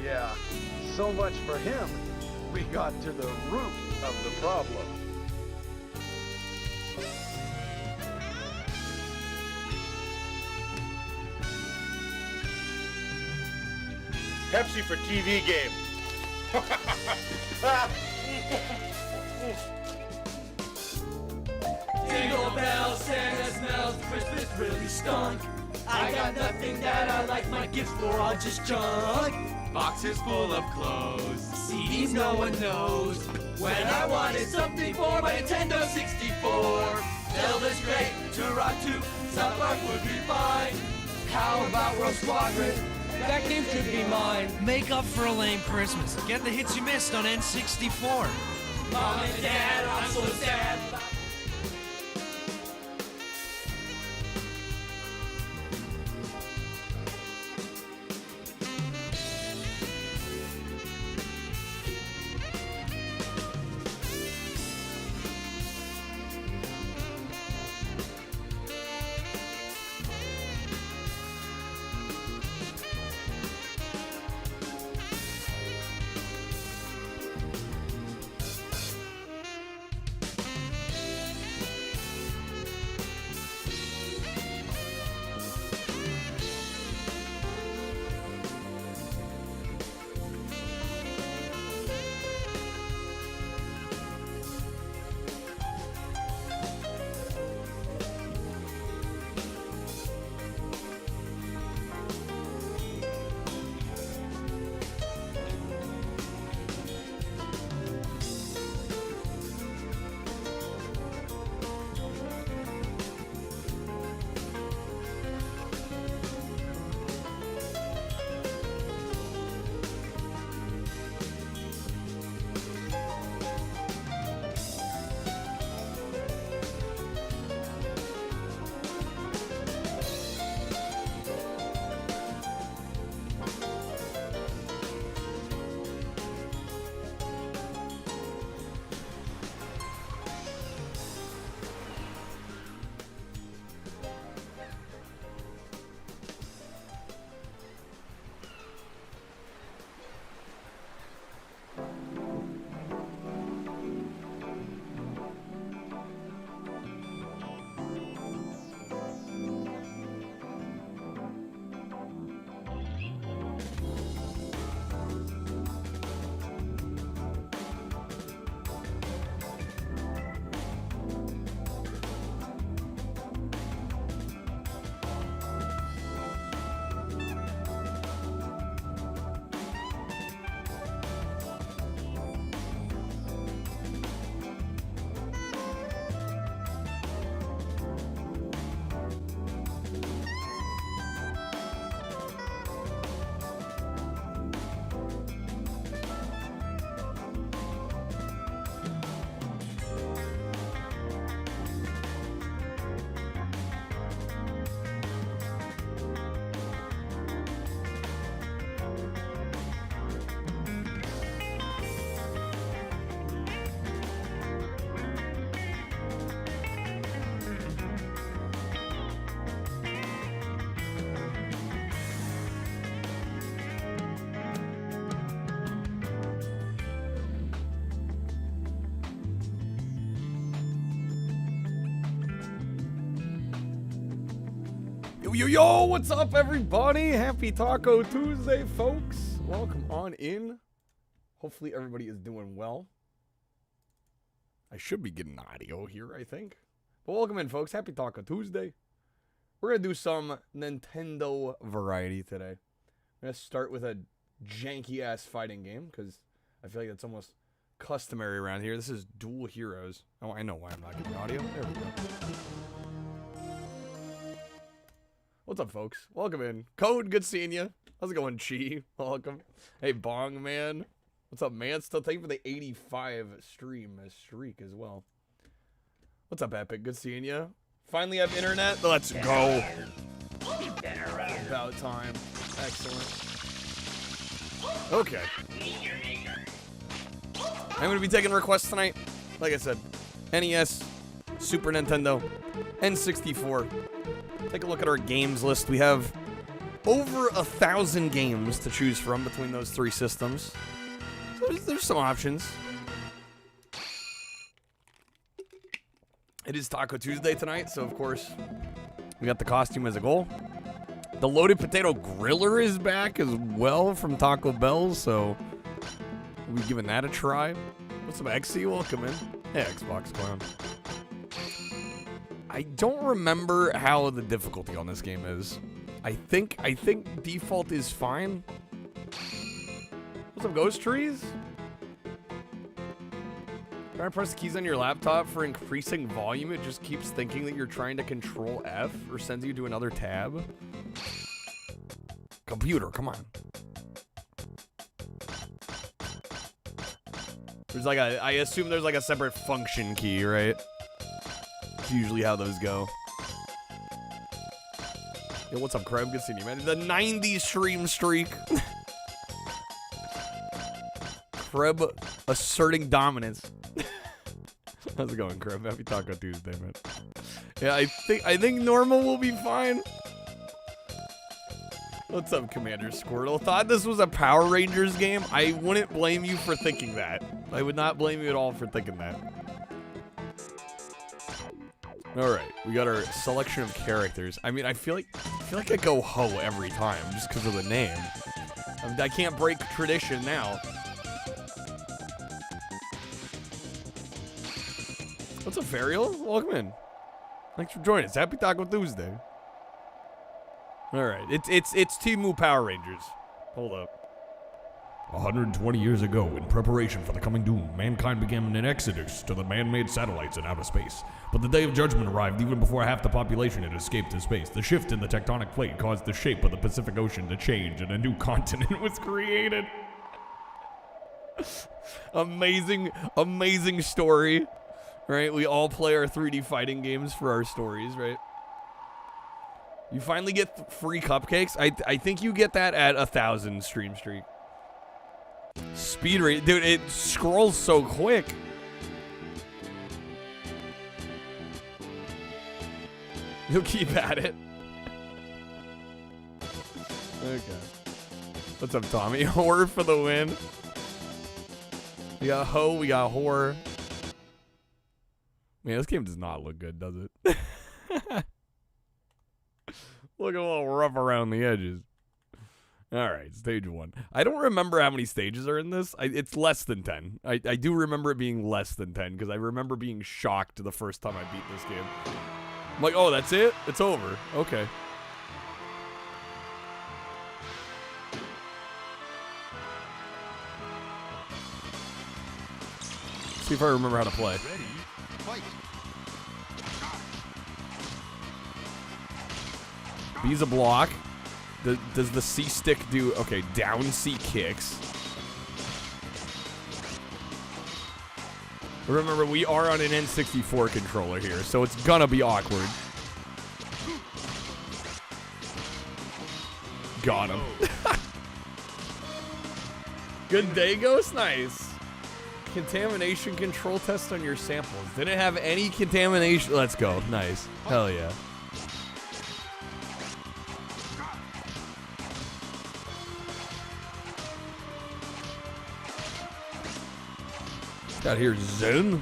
Yeah, so much for him. We got to the root of the problem. Pepsi for TV game. Jingle bells, Santa smells, Christmas really stunk. I got nothing that I like my gifts for, all just junk. Boxes full of clothes. CDs no one knows. When I wanted something for my Nintendo 64. Zelda's great, Turok 2, South Park would be fine. How about World Squadron? That game should be mine. Make up for a lame Christmas. Get the hits you missed on N64. Mom and Dad, I'm so sad. Yo, what's up, everybody? Happy Taco Tuesday, folks. Welcome on in. Hopefully everybody is doing well. I should be getting audio here, I think. But welcome in, folks. Happy Taco Tuesday. We're going to do some Nintendo variety today. I'm going to start with a janky-ass fighting game, because I feel like that's almost customary around here. This is Dual Heroes. Oh, I know why I'm not getting audio. There we go. What's up, folks? Welcome in. Code, good seeing you. How's it going, Chi? Welcome. Hey, Bong Man. What's up, man? Still thank you for the 85 streak as well. What's up, Epic? Good seeing you. Finally have internet. Let's go. About time. Excellent. Okay. I'm going to be taking requests tonight. Like I said, NES, Super Nintendo, N64. Take a look at our games list. We have over 1,000 games to choose from between those 3 systems. So there's some options. It is Taco Tuesday tonight, so of course, we got the costume as a goal. The loaded potato griller is back as well from Taco Bell, so we'll be giving that a try. What's up, XC? Welcome in. Hey, Xbox Clown. I don't remember how the difficulty on this game is. I think default is fine. What's up, Ghost Trees? Trying to press the keys on your laptop for increasing volume, it just keeps thinking that you're trying to control F or sends you to another tab. Computer, come on. There's like a, I assume there's like a separate function key, right? That's usually how those go. Yo, what's up, Crab? Good seeing you, man. The 90 stream streak. Crab asserting dominance. How's it going, Crab? Happy Taco Tuesday, man. Yeah, I think normal will be fine. What's up, Commander Squirtle? Thought this was a Power Rangers game? I wouldn't blame you for thinking that. I would not blame you at all for thinking that. All right, we got our selection of characters. I mean, I feel like I go Ho every time just because of the name. I can't break tradition now. What's up, Fariel? Welcome in. Thanks for joining us. Happy Taco Tuesday. All right, it's Team Power Rangers. Hold up. 120 years ago, in preparation for the coming doom, mankind began an exodus to the man-made satellites in outer space. But the day of judgment arrived even before half the population had escaped to space. The shift in the tectonic plate caused the shape of the Pacific Ocean to change, and a new continent was created. Amazing story. Right? We all play our 3D fighting games for our stories, right? You finally get free cupcakes. I think you get that at 1,000 stream streak. Speed rate, dude, it scrolls so quick. You'll keep at it. Okay. What's up, Tommy? Horror for the win. We got Ho, we got horror. Man, this game does not look good, does it? Look a little rough around the edges. All right, stage 1. I don't remember how many stages are in this. It's less than 10. I do remember it being less than 10 because I remember being shocked the first time I beat this game. I'm like, oh, that's it? It's over. Okay. See if I remember how to play. Ready, fight. B's a block. Does the C stick do... Okay, down C kicks. Remember, we are on an N64 controller here, so it's gonna be awkward. Got him. Good day, Ghost. Nice. Contamination control test on your samples. Didn't have any contamination. Let's go. Nice. Hell yeah. Got here Zen.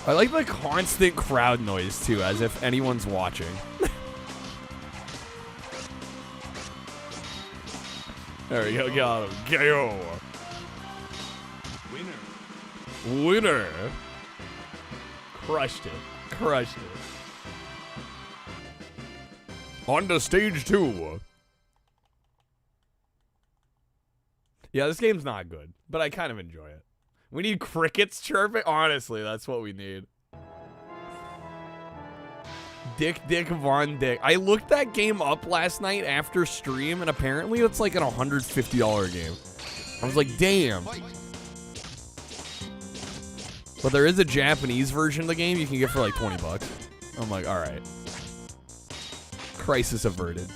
I like the constant crowd noise too, as if anyone's watching. There we go, got him. Go. Winner. Crushed it. Crushed it. On to stage 2. Yeah, this game's not good, but I kind of enjoy it. We need crickets chirping. Honestly, that's what we need. Dick Von Dick. I looked that game up last night after stream, and apparently it's like an $150 game. I was like, damn. But there is a Japanese version of the game you can get for like 20 bucks. I'm like, all right. Crisis averted.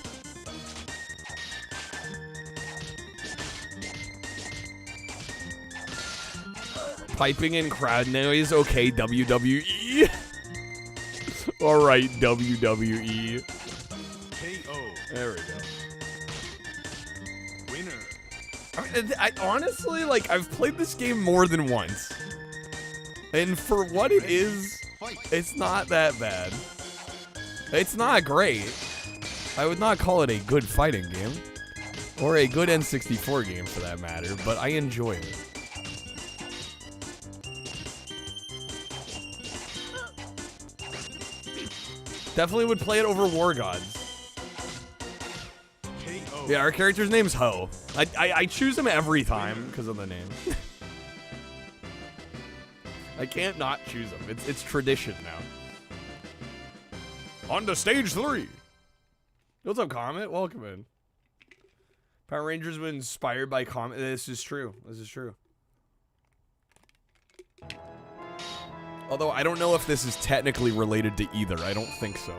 Piping in crowd noise. Okay, WWE. All right, WWE. KO. There we go. Winner. I honestly, like, I've played this game more than once. And for what it is, it's not that bad. It's not great. I would not call it a good fighting game. Or a good N64 game, for that matter, but I enjoy it. Definitely would play it over War Gods. KO. Yeah, our character's name's Ho. I choose him every time because of the name. I can't not choose him. It's tradition now. On to stage 3. What's up, Comet? Welcome in. Power Rangers were inspired by Comet. This is true. This is true. Although I don't know if this is technically related to either. I don't think so.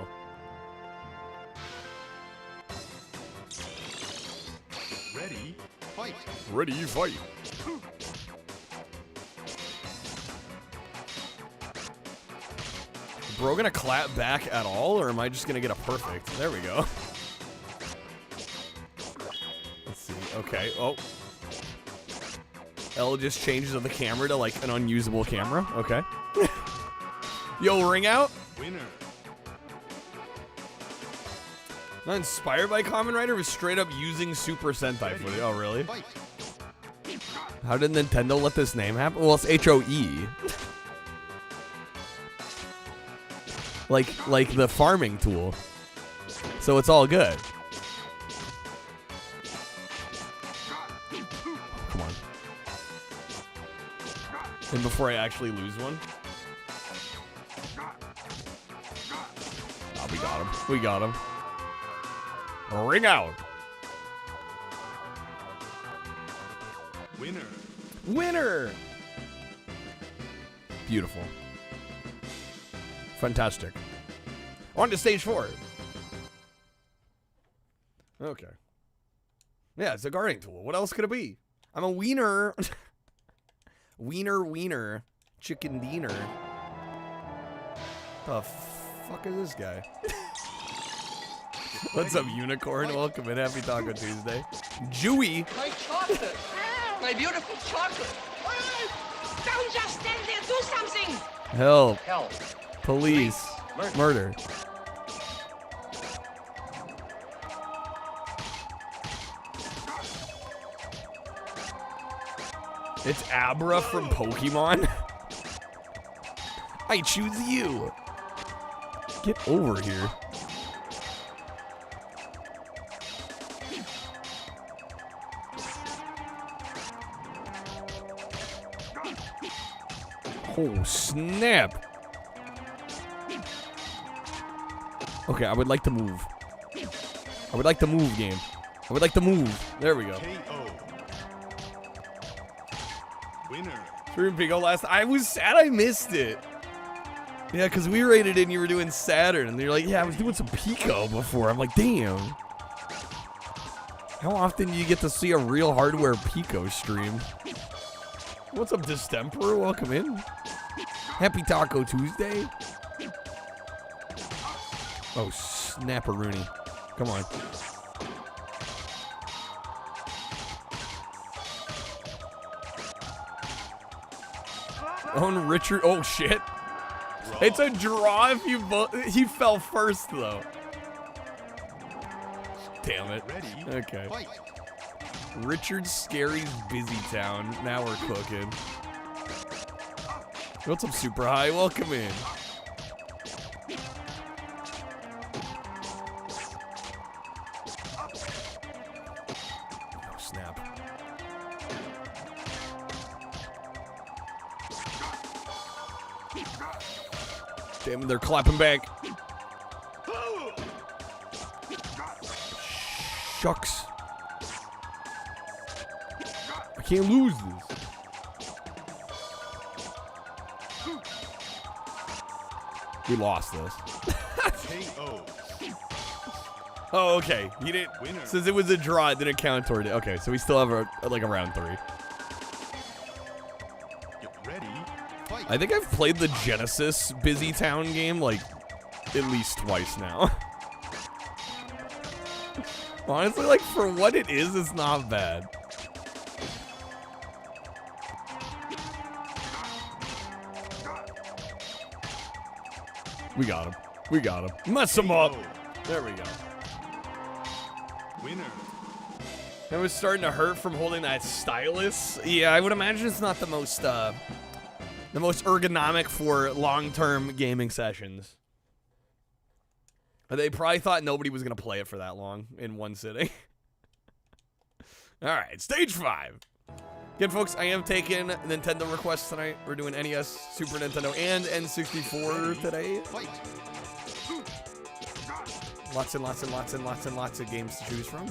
Ready, fight. Ready, fight. Bro, gonna clap back at all, or am I just gonna get a perfect? There we go. Let's see. Okay. Oh. L just changes the camera to like an unusable camera. Okay. Yo, ring out. Winner. Not inspired by Kamen Rider, was straight up using Super Sentai footage. Oh, really? Fight. How did Nintendo let this name happen? Well, it's HOE. like the farming tool. So it's all good. Come on. And before I actually lose one. Oh, we got him. We got him. Ring out. Winner. Winner. Beautiful. Fantastic. On to stage 4. Okay. Yeah, it's a guarding tool. What else could it be? I'm a wiener. Wiener. Chicken diener. The fuck is this guy? What's up, Unicorn? Welcome in. Happy Taco Tuesday. Jewy. My chocolate! My beautiful chocolate! Don't just stand there, do something! Help. Help! Police. Murder. It's Abra from Pokemon. I choose you. Get over here. Oh, snap. Okay, I would like to move. I would like to move, game. I would like to move. There we go. KO. Winner. Dream Pico last. I was sad I missed it. Yeah, because we rated it and you were doing Saturn. And you're like, yeah, I was doing some Pico before. I'm like, damn. How often do you get to see a real hardware Pico stream? What's up, Distemper? Welcome in. Happy Taco Tuesday. Oh, snapperoonie. Come on. Own Richard. Oh, shit. It's a draw if you he fell first, though. Damn it. Ready. Okay. Fight. Richard Scary's Busy Town. Now we're cooking. What's up, Super High? Welcome in. Oh, snap. Damn it, they're clapping back. Shucks. I can't lose this. We lost this. KO. Oh, okay. He didn't. Winner. Since it was a draw, it didn't count toward it. Okay, so we still have a round 3. Get ready. Fight. I think I've played the Genesis Busy Town game like at least twice now. Honestly, like, for what it is, it's not bad. We got him. We got him. Mess him up. There we go. Winner. It was starting to hurt from holding that stylus. Yeah, I would imagine it's not the most ergonomic for long-term gaming sessions. They probably thought nobody was going to play it for that long in one sitting. All right, stage 5. Again, folks, I am taking Nintendo requests tonight. We're doing NES, Super Nintendo, and N64 today. Fight. Lots and lots and lots and lots and lots of games to choose from.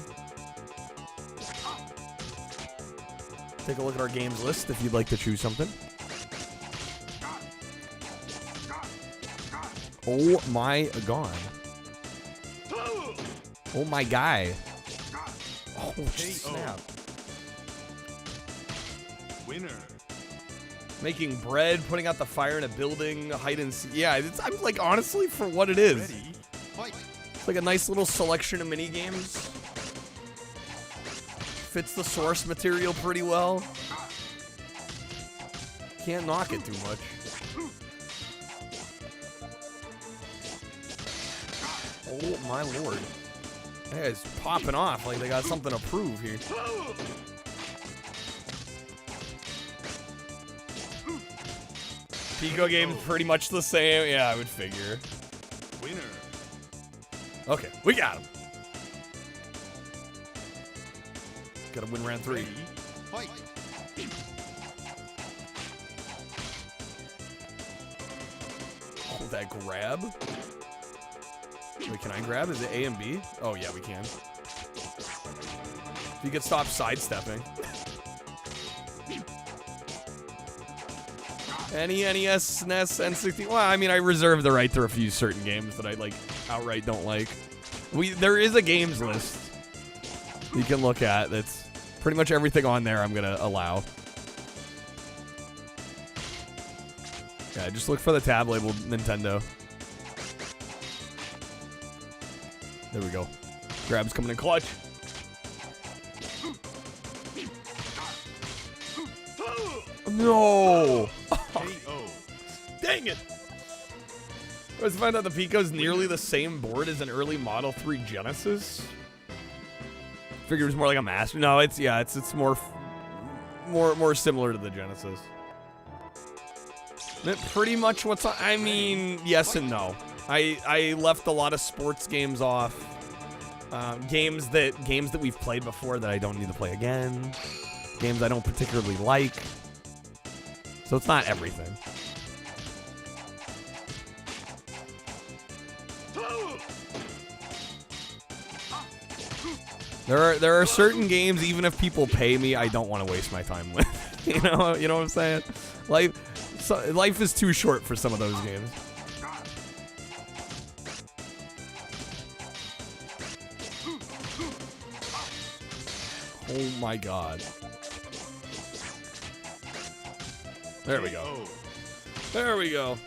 Take a look at our games list if you'd like to choose something. Oh my god. Oh my guy. Oh, snap. Winner. Making bread, putting out the fire in a building, hide and seek. Yeah, I'm like, honestly, for what it is. Ready. Fight. It's like a nice little selection of mini games. Fits the source material pretty well. Can't knock it too much. Oh my lord. That guy's popping off like they got something to prove here. Pico game's pretty much the same. Yeah, I would figure. Winner. Okay, we got him. Gotta win round 3. Ready. Fight. Oh, that grab. Wait, can I grab? Is it A and B? Oh, yeah, we can. If you could stop sidestepping. NES, SNES, N64. Well, I mean, I reserve the right to refuse certain games that I, like, outright don't like. There is a games list you can look at that's pretty much everything on there I'm going to allow. Yeah, just look for the tab labeled Nintendo. There we go. Grab's coming in clutch. No! KO. Dang it! I was find out the Pico's nearly the same board as an early Model 3 Genesis. Figured it was more like a Master. No, it's more similar to the Genesis. Pretty much what's on, I mean, yes and no. I left a lot of sports games off. Games that we've played before that I don't need to play again. Games I don't particularly like. So it's not everything. There are certain games, even if people pay me, I don't want to waste my time with. You know what I'm saying? Life is too short for some of those games. Oh my god. There we go. There we go.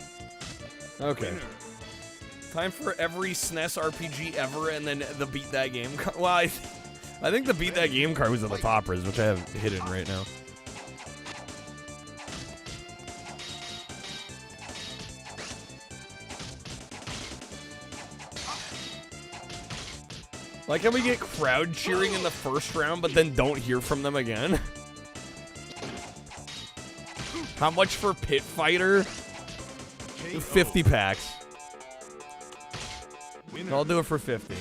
Okay. Winner. Time for every SNES RPG ever, and then the Beat That Game card. Well, I think the Beat That Game card was at the toppers, which I have hidden right now. Like how we get crowd cheering in the first round, but then don't hear from them again. How much for Pit Fighter? 50 packs. Winner. I'll do it for 50.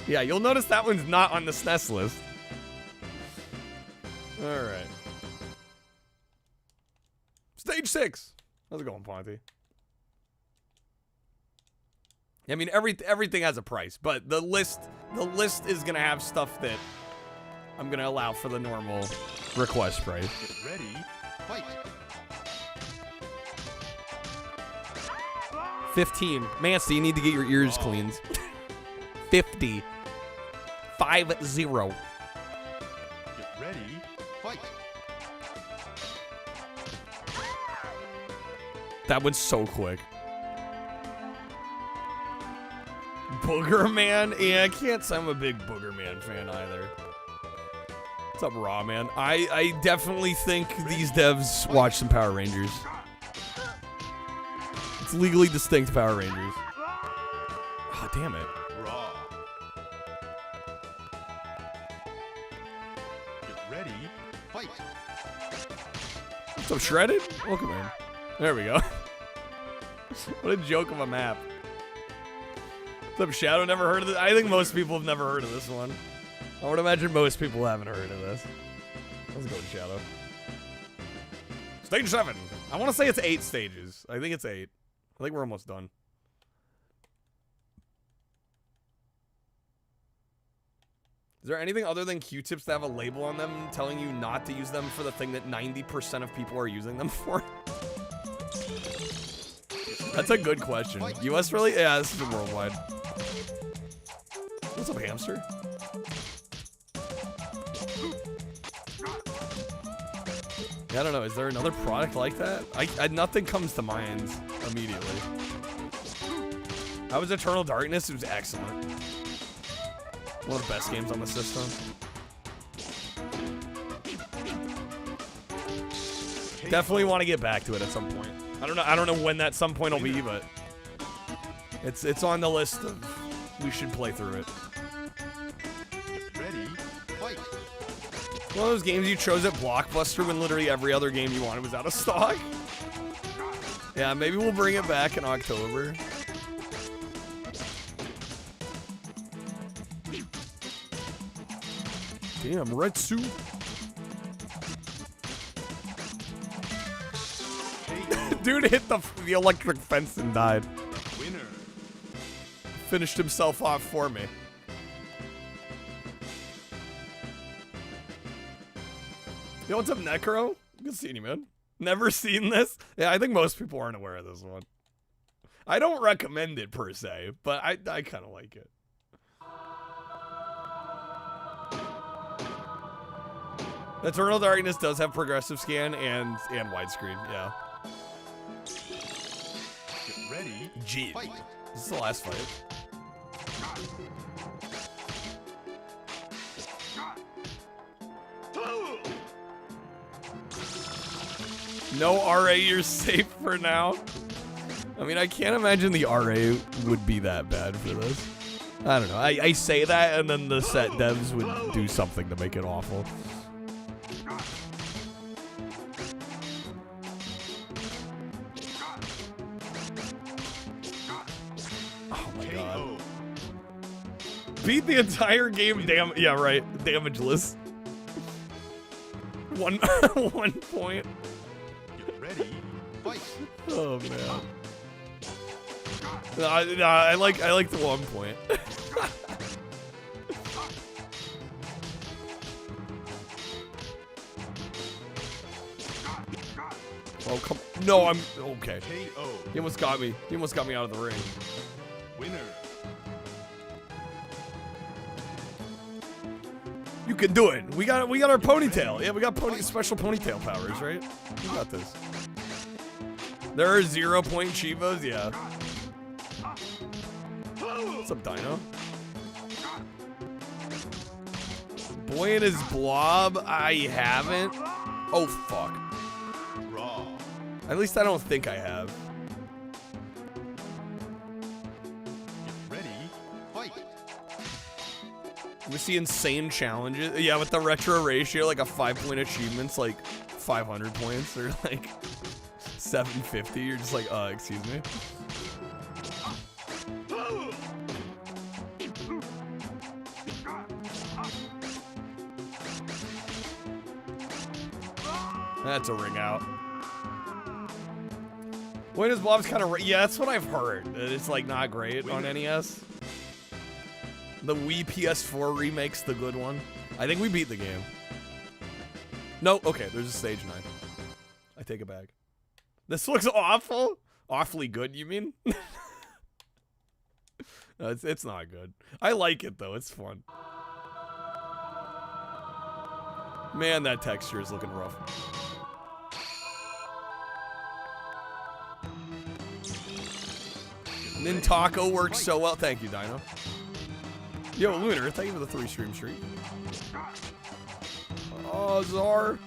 Yeah, you'll notice that one's not on the SNES list. Alright. Stage 6. How's it going, Ponty? I mean, everything has a price, but the list is gonna have stuff that I'm gonna allow for the normal request price. Get ready. Fight. 15. Mancy, you need to get your ears cleaned. 50. 50. Get ready. Fight. That was so quick. Booger Man? Yeah, I can't say I'm a big Booger Man fan either. What's up, Raw Man? I definitely think these devs watch some Power Rangers. It's legally distinct Power Rangers. Oh, damn it. Raw. Get ready, fight. What's up, Shredded? Welcome in. There we go. What a joke of a map. What's up, Shadow? Never heard of this? I think most people have never heard of this one. I would imagine most people haven't heard of this. Let's go with Shadow. Stage 7. I want to say it's 8 stages. I think it's 8. I think we're almost done. Is there anything other than Q-tips that have a label on them telling you not to use them for the thing that 90% of people are using them for? That's a good question. US really? Yeah, this is worldwide. What's up, hamster? Yeah, I don't know. Is there another product like that? Nothing comes to mind immediately. How was Eternal Darkness? It was excellent. One of the best games on the system. Definitely want to get back to it at some point. I don't know when that some point will be, but it's on the list of we should play through it. Ready, fight. One of those games you chose at Blockbuster when literally every other game you wanted was out of stock. Yeah, maybe we'll bring it back in October. Damn, Retsu. Dude hit the electric fence and died. Winner. Finished himself off for me. Yo, what's up, Necro? Good seeing you, man. Never seen this? Yeah, I think most people aren't aware of this one. I don't recommend it per se, but I kind of like it. Eternal Darkness does have progressive scan and widescreen, yeah. Get ready, Gee, fight. this is the last fight. No RA, you're safe for now. I mean, I can't imagine the RA would be that bad for this. I don't know. I say that, and then the set devs would do something to make it awful. Oh my god. Beat the entire game, yeah, right. Damageless. 1 point. Get ready, fight. Oh man. No, I like the 1 point. Oh come! No, I'm okay. KO. He almost got me. He almost got me out of the ring. Winner. You can do it. We got our ponytail. Yeah, we got special ponytail powers, right? We got this. There are 0 point Chivas, yeah. What's up, Dino? Boy and his blob, I haven't. Oh fuck. Raw. At least I don't think I have. Get ready, fight. We see insane challenges. Yeah, with the retro ratio, like a 5-point achievement's like 500 points or like 750. You're just like, excuse me. That's a ring out. Wait, his blob's kind of... Yeah, that's what I've heard. It's like not great on NES. The Wii PS4 remake's the good one. I think we beat the game. No, okay, there's a stage 9. I take it back. This looks awful. Awfully good, you mean? No, it's not good. I like it though, it's fun. Man, that texture is looking rough. NINTACO works so well. Thank you, Dino. Yo, Lunar, thank you for the 3-stream streak. Oh, Zar.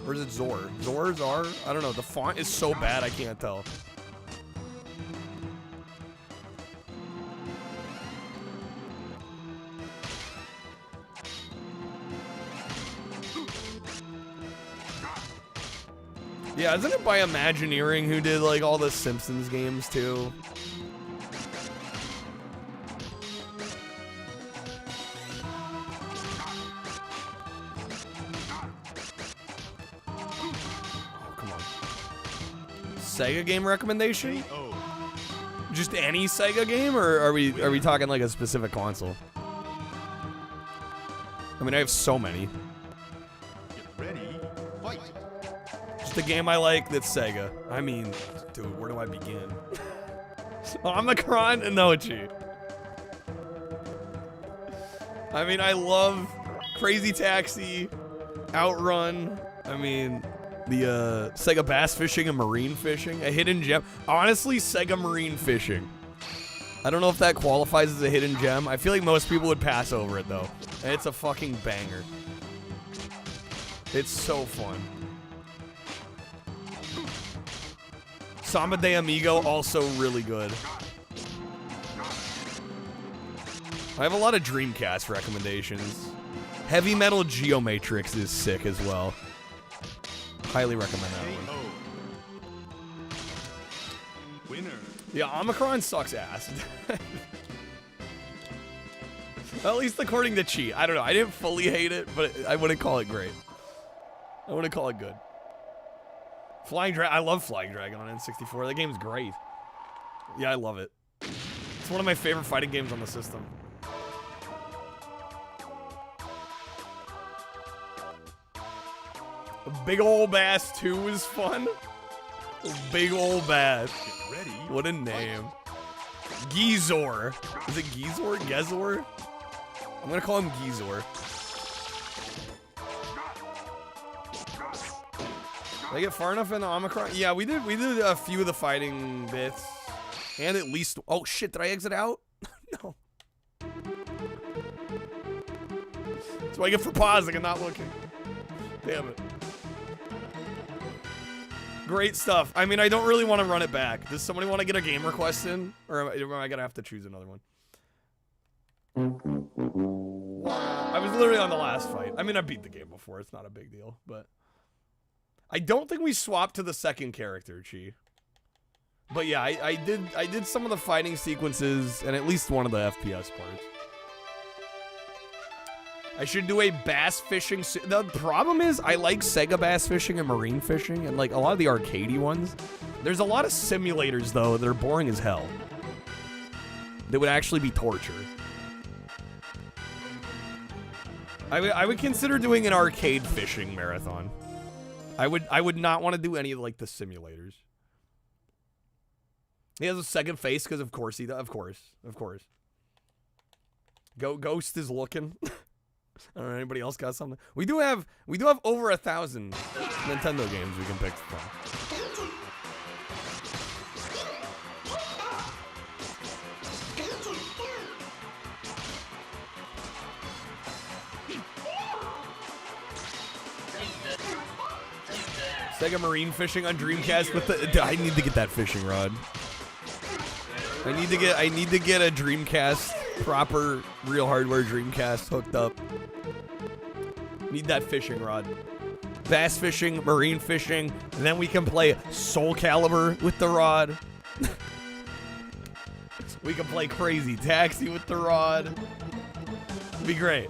Or is it Zor? Zor, Zar? I don't know. The font is so bad, I can't tell. Yeah, isn't it by Imagineering who did like all the Simpsons games too? Oh, come on. Sega game recommendation? Just any Sega game, or are we talking like a specific console? I mean, I have so many. Get ready, fight. The game I like that's Sega. I mean, dude, where do I begin? Omicron and Nochi. I mean, I love Crazy Taxi, Outrun. I mean, the Sega Bass Fishing and Marine Fishing. A hidden gem. Honestly, Sega Marine Fishing. I don't know if that qualifies as a hidden gem. I feel like most people would pass over it, though. And it's a fucking banger. It's so fun. Samba de Amigo, also really good. I have a lot of Dreamcast recommendations. Heavy Metal Geomatrix is sick as well. Highly recommend that one. Winner. Yeah, Omicron sucks ass. At least according to Chi. I don't know. I didn't fully hate it, but I wouldn't call it great. I wouldn't call it good. Flying Dragon. I love Flying Dragon on N64. That game's great. Yeah, I love it. It's one of my favorite fighting games on the system. Big Ol' Bass 2 is fun. Big Ol' Bass. Get ready. What a name. Gizor. Is it Gizor? Gezor? I'm gonna call him Gizor. Did I get far enough into Omicron? Yeah, we did a few of the fighting bits. And at least, oh shit, did I exit out? No. That's what I get for pausing and not looking. Damn it. Great stuff. I mean, I don't really want to run it back. Does somebody want to get a game request in? Or am I gonna have to choose another one? I was literally on the last fight. I mean, I beat the game before. It's not a big deal, but I don't think we swapped to the second character, Chi. But yeah, I did some of the fighting sequences and at least one of the FPS parts. I should do a bass fishing. The problem is I like Sega Bass Fishing and Marine Fishing and like a lot of the arcadey ones. There's a lot of simulators though that are boring as hell. That would actually be torture. I would consider doing an arcade fishing marathon. I would not want to do any of like the simulators. He has a second face because of course he does. Of course. Ghost is looking. I don't know, anybody else got something? We do have over 1,000 Nintendo games we can pick from. Sega Marine Fishing on Dreamcast with the. I need to get that fishing rod. I need to get a Dreamcast, proper, real hardware Dreamcast hooked up. Need that fishing rod. Bass fishing, marine fishing, and then we can play Soul Calibur with the rod. We can play Crazy Taxi with the rod. It'd be great.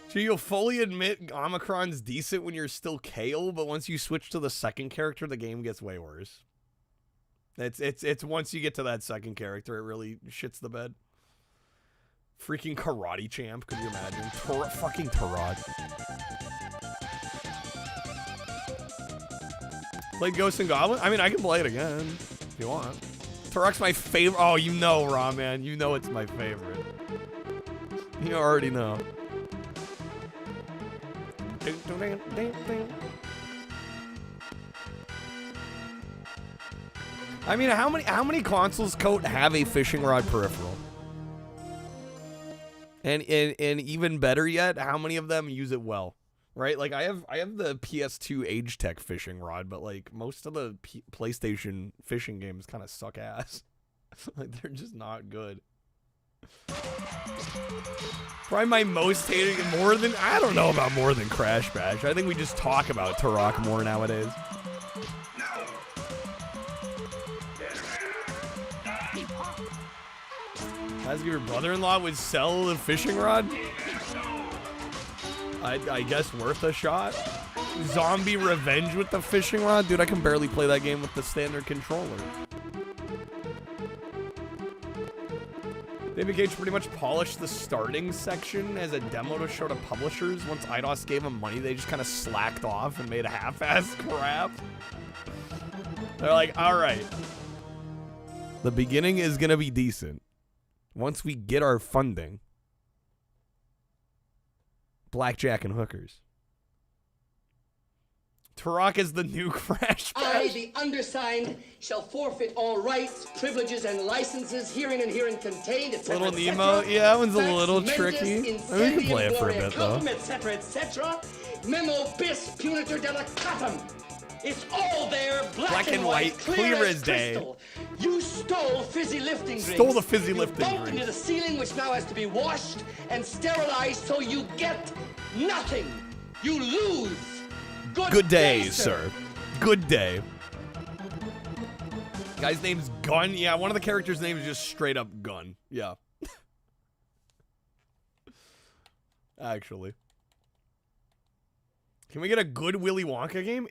So you'll fully admit Omicron's decent when you're still Kale, but once you switch to the second character, the game gets way worse. It's once you get to that second character, it really shits the bed. Freaking Karate Champ, could you imagine? Fucking Tarot. Played Ghosts and Goblins? I mean, I can play it again if you want. Turok's my favorite. Oh, you know, Raw Man. You know it's my favorite. You already know. I mean, how many consoles, Coat, have a fishing rod peripheral? And even better yet, how many of them use it well? Right? Like I have the PS2 Age Tech fishing rod, but like most of the PlayStation fishing games kind of suck ass. Like they're just not good. Probably my most hated, more than, I don't know about more than Crash Bash. I think we just talk about Turok more nowadays. As your brother-in-law would sell the fishing rod? I guess worth a shot. Zombie Revenge with the fishing rod? Dude, I can barely play that game with the standard controller. David Cage pretty much polished the starting section as a demo to show to publishers. Once IDOS gave them money, they just kind of slacked off and made a half-ass crap. They're like, all right, the beginning is going to be decent. Once we get our funding, blackjack and hookers. Turok is the new Crash Bash. I, the undersigned, shall forfeit all rights, privileges, and licenses herein and herein contained, etc. Little Nemo, yeah, that one's a little tricky. I mean, we can play it for a bit, though. Etc., etc. Memo bis punitor delicatum. It's all there, black and white, clear as day. Crystal. You stole fizzy lifting drinks. Stole the fizzy lifting drinks. You bumped drinks. into the ceiling, which now has to be washed and sterilized, so you get nothing. You lose. Good day, sir. Good day. Guy's name's Gun. Yeah, one of the characters' name is just straight up Gun. Yeah. Actually. Can we get a good Willy Wonka game?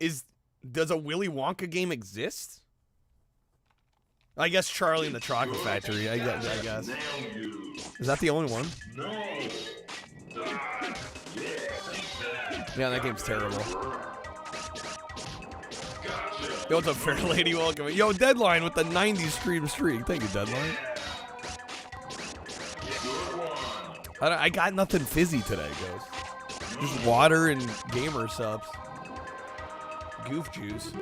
Does a Willy Wonka game exist? I guess Charlie and the Chocolate Factory, I guess. Is that the only one? Yeah, that game's terrible. Yo, what's up, Fair Lady? Welcome. Yo, Deadline with the 90s stream streak. Thank you, Deadline. I got nothing fizzy today, guys. Just water and gamer subs. Goof juice.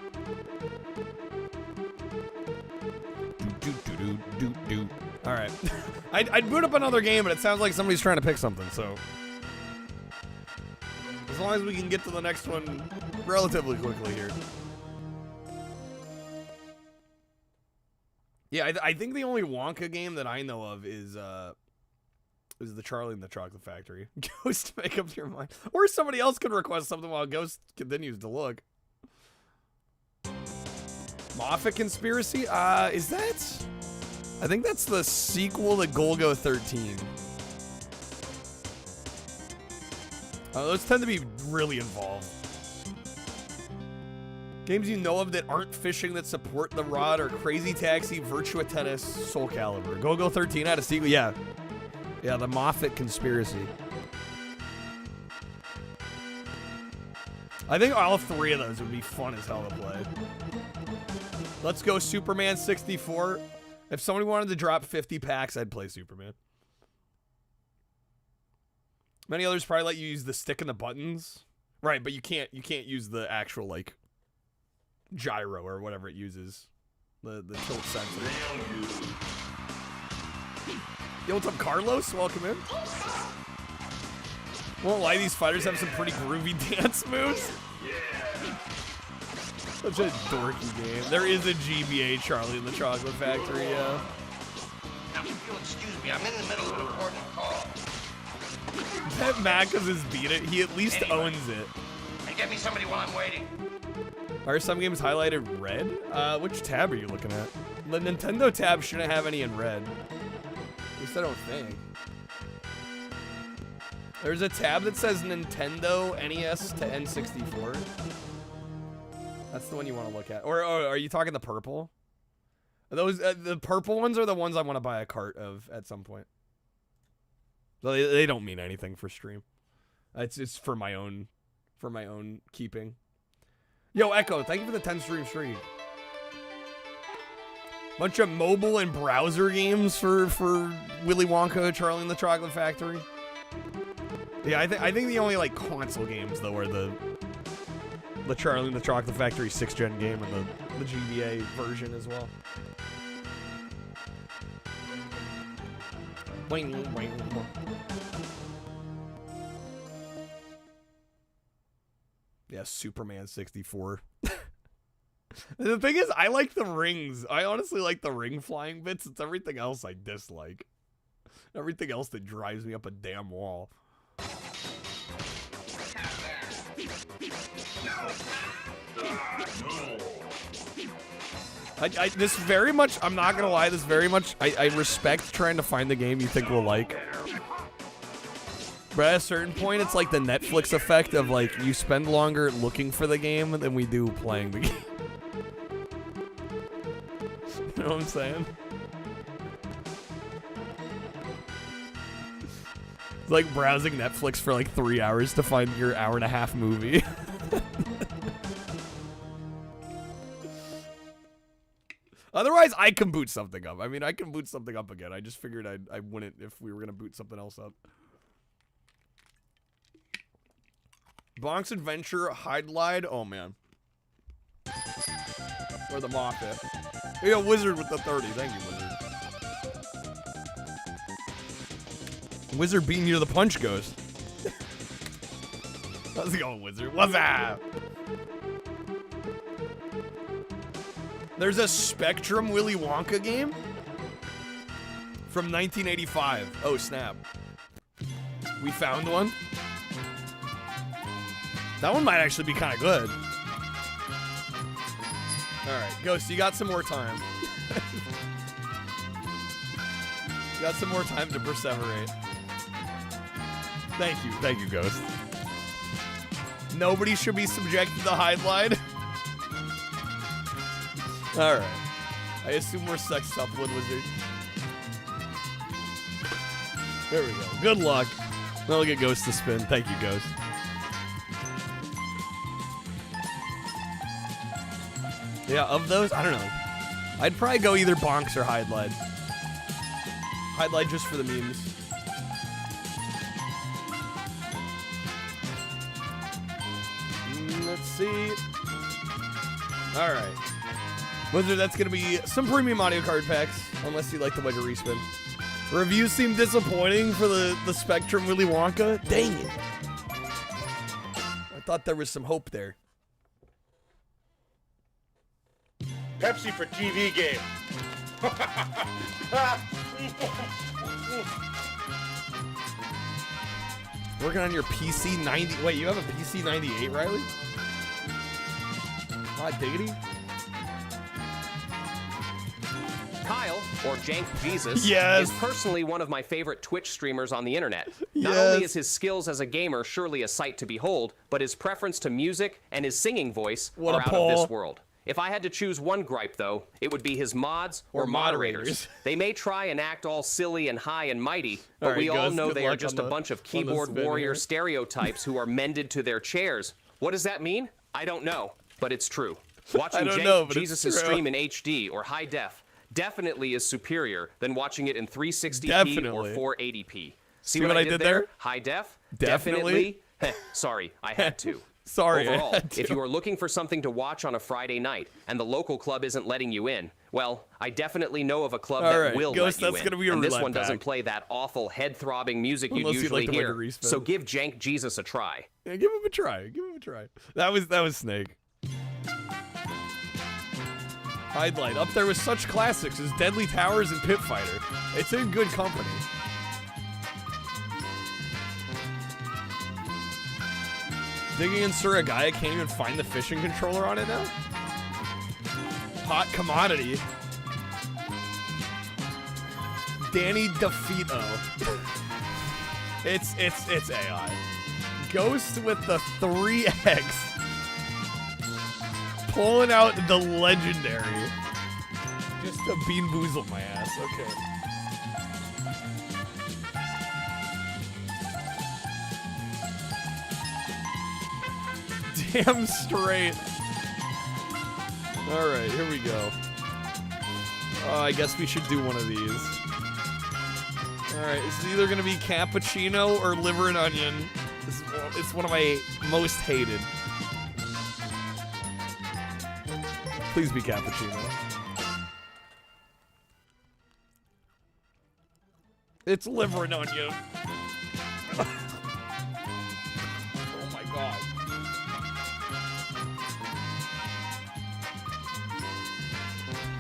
All right. I'd boot up another game, but it sounds like somebody's trying to pick something, so. As long as we can get to the next one relatively quickly here. Yeah, I think the only Wonka game that I know of is the Charlie and the Chocolate Factory. Ghost, make up your mind. Or somebody else could request something while Ghost continues to look. Moffat Conspiracy? Is that? I think that's the sequel to Golgo 13. Those tend to be really involved. Games you know of that aren't fishing that support the rod are Crazy Taxi, Virtua Tennis, Soul Calibur. Golgo 13 had a sequel, yeah. Yeah, the Moffat Conspiracy. I think all three of those would be fun as hell to play. Let's go Superman 64. If somebody wanted to drop 50 packs, I'd play Superman. Many others probably let you use the stick and the buttons. Right, but you can't use the actual, like, gyro or whatever it uses. The tilt sensor. Yo, what's up, Carlos? Welcome in. Won't lie, these fighters have some pretty groovy dance moves. Such a dorky game. There is a GBA Charlie and the Chocolate Factory, yeah. Now, if you'll excuse me, I'm in the middle of an important call. That Macas has beat it. He at least owns it. And get me somebody while I'm waiting. Are some games highlighted red? Which tab are you looking at? The Nintendo tab shouldn't have any in red. At least I don't think. There's a tab that says Nintendo NES to N64. That's the one you want to look at. Or are you talking the purple? Are those the purple ones are the ones I want to buy a cart of at some point. So they don't mean anything for stream. It's for my own keeping. Yo, Echo, thank you for the 10 stream. Bunch of mobile and browser games for Willy Wonka, Charlie and the Chocolate Factory. Yeah, I think the only like console games though are the the Charlie and the Chocolate Factory 6th Gen game and the GBA version as well. Boing, boing, boing. Yeah, Superman 64. The thing is, I like the rings. I honestly like the ring flying bits. It's everything else I dislike. Everything else that drives me up a damn wall. This very much, I'm not gonna lie, this very much, I respect trying to find the game you think we'll like. But at a certain point, it's like the Netflix effect of like, you spend longer looking for the game than we do playing the game. You know what I'm saying? It's like browsing Netflix for like 3 hours to find your hour-and-a-half movie. Otherwise, I can boot something up. I mean, I can boot something up again. I just figured I wouldn't if we were going to boot something else up. Bonk's Adventure, Hide Glide. Oh, man. Or the Moffat. Yeah, Wizard with the 30. Thank you, Wizard. Wizard being near the punch ghost. How's it going, Wizard? What's up? There's a Spectrum Willy Wonka game from 1985. Oh, snap. We found one. That one might actually be kind of good. All right, Ghost, you got some more time. You got some more time to perseverate. Thank you, Ghost. Nobody should be subjected to Hide Glide. All right. I assume we're sex supplement, Wizard. There we go. Good luck. I'll get Ghost to spin. Thank you, Ghost. Yeah, of those, I don't know. I'd probably go either Bonks or Hide Glide. Hide Glide just for the memes. Let's see. All right. Wizard, that's going to be some premium audio card packs, unless you like the Wedge respin. Reviews seem disappointing for the Spectrum Willy Wonka. Dang it. I thought there was some hope there. Pepsi for TV game. Working on your PC 90. Wait, you have a PC 98, Riley? Hot diggity. Kyle, or Jank Jesus, yes, is personally one of my favorite Twitch streamers on the internet. Yes. Not only is his skills as a gamer surely a sight to behold, but his preference to music and his singing voice are out of this world. If I had to choose one gripe, though, it would be his mods or moderators. They may try and act all silly and high and mighty, but we all know they are just a bunch of keyboard warrior stereotypes who are mended to their chairs. What does that mean? I don't know, but it's true. Watching Jank Jesus' stream in HD or high def definitely is superior than watching it in 360p or 480p. See what I did there? High def? Definitely. Sorry, I had to. Sorry. Overall, if you are looking for something to watch on a Friday night and the local club isn't letting you in, well, I definitely know of a club that will let you in. Gonna be a and this roulette one doesn't pack. play that awful head-throbbing music you'd Unless usually you'd like to hear. So give Jank Jesus a try. Yeah, give him a try. Give him a try. That was Snake. Hide Glide up there with such classics as Deadly Towers and Pit Fighter. It's in good company. Digging in Surigaya, can't even find the fishing controller on it now? Hot commodity. Danny DeFito. It's AI. Ghost with the 3X. Pulling out the legendary. Just to bean boozle my ass. Okay. Damn straight. All right, here we go. I guess we should do one of these. All right, this is either going to be cappuccino or liver and onion. It's one of my most hated. Please be cappuccino. It's liver and onion. Oh my god.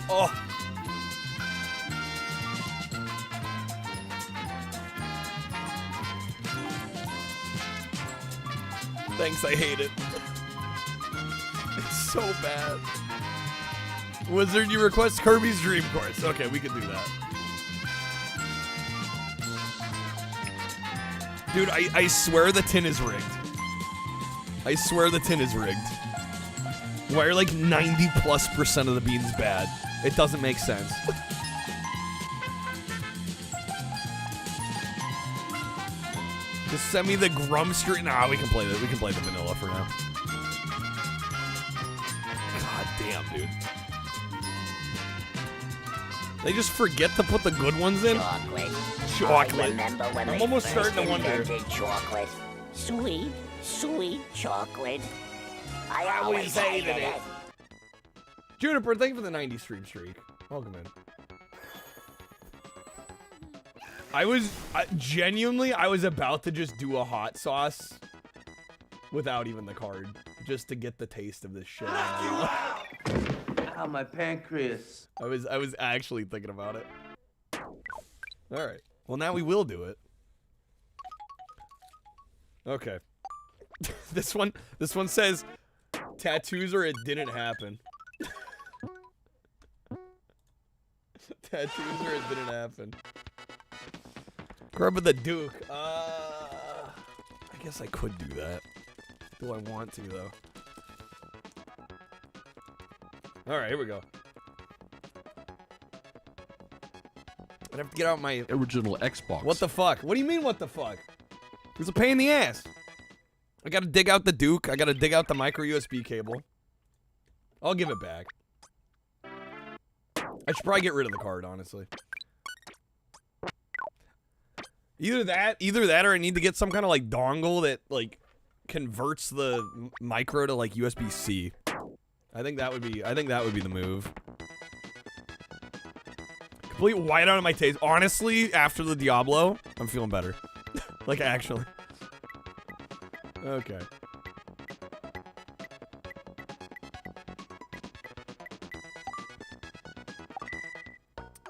Oh. Thanks, I hate it. It's so bad. Wizard, you request Kirby's Dream Course. Okay, we can do that. Dude, I swear the tin is rigged. I swear the tin is rigged. Why are like 90+% of the beans bad? It doesn't make sense. Just send me the Grum Street. Nah, we can play that. We can play the vanilla for now. God damn, dude. They just forget to put the good ones in. Chocolate. I remember when I'm almost first starting to wonder. invented chocolate. Sweet, sweet chocolate. I always hated it. Juniper, thank you for the 90 stream streak. Welcome in. I was genuinely, I was about to just do a hot sauce without even the card, just to get the taste of this shit. Ow, my pancreas. I was actually thinking about it. All right. Well, now we will do it. Okay. This one says tattoos or it didn't happen. Tattoos or it didn't happen. Grub of the Duke. I guess I could do that. Do I want to, though? Alright, here we go. I'd have to get out my original Xbox. What the fuck? What do you mean, what the fuck? It's a pain in the ass. I gotta dig out the Duke. I gotta dig out the micro USB cable. I'll give it back. I should probably get rid of the card, honestly. Either that or I need to get some kind of like dongle that like converts the micro to like USB-C. I think that would be the move. Complete white out of my taste. Honestly, after the Diablo, I'm feeling better. Like actually. Okay.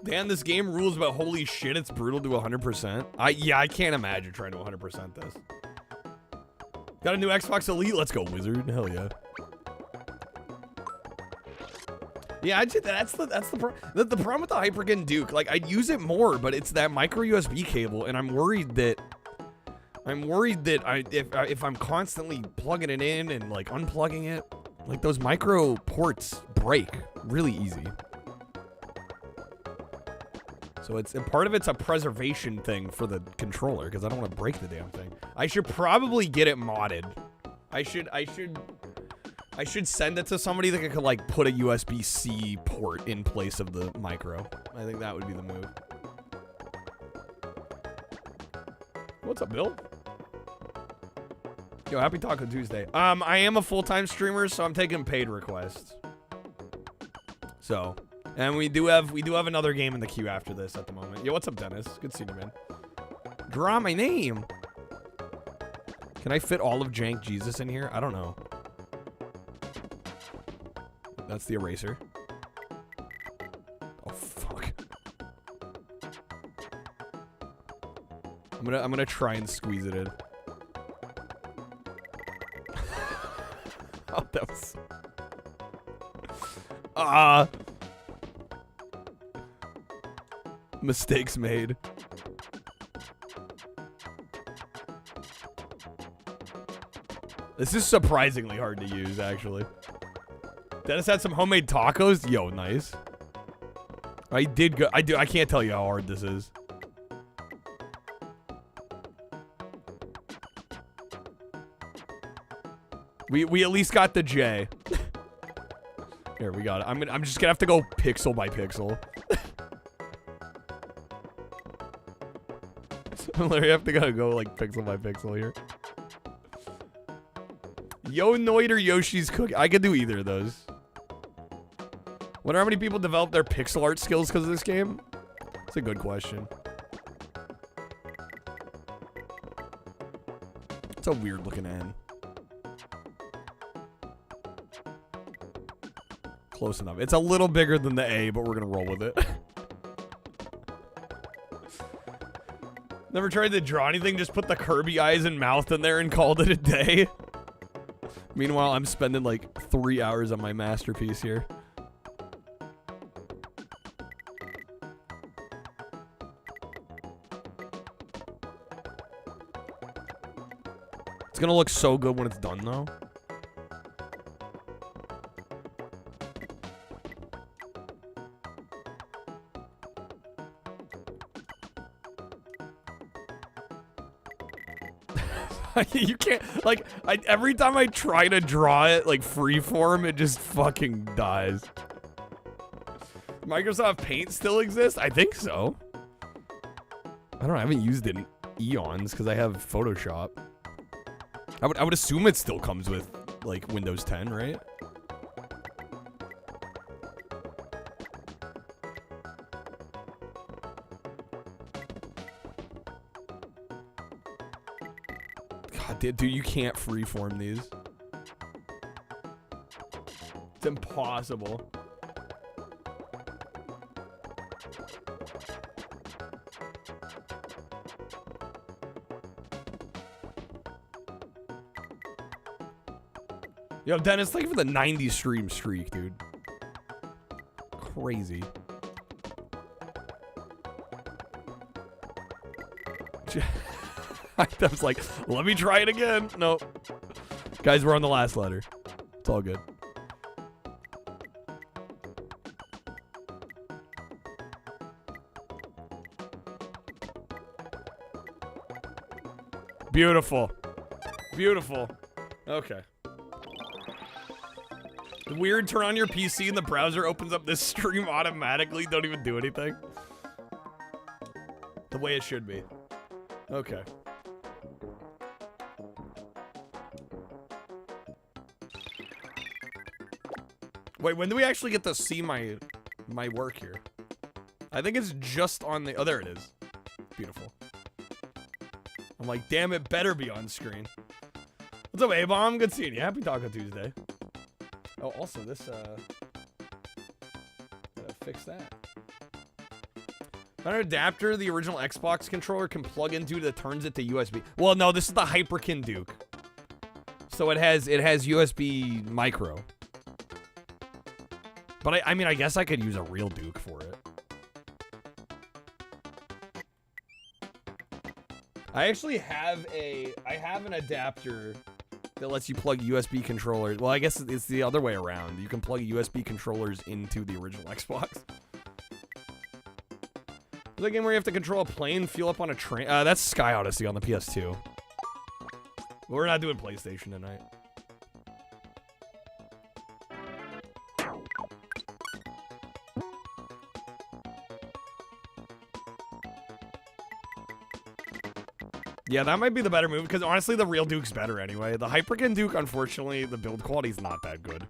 Dan, this game rules about holy shit, it's brutal to 100%. I can't imagine trying to 100% this. Got a new Xbox Elite? Let's go, Wizard. Hell yeah. Yeah, that's the problem with the Hyperkin Duke. Like, I'd use it more, but it's that micro USB cable, and I'm worried that if I'm constantly plugging it in and like unplugging it, like those micro ports break really easy. So and part of it's a preservation thing for the controller because I don't want to break the damn thing. I should probably get it modded. I should send it to somebody that could like put a USB-C port in place of the micro. I think that would be the move. What's up, Bill? Yo, happy Taco Tuesday. I am a full-time streamer, so I'm taking paid requests. So, and we do have another game in the queue after this at the moment. Yo, what's up, Dennis? Good seeing you, man. Draw my name. Can I fit all of Jank Jesus in here? I don't know. That's the eraser. Oh fuck. I'm gonna try and squeeze it in. Oh, that was. Mistakes made. This is surprisingly hard to use, actually. Dennis had some homemade tacos. Yo, nice. I can't tell you how hard this is. We at least got the J. Here, we got it. I'm just gonna have to go pixel by pixel. I literally have to go like pixel by pixel here. Yo Noid or Yoshi's Cookie. I could do either of those. Wonder how many people develop their pixel art skills because of this game? It's a good question. It's a weird looking N. Close enough. It's a little bigger than the A, but we're gonna roll with it. Never tried to draw anything, just put the Kirby eyes and mouth in there and called it a day. Meanwhile, I'm spending like 3 hours on my masterpiece here. It's gonna look so good when it's done, though. You can't, like, every time I try to draw it, like, freeform, it just fucking dies. Microsoft Paint still exists? I think so. I don't know, I haven't used it in eons, because I have Photoshop. I would assume it still comes with, like, Windows 10, right? God, dude, you can't freeform these. It's impossible. Yo, Dennis, thank you for the 90 stream streak, dude. Crazy. I was like, let me try it again. No. Guys, we're on the last letter. It's all good. Beautiful. Beautiful. Okay. The weird turn on your PC and the browser opens up this stream automatically. Don't even do anything. The way it should be. Okay. Wait, when do we actually get to see my work here? I think it's just on the... Oh, there it is. Beautiful. I'm like, damn, it better be on screen. What's up, A-Bomb? Good seeing you. Happy Taco Tuesday. Oh, also, this, gotta fix that. An adapter the original Xbox controller can plug into that turns it to USB. Well, no, this is the Hyperkin Duke. So it has USB micro. But I mean, I guess I could use a real Duke for it. I actually have an adapter that lets you plug USB controllers. Well, I guess it's the other way around. You can plug USB controllers into the original Xbox. Is that a game where you have to control a plane, fuel up on a train? That's Sky Odyssey on the PS2. But we're not doing PlayStation tonight. Yeah, that might be the better move, because honestly, the real Duke's better anyway. The Hyperkin Duke, unfortunately, the build quality's not that good.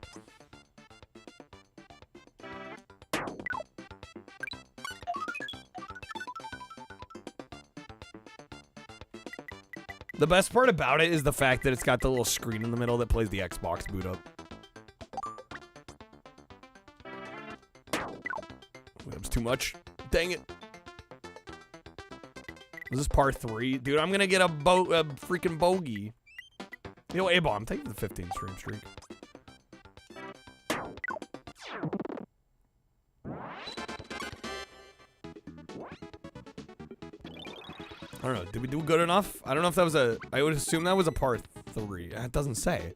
The best part about it is the fact that it's got the little screen in the middle that plays the Xbox boot up. That was too much. Dang it. Was this part 3? Dude, I'm gonna get a freaking bogey. Yo, A-Bomb, take the 15 stream streak. I don't know, did we do good enough? I don't know if that was I would assume that was a part 3. It doesn't say.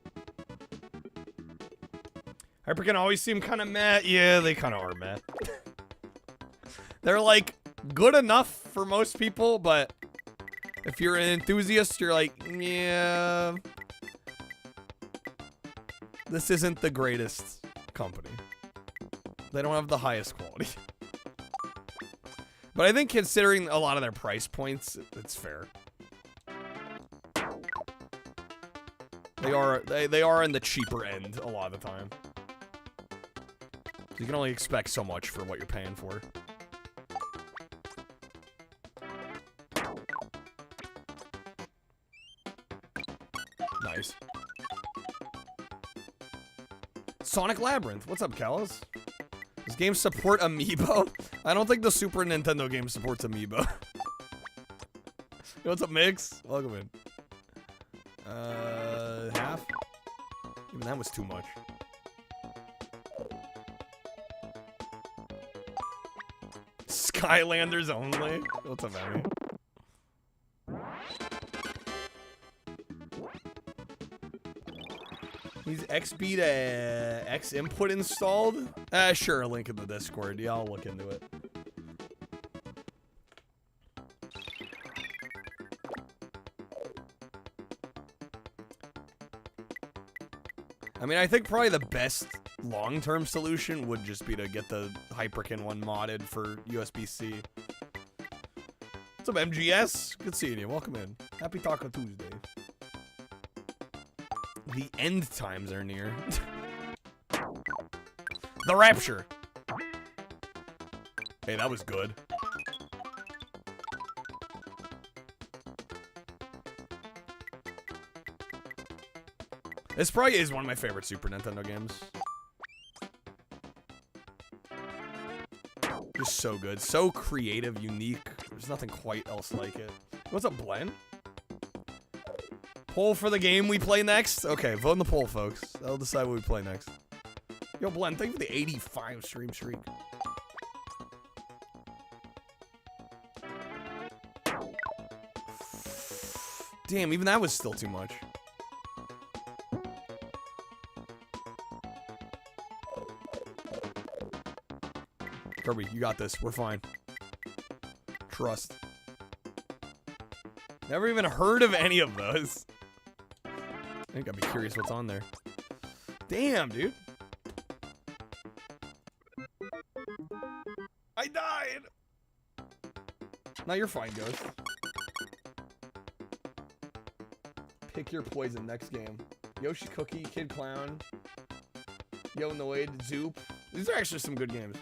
Hyperkin always seem kind of meh. Yeah, they kind of are meh. They're like good enough for most people, but if you're an enthusiast, you're like, yeah, this isn't the greatest company. They don't have the highest quality. But I think considering a lot of their price points, it's fair. They are in the cheaper end a lot of the time. You can only expect so much for what you're paying for. Nice. Sonic Labyrinth. What's up, Callis? Does game support Amiibo? I don't think the Super Nintendo game supports Amiibo. Yo, what's up, Mix? Welcome in. Half? Even that was too much. Skylanders only? What's up, Abby? Needs XB to X input installed? Sure, link in the Discord. Yeah, I'll look into it. I mean, I think probably the best long-term solution would just be to get the Hyperkin one modded for USB-C. What's up, MGS? Good seeing you. Welcome in. Happy Taco Tuesday. The end times are near. The Rapture. Hey, that was good. This probably is one of my favorite Super Nintendo games. Just so good. So creative, unique. There's nothing quite else like it. What's up, Glenn? Poll for the game we play next? Okay, vote in the poll, folks. That'll decide what we play next. Yo, Glenn, thank you for the 85 stream streak. Damn, even that was still too much. Kirby, you got this. We're fine. Trust. Never even heard of any of those. I think I'd be curious what's on there. Damn, dude. I died. Now you're fine, Ghost. Pick your poison next game. Yoshi Cookie, Kid Clown, Yo Noid, Zoop. These are actually some good games.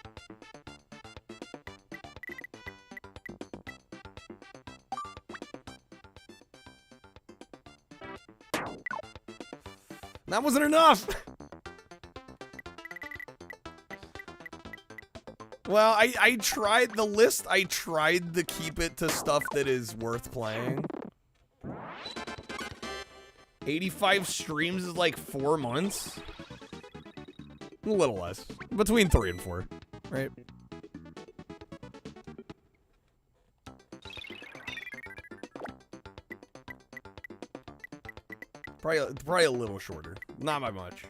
That wasn't enough. Well, I tried the list. I tried to keep it to stuff that is worth playing. 85 streams is like 4 months. A little less. Between 3 and 4, right? Probably a little shorter. Not by much.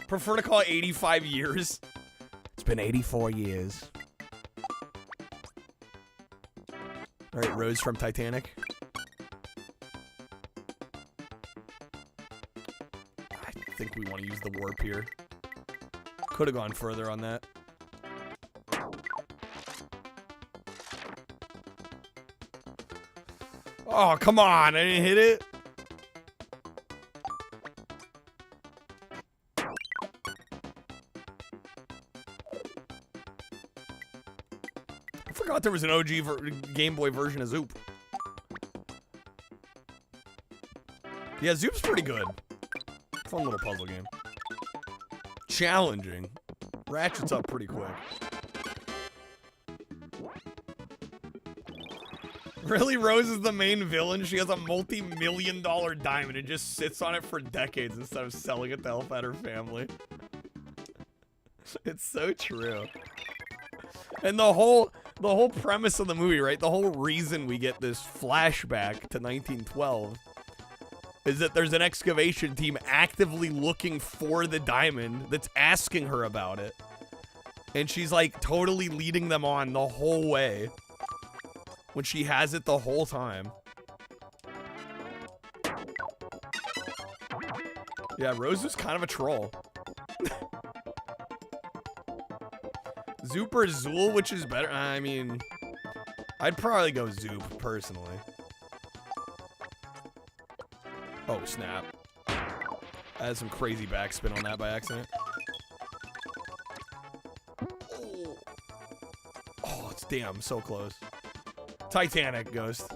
Prefer to call it 85 years. It's been 84 years. Alright, Rose from Titanic. I think we want to use the warp here. Could have gone further on that. Oh, come on. I didn't hit it. I thought there was an OG Game Boy version of Zoop. Yeah, Zoop's pretty good. Fun little puzzle game. Challenging. Ratchets up pretty quick. Really, Rose is the main villain? She has a multi-million-dollar diamond and just sits on it for decades instead of selling it to help out her family. It's so true. And the whole premise of the movie, right? The whole reason we get this flashback to 1912 is that there's an excavation team actively looking for the diamond that's asking her about it. And she's like totally leading them on the whole way when she has it the whole time. Yeah, Rose is kind of a troll. Zoop or Zool, which is better? I mean, I'd probably go Zoop, personally. Oh, snap. I had some crazy backspin on that by accident. Oh, it's damn so close. Titanic, Ghost.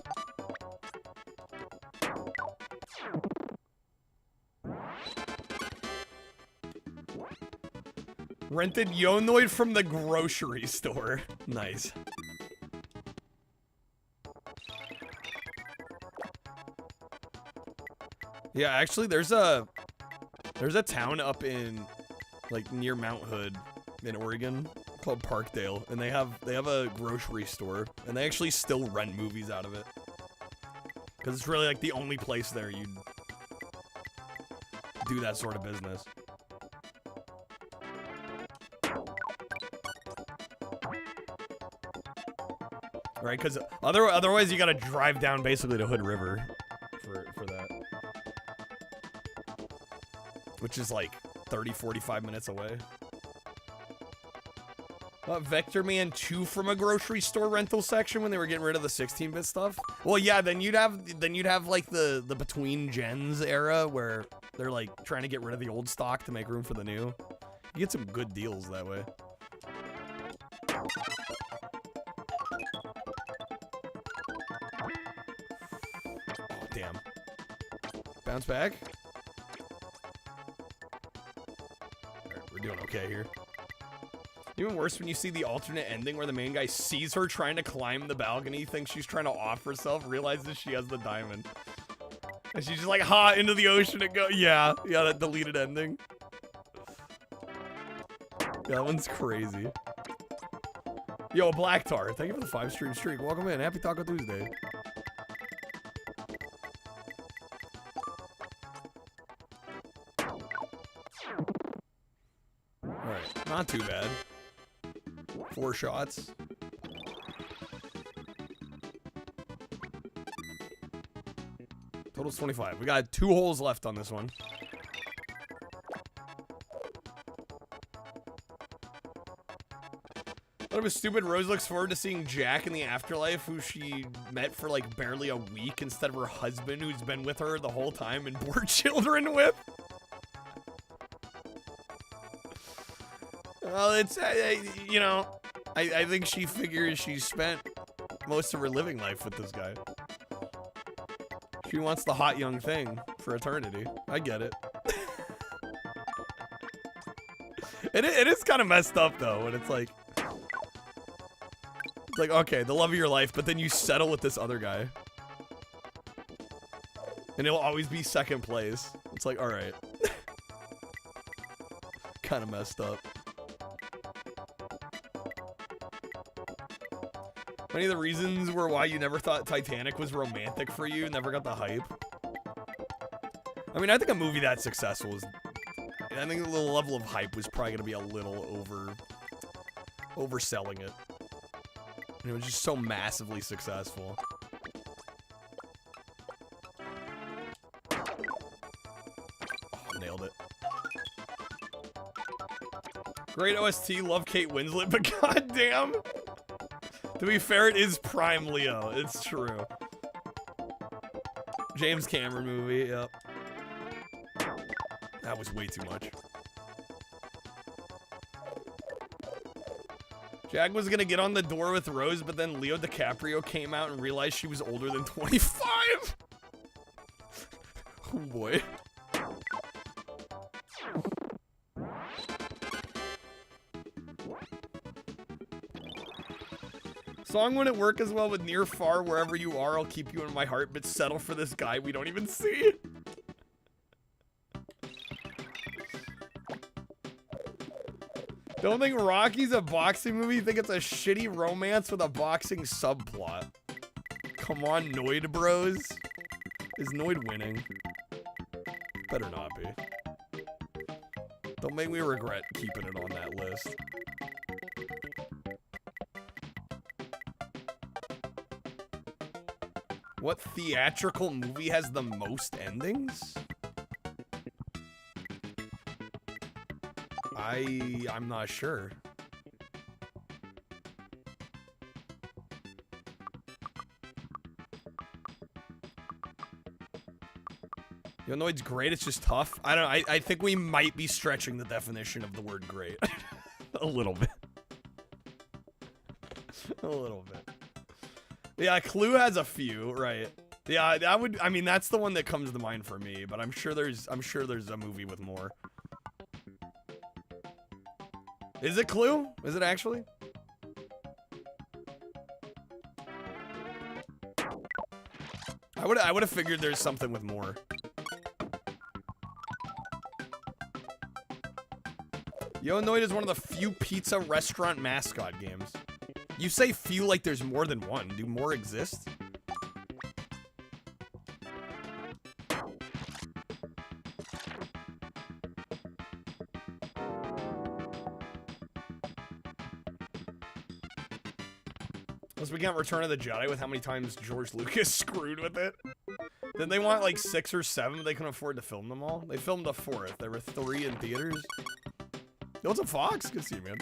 Rented Yonoid from the grocery store. Nice. Yeah, actually, there's a town up in, like, near Mount Hood in Oregon called Parkdale, and they have a grocery store, and they actually still rent movies out of it. Because it's really, like, the only place there you'd do that sort of business. Right, because otherwise you gotta drive down basically to Hood River for that. Which is like 30, 45 minutes away. Vector Man 2 from a grocery store rental section when they were getting rid of the 16-bit stuff. Well, yeah, then you'd have like the between gens era where they're like trying to get rid of the old stock to make room for the new. You get some good deals that way. Oh, damn. Bounce back. Alright, we're doing okay here. Even worse when you see the alternate ending where the main guy sees her trying to climb the balcony, thinks she's trying to off herself, realizes she has the diamond. And she's just like, ha, into the ocean and go. Yeah, that deleted ending. Yeah, that one's crazy. Yo, Black Tar, thank you for the 5-stream streak. Welcome in. Happy Taco Tuesday. Alright, not too bad. 4 shots. Total's 25. We got 2 holes left on this one. Thought it was stupid. Rose looks forward to seeing Jack in the afterlife, who she met for like barely a week, instead of her husband, who's been with her the whole time and bore children with. Well, it's, you know, I think she figures she's spent most of her living life with this guy. She wants the hot young thing for eternity. I get it. It is kind of messed up, though, when it's like, okay, the love of your life, but then you settle with this other guy. And it'll always be second place. It's like, alright. Kind of messed up. Many of the reasons were why you never thought Titanic was romantic for you, never got the hype. I mean, I think a movie that successful is... I think the level of hype was probably going to be a little overselling it. And it was just so massively successful. Oh, nailed it. Great OST, love Kate Winslet, but goddamn! To be fair, it is prime Leo. It's true. James Cameron movie, yep. That was way too much. Jack was gonna get on the door with Rose, but then Leo DiCaprio came out and realized she was older than 25. Oh boy. Song wouldn't work as well with Near Far. Wherever you are, I'll keep you in my heart, but settle for this guy we don't even see. Don't think Rocky's a boxing movie. Think it's a shitty romance with a boxing subplot. Come on, Noid bros. Is Noid winning? Better not be. Don't make me regret keeping it on that list. What theatrical movie has the most endings? I'm not sure. Yonoid's great, it's just tough. I don't know, I think we might be stretching the definition of the word great. A little bit. A little bit. Yeah, Clue has a few, right? Yeah, that would. I mean, that's the one that comes to mind for me. But I'm sure there's a movie with more. Is it Clue? Is it actually? I would have figured there's something with more. Yo-Noid is one of the few pizza restaurant mascot games. You say few like there's more than one. Do more exist? Unless we got Return of the Jedi with how many times George Lucas screwed with it. Did they want like 6 or 7, but they couldn't afford to film them all? They filmed the 4th. There were 3 in theaters. Yo, what's up, Fox? Good to see you, man.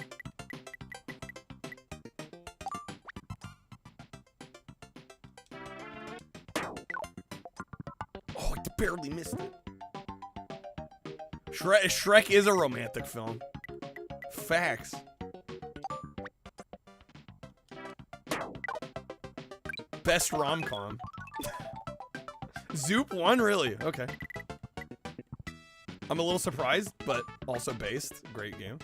Oh, I barely missed it. Shrek is a romantic film. Facts. Best rom-com. Zoop 1, really? Okay. I'm a little surprised, but also based. Great game.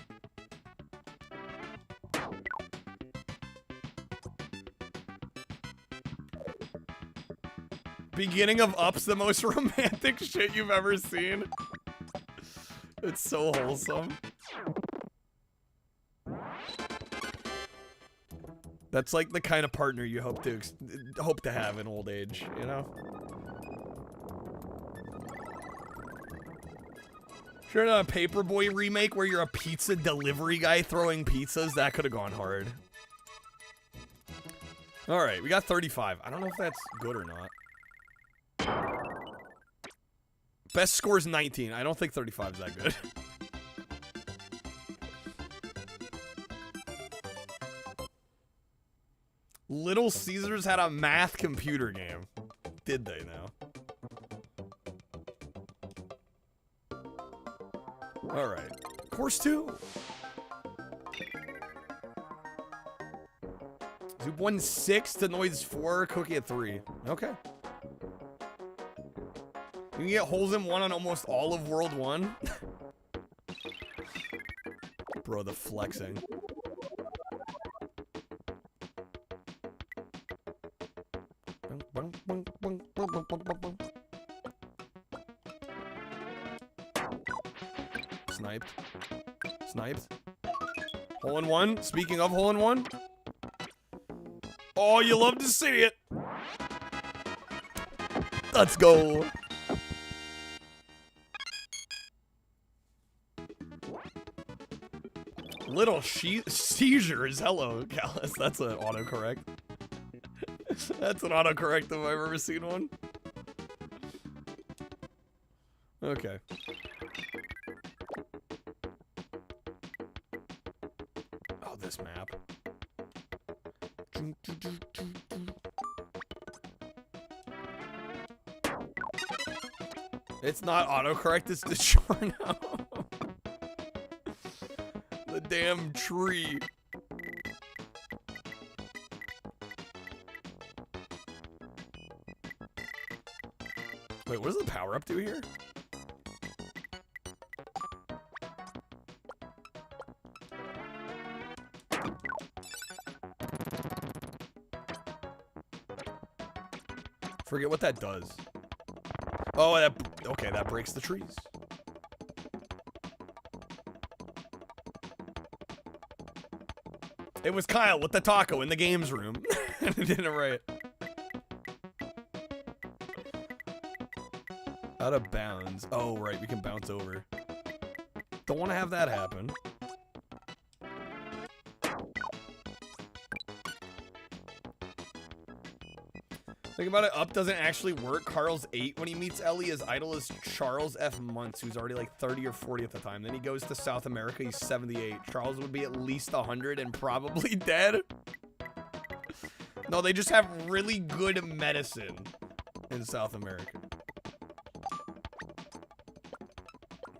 Beginning of Up's the most romantic shit you've ever seen. It's so wholesome. That's like the kind of partner you hope to have in old age, you know? Sure, a Paperboy remake where you're a pizza delivery guy throwing pizzas, that could have gone hard. All right, we got 35. I don't know if that's good or not. Best score is 19. I don't think 35 is that good. Little Caesars had a math computer game. Did they now? All right. Course 2. Zoop 1 6 to Noise 4, Cookie at 3. Okay. You can get holes in 1 on almost all of World 1. Bro, the flexing. Sniped. Sniped. Hole in 1. Speaking of hole in 1. Oh, you love to see it. Let's go. Little seizures. Hello, Callus. That's an autocorrect. That's an autocorrect if I've ever seen one. Okay. Oh, this map. It's not autocorrect, it's DiGiorno. The damn tree. Wait, what does the power up do here? Forget what that does. Oh, okay, that breaks the trees. It was Kyle with the taco in the games room. I did it right. Out of bounds. Oh, right, we can bounce over. Don't want to have that happen. Think about it, Up doesn't actually work. Carl's 8 when he meets Ellie. His idol is Charles F. Muntz, who's already like 30 or 40 at the time. Then he goes to South America, he's 78. Charles would be at least 100 and probably dead. No, they just have really good medicine in South America.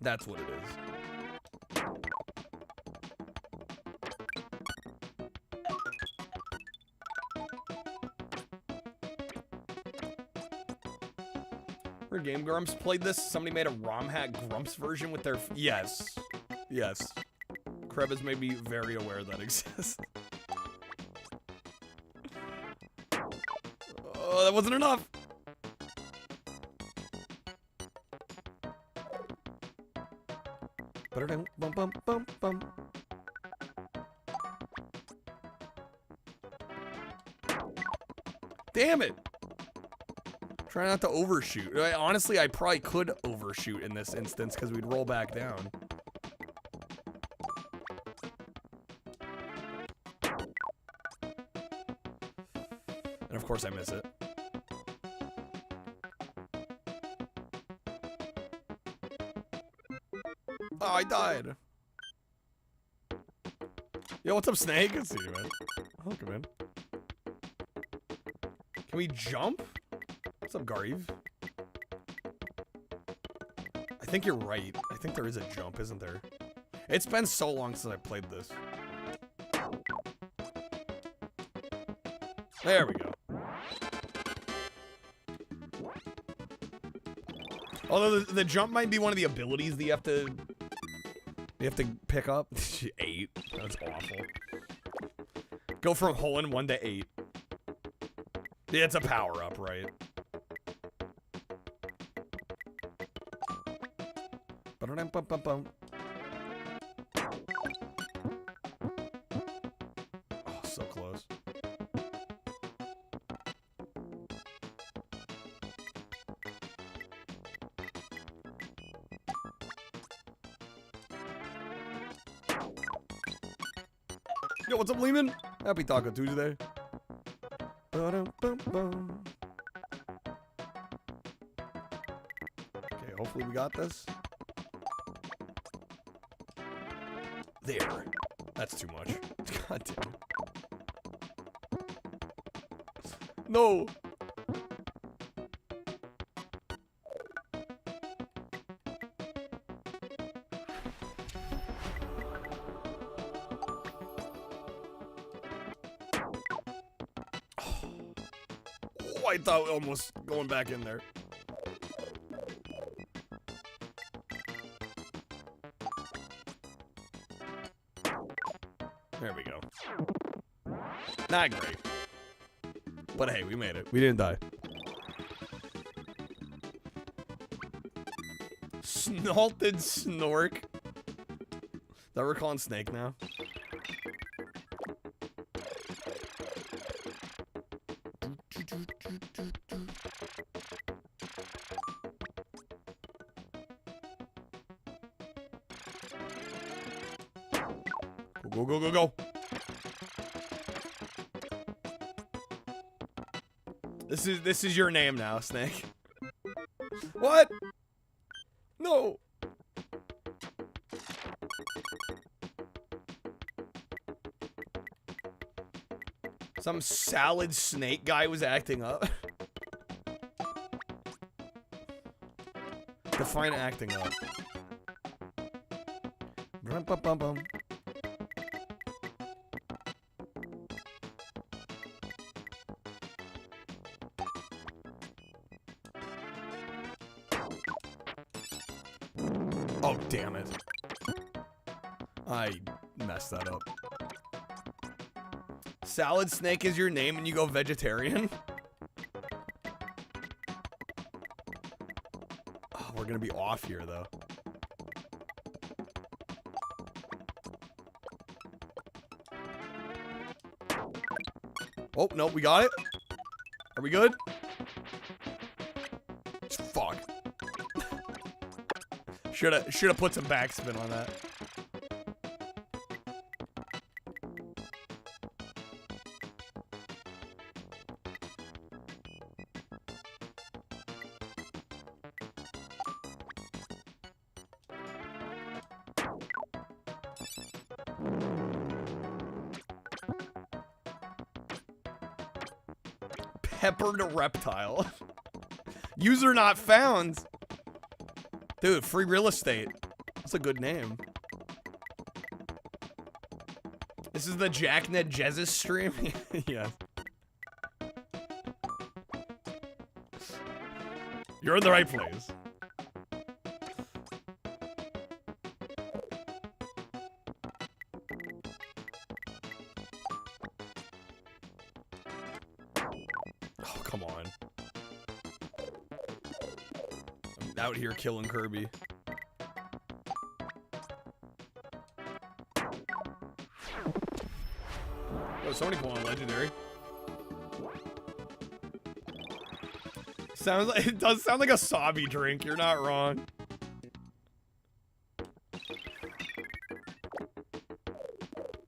That's what it is. Remember Game Grumps played this? Somebody made a ROM hack Grumps version with their... Yes. Yes. Kreb has made me very aware that exists. Oh, that wasn't enough. Bum, bum, bum, bum. Damn it! Try not to overshoot. Honestly, I probably could overshoot in this instance because we'd roll back down. And of course I miss it. Oh, I died. Yo, what's up, Snake? Good to see you, man. Welcome in. Can we jump? What's up, Gareve? I think you're right. I think there is a jump, isn't there? It's been so long since I played this. There we go. Although the jump might be one of the abilities that you have to pick up. 8. That's awful. Go from hole in 1 to 8. Yeah, it's a power up, right? Ba-da-dum-bum-bum-bum. Oh, so close. Yo, what's up, Lehman? Happy Taco Tuesday. Ba-dum-bum-bum. Okay, hopefully we got this. There. That's too much. God damn it. No! Oh, I thought almost going back in there. There we go. Not great. But hey, we made it. We didn't die. Snalted Snork. Is that what we're calling Snake now? Go, go, go, go. This is your name now, Snake. What? No. Some salad snake guy was acting up. Define acting up. Bum, bum, bum, bum. Oh, damn it. I messed that up. Salad Snake is your name and you go vegetarian? Oh, we're gonna be off here, though. Oh, no, we got it. Are we good? Fuck. Shoulda put some backspin on that. Peppered reptile. User not found. Dude, free real estate. That's a good name. This is the Jack Ned Jesus stream? Yeah. You're in the right place. Oh, come on. I'm out here killing Kirby. Oh, somebody pulling legendary. Sounds like, it does sound like a Sabi drink. You're not wrong.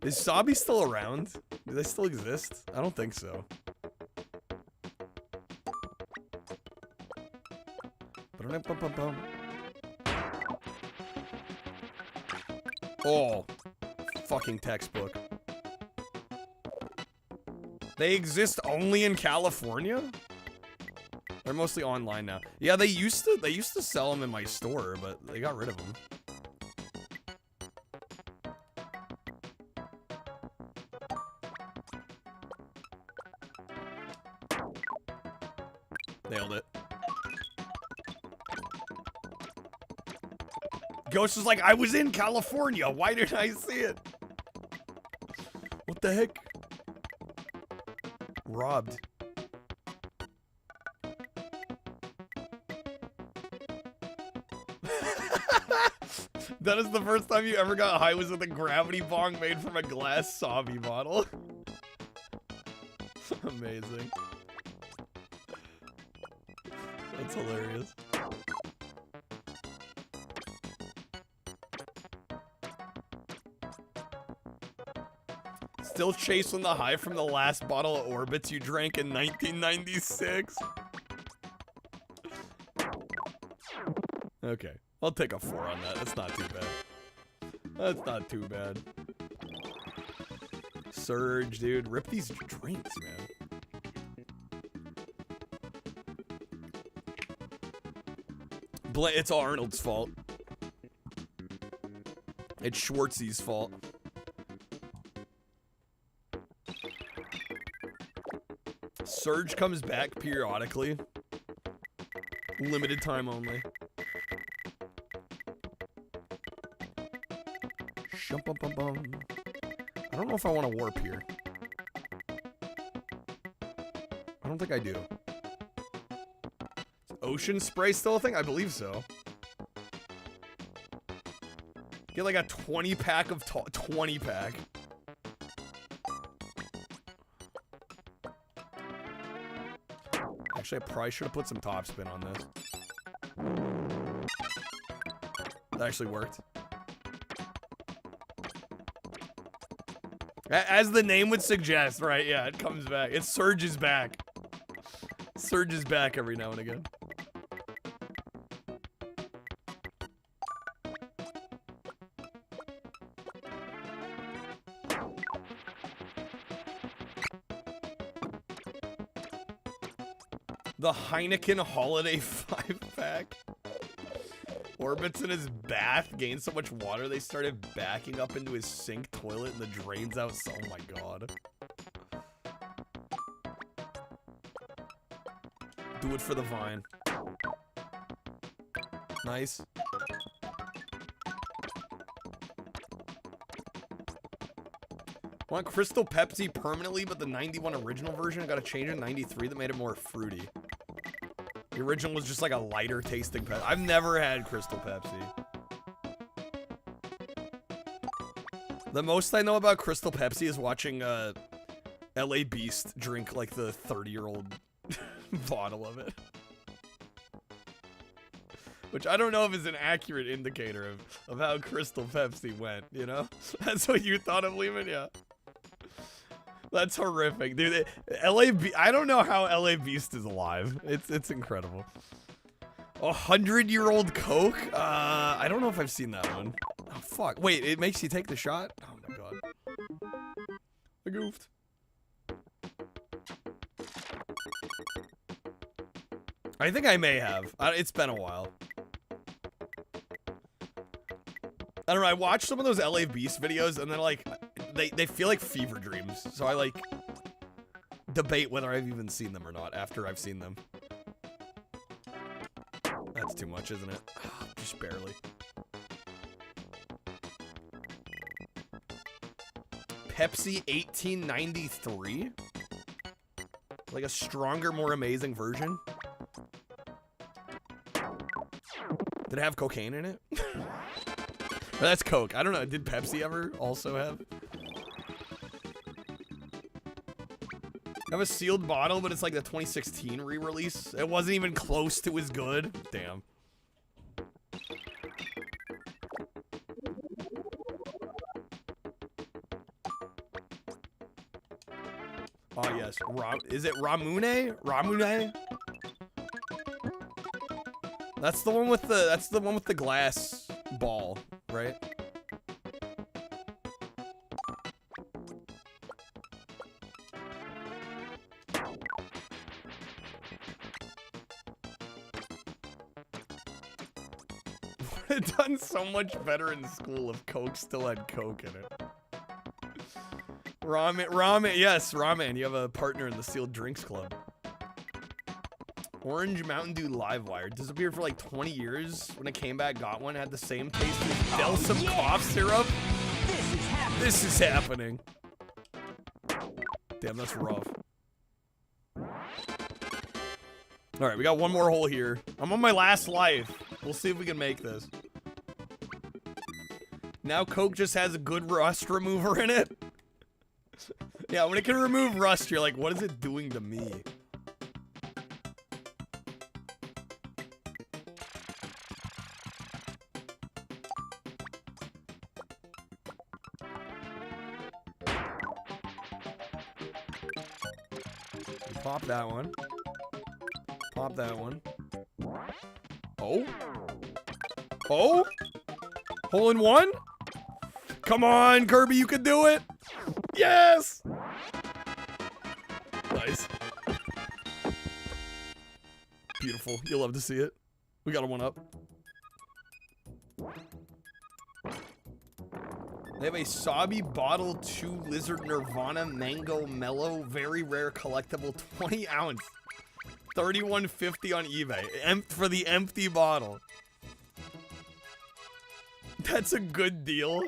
Is Sabi still around? Do they still exist? I don't think so. Oh, fucking textbook. They exist only in California? They're mostly online now. Yeah, they used to sell them in my store, but they got rid of them. Nailed it. Ghost was like, I was in California. Why didn't I see it? What the heck? Robbed. That is the first time you ever got high was with a gravity bong made from a glass Sabi bottle. Amazing. That's hilarious. Still chasing the high from the last bottle of Orbits you drank in 1996? Okay, I'll take a 4 on that. That's not too bad. That's not too bad. Surge, dude. Rip these drinks, man. It's Arnold's fault. It's Schwartzy's fault. Surge comes back periodically. Limited time only. I don't know if I want to warp here. I don't think I do. Is ocean spray still a thing? I believe so. Get like a 20 pack of 20 pack. Actually, I probably should have put some topspin on this. That actually worked. As the name would suggest, right? Yeah, it comes back. It surges back. Surges back every now and again. The Heineken Holiday 5-pack. Orbits in his bath gained so much water they started backing up into his sink toilet and the drains out. Oh my god. Do it for the vine. Nice. Want Crystal Pepsi permanently, but the 91 original version got a change in 93 that made it more fruity. The original was just like a lighter tasting Pepsi. I've never had Crystal Pepsi. The most I know about Crystal Pepsi is watching LA Beast drink like the 30-year-old bottle of it. Which I don't know if is an accurate indicator of how Crystal Pepsi went, you know? That's what you thought of, Lehman? Yeah. That's horrific, dude. I don't know how LA Beast is alive. It's incredible. 100-year-old Coke? I don't know if I've seen that one. Oh, fuck. Wait, it makes you take the shot? Oh my god. I goofed. I think I may have. It's been a while. I don't know, I watched some of those LA Beast videos and then like, they feel like fever dreams. So I like debate whether I've even seen them or not after I've seen them. That's too much, isn't it? Just barely. Pepsi 1893? Like a stronger, more amazing version? Did it have cocaine in it? That's Coke. I don't know. Did Pepsi ever also have? I have a sealed bottle, but it's like the 2016 re-release. It wasn't even close to as good. Damn. Oh yes, is it Ramune? Ramune? That's the one with the glass ball, right? Would have done so much better in school if Coke still had Coke in it. Ramen, yes, ramen. You have a partner in the Sealed Drinks Club. Orange Mountain Dew Livewire disappeared for like 20 years. When it came back, got one, had the same taste as Delsum cough syrup. This is happening. Damn, that's rough. All right, we got one more hole here. I'm on my last life. We'll see if we can make this. Now Coke just has a good rust remover in it. Yeah, when it can remove rust, you're like, what is it doing to me? Pop that one. Pop that one. Oh? Oh? Hole in one? Come on, Kirby, you can do it! Yes! Nice. Beautiful. You'll love to see it. We got a one up. They have a Sabi Bottle 2 Lizard Nirvana Mango Mellow very rare collectible 20 ounce. $31.50 on eBay. For the empty bottle. That's a good deal.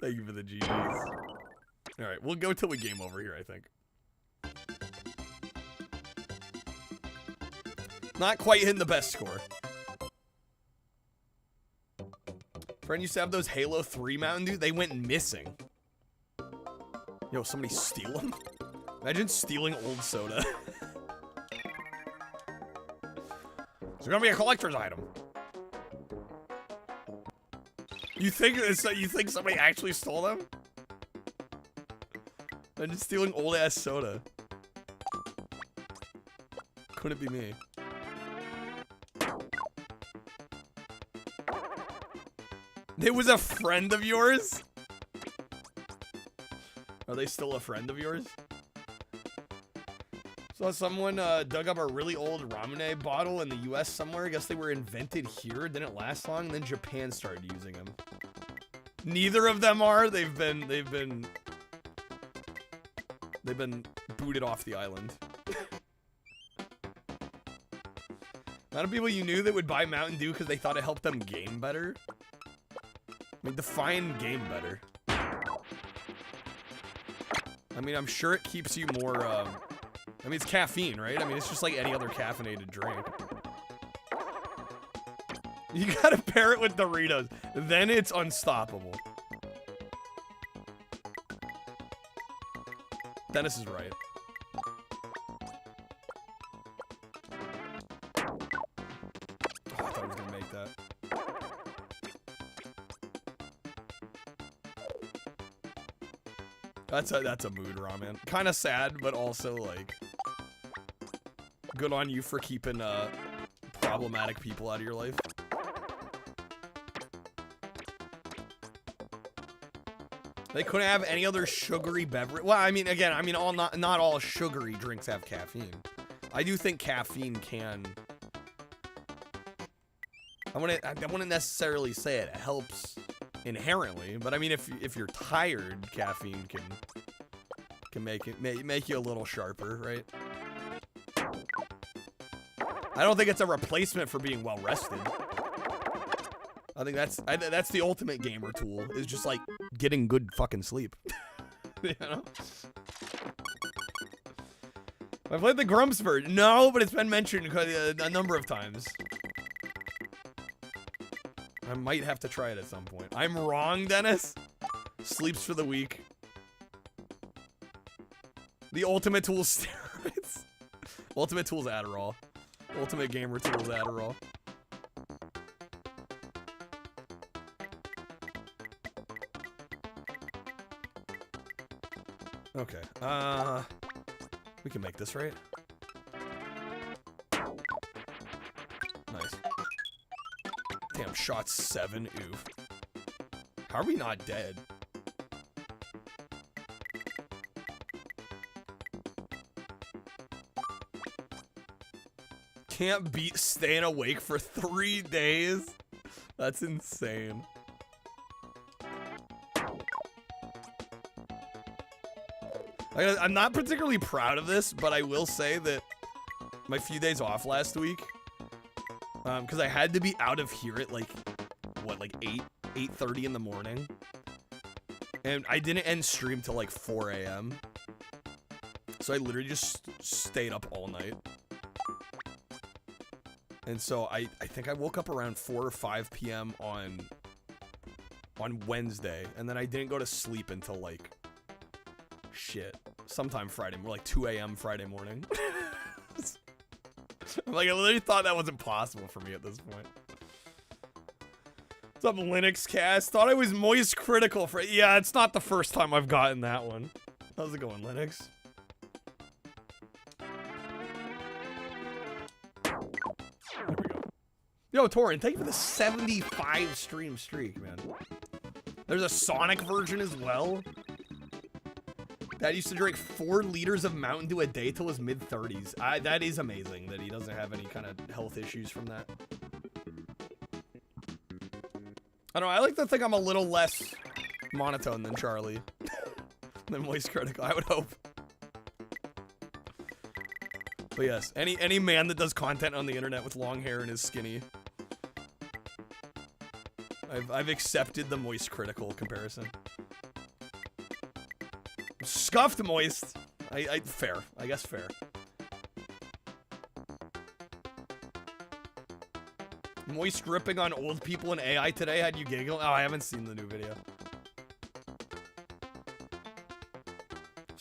Thank you for the GGs. Alright, we'll go till we game over here, I think. Not quite hitting the best score. Friend used to have those Halo 3 Mountain Dew. They went missing. Yo, somebody steal them? Imagine stealing old soda. It's gonna be a collector's item. You think somebody actually stole them? I'm just stealing old ass soda. Couldn't be me. It was a friend of yours? Are they still a friend of yours? So someone dug up a really old Ramune bottle in the US somewhere. I guess they were invented here. Didn't last long. And then Japan started using them. Neither of them are. They've been booted off the island. Amount of people you knew that would buy Mountain Dew because they thought it helped them game better. I mean, define game better. I mean, I'm sure it keeps you more, I mean, it's caffeine, right? I mean, it's just like any other caffeinated drink. You gotta pair it with Doritos. Then it's unstoppable. Dennis is right. Oh, I thought I was gonna make that. That's a mood ramen. Kind of sad, but also like good on you for keeping problematic people out of your life. They couldn't have any other sugary beverage. Well, I mean, again, I mean, not all sugary drinks have caffeine. I do think caffeine can. I wouldn't necessarily say it helps inherently, but I mean, if you're tired, caffeine can make you a little sharper, right? I don't think it's a replacement for being well rested. I think that's the ultimate gamer tool, is just like getting good fucking sleep. You know? I played the Grumps version. No, but it's been mentioned a number of times. I might have to try it at some point. I'm wrong, Dennis. Sleeps for the week. The ultimate tool steroids. Ultimate tool's Adderall. Ultimate gamer tool's Adderall. Okay. We can make this, right? Nice. Damn, shot 7. Oof. How are we not dead? Can't beat staying awake for 3 days? That's insane. I'm not particularly proud of this, but I will say that my few days off last week, because I had to be out of here at like, what, like 8:30 in the morning, and I didn't end stream till like 4 a.m. So I literally just stayed up all night. And so I think I woke up around 4 or 5 p.m. on Wednesday, and then I didn't go to sleep until like sometime Friday, more like 2 a.m. Friday morning. Like, I literally thought that wasn't possible for me at this point. What's up, Linux Cast? Thought I was moist critical for... Yeah, it's not the first time I've gotten that one. How's it going, Linux? There we go. Yo, Torin, thank you for the 75 stream streak, man. There's a Sonic version as well. Dad used to drink 4 liters of Mountain Dew a day till his mid-30s. That is amazing that he doesn't have any kind of health issues from that. I don't know, I like to think I'm a little less monotone than Charlie. Than Moist Critical, I would hope. But yes, any man that does content on the internet with long hair and is skinny. I've accepted the Moist Critical comparison. Scuffed Moist. Fair. I guess fair. Moist ripping on old people in AI today had you giggle? Oh, I haven't seen the new video.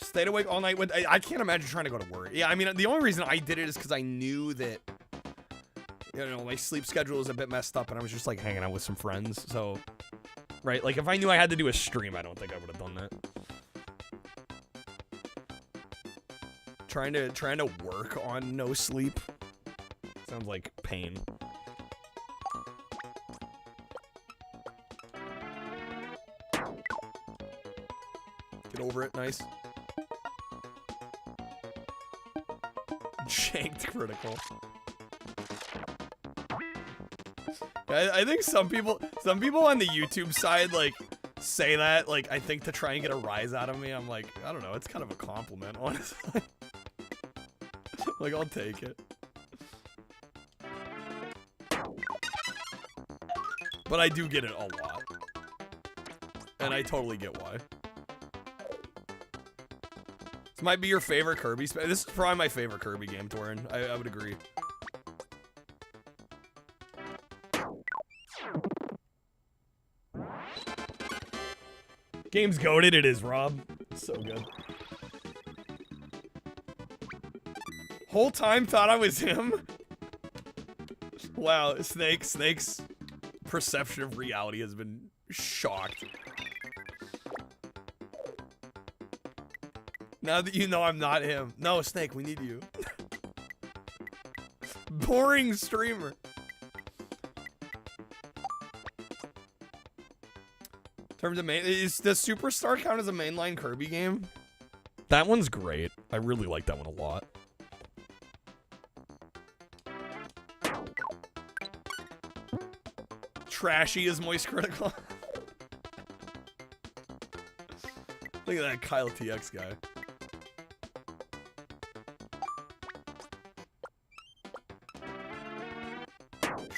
Stayed awake all night with... I can't imagine trying to go to work. Yeah, I mean, the only reason I did it is because I knew that, you know, my sleep schedule was a bit messed up and I was just like hanging out with some friends. So, right, like if I knew I had to do a stream, I don't think I would have done that. Trying to work on no sleep sounds like pain. Get over it, nice. Janked critical. I think some people on the YouTube side like say that, like, I think to try and get a rise out of me. I'm like, I don't know, it's kind of a compliment, honestly. Like, I'll take it. But I do get it a lot. And I totally get why. This might be your favorite Kirby. This is probably my favorite Kirby game, Torin. I would agree. Game's goated, it is, Rob. It's so good. Whole time thought I was him. Wow, Snake's perception of reality has been shocked. Now that you know I'm not him. No, Snake, we need you. Boring streamer. In terms of does Superstar count as a mainline Kirby game? That one's great. I really like that one a lot. Trashy is Moist Critical. Look at that Kyle TX guy.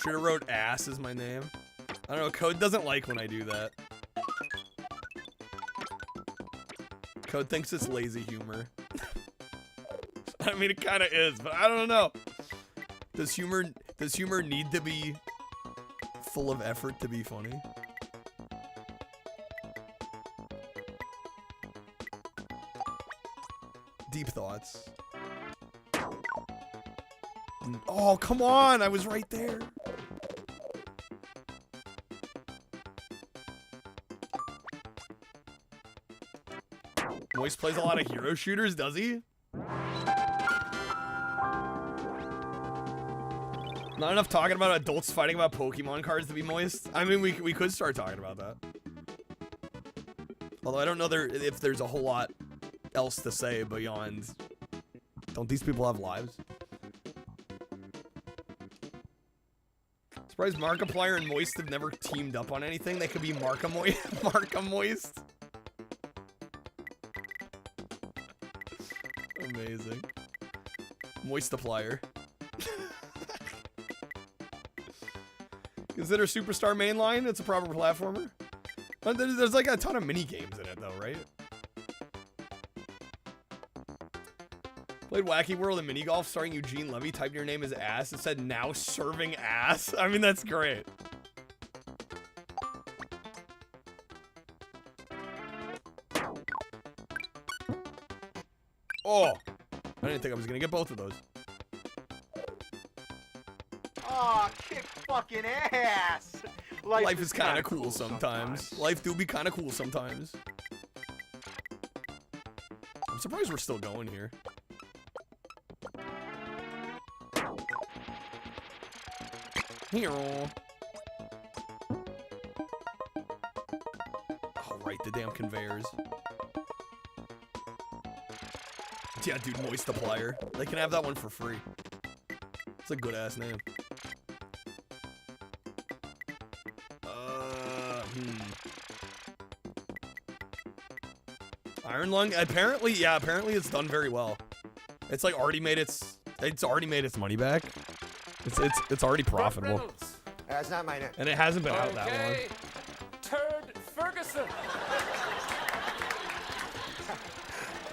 Should have wrote ass as my name. I don't know, Code doesn't like when I do that. Code thinks it's lazy humor. I mean, it kind of is, but I don't know. Does humor need to be full of effort to be funny? Deep thoughts. Oh, come on! I was right there. Moist plays a lot of hero shooters, does he? Not enough talking about adults fighting about Pokemon cards to be moist. I mean, we could start talking about that. Although I don't know if there's a whole lot else to say beyond. Don't these people have lives? Surprised Markiplier and Moist have never teamed up on anything. They could be Moist. Amazing. Moistiplier. Consider Superstar Mainline. It's a proper platformer. But there's like a ton of mini games in it though, right? Played Wacky World and Mini Golf starring Eugene Levy. Typed your name as ass. It said now serving ass. I mean, that's great. Oh, I didn't think I was gonna get both of those. Aw, kick fucking ass! Life is kind of cool sometimes. Life do be kind of cool sometimes. I'm surprised we're still going here. Here. Oh, right, the damn conveyors. Yeah, dude, Moistiplier. They can have that one for free. It's a good ass name. Iron Lung, apparently it's done very well. It's like already made its money back. It's already profitable. That's not my name. And it hasn't been out that long. Turd Ferguson.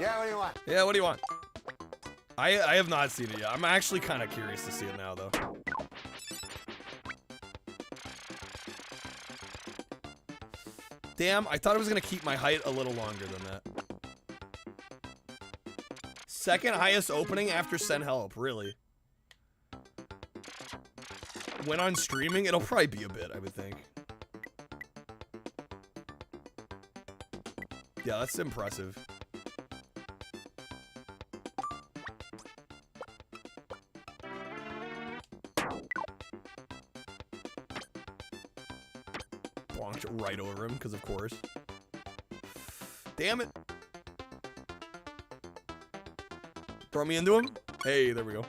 Yeah, what do you want? Yeah, what do you want? I have not seen it yet. I'm actually kind of curious to see it now, though. Damn, I thought I was going to keep my height a little longer than that. Second highest opening after Send Help, really. When on streaming, it'll probably be a bit, I would think. Yeah, that's impressive. Bonked right over him, because of course. Damn it. Throw me into him. Hey, there we go.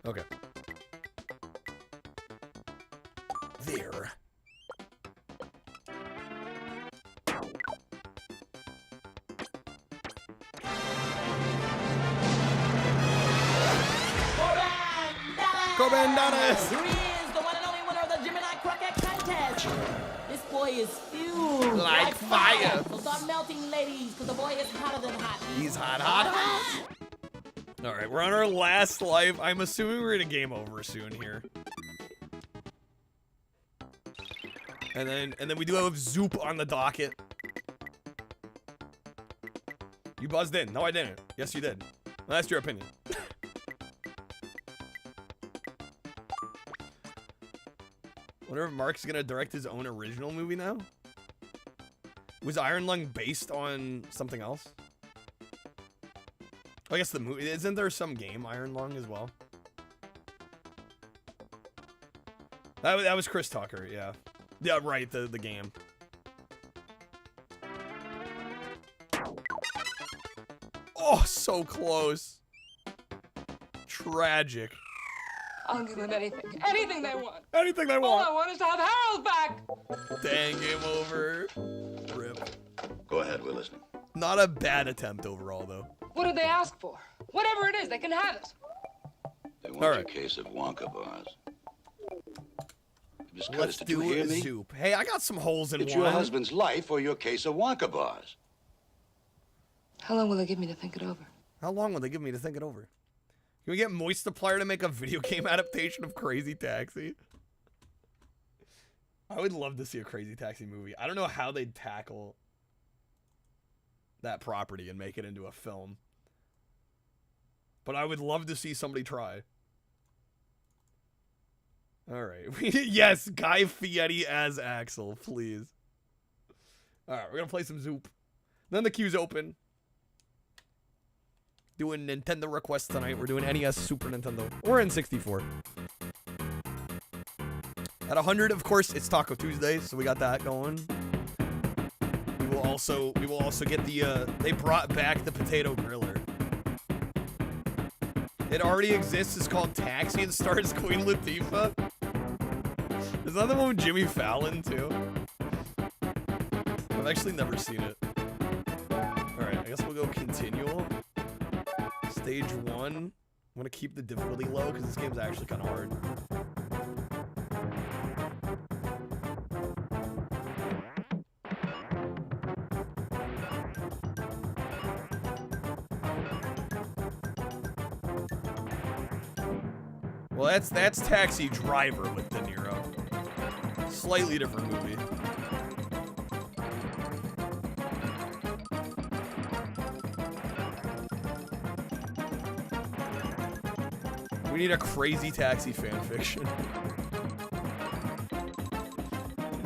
Okay. There. Cobandanas! Here he is, the one and only winner of the Gemini Croquet Contest. This boy is fueled like fire. So start melting, ladies, because the boy is hotter than hot. He's hot, hot, hot. All right, we're on our last life. I'm assuming we're gonna game over soon here. And then we do have Zoop on the docket. You buzzed in. No, I didn't. Yes, you did. Well, that's your opinion. Wonder if Mark's gonna direct his own original movie now? Was Iron Lung based on something else? I guess the movie, isn't there some game Iron Lung as well? That was Chris Tucker, yeah. Yeah, right, the game. Oh, so close. Tragic. I'll give them anything. Anything they want. Anything they All want. I want is to have Harold back. Dang, game over. Rip. Go ahead, we're listening. Not a bad attempt overall, though. What did they ask for? Whatever it is, they can have it. They want your case of Wonka bars. Miss Curtis, Let's did you do hear a me? soup. Hey, I got some holes in It's one. your husband's life or your case of Wonka bars. How long will they give me to think it over? How long will they give me to think it over? Can we get Moistiplier to make a video game adaptation of Crazy Taxi? I would love to see a Crazy Taxi movie. I don't know how they'd tackle that property and make it into a film. But I would love to see somebody try. Alright. Yes, Guy Fieri as Axel, please. Alright, we're gonna play some Zoop. Then the queue's open. Doing Nintendo requests tonight. We're doing NES, Super Nintendo, or N64. At 100, of course, it's Taco Tuesday, so we got that going. We will also get the they brought back the potato griller. It already exists. It's called Taxi and stars Queen Latifah. Is that the one with Jimmy Fallon too? I've actually never seen it. Alright, I guess we'll go continual. Stage 1. I'm gonna keep the difficulty low because this game's actually kind of hard. Well, that's Taxi Driver with De Niro. Slightly different movie. We need a Crazy Taxi fanfiction.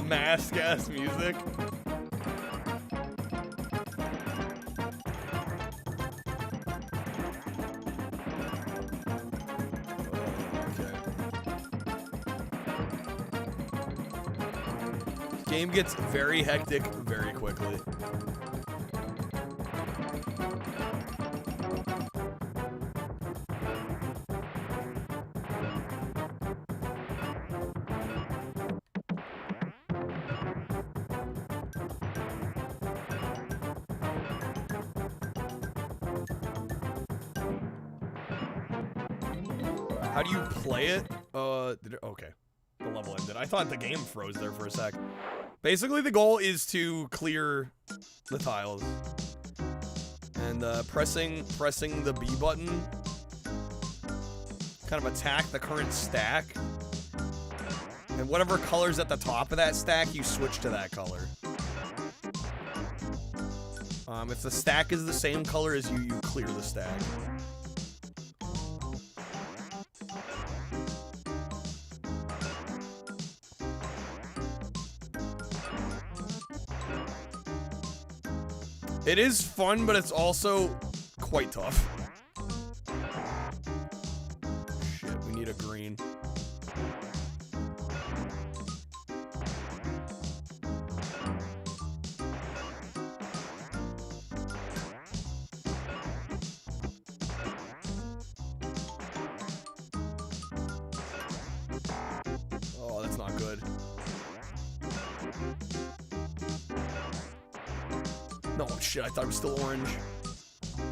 Mask ass music. Game gets very hectic very quickly. How do you play it? Okay. The level ended. I thought the game froze there for a sec. Basically, the goal is to clear the tiles. And pressing the B button, kind of attack the current stack. And whatever color's at the top of that stack, you switch to that color. If the stack is the same color as you, you clear the stack. It is fun, but it's also quite tough. Shit, we need a green. Oh, that's not good. No, shit, I thought it was still orange.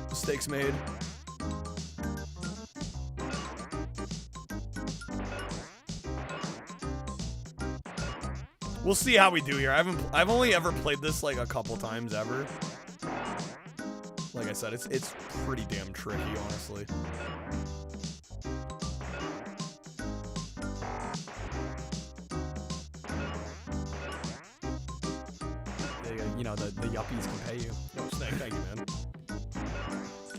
Mistakes made. We'll see how we do here. I've only ever played this like a couple times ever. Like I said, it's pretty damn tricky, honestly. You know, the yuppies can pay you. No, Snake, thank you, man.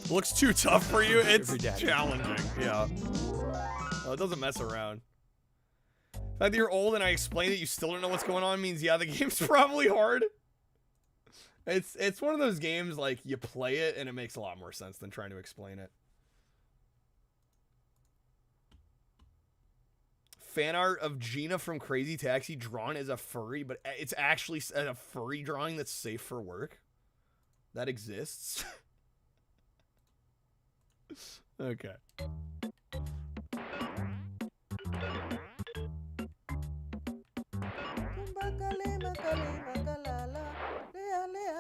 Looks too tough for you? It's challenging, yeah. Oh, it doesn't mess around. The fact that you're old and I explain that you still don't know what's going on means, yeah, the game's probably hard. It's one of those games, like, you play it and it makes a lot more sense than trying to explain it. Fan art of Gina from Crazy Taxi drawn as a furry, but it's actually a furry drawing that's safe for work. That exists. Okay.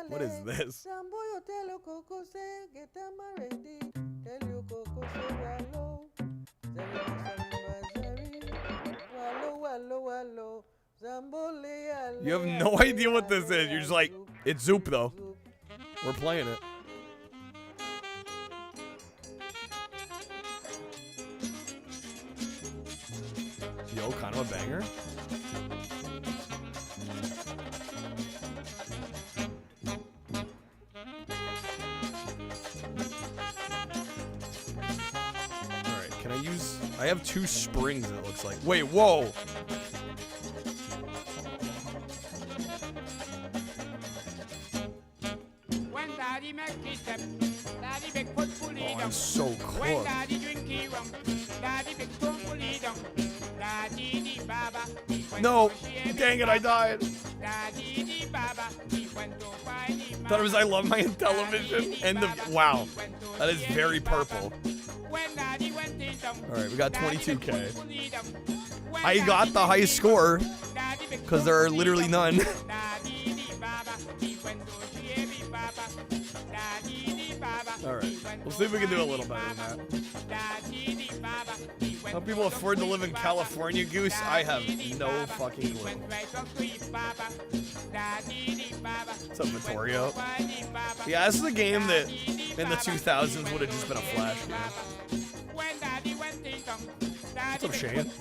What is this? You have no idea what this is. You're just like, it's Zoop though. We're playing it. Yo, kind of a banger. Alright, can I use... I have 2 springs, it looks like. Wait, whoa! Oh, I'm so close. No! Dang it, I died! Thought it was I love my television and the... Wow. That is very purple. Alright, we got 22K. I got the high score because there are literally none. Alright, we'll see if we can do a little better than that. How people afford to live in California, Goose? I have no fucking clue. What's up, Vittorio? Yeah, this is a game that in the 2000s would have just been a Flash game. What's up, Shane?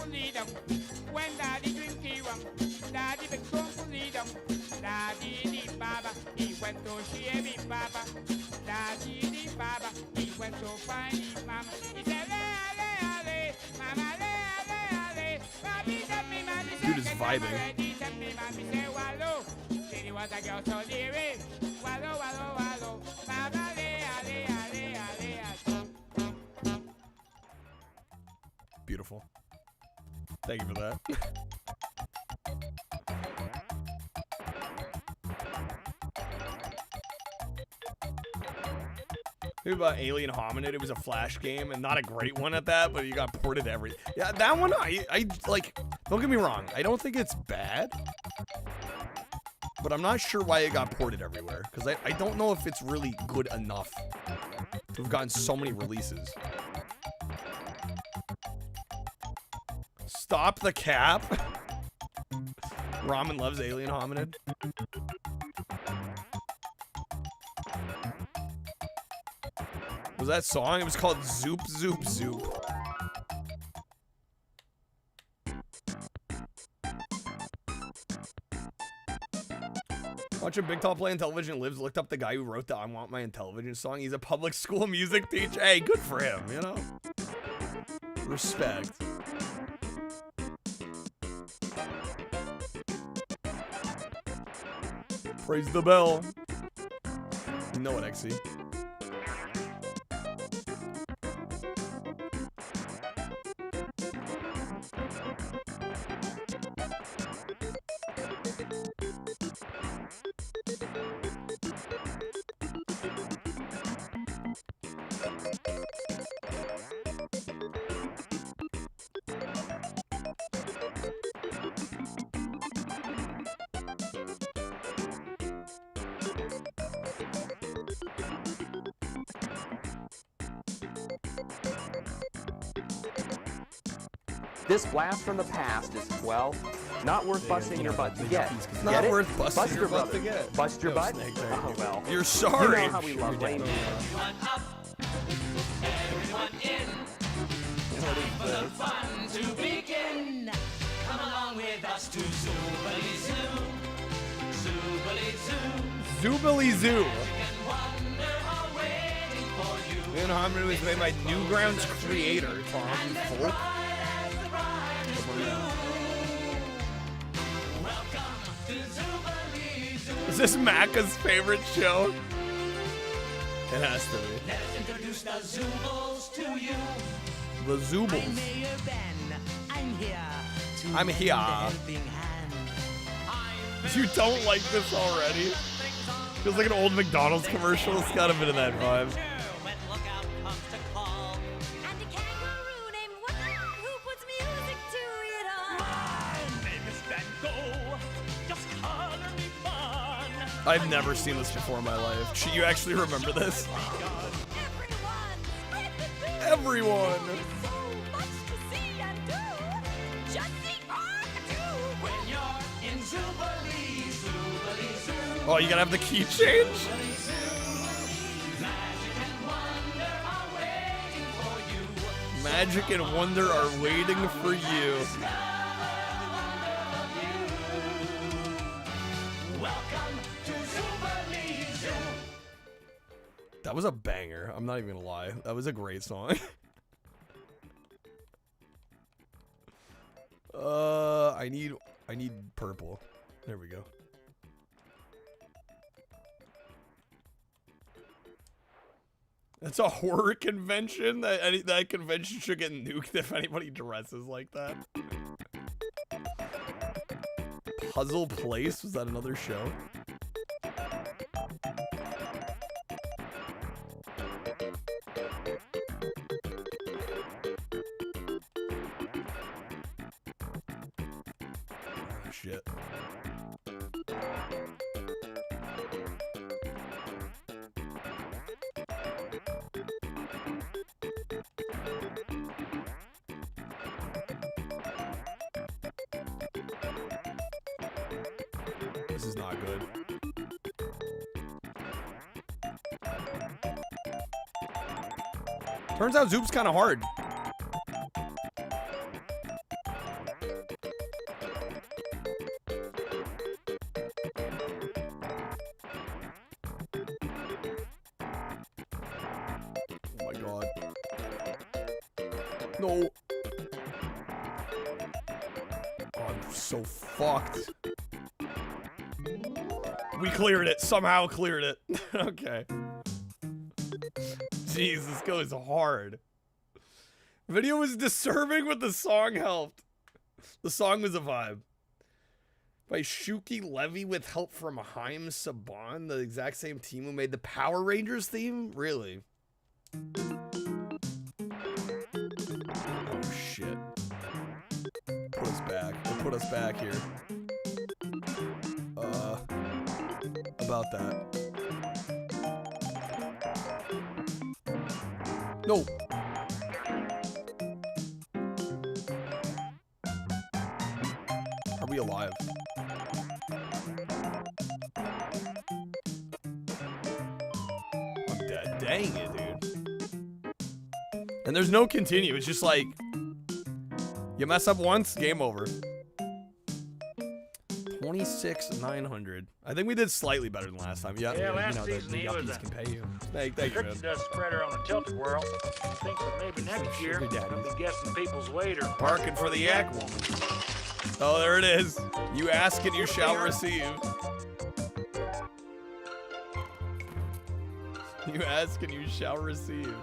Dude is vibing. Beautiful. Thank you for that. About Alien Hominid, it was a Flash game and not a great one at that, but you got ported to every... Yeah, that one, I like, don't get me wrong, I don't think it's bad, but I'm not sure why it got ported everywhere, because I don't know if it's really good enough to have gotten so many releases. Stop the cap. Ramen loves Alien Hominid. Was that song? It was called Zoop Zoop Zoop. Watching Big Tall Play on Television Lives looked up the guy who wrote the I Want My Intellivision song. He's a public school music teacher. Hey, good for him, you know? Respect. Praise the bell. You know what, XC? This blast from the past is, well, not worth busting your butt to get. Not worth busting your butt to get. Bust your butt? Oh, well. You're sorry. You know how we love rain. Everyone up, everyone in. Time for the fun to begin. Come along with us to Zoobly Zoo. Zoobly Zoo. Zoobly Zoo. And wonder are waiting for you. Alien Hominid was made by Newgrounds creator, Tom Folk. Is this Macca's favorite show? It has to be. Let's introduce the Zoobles to you. The Zoobles. I'm Mayor Ben. I'm here. I'm here. You don't like this already? Feels like an old McDonald's commercial. It's got a bit of that vibe. I've never seen this before in my life. You actually remember this? Everyone! When you're in Zoobly Oh, you gotta have the key change? Magic and wonder are waiting for you. That was a banger. I'm not even gonna lie. That was a great song. I need purple. There we go. That's a horror convention. That convention should get nuked if anybody dresses like that. Puzzle Place? Was that another show? Oh, shit. This is not good. Turns out Zoop's kind of hard. Oh my god. No. Oh, I'm so fucked. We cleared it. Somehow cleared it. Okay. Jeez, this goes hard. Video was disturbing, but the song helped. The song was a vibe. By Shuki Levy with help from Haim Saban, the exact same team who made the Power Rangers theme? Really? Oh, shit. Put us back. Put us back here. About that. No. Are we alive? I'm dead. Dang it, dude. And there's no continue. It's just like, you mess up once, game over. 26,900. I think we did slightly better than last time. Yeah, last you know, season the he was yuppies can pay you. Thank The you, man. Trixie Dust spreader on a tilt-a-whirl. I think that maybe next year sugar daddies. we'll be guessing people's weight or Barking for the yak woman. Oh, there it is. You ask and you shall receive. You ask and you shall receive.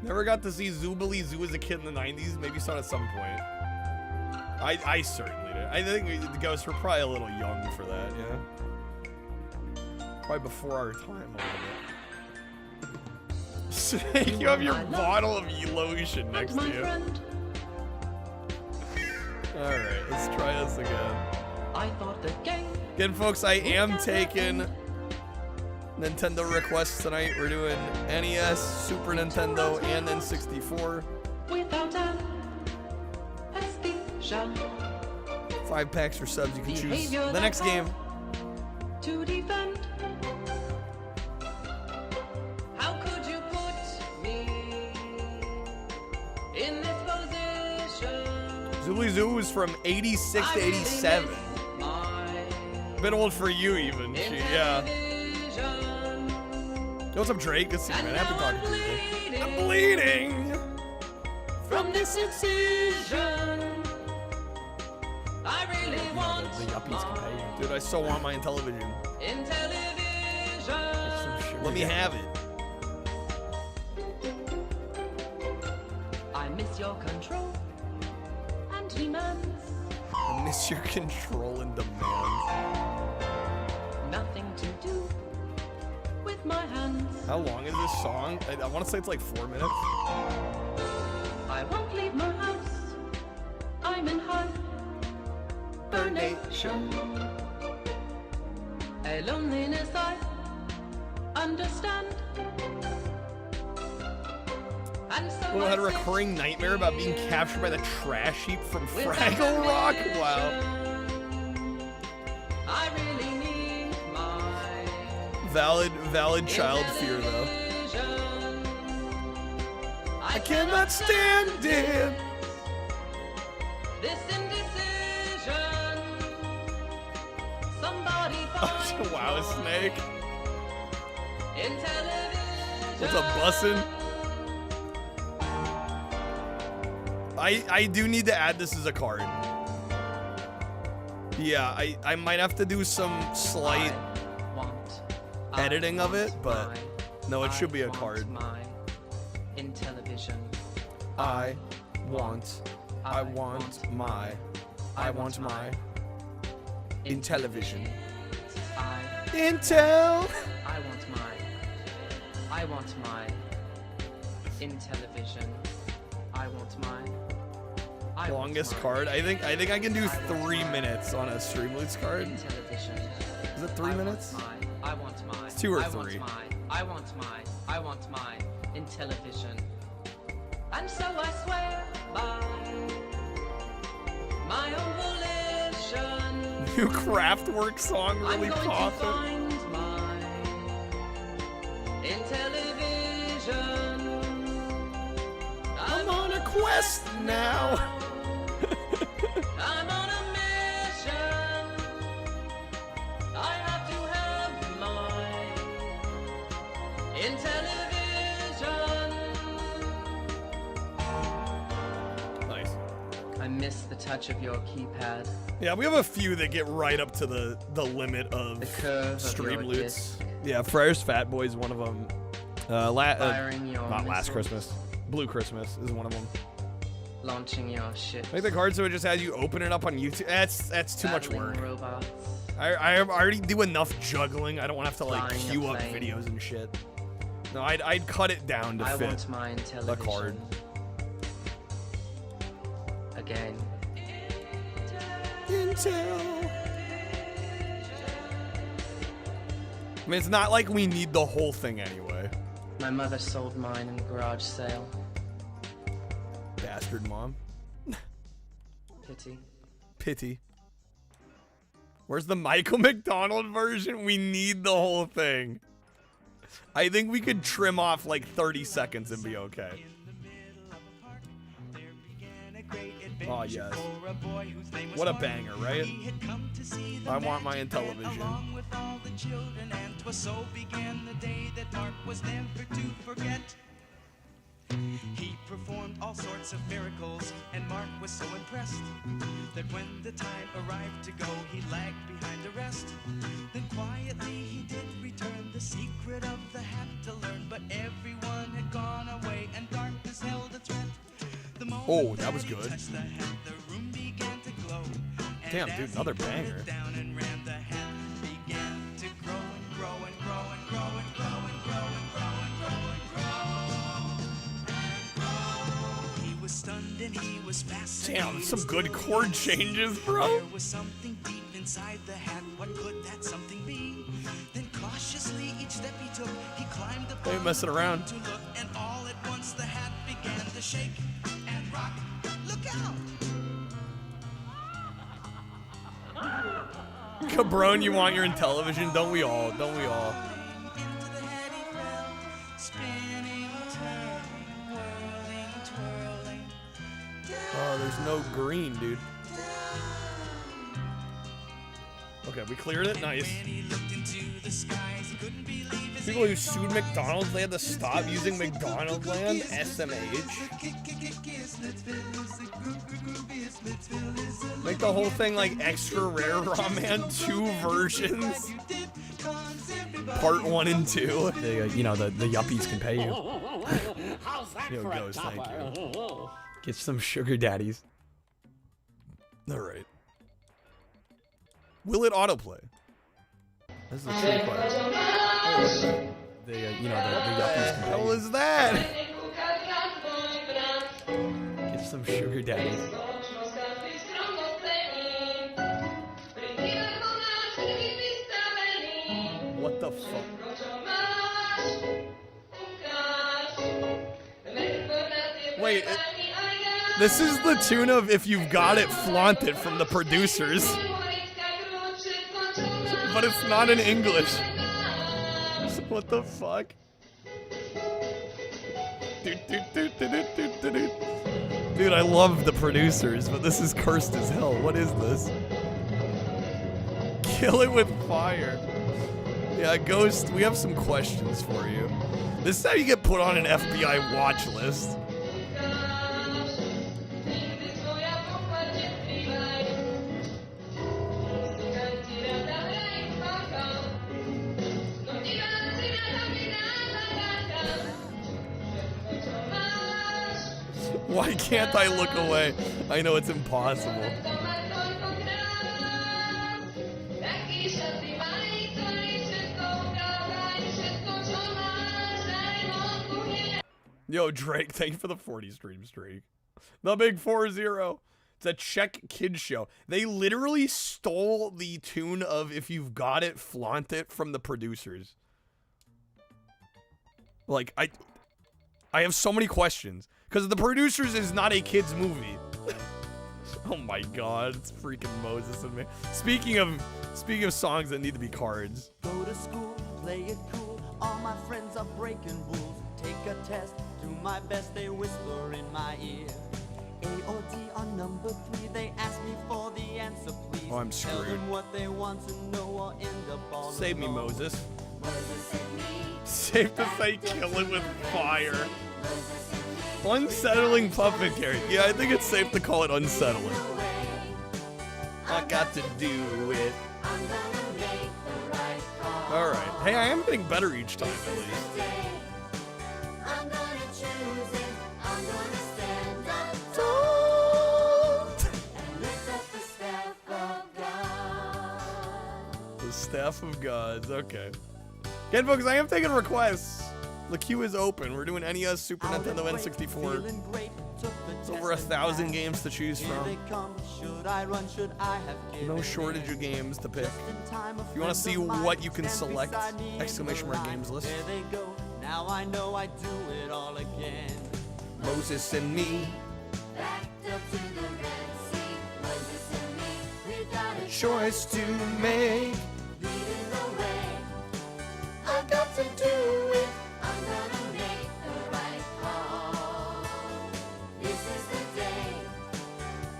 Never got to see Zoobly Zoo as a kid in the 90s. Maybe saw it at some point. I certainly did. I think the ghosts were probably a little young for that, yeah. Probably before our time a little bit. You have your bottle of lotion next to you. Alright, let's try this again. Again, folks, I am taking Nintendo requests tonight. We're doing NES, Super Nintendo, and N64. 5 packs for subs. You can choose the next game. To defend. How could you put me in this position? Zoobly Zoo was from 86 to 87. Been old for you even. Yeah. Yo, what's up, Drake? Good to see you, man. Happy talking to you. I'm bleeding From this incision. I really want the yuppies can pay you. Dude, I so want my television. in television. Let me have it. I miss your control and demands. I miss your control and demands. Nothing to do with my hands. How long is this song? I want to say it's like 4 minutes. I won't leave my house. I'm in hibernation. A loneliness I understand. And so Well, I had a recurring nightmare about being captured by the trash heap from Fraggle Rock. Wow. I really need my Valid child fear, though. I cannot stand it. This indecision. Somebody find Wow, Snake. in television. What's up, bussin'? I do need to add this as a card. Yeah, I might have to do some slight editing of it, but no, it should be a card. In television. I want my in television. Intel. I want my in television. I want mine. Longest card. I think I can do 3 minutes on a Streamloots card. In television. Is it 3 minutes? I want mine. It's 2 or 3. I want mine. I want mine in television. And so I swear by my own volition. New Kraftwerk song really I'm going popping. to find mine in television. I'm on a quest now. I'm on a mission. I have to have mine in television. Nice. I miss the touch of your keypad. Yeah, we have a few that get right up to the limit of Streamloots. Yeah, Friar's Fat Boy is one of them. Not Last Christmas. Blue Christmas is one of them. Launching your ship. Like the card so it just has you open it up on YouTube. That's too much work. Robots. I already do enough juggling. I don't want to have to like Flying a queue up plane. videos and shit. No, I'd cut it down to I fit want my the card. Again. Intel. I mean, it's not like we need the whole thing anyway. My mother sold mine in the garage sale. Bastard mom. Pity. Pity. Where's the Michael McDonald version? We need the whole thing. I think we could trim off like 30 seconds and be okay. Oh, yes. What a banger, right? I want my in television. So began the day that Mark was never to forget. He performed all sorts of miracles, and Mark was so impressed that when the time arrived to go, he lagged behind the rest. Then quietly he did return the secret of the hat to learn, but everyone had gone away, and darkness held a threat. The moment Oh, that was he good. touched the hat, the room began to glow. Damn, dude, another banger. Down and ran, the hat began to grow and grow and grow and grow and grow and grow and grow and grow and grow. He was stunned and he was fascinated. Damn, some good chord changes, bro. There was something deep inside the hat. What could that something be? Then cautiously each step he took, he climbed up. They ain't messing around. To look, and all at once the hat began to shake and rock. Look out! Cabron, you want your in television? Don't we all? Don't we all? Oh, there's no green, dude. Okay, we cleared it. Nice. People who sued McDonald's, they had to stop using McDonald's land. SMH. Make the whole thing like extra rare raw man 2 versions. Part 1 and 2. You know, the yuppies can pay you. Yo, goes, thank you. Get some sugar daddies. Alright. Will it autoplay? This is a true question. You know, the yuppies can pay you. What the hell is that? Get some sugar daddies. What the fuck? Wait, this is the tune of If You've Got It, Flaunt It from the producers. But it's not in English. What the fuck? Dude, I love the producers, but this is cursed as hell. What is this? Kill it with fire. Yeah, Ghost, we have some questions for you. This is how you get put on an FBI watch list. Why can't I look away? I know it's impossible. Yo, Drake, thank you for the 40 stream streak. The big 4-0. It's a Czech kids show. They literally stole the tune of If You've Got It, Flaunt It from the producers. Like, I have so many questions. Because The Producers is not a kid's movie. Oh my god, it's freaking Moses and me. Speaking of songs that need to be cards. Go to school, play it cool. All my friends are breaking rules. Take a test, do my best, they whisper in my ear. A or D on number 3, they ask me for the answer, please. Oh, I'm Tell screwed. them what they want to know or end up all Save me, alone. Moses. Safe to say, kill it with fire. Unsettling puppetry. Yeah, I think it's safe to call it unsettling. I got to do it. Alright. Hey, I am getting better each time, at least. The Staff of Gods, okay. Again, folks, I am taking requests. The queue is open. We're doing NES, Super Nintendo, N64. It's over 1,000 games to choose from. No shortage of games to pick. If you want to see what you can select, exclamation mark games list. Now I know I do it all again. Moses and me. Choice to make. I got to do it. I'm gonna make the right call. This is the day.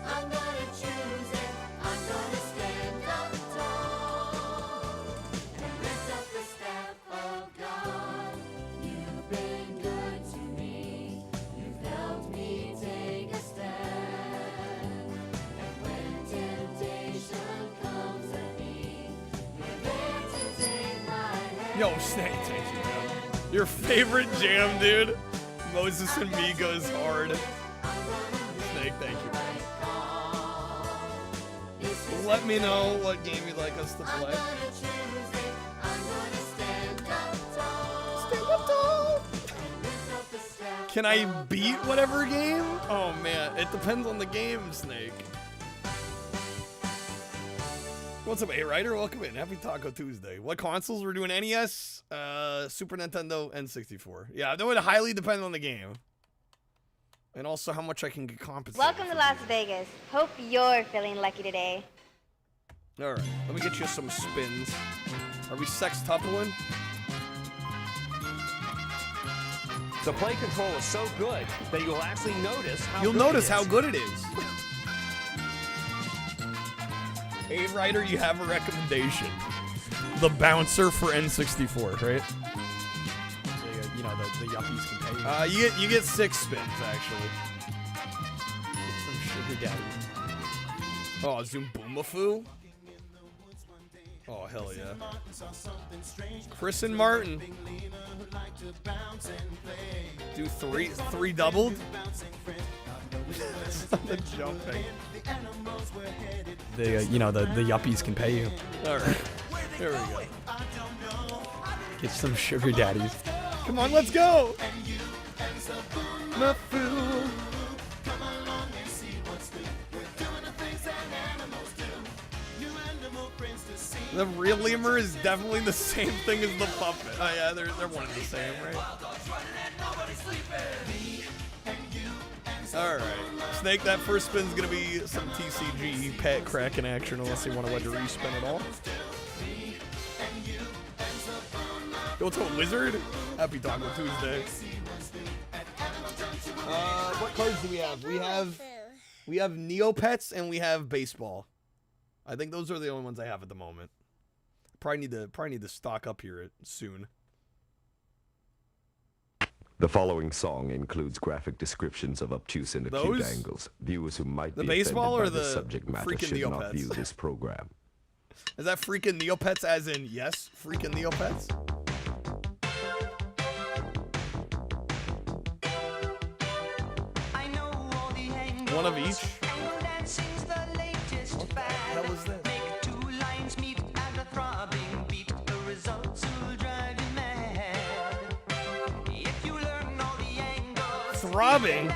I'm gonna choose it. I'm gonna stand up tall and lift up the staff of God. You've been good to me. You've helped me take a stand. And when temptation comes at me, you're there to take my hand. Yo, Snake, thank you, man. Your favorite jam, dude. Moses and me goes hard. Snake, thank you, man. Let me know what game you'd like us to play. Stand up tall. Can I beat whatever game? Oh man, it depends on the game, Snake. What's up, A-Rider? Welcome in. Happy Taco Tuesday. What consoles? We're doing NES, Super Nintendo, N64. Yeah, that would highly depend on the game. And also how much I can get compensated. Welcome to Las Vegas. Hope you're feeling lucky today. All right, let me get you some spins. Are we sextupling? The play control is so good that you'll actually notice how You'll good notice it is. how good it is. A-Rider, you have a recommendation. The bouncer for N64, right? You know, the yuppies can pay. You get 6 spins, actually. Get some sugar daddy. Oh, Zoom Boomafoo? Oh, hell yeah. Chris and Martin. Do three doubled? The jumping. You know, the yuppies can pay you. Alright. There we go. Get some sugar daddies. Come on, let's go! Mafoo. The real lemur is definitely the same thing as the puppet. Oh yeah, they're one and the same, right? Alright. Snake, that first spin's gonna be some TCG pet cracking action unless you want to let to respin it all. What's up, Wizard? Happy Taco Tuesday. What cards do we have? We have Neopets and we have baseball. I think those are the only ones I have at the moment. Probably need to stock up here soon. The following song includes graphic descriptions of obtuse and acute angles. Viewers who might be baseball offended or by the the subject matter freaking should not Neopets? view this program. Is that freaking Neopets as in yes, freaking Neopets? One of each? What the hell was that? Throbbing?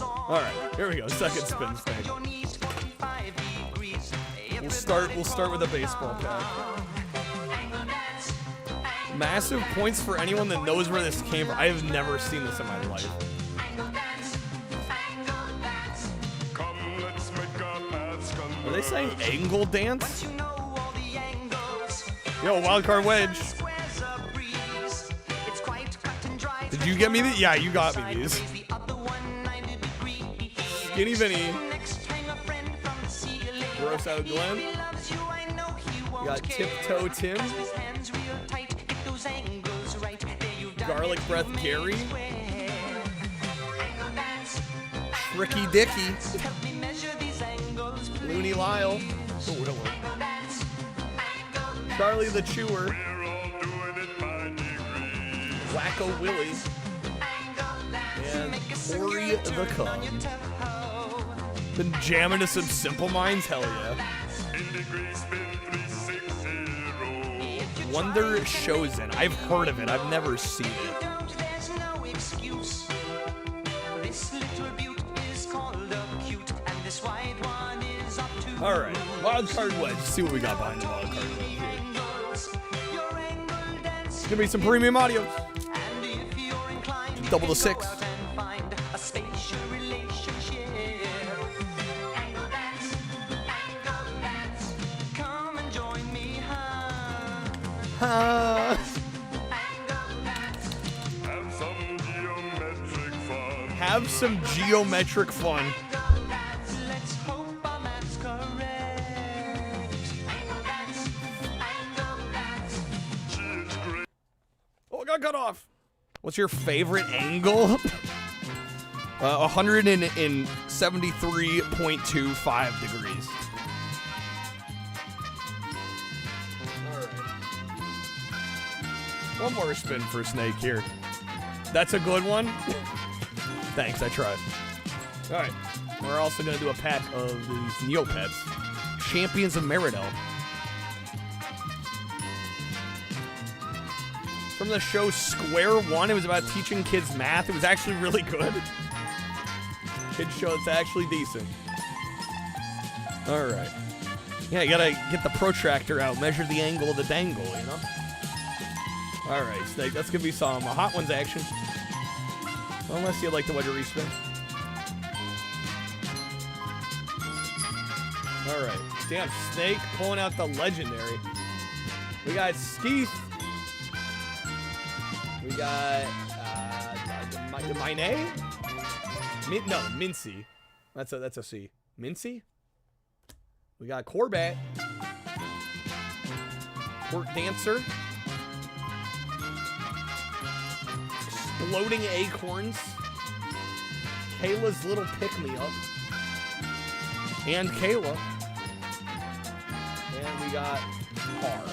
Alright, here we go. Second spin thing. We'll start with a baseball pack. Massive points for anyone that knows where this came from. I have never seen this in my life. Are they saying angle dance? Yo, wildcard wedge. Did you get me these? Yeah, you got me these. Skinny Vinny. Gross out Glenn. You got Tiptoe Tim. Garlic Breath Gary. Tricky Dicky. Looney Lyle. Oh, hello. Charlie the Chewer. Wacko Willie. And Ori the Cub. Been jamming to some Simple Minds? Hell yeah. Wonder Chosen. I've heard of it. I've never seen it. Alright, wildcard wedge. Let's see what we got behind the wildcard wedge here. Give me some premium audios. Double the 6. Have some geometric fun. Oh, I got cut off. What's your favorite angle? 173.25 degrees. One more spin for Snake here. That's a good one. Thanks, I tried. All right, we're also gonna do a pack of these Neopets, Champions of Meridel. From the show Square One, it was about teaching kids math. It was actually really good. Kids show that's actually decent. All right. Yeah, you gotta get the protractor out, measure the angle of the dangle, you know? All right, Snake, that's gonna be some Hot Ones action. Unless you'd like to wedge a respin. All right. Damn, Snake pulling out the legendary. We got Skeeth. We got Mine? No, Mincy. That's a C. Mincy? We got Corbat. Court Dancer. Exploding Acorns. Kayla's Little Pick-Me-Up. And Kayla. And we got Car.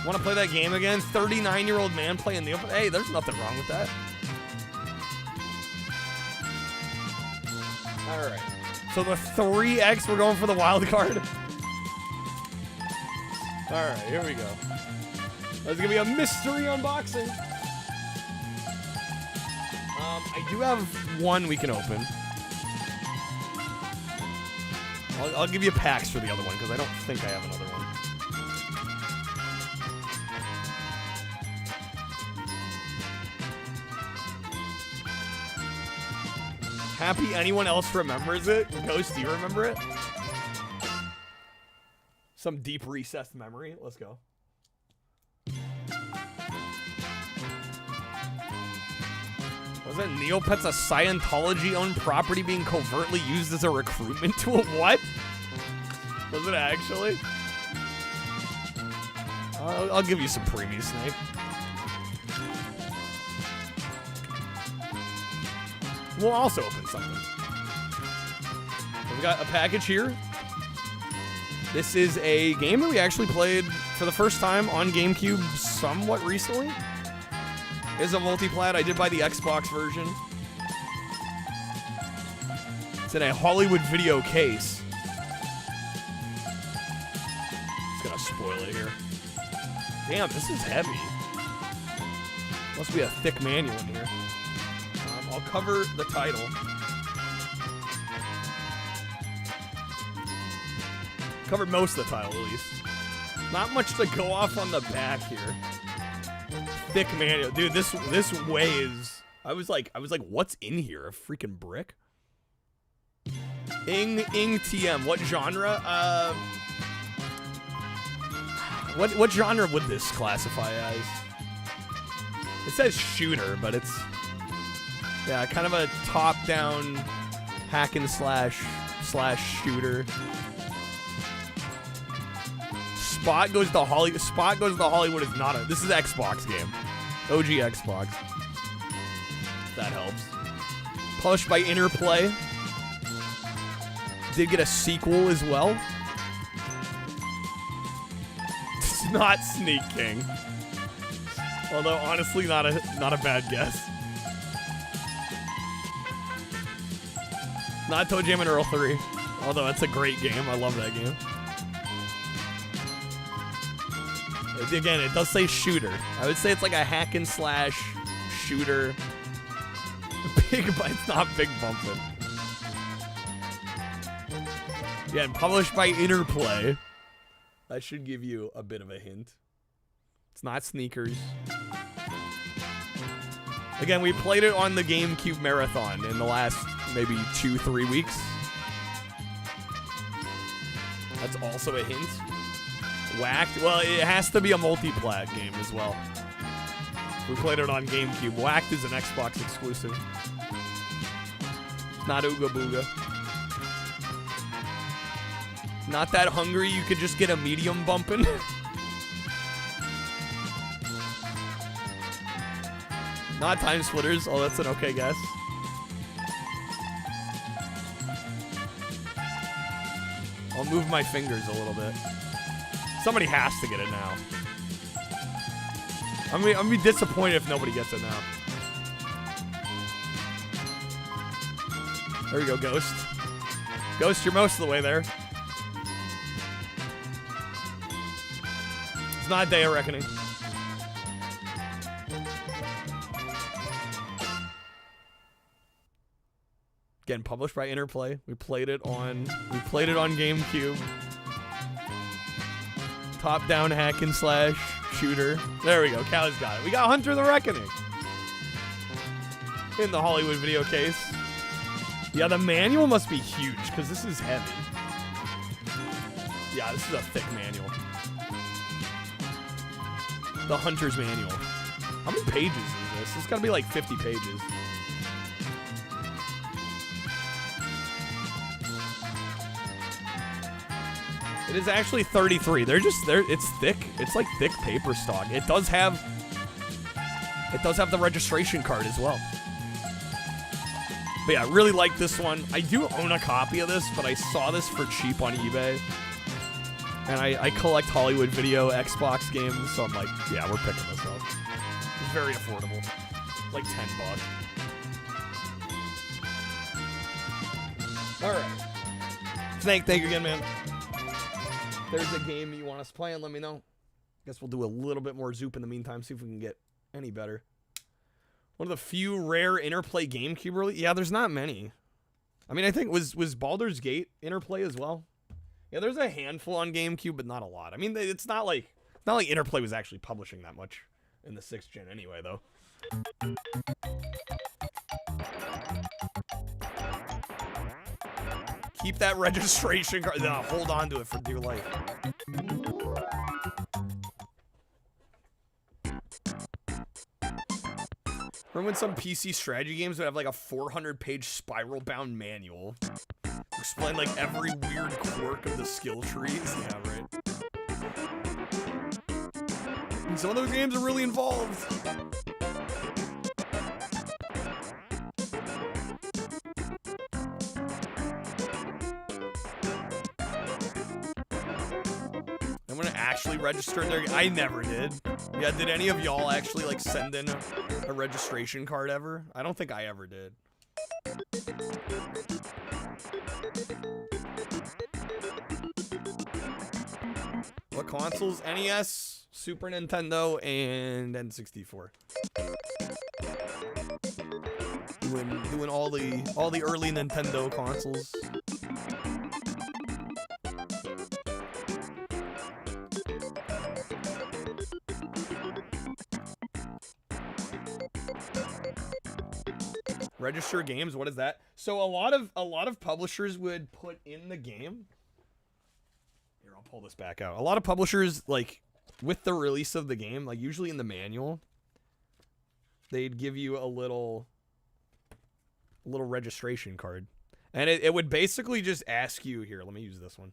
Want to play that game again? 39-year-old man playing the open. Hey, there's nothing wrong with that. All right. So the 3X, we're going for the wild card. All right, here we go. That's gonna be a mystery unboxing. I do have one we can open. I'll give you packs for the other one because I don't think I have another one. Happy anyone else remembers it? Ghost, do you remember it? Some deep recessed memory. Let's go. Wasn't Neopets a Scientology-owned property being covertly used as a recruitment tool? What? Was it actually? I'll give you some preview, Snake. We'll also open something. We got a package here. This is a game that we actually played for the first time on GameCube somewhat recently. It's a multiplat. I did buy the Xbox version. It's in a Hollywood video case. It's gonna spoil it here. Damn, this is heavy. Must be a thick manual in here. I'll cover the title. Covered most of the title, at least. Not much to go off on the back here. Thick manual, dude. This weighs. I was like, what's in here? A freaking brick? Ing TM. What genre? What genre would this classify as? It says shooter, but it's kind of a top-down hack and slash shooter. Spot goes to Hollywood is not a. This is an Xbox game. OG Xbox. That helps. Published by Interplay. Did get a sequel as well. It's not Sneak King. Although honestly not a bad guess. Not Toe Jam and Earl 3. Although that's a great game. I love that game. Again, it does say shooter. I would say it's like a hack and slash shooter. It's not Big Bumpin'. Yeah, and published by Interplay. That should give you a bit of a hint. It's not Sneakers. Again, we played it on the GameCube Marathon in the last maybe 2-3 weeks. That's also a hint. Whacked? Well, it has to be a multi-plat game as well. We played it on GameCube. Whacked is an Xbox exclusive. Not Ooga Booga. Not that hungry you could just get a medium bumpin'. Not Time Splitters. Oh, that's an okay guess. I'll move my fingers a little bit. Somebody has to get it now. I'm gonna be disappointed if nobody gets it now. There we go, Ghost. Ghost, you're most of the way there. It's not a Day of Reckoning. Again, published by Interplay. We played it on GameCube. Top-down hack and slash shooter. There we go. Callie's got it. We got Hunter the Reckoning in the Hollywood video case. Yeah, the manual must be huge because this is heavy. Yeah, this is a thick manual. The Hunter's manual. How many pages is this? It's got to be like 50 pages. It is actually 33. It's thick. It's like thick paper stock. It does have the registration card as well. But yeah, I really like this one. I do own a copy of this, but I saw this for cheap on eBay. And I collect Hollywood video Xbox games, so I'm like, yeah, we're picking this up. It's very affordable. Like $10. Alright. Snake, thank you again, man. If there's a game you want us playing, let me know. Guess we'll do a little bit more Zoop in the meantime, see if we can get any better. One of the few rare Interplay GameCube release. Yeah, there's not many. I mean, I think was Baldur's Gate Interplay as well. Yeah, there's a handful on GameCube, but not a lot. I mean, it's not like Interplay was actually publishing that much in the 6th gen anyway, though. Keep that registration card. No, hold on to it for dear life. Remember when some PC strategy games would have like a 400-page spiral-bound manual? Explain like every weird quirk of the skill trees? Yeah, right. And some of those games are really involved. I'm gonna actually register their. I never did. Yeah, did any of y'all actually like send in a registration card ever? I don't think I ever did. What consoles? NES, Super Nintendo, and N64. Doing all the early Nintendo consoles. Register games, what is that? So a lot of publishers would put in the game. Here, I'll pull this back out. A lot of publishers, like, with the release of the game, like usually in the manual, they'd give you a little registration card. And it would basically just ask you, here, let me use this one.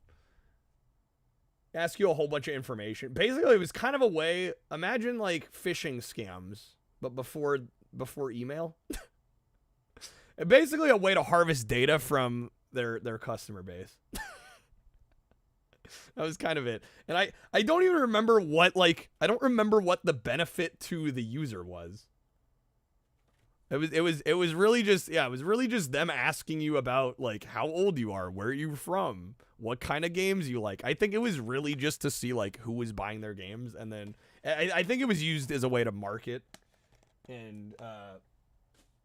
Ask you a whole bunch of information. Basically, it was kind of a way, imagine like phishing scams, but before email. Basically a way to harvest data from their customer base. That was kind of it. And I don't even remember what, like, I don't remember what the benefit to the user was. It was really just, yeah, it was really just them asking you about, like, how old you are, where you're from, what kind of games you like. I think it was really just to see, like, who was buying their games. And then I think it was used as a way to market and,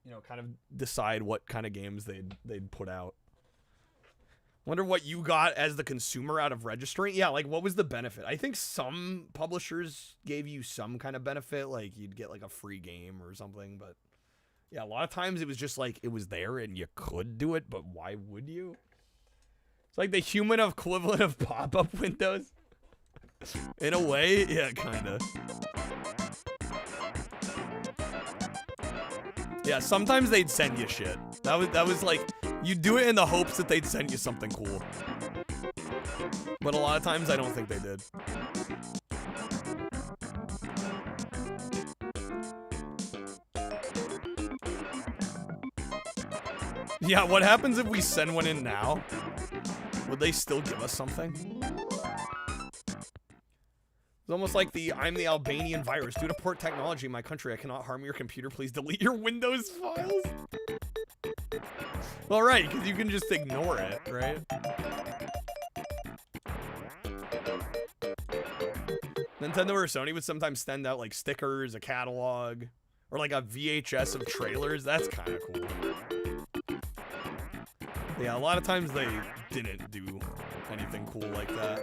you know, kind of decide what kind of games they'd put out. Wonder what you got as the consumer out of registering. Yeah, like, what was the benefit? I think some publishers gave you some kind of benefit, like you'd get like a free game or something, but yeah, a lot of times it was just like it was there and you could do it, but why would you? It's like the human equivalent of pop-up windows. In a way, yeah, kind of. Yeah, sometimes they'd send you shit. That was like, you do it in the hopes that they'd send you something cool. But a lot of times I don't think they did. Yeah, what happens if we send one in now? Would they still give us something? It's almost like I'm the Albanian virus. Due to poor technology in my country, I cannot harm your computer. Please delete your Windows files. Well, right, because you can just ignore it, right? Nintendo or Sony would sometimes send out like stickers, a catalog, or like a VHS of trailers. That's kind of cool. Yeah, a lot of times they didn't do anything cool like that.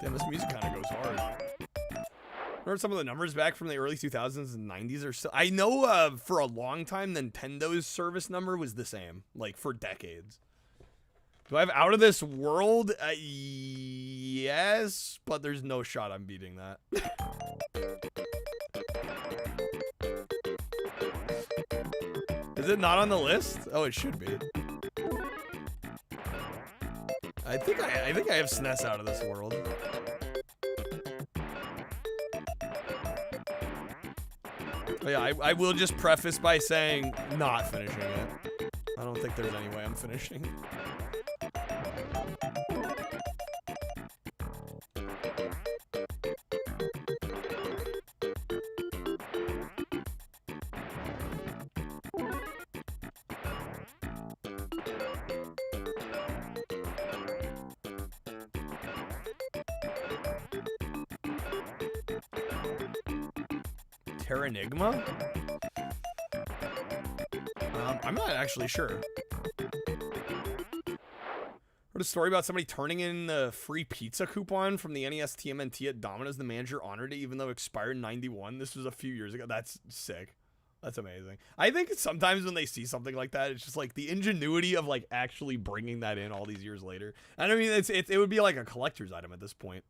Damn, this music kind of goes hard. Remember some of the numbers back from the early 2000s and 90s or so? I know for a long time, Nintendo's service number was the same, like for decades. Do I have Out of This World? Yes, but there's no shot I'm beating that. Is it not on the list? Oh, it should be. I think I have SNES Out of This World. But yeah, I will just preface by saying not finishing it. I don't think there's any way I'm finishing. Terranigma? I'm not actually sure. Heard a story about somebody turning in a free pizza coupon from the NES TMNT at Domino's. The manager honored it even though it expired in 91. This was a few years ago. That's sick. That's amazing. I think sometimes when they see something like that, it's just like the ingenuity of like actually bringing that in all these years later. And I mean, it would be like a collector's item at this point,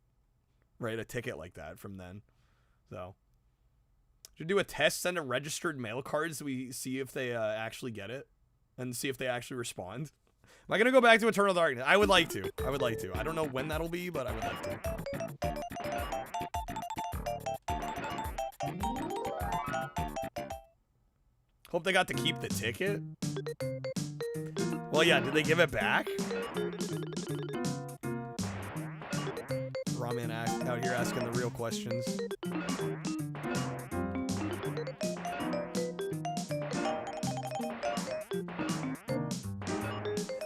right? A ticket like that from then. So should do a test, send a registered mail cards so we see if they actually get it and see if they actually respond. Am I going to go back to Eternal Darkness? I would like to. I would like to. I don't know when that'll be, but I would like to. Hope they got to keep the ticket. Well, yeah, did they give it back? Ramen out here asking the real questions.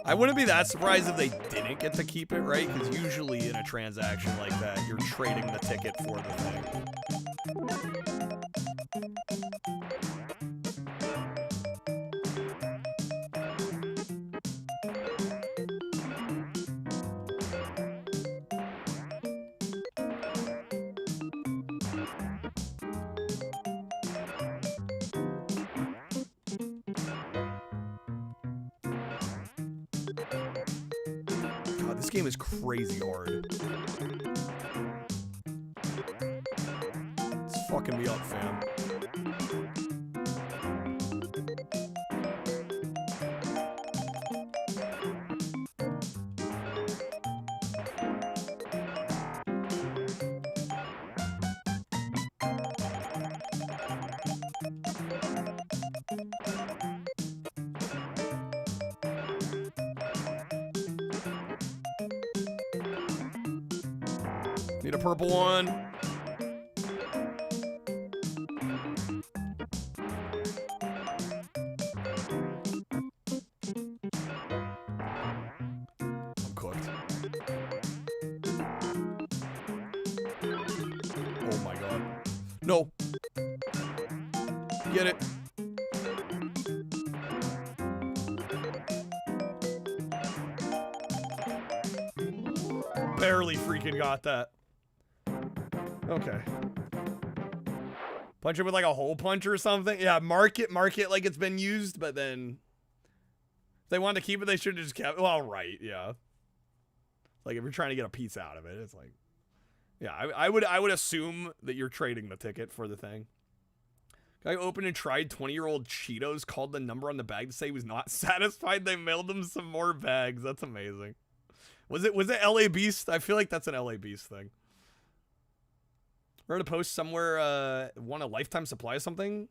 I wouldn't be that surprised if they didn't get to keep it, right? Because usually in a transaction like that, you're trading the ticket for the thing. This game is crazy hard. It's fucking me up, fam. Need a purple one. I'm cooked. Oh my god. No. Get it. Barely freaking got that. Okay. Punch it with like a hole punch or something. Yeah, mark it like it's been used, but then if they wanted to keep it, they should have just kept it. Well, right, yeah. Like if you're trying to get a piece out of it, it's like, yeah, I would assume that you're trading the ticket for the thing. Guy opened and tried 20-year-old Cheetos, called the number on the bag to say he was not satisfied. They mailed him some more bags. That's amazing. Was it LA Beast? I feel like that's an LA Beast thing. Read a post somewhere, won a lifetime supply of something.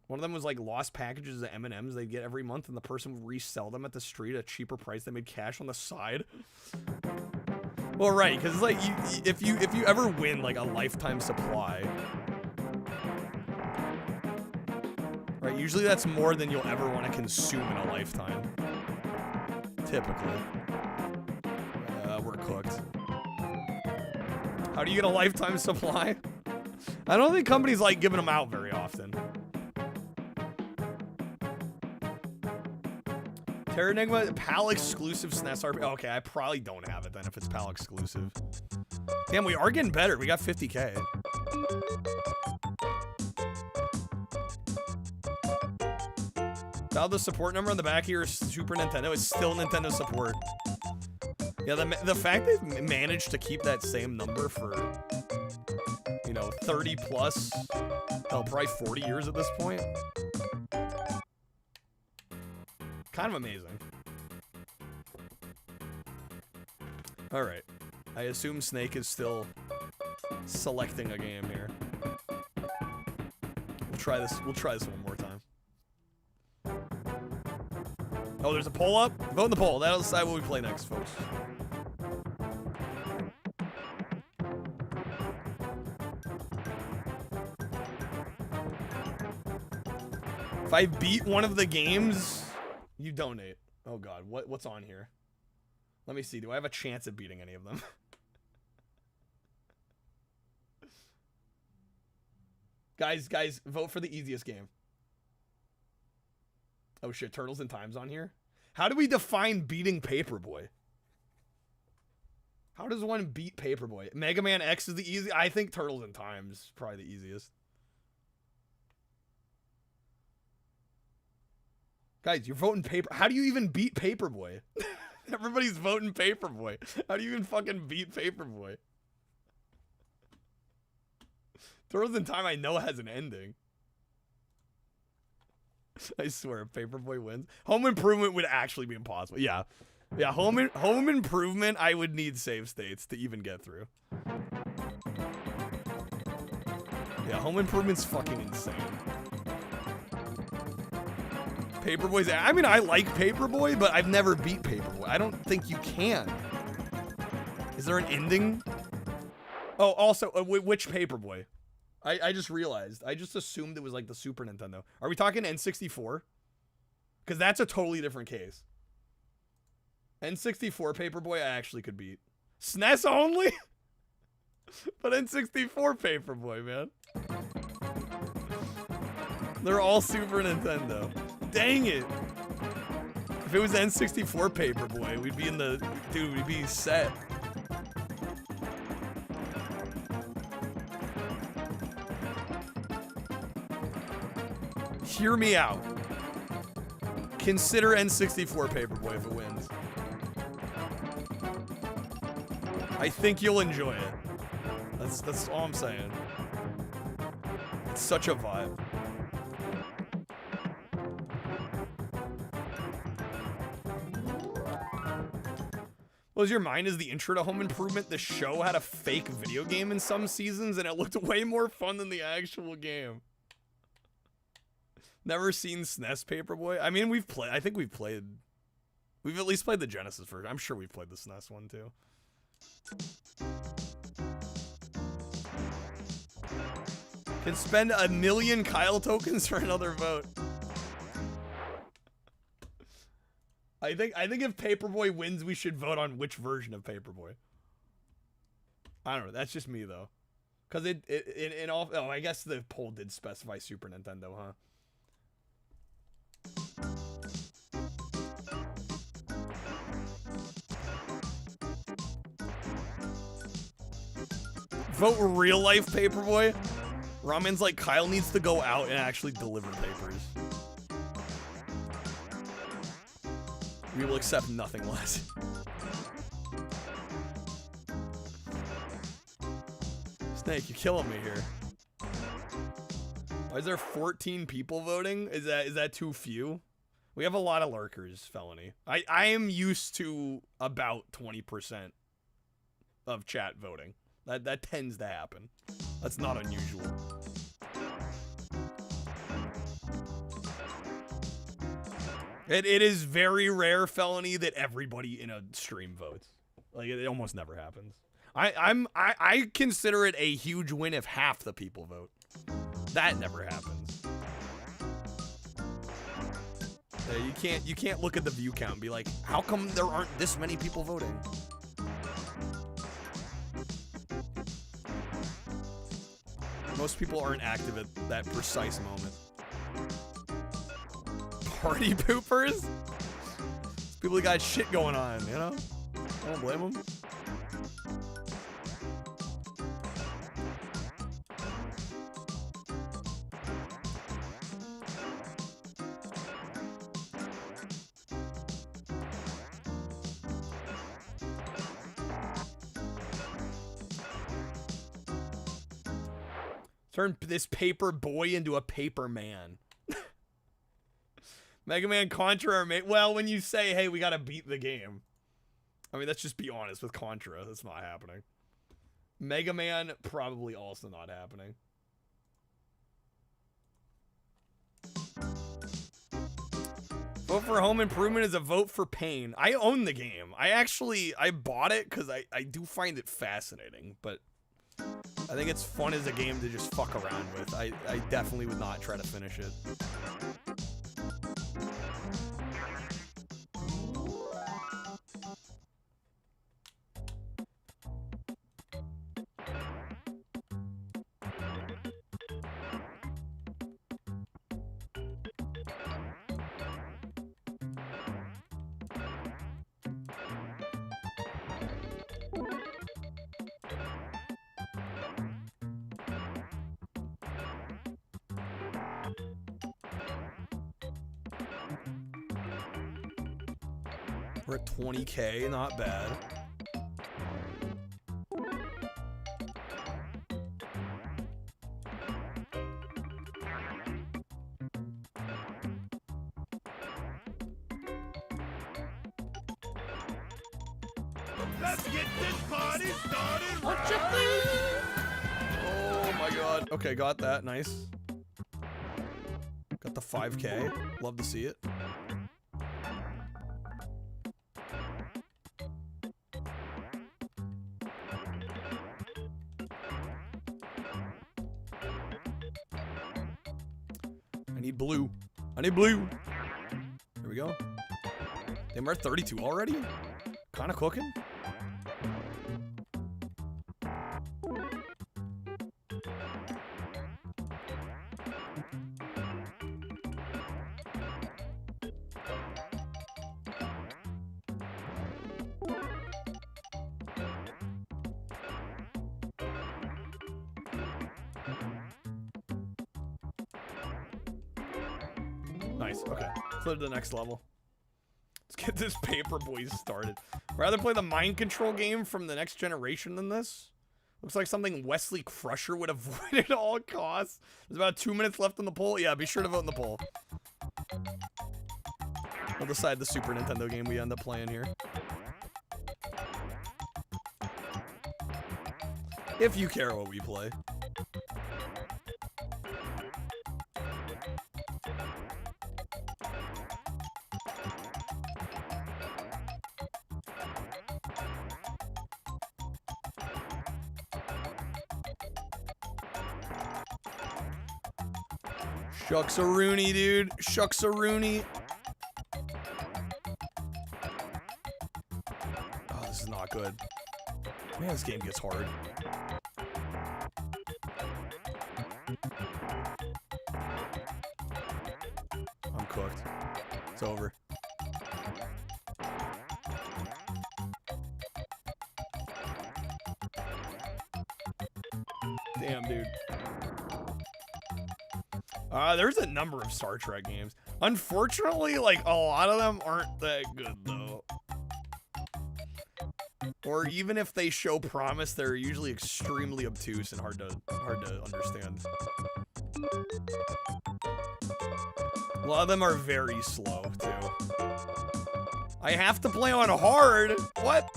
One of them was like lost packages of M&Ms they'd get every month, and the person would resell them at the street at a cheaper price. They made cash on the side. Well, right, because it's like if you ever win like a lifetime supply, right? Usually that's more than you'll ever want to consume in a lifetime. Typically, we're cooked. How do you get a lifetime supply? I don't think companies like giving them out very often. Terranigma, PAL exclusive SNES RP. Okay, I probably don't have it then if it's PAL exclusive. Damn, we are getting better. We got 50K. Dial the support number on the back of your Super Nintendo is still Nintendo support. Yeah, the fact they've managed to keep that same number for, you know, 30 plus, hell, probably 40 years at this point. Kind of amazing. All right. I assume Snake is still selecting a game here. We'll try this one more time. Oh, there's a poll up? Vote in the poll. That'll decide what we play next, folks. If I beat one of the games, you donate. Oh god, what's on here? Let me see. Do I have a chance at beating any of them? Guys, vote for the easiest game. Oh shit, Turtles in Time's on here? How do we define beating Paperboy? How does one beat Paperboy? Mega Man X is the easy. I think Turtles in Time's probably the easiest. Guys, you're voting Paper. How do you even beat Paperboy? Everybody's voting Paperboy. How do you even fucking beat Paperboy? Turtles in Time I know has an ending. I swear, Paperboy wins. Home Improvement would actually be impossible. Yeah. Yeah, Home Improvement, I would need save states to even get through. Yeah, Home Improvement's fucking insane. Paperboy's... I mean, I like Paperboy, but I've never beat Paperboy. I don't think you can. Is there an ending? Oh, also, which Paperboy? I just realized. I just assumed it was like the Super Nintendo. Are we talking N64? Because that's a totally different case. N64 Paperboy I actually could beat. SNES only? But N64 Paperboy, man. They're all Super Nintendo. Dang it. If it was N64 Paperboy, we'd be in the... Dude, we'd be set. Hear me out. Consider N64 Paperboy if it wins. I think you'll enjoy it. That's all I'm saying. It's such a vibe. Was your mind as the intro to Home Improvement? The show had a fake video game in some seasons, and it looked way more fun than the actual game. Never seen SNES Paperboy. I mean, we've played. I think we've played. We've at least played the Genesis version. I'm sure we've played the SNES one too. Can spend 1 million Kyle tokens for another vote. I think if Paperboy wins, we should vote on which version of Paperboy. I don't know. That's just me though, because in all. Oh, I guess the poll did specify Super Nintendo, huh? Vote real life Paperboy. Ramen's like, Kyle needs to go out and actually deliver papers. We will accept nothing less. Snake, you're killing me here. Why is there 14 people voting? Is that too few? We have a lot of lurkers, Felony. I am used to about 20% of chat voting. That tends to happen. That's not unusual. It is very rare, Felony, that everybody in a stream votes. Like, it almost never happens. I consider it a huge win if half the people vote. That never happens. You can't look at the view count and be like, how come there aren't this many people voting? Most people aren't active at that precise moment. Party poopers? People got shit going on, you know? I don't blame them. Turn this paper boy into a paper man. Mega Man Contra, well, when you say, hey, we gotta beat the game. I mean, let's just be honest with Contra. That's not happening. Mega Man, probably also not happening. Vote for Home Improvement is a vote for pain. I own the game. I bought it because I do find it fascinating, but I think it's fun as a game to just fuck around with. I definitely would not try to finish it. We're at 20K, not bad. Let's get this party started. What you think? Oh my god. Okay, got that. Nice. Got the 5K. Love to see it. I need blue. I need blue. Here we go. Damn, we're at 32 already? Kinda cooking. Nice, okay. Clear to the next level. Let's get this paper boys started. Rather play the mind control game from the next generation than this. Looks like something Wesley Crusher would avoid at all costs. There's about 2 minutes left on the poll. Yeah, be sure to vote in the poll. We'll decide the Super Nintendo game we end up playing here. If you care what we play. Shucks-a-rooney, dude. Shucks-a-rooney. Oh, this is not good. Man, this game gets hard. I'm cooked. It's over. Damn, dude. There's a number of Star Trek games. Unfortunately, like, a lot of them aren't that good, though. Or even if they show promise, they're usually extremely obtuse and hard to understand. A lot of them are very slow, too. I have to play on hard? What?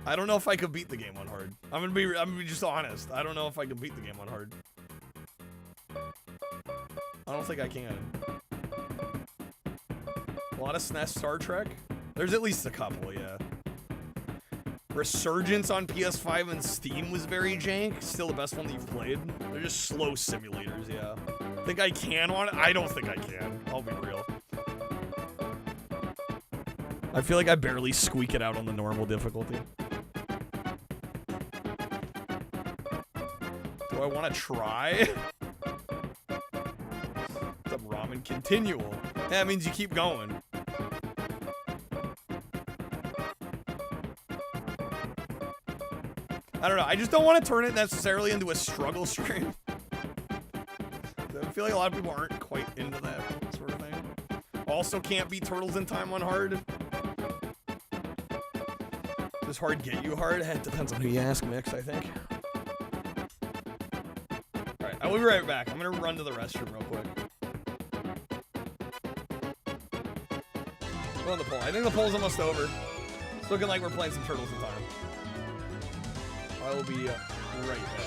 I don't know if I could beat the game on hard. I'm gonna be just honest. I don't know if I can beat the game on hard. I don't think I can. A lot of SNES Star Trek? There's at least a couple, yeah. Resurgence on PS5 and Steam was very jank. Still the best one that you've played. They're just slow simulators, yeah. Think I can on it? I don't think I can. I'll be real. I feel like I barely squeak it out on the normal difficulty. Do I want to try? The ramen continual. That means you keep going. I don't know. I just don't want to turn it necessarily into a struggle stream. I feel like a lot of people aren't quite into that sort of thing. Also can't beat Turtles in Time on hard. Does hard get you hard? It depends on who you ask, Mix, I think. Alright, I will be right back. I'm gonna run to the restroom real quick. Go on the poll. I think the poll's almost over. It's looking like we're playing some Turtles in Time. I will be right back.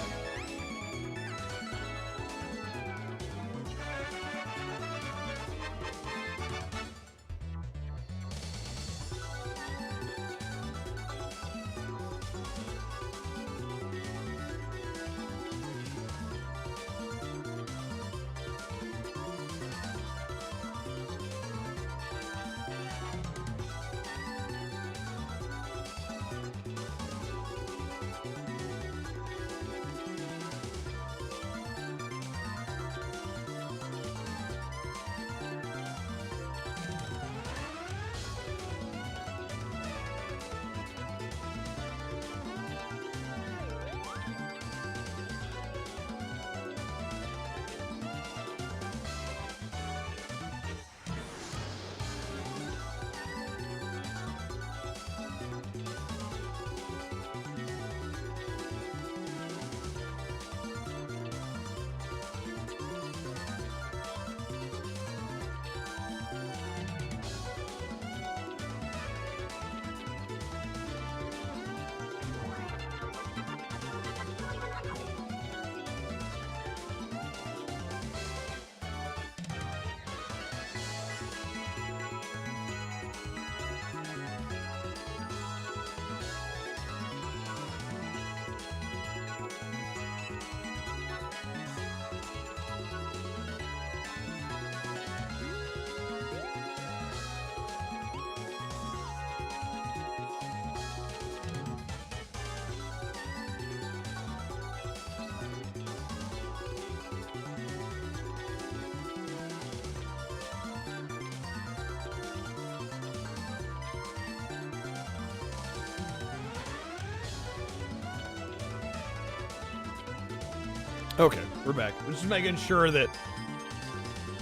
Okay, we're back. We're just making sure that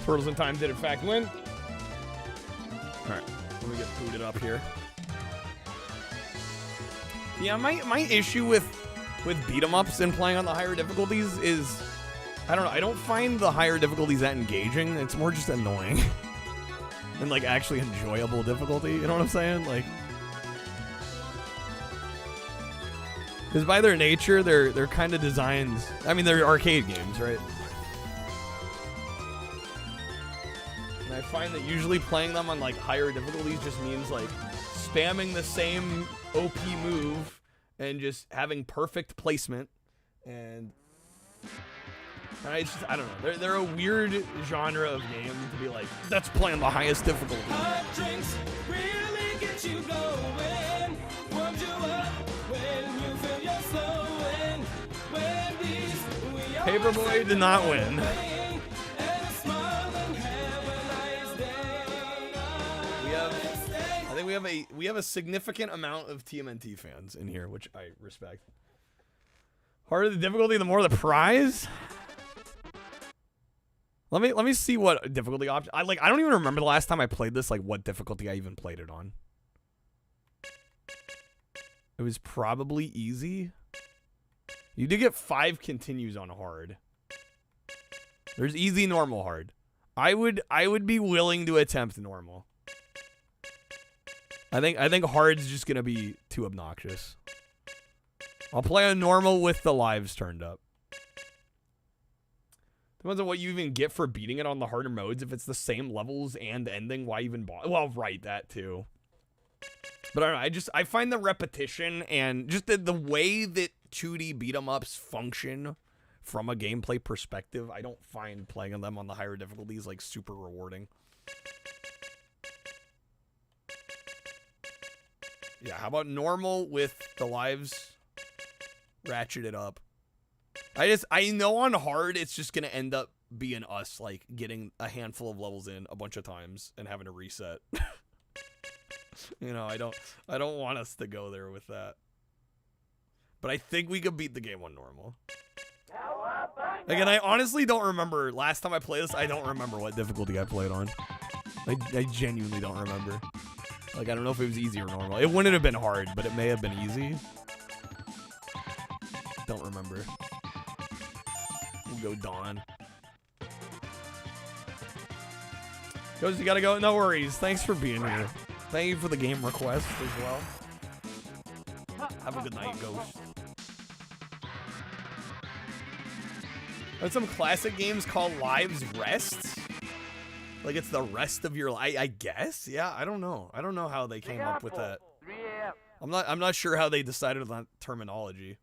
Turtles in Time did in fact win. Alright, let me get booted up here. Yeah, my issue with beat 'em ups and playing on the higher difficulties is, I don't know, I don't find the higher difficulties that engaging. It's more just annoying. And like actually enjoyable difficulty, you know what I'm saying? Like, because by their nature, they're kind of designed, I mean, they're arcade games, right? And I find that usually playing them on like higher difficulties just means like spamming the same OP move and just having perfect placement. And I don't know. They're a weird genre of game to be like, that's playing the highest difficulty. Hot drinks really get you going. Warms you up when you feel you're slowing. Wendy's, we are Paperboy did not win. I think we have a significant amount of TMNT fans in here, which I respect. Harder the difficulty, the more the prize. Let me see what difficulty option. I don't even remember the last time I played this, like what difficulty I even played it on. It was probably easy. You did get 5 continues on hard. There's easy, normal, hard. I would be willing to attempt normal. I think hard's just gonna be too obnoxious. I'll play a normal with the lives turned up. Depends on what you even get for beating it on the harder modes. If it's the same levels and ending, why even bother? Well, right, that too. But I don't know, I find the repetition and just the way that 2D beat 'em ups function from a gameplay perspective, I don't find playing them on the higher difficulties like super rewarding. Yeah, how about normal with the lives ratcheted up? I know on hard it's just gonna end up being us like getting a handful of levels in a bunch of times and having to reset. You know, I don't want us to go there with that. But I think we could beat the game on normal. Again, I honestly don't remember last time I played this. I don't remember what difficulty I played on. I genuinely don't remember. Like, I don't know if it was easy or normal. It wouldn't have been hard, but it may have been easy. Don't remember. We'll go Dawn. Ghost, you gotta go. No worries. Thanks for being here. Thank you for the game request as well. Have a good night, Ghost. There's some classic games called Lives Rest. Like it's the rest of your life, I guess. Yeah, I don't know. I don't know how they came up with that. I'm not sure how they decided on that terminology.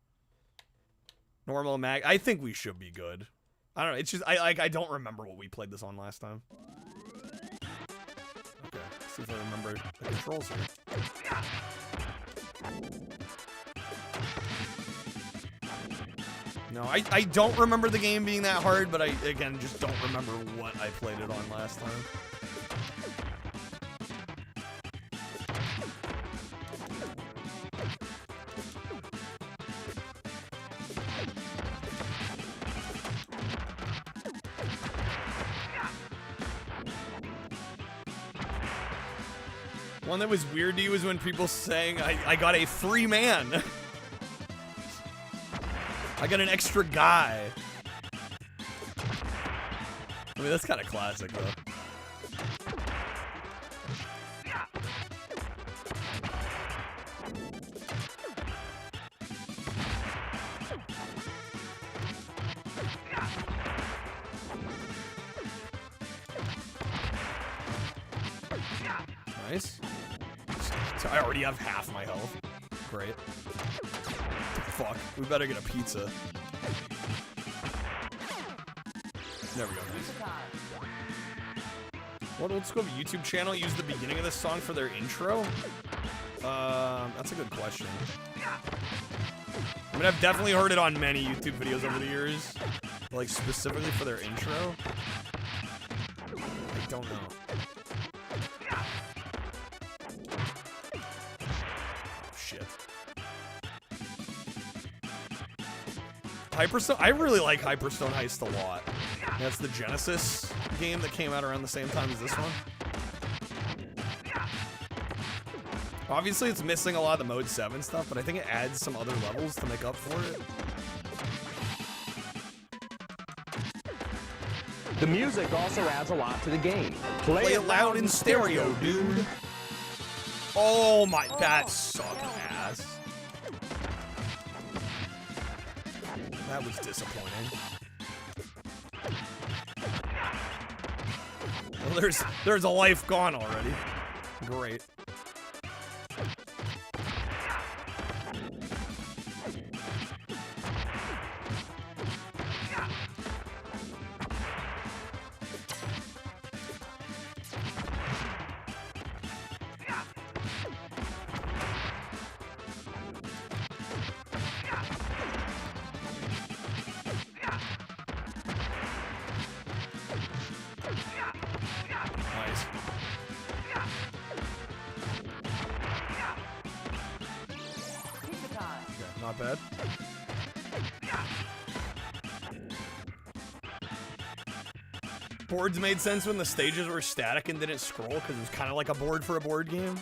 Normal mag. I think we should be good. I don't know. It's just I don't remember what we played this on last time. Okay, let's see if I remember the controls here. No, I don't remember the game being that hard, but I, again, just don't remember what I played it on last time. One that was weird to you was when people saying, I got a free man. I got an extra guy. I mean, that's kind of classic, though. Nice. I already have half my health. Great. Fuck. We better get a pizza. There we go. Nice. What old school YouTube channel used the beginning of this song for their intro? That's a good question. I mean, I've definitely heard it on many YouTube videos over the years. But like, specifically for their intro? I don't know. Hyperstone. I really like Hyperstone Heist a lot. That's the Genesis game that came out around the same time as this one. Obviously, it's missing a lot of the Mode 7 stuff, but I think it adds some other levels to make up for it. The music also adds a lot to the game. Play it loud in stereo, dude. Oh my, that sucked ass. That was disappointing. Well, there's a life gone already. Great. Not bad. Boards made sense when the stages were static and didn't scroll because it was kind of like a board for a board game.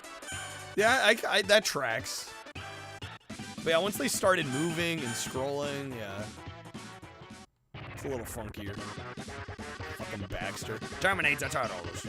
Yeah, that tracks. But yeah, once they started moving and scrolling, yeah. It's a little funkier. Fucking Baxter. Terminate the turtles.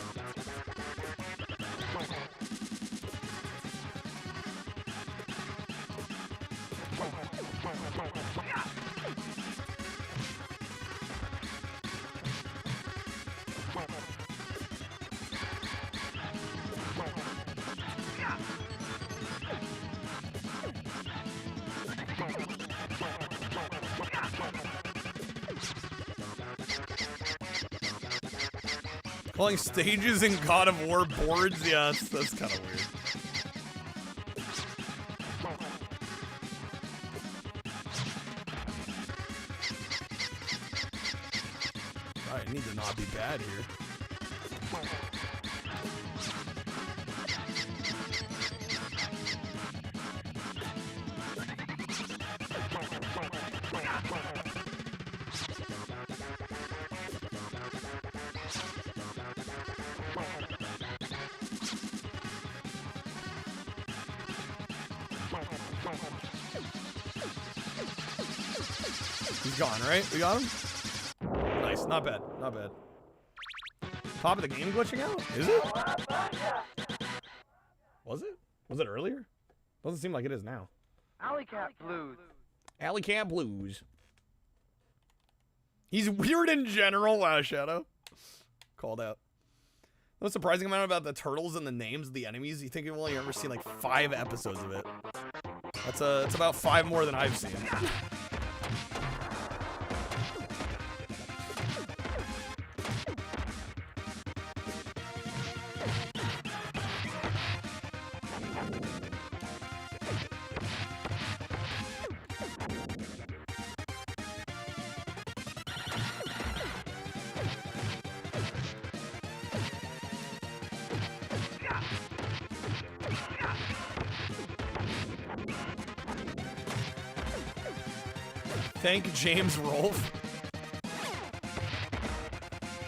Calling stages in God of War boards? Yeah, that's kind of weird. I need to not be bad here. He's gone, right? We got him? Nice, not bad, not bad. Top of the game glitching out? Is it? Was it? Was it earlier? Doesn't seem like it is now. Alley Cat Blues. Alley Cat Blues. He's weird in general. Wow, Shadow. Called out. The most surprising amount about the turtles and the names of the enemies, you think you've only ever seen like 5 episodes of it. That's about 5 more than I've seen. Thank James Rolfe.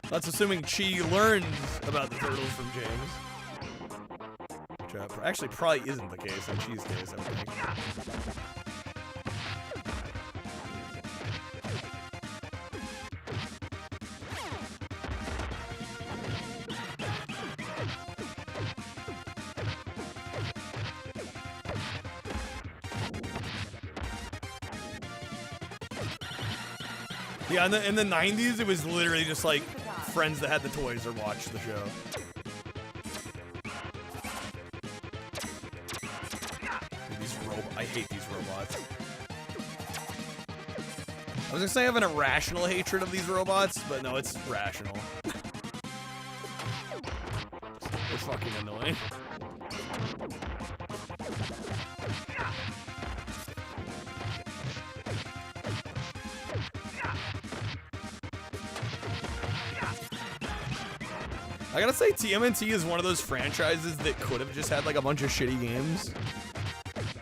That's assuming Chi learned about the turtles from James. Which actually probably isn't the case in Chi's case, I would think. Yeah, in the 90s, it was literally just like friends that had the toys or watched the show. Dude, I hate these robots. I was gonna say I have an irrational hatred of these robots, but no, it's rational. They're fucking annoying. I gotta say, TMNT is one of those franchises that could have just had like a bunch of shitty games.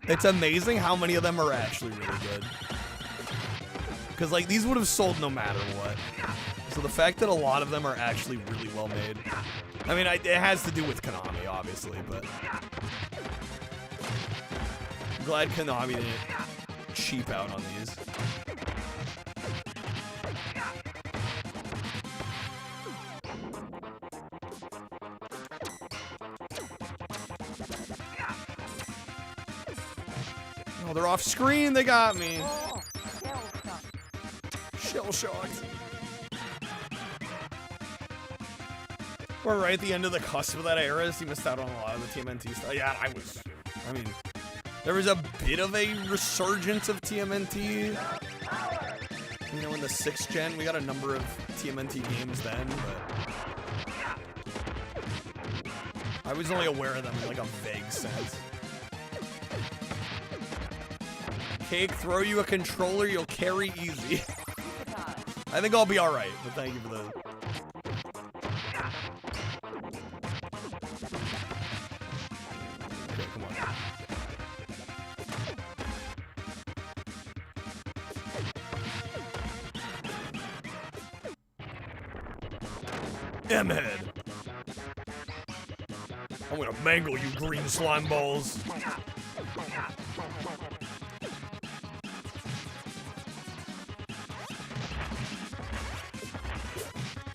It's amazing how many of them are actually really good. Because, like, these would have sold no matter what. So the fact that a lot of them are actually really well made. I mean, it has to do with Konami, obviously, but... I'm glad Konami didn't cheap out on these. Oh, they're off screen. They got me. Shell shocked. We're right at the end of the cusp of that era, so you missed out on a lot of the TMNT stuff. Yeah, I mean, there was a bit of a resurgence of TMNT. You know, in the 6th gen, we got a number of TMNT games then, but I was only aware of them in like a vague sense. Cake, throw you a controller, you'll carry easy. I think I'll be alright, but thank you for the... Okay, come on. M-head. I'm gonna mangle you green slime balls.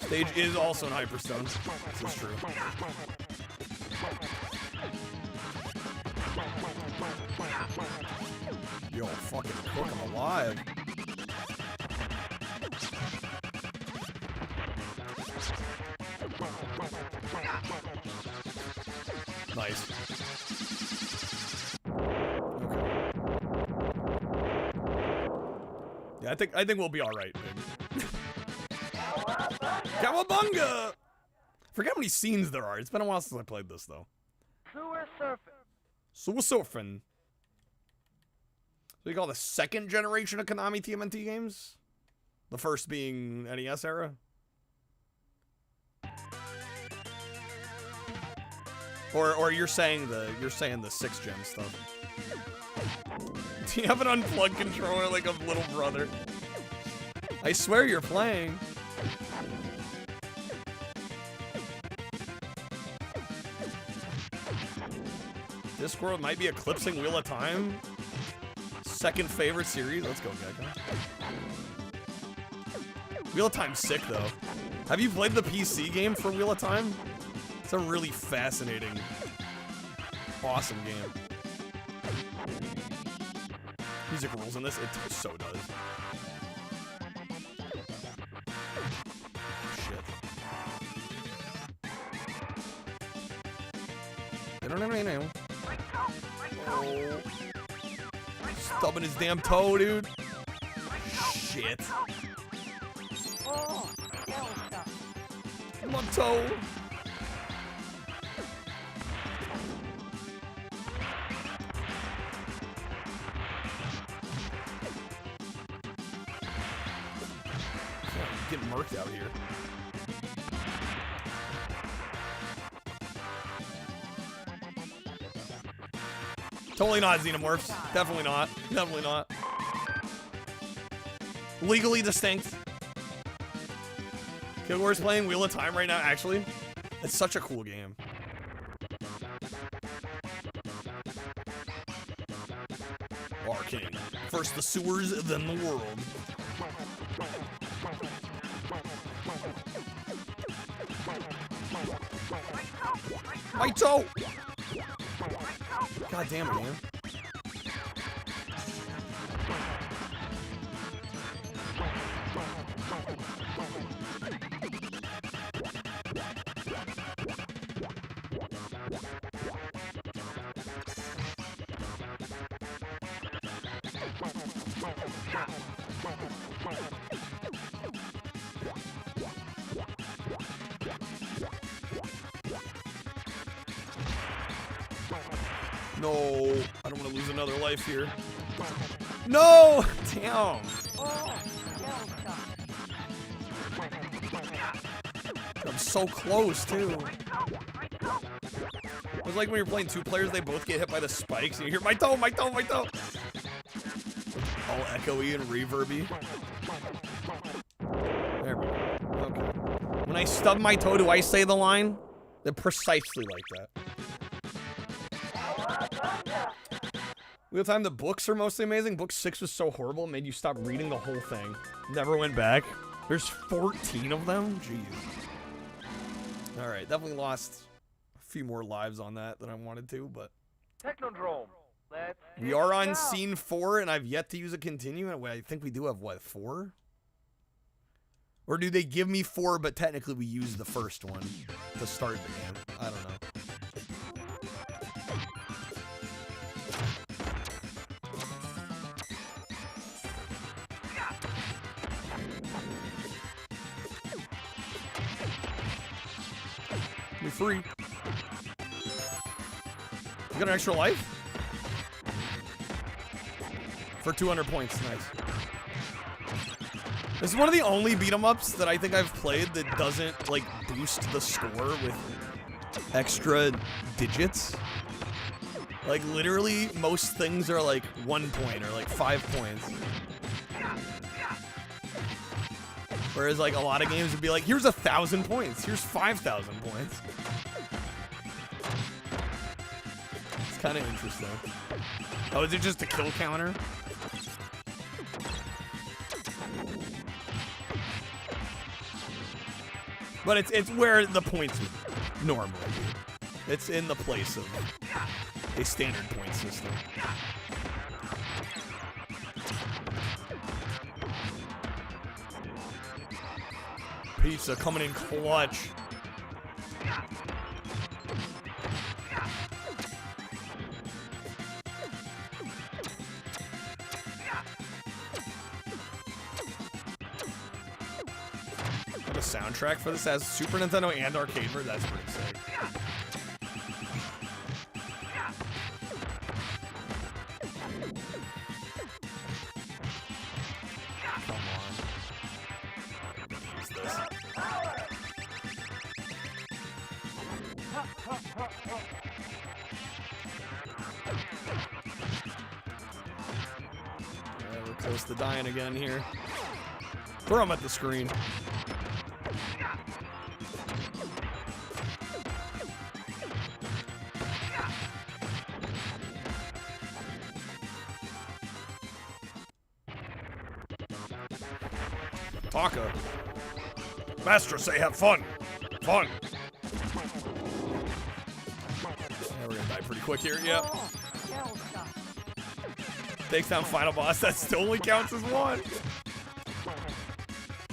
Stage is also an Hyperstone. This is true. Yo, fucking cook him alive. Nice. Okay. Yeah, I think we'll be all right, baby. Cowabunga! Forget how many scenes there are. It's been a while since I played this, though. Sewer surfing. So you call the 2nd generation of Konami TMNT games? The first being NES era? Or you're saying the 6th gen stuff. Do you have an unplugged controller like a little brother? I swear you're playing. Discworld might be eclipsing Wheel of Time. 2nd favorite series. Let's go, Gecko. Wheel of Time's sick, though. Have you played the PC game for Wheel of Time? It's a really fascinating, awesome game. Music rules in this. It so does. Shit. Oh. Stubbing his damn toe, dude. Shit. My toe. Getting murked out here. Totally not Xenomorphs. Definitely not. Definitely not. Legally distinct. Kilgore's playing Wheel of Time right now, actually. It's such a cool game. Arcane. First the sewers, then the world. My toe! God damn it, man. No, I don't want to lose another life here. No! Damn. I'm so close, too. It was like when you're playing 2 players, they both get hit by the spikes, and you hear, my toe, my toe, my toe! All echoey and reverby. When I stub my toe, do I say the line? They're precisely like that. Wheel Time, the books are mostly amazing. Book 6 was so horrible, it made you stop reading the whole thing. Never went back. There's 14 of them? Jeez. Alright, definitely lost a few more lives on that than I wanted to, but... Technodrome. Let's we are on scene 4, and I've yet to use a continue. I think we do have, what, 4? Or do they give me 4, but technically we use the first one to start the game? I don't know. Be free. You got an extra life? For 200 points, nice. This is one of the only beat-em-ups that I think I've played that doesn't, like, boost the score with extra digits. Like, literally, most things are, like, 1 point or, like, 5 points. Whereas, like, a lot of games would be like, here's 1,000 points, here's 5,000 points. It's kind of interesting. Oh, is it just a kill counter? But it's where the points would normally be. It's in the place of a standard point system. Pizza coming in clutch. The soundtrack for this has Super Nintendo and arcade version. That's pretty sick. Come on. Use this. Yeah, we're close to dying again here. Throw him at the screen. Taka. Master say have fun. Fun. Yeah, we're gonna die pretty quick here. Yep. Takes down final boss. That still only counts as 1.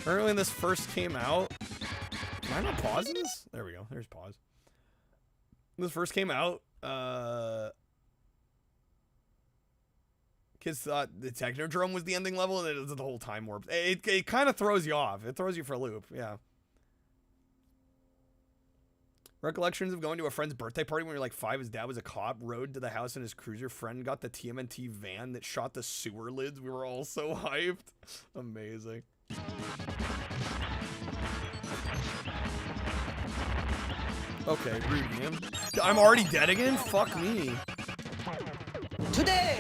Remember when this first came out? Can I not pause this? There we go. There's pause. When this first came out, kids thought the Technodrome was the ending level, and it was the whole time warp. It kind of throws you off. It throws you for a loop, yeah. Recollections of going to a friend's birthday party when we were like 5. His dad was a cop, rode to the house in his cruiser. Friend got the TMNT van that shot the sewer lids. We were all so hyped. Amazing. Okay, rude him. I'm already dead again? Fuck me. Today,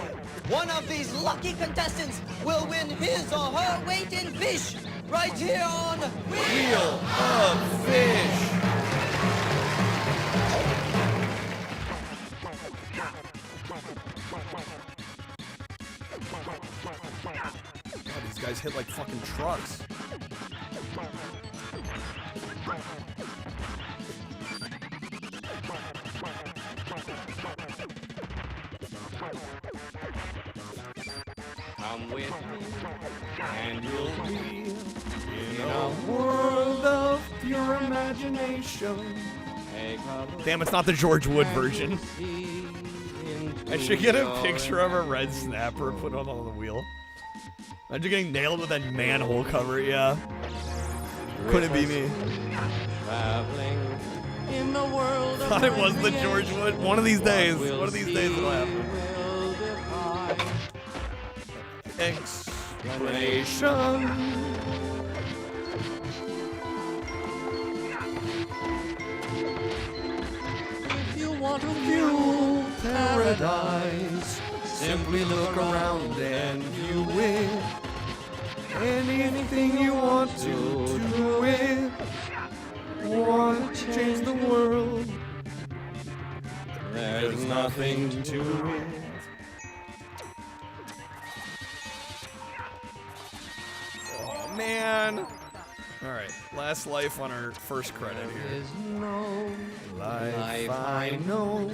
one of these lucky contestants will win his or her weight in fish right here on Wheel of Fish. God, these guys hit like fucking trucks. Come with me, and you'll be in a world of pure imagination. Damn, it's not the George Wood version. I should get a picture of a red snapper put on the wheel. Imagine getting nailed with that manhole cover, yeah. Couldn't be me. in the world. Thought it was the George Wood. One of these days. One of these days it'll happen. Explanation. If you want to view paradise, simply look around and view it. Anything you want to do it. want to change the world. There's nothing to it. Oh, man. Alright, last life on our first credit here. There's no life I know.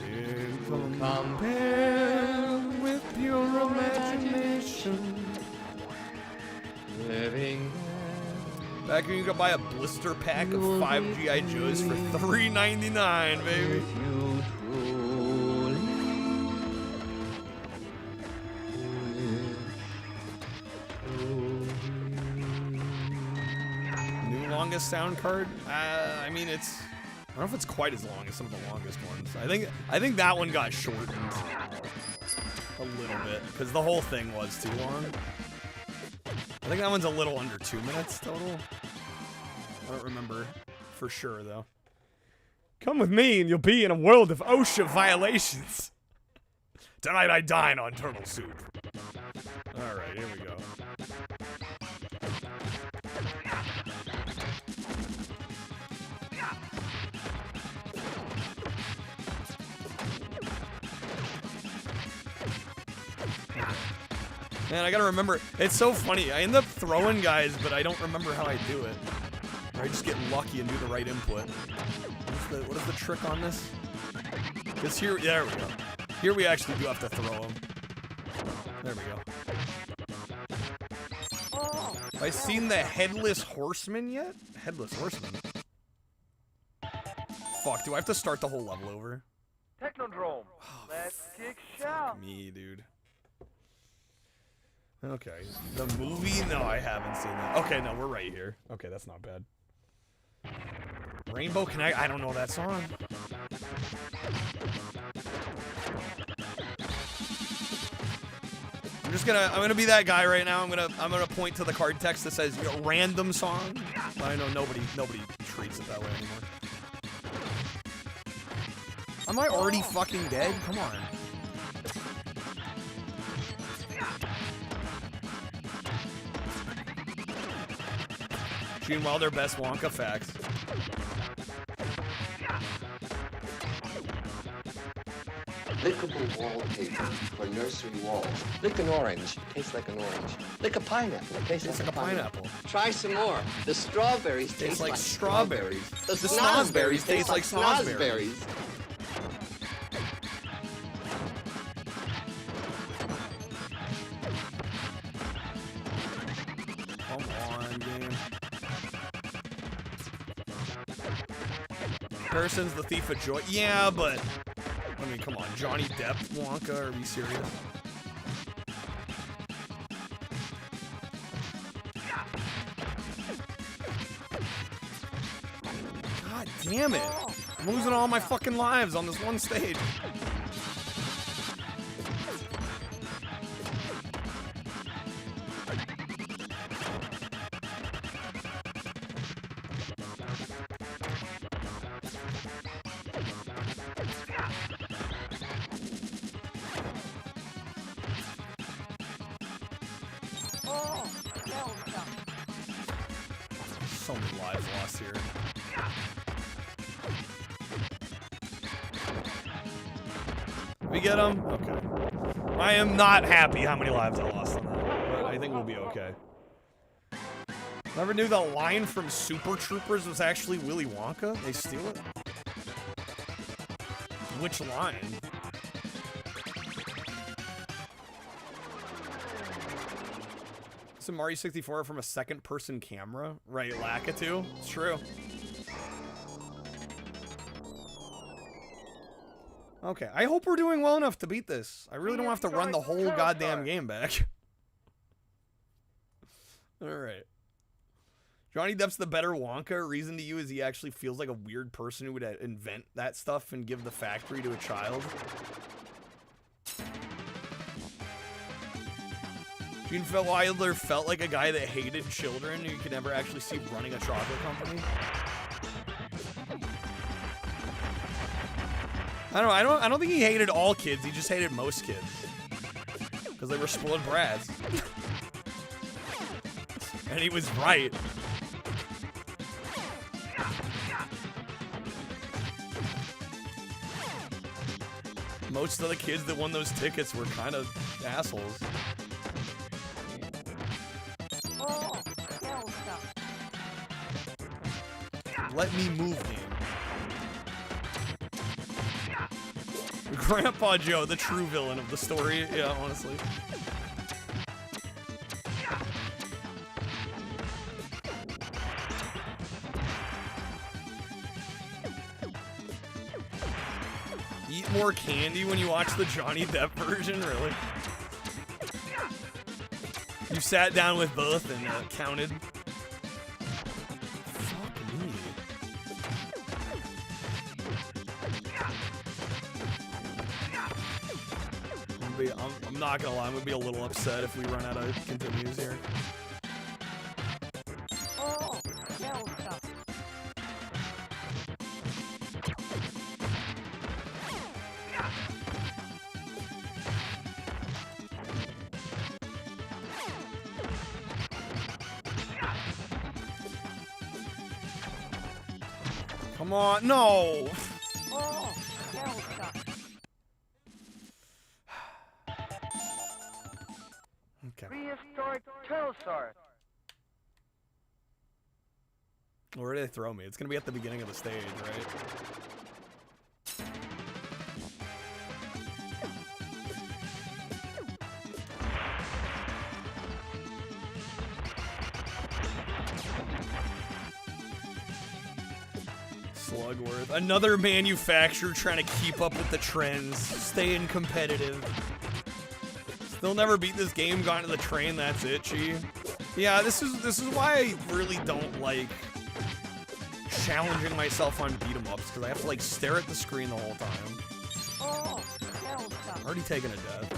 It can compare with pure imagination. living. Back when you could buy a blister pack of 5 G.I. Joes for $3.99, baby. New longest sound card? I mean, it's... I don't know if it's quite as long as some of the longest ones. I think that one got shortened a little bit, because the whole thing was too long. I think that one's a little under 2 minutes total. I don't remember for sure, though. Come with me and you'll be in a world of OSHA violations. Tonight I dine on turtle soup. Alright, here we go. Man, I gotta remember. It's so funny. I end up throwing guys, but I don't remember how I do it. Or I just get lucky and do the right input. What is the trick on this? Because here, there we go. Here we actually do have to throw them. There we go. Have I seen the Headless Horseman yet? Headless Horseman? Fuck, do I have to start the whole level over? Technodrome. Let's kick shout. Me, dude. Okay. The movie? No, I haven't seen that. Okay, no, we're right here. Okay, that's not bad. Rainbow Connect? I don't know that song. I'm gonna be that guy right now. I'm gonna point to the card text that says, you know, random song. But I know nobody treats it that way anymore. Am I already fucking dead? Come on. Gene Wilder, best Wonka facts. Lickable wallpaper for nursery walls. Lick an orange, tastes like an orange. Lick a pineapple, it tastes like a pineapple. Try some more. The strawberries taste like strawberries. The snozberries taste like snozberries. Come on, game. Harrison's the Thief of Joy. Yeah, but... I mean, come on. Johnny Depp, Wonka, are we serious? God damn it. I'm losing all my fucking lives on this one stage. So many lives lost here. We get him? Okay. I am not happy how many lives I lost on that, but I think we'll be okay. Never knew the line from Super Troopers was actually Willy Wonka? They steal it? Which line? So Mario 64 from a second-person camera? Right, Lakitu? It's true. Okay, I hope we're doing well enough to beat this. I really don't have to run the whole goddamn game back. Alright. Johnny Depp's the better Wonka. Reason to you is he actually feels like a weird person who would invent that stuff and give the factory to a child. Gene Wilder felt like a guy that hated children who you could never actually see running a chocolate company. I don't think he hated all kids. He just hated most kids because they were spoiled brats. And he was right. Most of the kids that won those tickets were kind of assholes. Let me move, game. Grandpa Joe, the true villain of the story. Yeah, honestly. Eat more candy when you watch the Johnny Depp version, really? You sat down with both and counted. Fuck me. I'm not gonna lie, I'm gonna be a little upset if we run out of continues here. Come on, no! Okay. Prehistoric pterosaur. Where do they throw me? It's gonna be at the beginning of the stage, right? Slugworth. Another manufacturer trying to keep up with the trends, staying competitive. Still never beat this game, got into the train, that's itchy. Yeah, this is why I really don't like challenging myself on beat 'em ups, because I have to like stare at the screen the whole time. Already taken a death.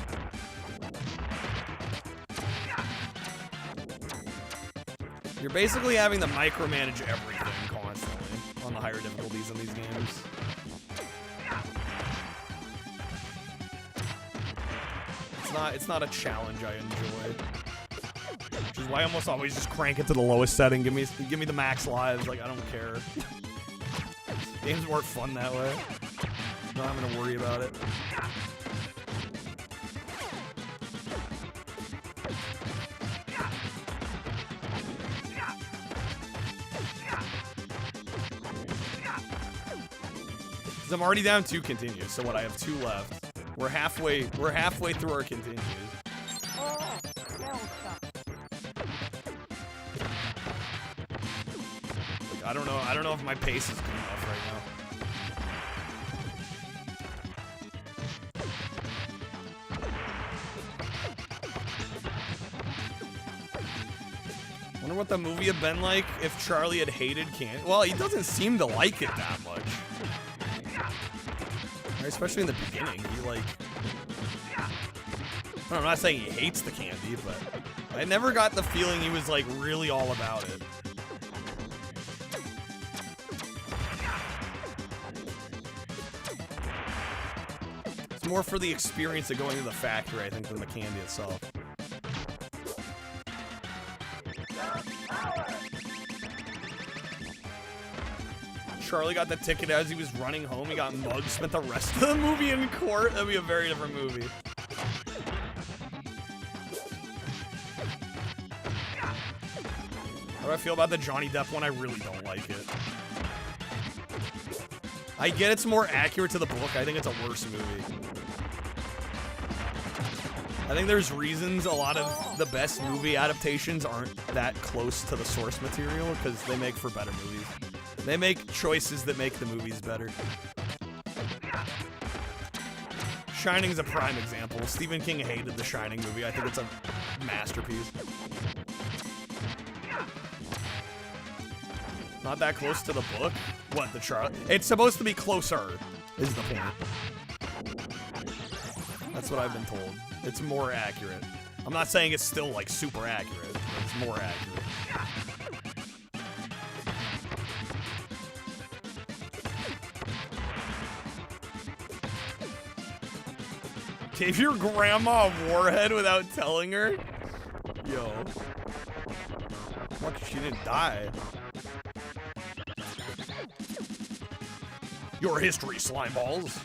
You're basically having to micromanage everything constantly on the higher difficulties in these games. It's not a challenge I enjoy. Which is why I almost always just crank it to the lowest setting. Give me the max lives. Like, I don't care. Game's more fun that way. Not having to worry about it. Because I'm already down 2 continues, so what, I have 2 left. We're halfway through our continues. Like, I don't know if my pace is good enough right now. Wonder what the movie had been like if Charlie had hated candy. Well, he doesn't seem to like it that much. Especially in the beginning, he like... I'm not saying he hates the candy, but I never got the feeling he was like really all about it. It's more for the experience of going to the factory, I think, than the candy itself. Charlie got the ticket as he was running home. He got mugged, spent the rest of the movie in court. That'd be a very different movie. How do I feel about the Johnny Depp one? I really don't like it. I get it's more accurate to the book. I think it's a worse movie. I think there's reasons a lot of the best movie adaptations aren't that close to the source material because they make for better movies. They make choices that make the movies better. Shining's a prime example. Stephen King hated the Shining movie. I think it's a masterpiece. Not that close to the book? What, the Charlie? It's supposed to be closer, is the point. That's what I've been told. It's more accurate. I'm not saying it's still, like, super accurate, but it's more accurate. Gave your grandma a warhead without telling her? Yo. Lucky she didn't die. Your history, slime balls.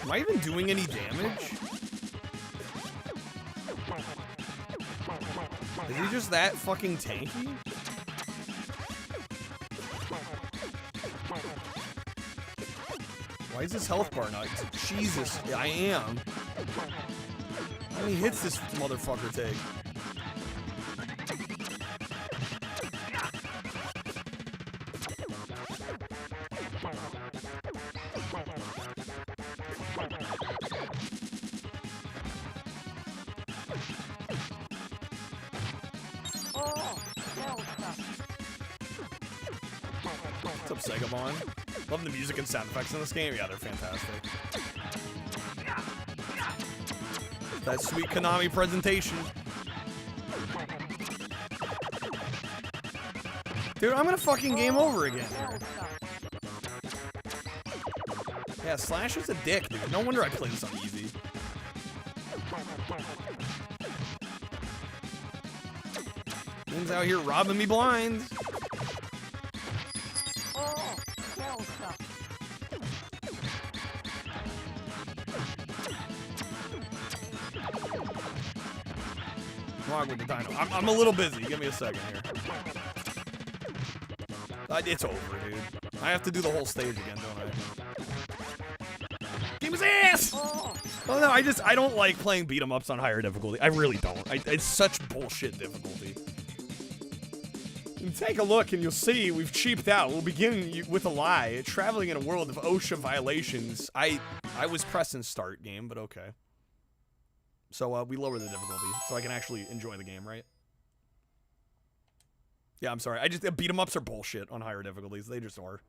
Am I even doing any damage? Is he just that fucking tanky? Why is this health bar not? Jesus, I am. How many hits this motherfucker take? What's up, Segabon? Love the music and sound effects in this game. Yeah, they're fantastic. That sweet Konami presentation. Dude, I'm gonna fucking game over again here. Yeah, Slash is a dick, dude. No wonder I play this on easy. Game's out here robbing me blind. Wrong with the dino. I'm a little busy. Give me a second here. It's over, dude. I have to do the whole stage again, don't I? Game his ass! Oh no, I don't like playing beat 'em ups on higher difficulty. I really don't. It's such bullshit difficulty. And take a look and you'll see we've cheaped out. We'll begin with a lie. Traveling in a world of OSHA violations. I was pressing start game, but okay. So we lower the difficulty so I can actually enjoy the game, right? Yeah, I'm sorry. Beat 'em ups are bullshit on higher difficulties. They just are.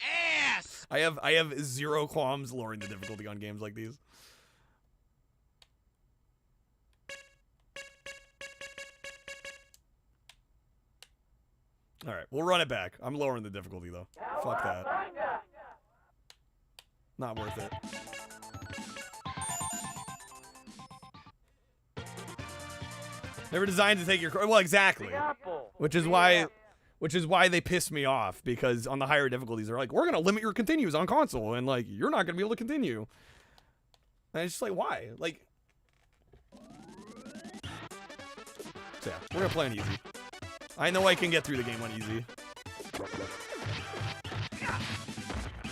Ass! I have zero qualms lowering the difficulty on games like these. All right, we'll run it back. I'm lowering the difficulty though. Fuck that. Not worth it. They were designed to take your... Well, exactly. Which is why they piss me off, because on the higher difficulties, they're like, we're going to limit your continues on console, and, like, you're not going to be able to continue. And it's just like, why? Like... So, yeah, we're going to play on easy. I know I can get through the game on easy.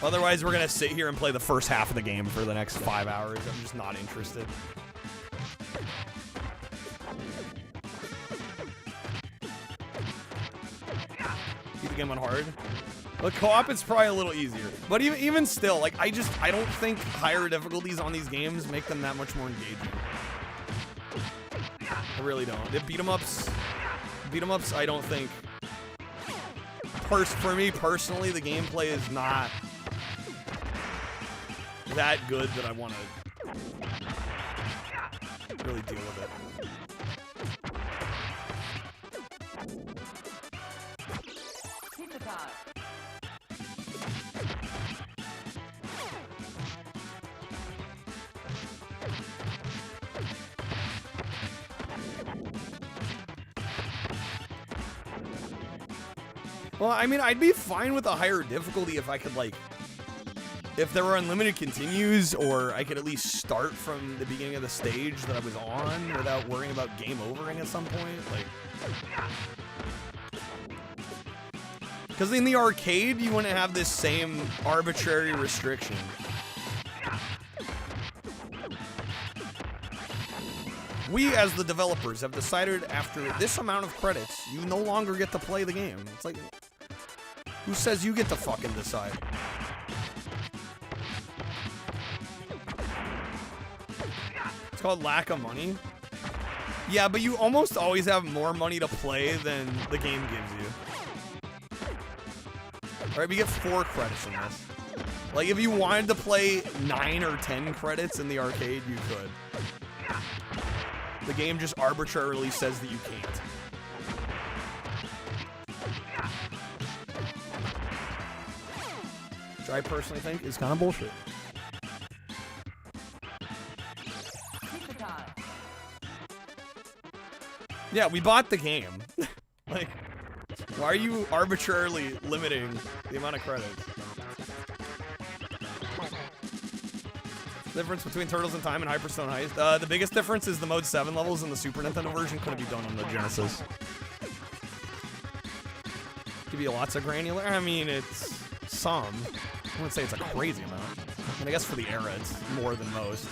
Otherwise, we're going to sit here and play the first half of the game for the next 5 hours. I'm just not interested. Keep the game on hard. But co-op, it's probably a little easier. But even still, like, I don't think higher difficulties on these games make them that much more engaging. I really don't. The beat 'em ups, I don't think. For me personally, the gameplay is not that good that I want to really deal with it. Well, I mean, I'd be fine with a higher difficulty if I could, like, if there were unlimited continues, or I could at least start from the beginning of the stage that I was on without worrying about game overing at some point. Like, because in the arcade, you wouldn't have this same arbitrary restriction. We, as the developers, have decided after this amount of credits, you no longer get to play the game. It's like, who says you get to fucking decide? It's called lack of money. Yeah, but you almost always have more money to play than the game gives you. Alright, we get 4 credits in this. Like, if you wanted to play 9 or 10 credits in the arcade, you could. The game just arbitrarily says that you can't. Which I personally think is kind of bullshit. Yeah, we bought the game. Like, why are you arbitrarily limiting the amount of credits? Difference between Turtles in Time and Hyperstone Heist. The biggest difference is the Mode 7 levels in the Super Nintendo version couldn't be done on the Genesis. Give you lots of granular. I mean, it's some. I wouldn't say it's a crazy amount. I mean, I guess for the era, it's more than most.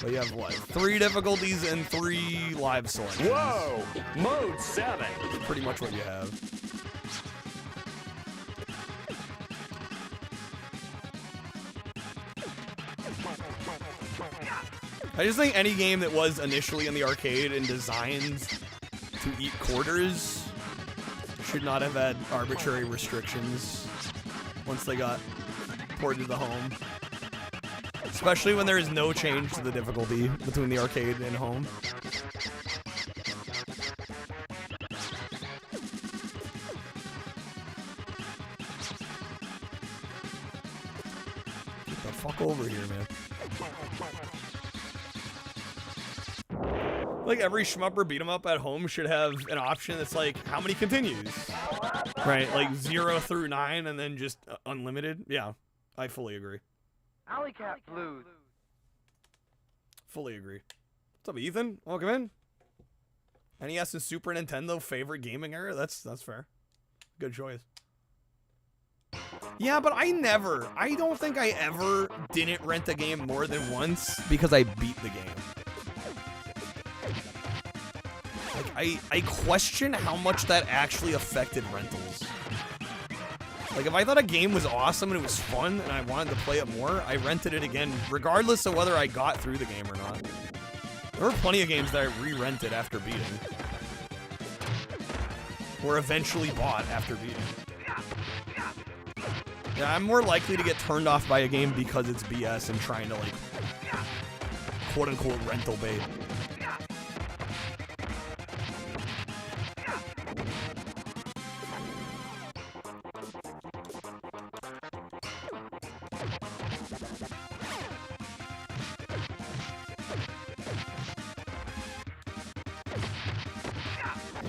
But you have what? 3 difficulties and 3 live selections. Whoa! Mode 7. That's pretty much what you have. I just think any game that was initially in the arcade and designed to eat quarters should not have had arbitrary restrictions once they got ported to the home. Especially when there is no change to the difficulty between the arcade and home. Get the fuck over here, man. Like every shmupper beat 'em up at home should have an option that's like, how many continues? Right, like 0 through 9 and then just unlimited. Yeah, I fully agree. Alley Cat Blues. Fully agree. What's up, Ethan? Welcome in. NES and Super Nintendo favorite gaming era? That's fair. Good choice. Yeah, but I don't think I ever didn't rent a game more than once because I beat the game. Like, I question how much that actually affected rentals. Like, if I thought a game was awesome and it was fun and I wanted to play it more, I rented it again, regardless of whether I got through the game or not. There were plenty of games that I re-rented after beating. Or eventually bought after beating. Yeah, I'm more likely to get turned off by a game because it's BS and trying to, like, quote-unquote rental bait.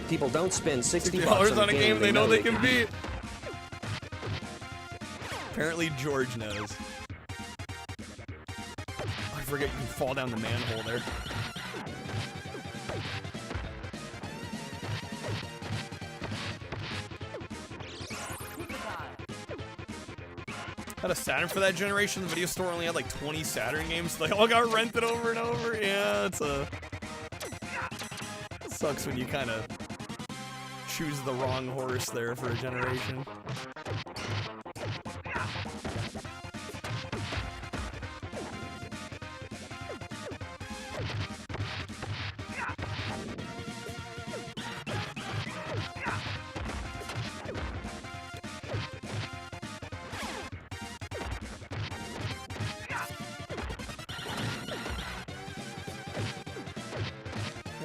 People don't spend $60 on a game they know they can beat. Apparently George knows. I forget you can fall down the manhole there. Had a Saturn for that generation. The video store only had like 20 Saturn games. They all got rented over and over. Yeah, it sucks when you kind of choose the wrong horse there for a generation.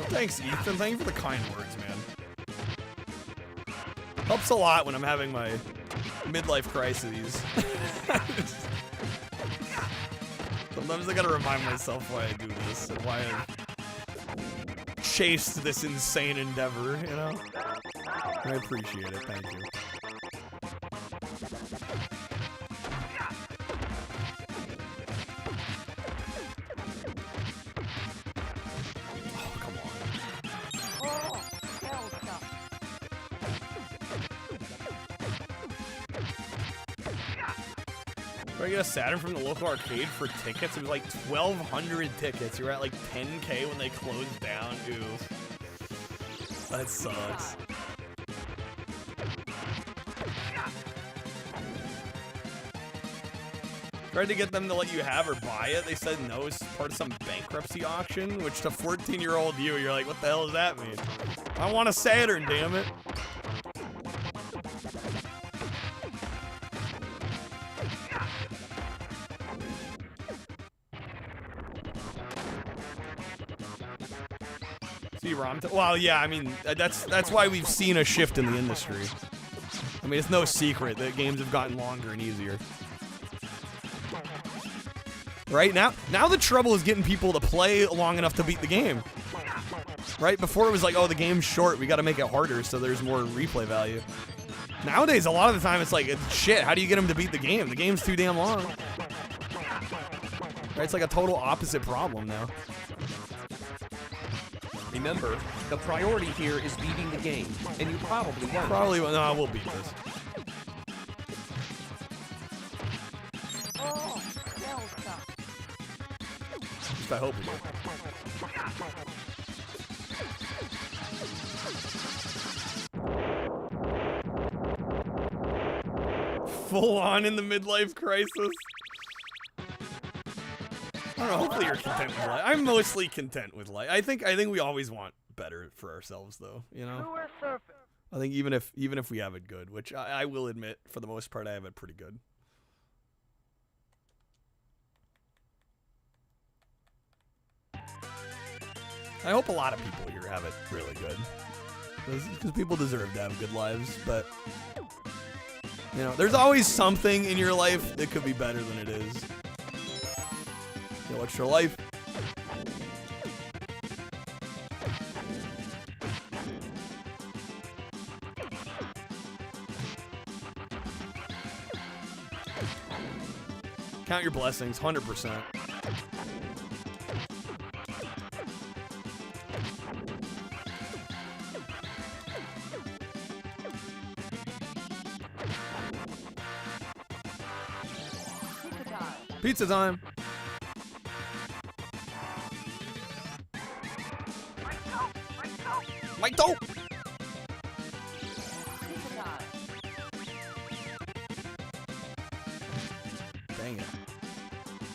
Thanks, Ethan. Thank you for the kind words, man. Helps a lot when I'm having my midlife crises. Sometimes I gotta remind myself why I do this and why I chased this insane endeavor, you know? I appreciate it. Thank you. I get a Saturn from the local arcade for tickets. It was like 1,200 tickets. You were at like 10K when they closed down. Oof. That sucks. Tried to get them to let you have or buy it. They said no, it's part of some bankruptcy auction, which to 14-year-old you're like, what the hell does that mean? I want a Saturn, damn it. Well, yeah, I mean, that's why we've seen a shift in the industry. I mean, it's no secret that games have gotten longer and easier. Right? Now the trouble is getting people to play long enough to beat the game. Right? Before it was like, oh, the game's short, we gotta make it harder so there's more replay value. Nowadays, a lot of the time, it's like, shit, how do you get them to beat the game? The game's too damn long. Right? It's like a total opposite problem now. Remember, the priority here is beating the game, and you probably won't. Probably won't. No, we'll beat this. At least I hope we do. Full on in the midlife crisis. I don't know. Hopefully you're content with life. I'm mostly content with life. I think we always want better for ourselves, though. You know. I think even if we have it good, which I will admit, for the most part, I have it pretty good. I hope a lot of people here have it really good, because people deserve to have good lives. But you know, there's always something in your life that could be better than it is. You know, what's your life? Count your blessings, 100%. Pizza time. Mike dope. Dang it.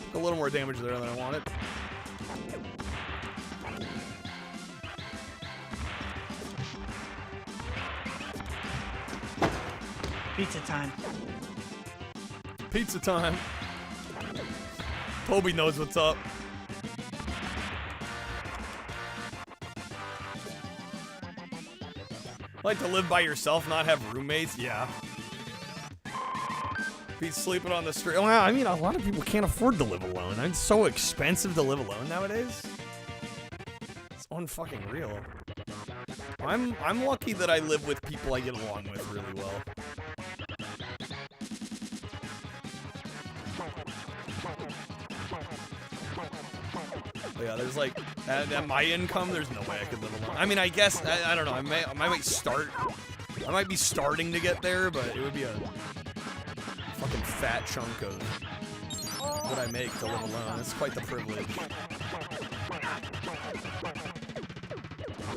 Took a little more damage there than I wanted. Pizza time. Pizza time. Toby knows what's up. Like to live by yourself, not have roommates? Yeah. Be sleeping on the street. Well, I mean, a lot of people can't afford to live alone. It's so expensive to live alone nowadays. It's unfucking real. I'm lucky that I live with people I get along with really well. But yeah, there's like, at my income, there's no way I could live alone. I mean, I guess, I don't know, I might be starting to get there, but it would be a fucking fat chunk of what I make to live alone. It's quite the privilege.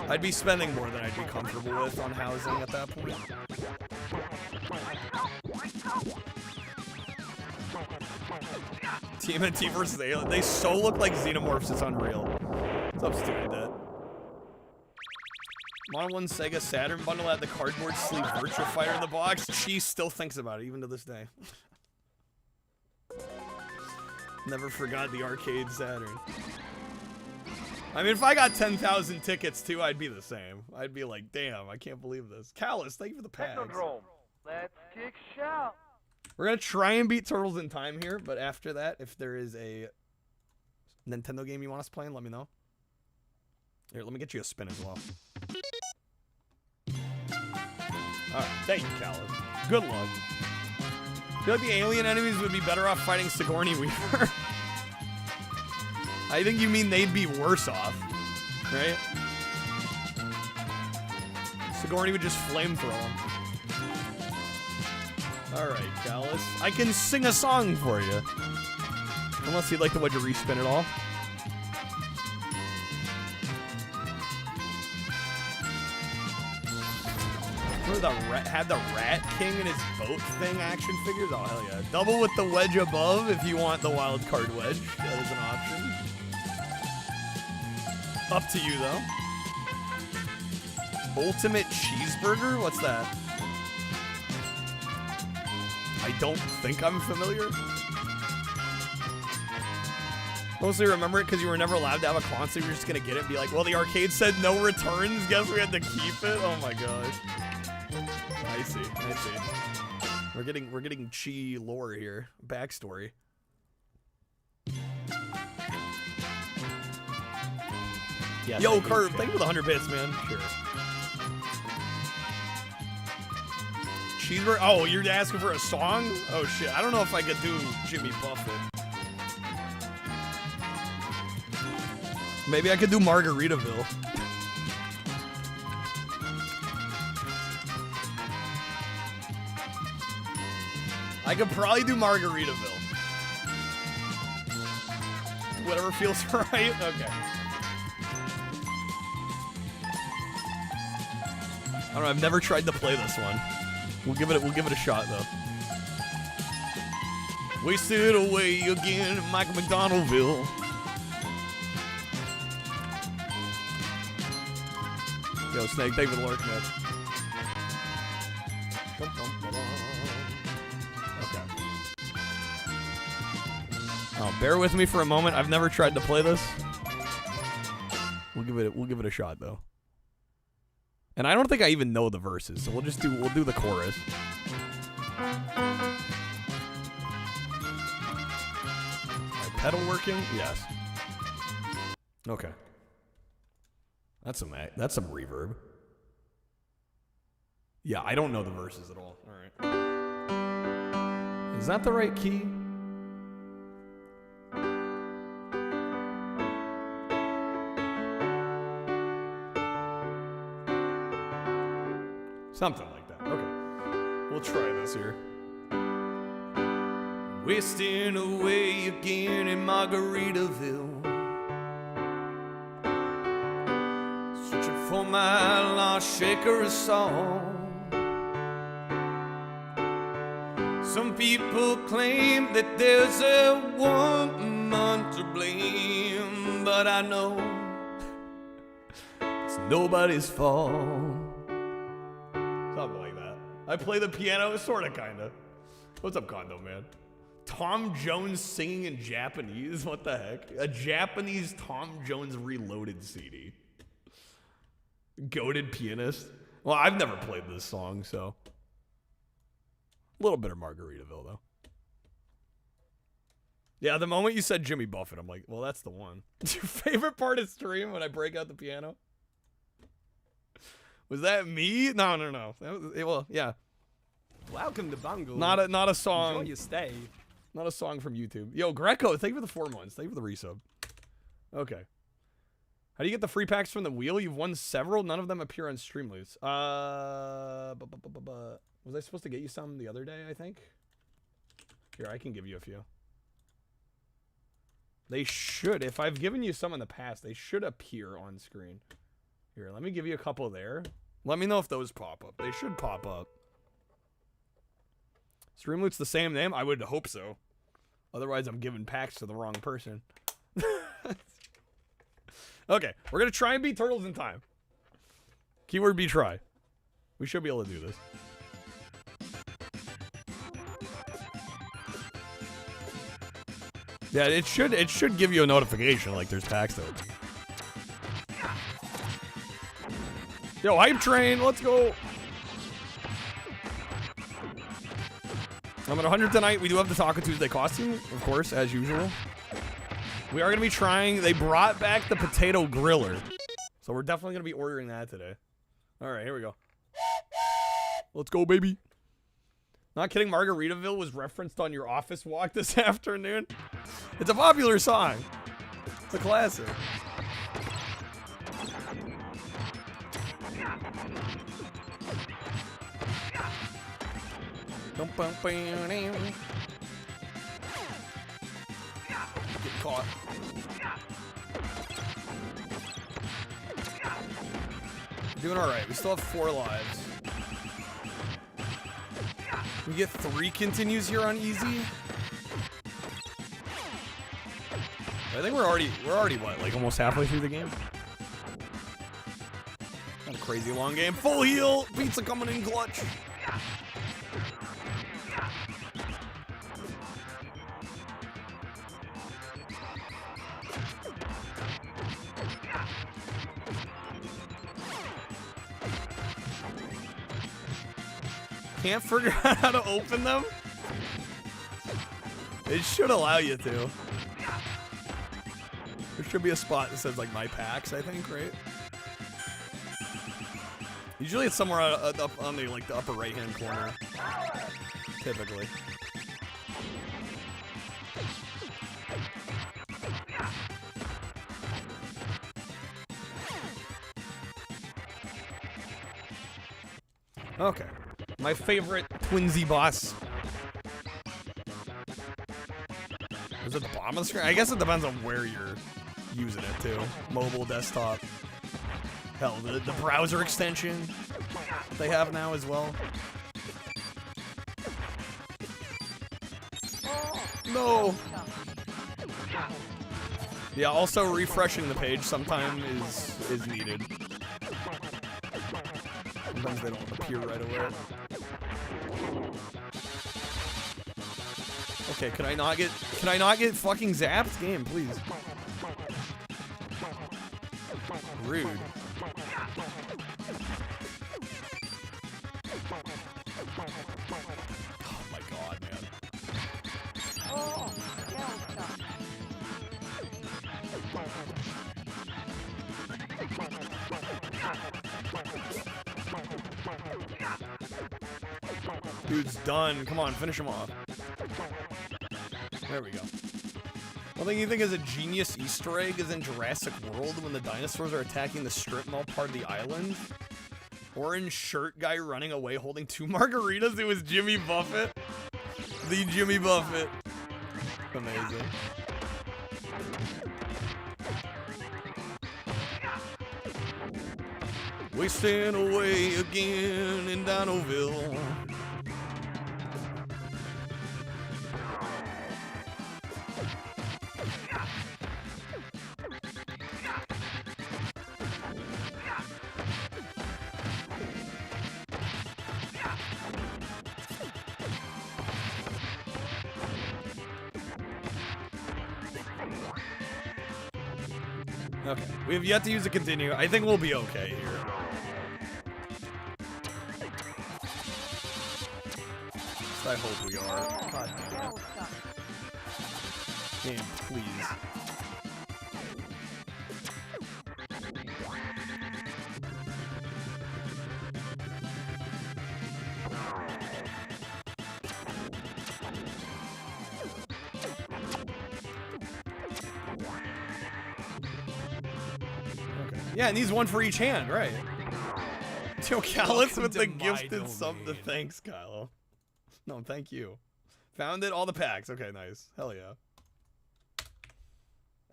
I'd be spending more than I'd be comfortable with on housing at that point. TMNT versus Alien. They so look like xenomorphs, it's unreal. What's up, Stupid Dead? Model 1 Sega Saturn bundle had the cardboard sleeve Virtua Fighter in the box. She still thinks about it, even to this day. Never forgot the arcade Saturn. I mean, if I got 10,000 tickets too, I'd be the same. I'd be like, damn, I can't believe this. Callus, thank you for the pads. Let's kick shout. We're gonna try and beat Turtles in Time here, but after that, if there is a Nintendo game you want us playing, let me know. Here, let me get you a spin as well. Alright, thank you, Callus. Good luck. I feel like the alien enemies would be better off fighting Sigourney Weaver. I think you mean they'd be worse off, right? Sigourney would just flamethrow them. Alright, Callus. I can sing a song for you. Unless you'd like to respin it all. Remember had the Rat King and his boat thing action figures? Oh, hell yeah. Double with the wedge above if you want the wild card wedge. That is an option. Up to you, though. Ultimate Cheeseburger? What's that? I don't think I'm familiar. Mostly remember it because you were never allowed to have a console. You were just going to get it and be like, well, the arcade said no returns. Guess we had to keep it. Oh, my gosh. I see. I see. We're getting Chi lore here. Backstory. Yes, Yo, Curve, thank you for the 100 bits, man. Sure. cheeseburger. Oh, you're asking for a song? Oh shit, I don't know if I could do Jimmy Buffett. Maybe I could do Margaritaville. I could probably do Margaritaville. Whatever feels right. Okay. I don't know. I've never tried to play this one. We'll give it a shot though. Wasted away again in Michael McDonaldville. Yo, Snake, thank you for the lurk, man. Okay. Oh, bear with me for a moment. I've never tried to play this. We'll give it a shot though. And I don't think I even know the verses, so we'll do the chorus. My pedal working? Yes. Okay. That's some reverb. Yeah, I don't know the verses at all. All right. Is that the right key? Something like that. Okay. We'll try this here. Wasting away again in Margaritaville. Searching for my lost shaker of salt. Some people claim that there's a woman to blame, but I know it's nobody's fault. Something like that. I play the piano, sorta, kinda. What's up, Kondo, man? Tom Jones singing in Japanese? What the heck? A Japanese Tom Jones Reloaded CD. Goated pianist. Well, I've never played this song, so. A little bit of Margaritaville, though. Yeah, the moment you said Jimmy Buffett, I'm like, well, that's the one. Your favorite part of stream when I break out the piano? Was that me? No. That was, well, yeah. Welcome to Bungle. Not a song. Enjoy your stay. Not a song from YouTube. Yo, Greco, thank you for the 4 months. Thank you for the resub. Okay. How do you get the free packs from the wheel? You've won several. None of them appear on Streamloots. Was I supposed to get you some the other day, I think? Here, I can give you a few. They should. If I've given you some in the past, they should appear on screen. Here, let me give you a couple there. Let me know if those pop up. They should pop up. Streamloot's the same name? I would hope so. Otherwise, I'm giving packs to the wrong person. Okay, we're going to try and beat Turtles in Time. Keyword be try. We should be able to do this. Yeah, it should give you a notification like there's packs though. Yo, Hype Train, let's go. I'm at 100 tonight. We do have the Taco Tuesday costume, of course, as usual. We are going to be trying, they brought back the potato griller. So we're definitely going to be ordering that today. All right, here we go. Let's go, baby. Not kidding, Margaritaville was referenced on your office walk this afternoon. It's a popular song. It's a classic. Get caught. Doing all right. We still have 4 lives. We get 3 continues here on easy. I think we're already what, like almost halfway through the game. Not a crazy long game. Full heal. Pizza coming in clutch. Can't figure out how to open them? It should allow you to. There should be a spot that says like my packs, I think, right? Usually it's somewhere up on the like the upper right hand corner. typically. Okay. My favorite twinsy boss. Is it the bottom of the screen? I guess it depends on where you're using it too. Mobile, desktop. Hell, the browser extension that they have now as well. No! Yeah, also refreshing the page sometimes is needed. Sometimes they don't appear right away. Okay, can I not get fucking zapped? Game, please. Rude. Oh my god, man. Dude's done. Come on, finish him off. There we go. One thing you think is a genius Easter egg is in Jurassic World when the dinosaurs are attacking the strip mall part of the island. Orange shirt guy running away holding 2 margaritas. It was Jimmy Buffett. The Jimmy Buffett. Amazing. Wasting away again in Dinoville. Okay, we have yet to use a continue. I think we'll be okay here. I hope we are. God damn it. Game, please. Okay. Yeah, it needs one for each hand, right? Joe Callis with the gifted sub to thanks, Kylo. No, thank you. Found it, all the packs. Okay, nice. Hell yeah.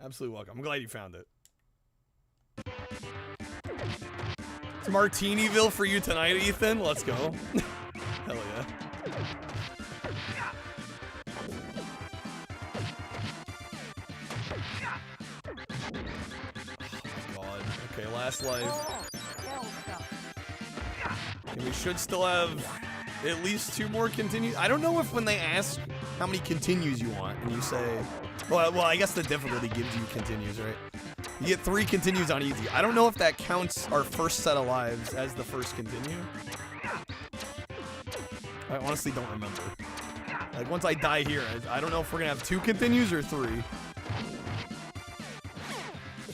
Absolutely welcome. I'm glad you found it. It's Martiniville for you tonight, Ethan. Let's go. Hell yeah. Oh my god. Okay, last life. And we should still have at least 2 more continues. I don't know if when they ask how many continues you want and you say, well, I guess the difficulty gives you continues, right? You get 3 continues on easy. I don't know if that counts our first set of lives as the first continue. I honestly don't remember. Like, once I die here, I don't know if we're gonna have 2 continues or 3.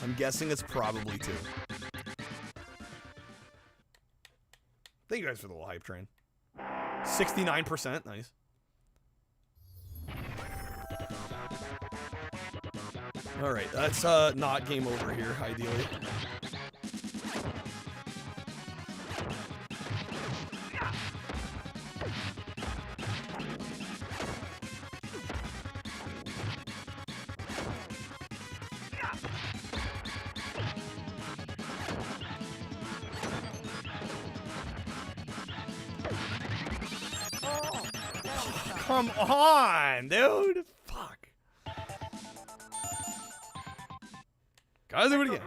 I'm guessing it's probably 2. Thank you guys for the little hype train. 69%, nice. All right, that's not game over here, ideally. Come on, dude. Fuck. Gotta do it again.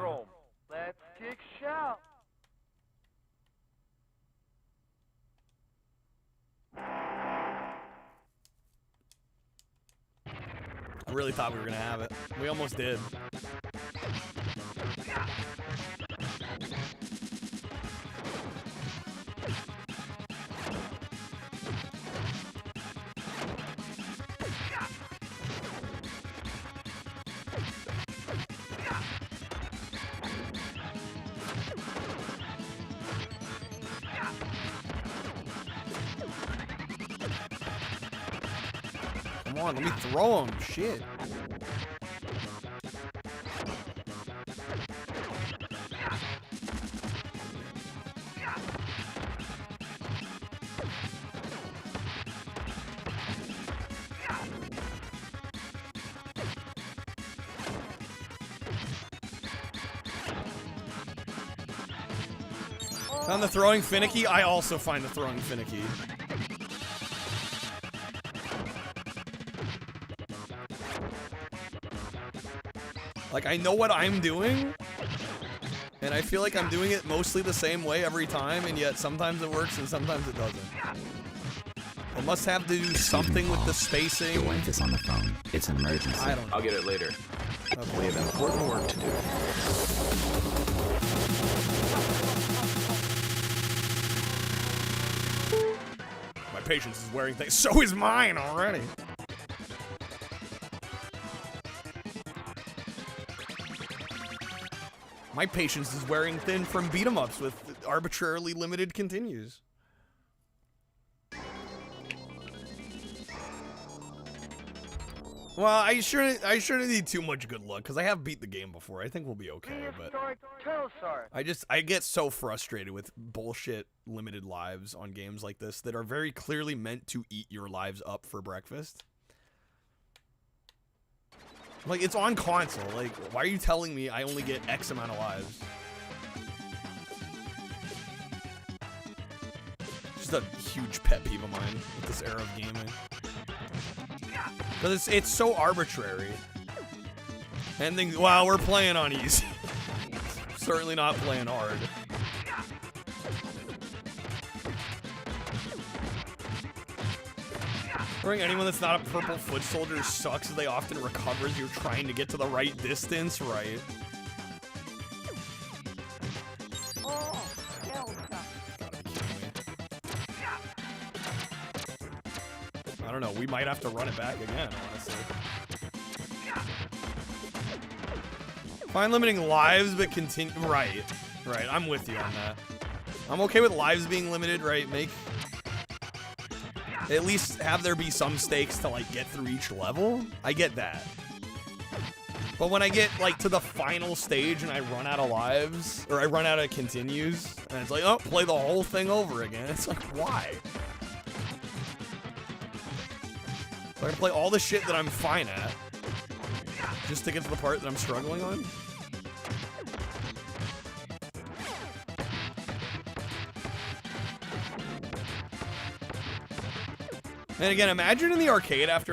Let's kick shout. I really thought we were gonna have it. We almost did. on, let me throw them. Shit. Found the throwing finicky? I also find the throwing finicky. Like, I know what I'm doing, and I feel like I'm doing it mostly the same way every time, and yet sometimes it works and sometimes it doesn't. I must have to do something with the spacing. Your wife is on the phone. It's an emergency. I don't know. I'll get it later. Okay. We have important work to do. My patience is wearing thin. So is mine already. My patience is wearing thin from beat-em-ups with arbitrarily limited continues. Well, I shouldn't need too much good luck because I have beat the game before. I think we'll be okay, but I get so frustrated with bullshit limited lives on games like this that are very clearly meant to eat your lives up for breakfast. Like, it's on console. Like, why are you telling me I only get X amount of lives? Just a huge pet peeve of mine with this era of gaming. Because it's so arbitrary. And things, wow, we're playing on easy. Certainly not playing hard. I think anyone that's not a purple foot soldier sucks as they often recover as you're trying to get to the right distance, right? I don't know, we might have to run it back again, honestly. Fine limiting lives, but continue. Right, I'm with you on that. I'm okay with lives being limited, right? At least have there be some stakes to, like, get through each level. I get that. But when I get, like, to the final stage and I run out of lives, or I run out of continues, and it's like, oh, play the whole thing over again. It's like, why? So I gotta play all the shit that I'm fine at, just to get to the part that I'm struggling on? And again, imagine in the arcade if,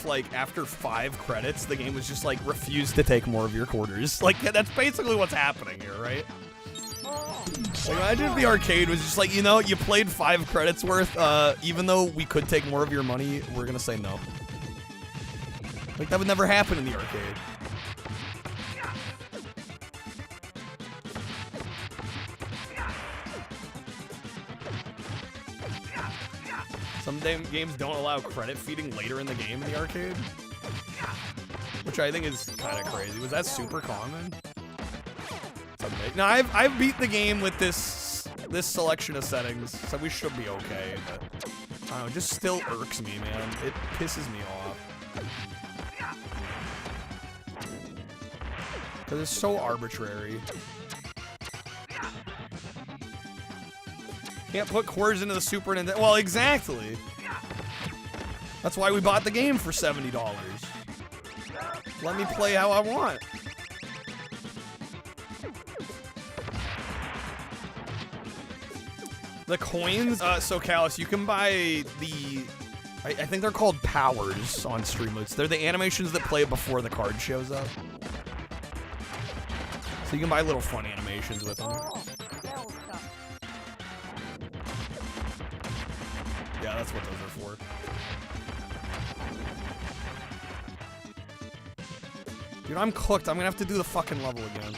like, after 5 credits, the game was just, like, refused to take more of your quarters. Like, that's basically what's happening here, right? Like, imagine if the arcade was just like, you know, you played 5 credits worth, even though we could take more of your money, we're gonna say no. Like, that would never happen in the arcade. Some games don't allow credit feeding later in the game in the arcade, which I think is kind of crazy. Was that super common? Now I've beat the game with this selection of settings, so we should be okay. But I don't know, it just still irks me, man. It pisses me off because it's so arbitrary. Can't put quarters into the Super Nintendo. Well, exactly. That's why we bought the game for $70. Let me play how I want. The coins, so Callus, you can buy the, I think they're called powers on Streamloots. They're the animations that play before the card shows up. So you can buy little fun animations with them. Yeah, that's what those are for. Dude, I'm cooked. I'm gonna have to do the fucking level again.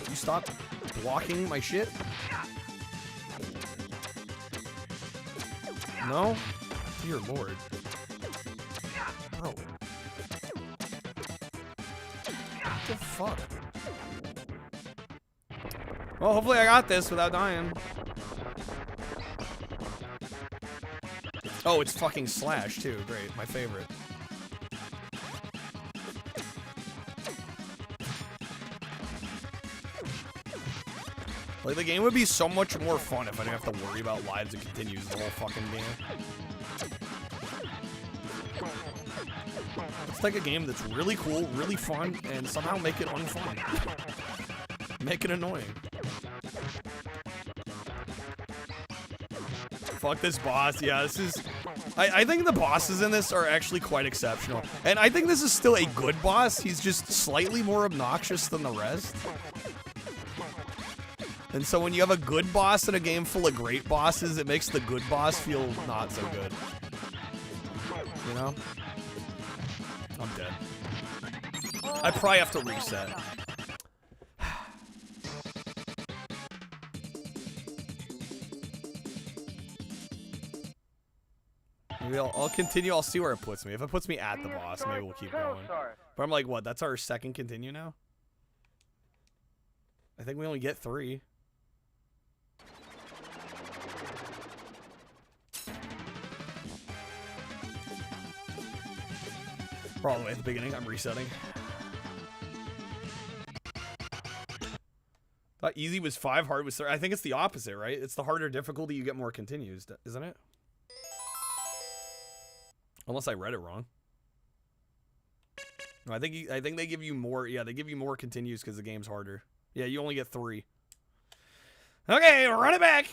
You stop blocking my shit? No? Dear Lord. the fuck? Well, hopefully I got this without dying. Oh, it's fucking Slash, too. Great. My favorite. Like, the game would be so much more fun if I didn't have to worry about lives and continues the whole fucking game. It's like a game that's really cool, really fun, and somehow make it unfun. Make it annoying. Fuck this boss. Yeah, this is... I think the bosses in this are actually quite exceptional. And I think this is still a good boss. He's just slightly more obnoxious than the rest. And so when you have a good boss in a game full of great bosses, it makes the good boss feel not so good. You know? I'm dead. I probably have to reset. Maybe I'll continue. I'll see where it puts me. If it puts me at the boss, maybe we'll keep going. But I'm like, what? That's our second continue now? I think we only get 3. We're all the way at the beginning. I'm resetting. Thought easy was 5, hard was 3. I think it's the opposite, right? It's the harder difficulty you get more continues, isn't it? Unless I read it wrong. No, I think they give you more. Yeah, they give you more continues because the game's harder. Yeah, you only get 3. Okay, run it back.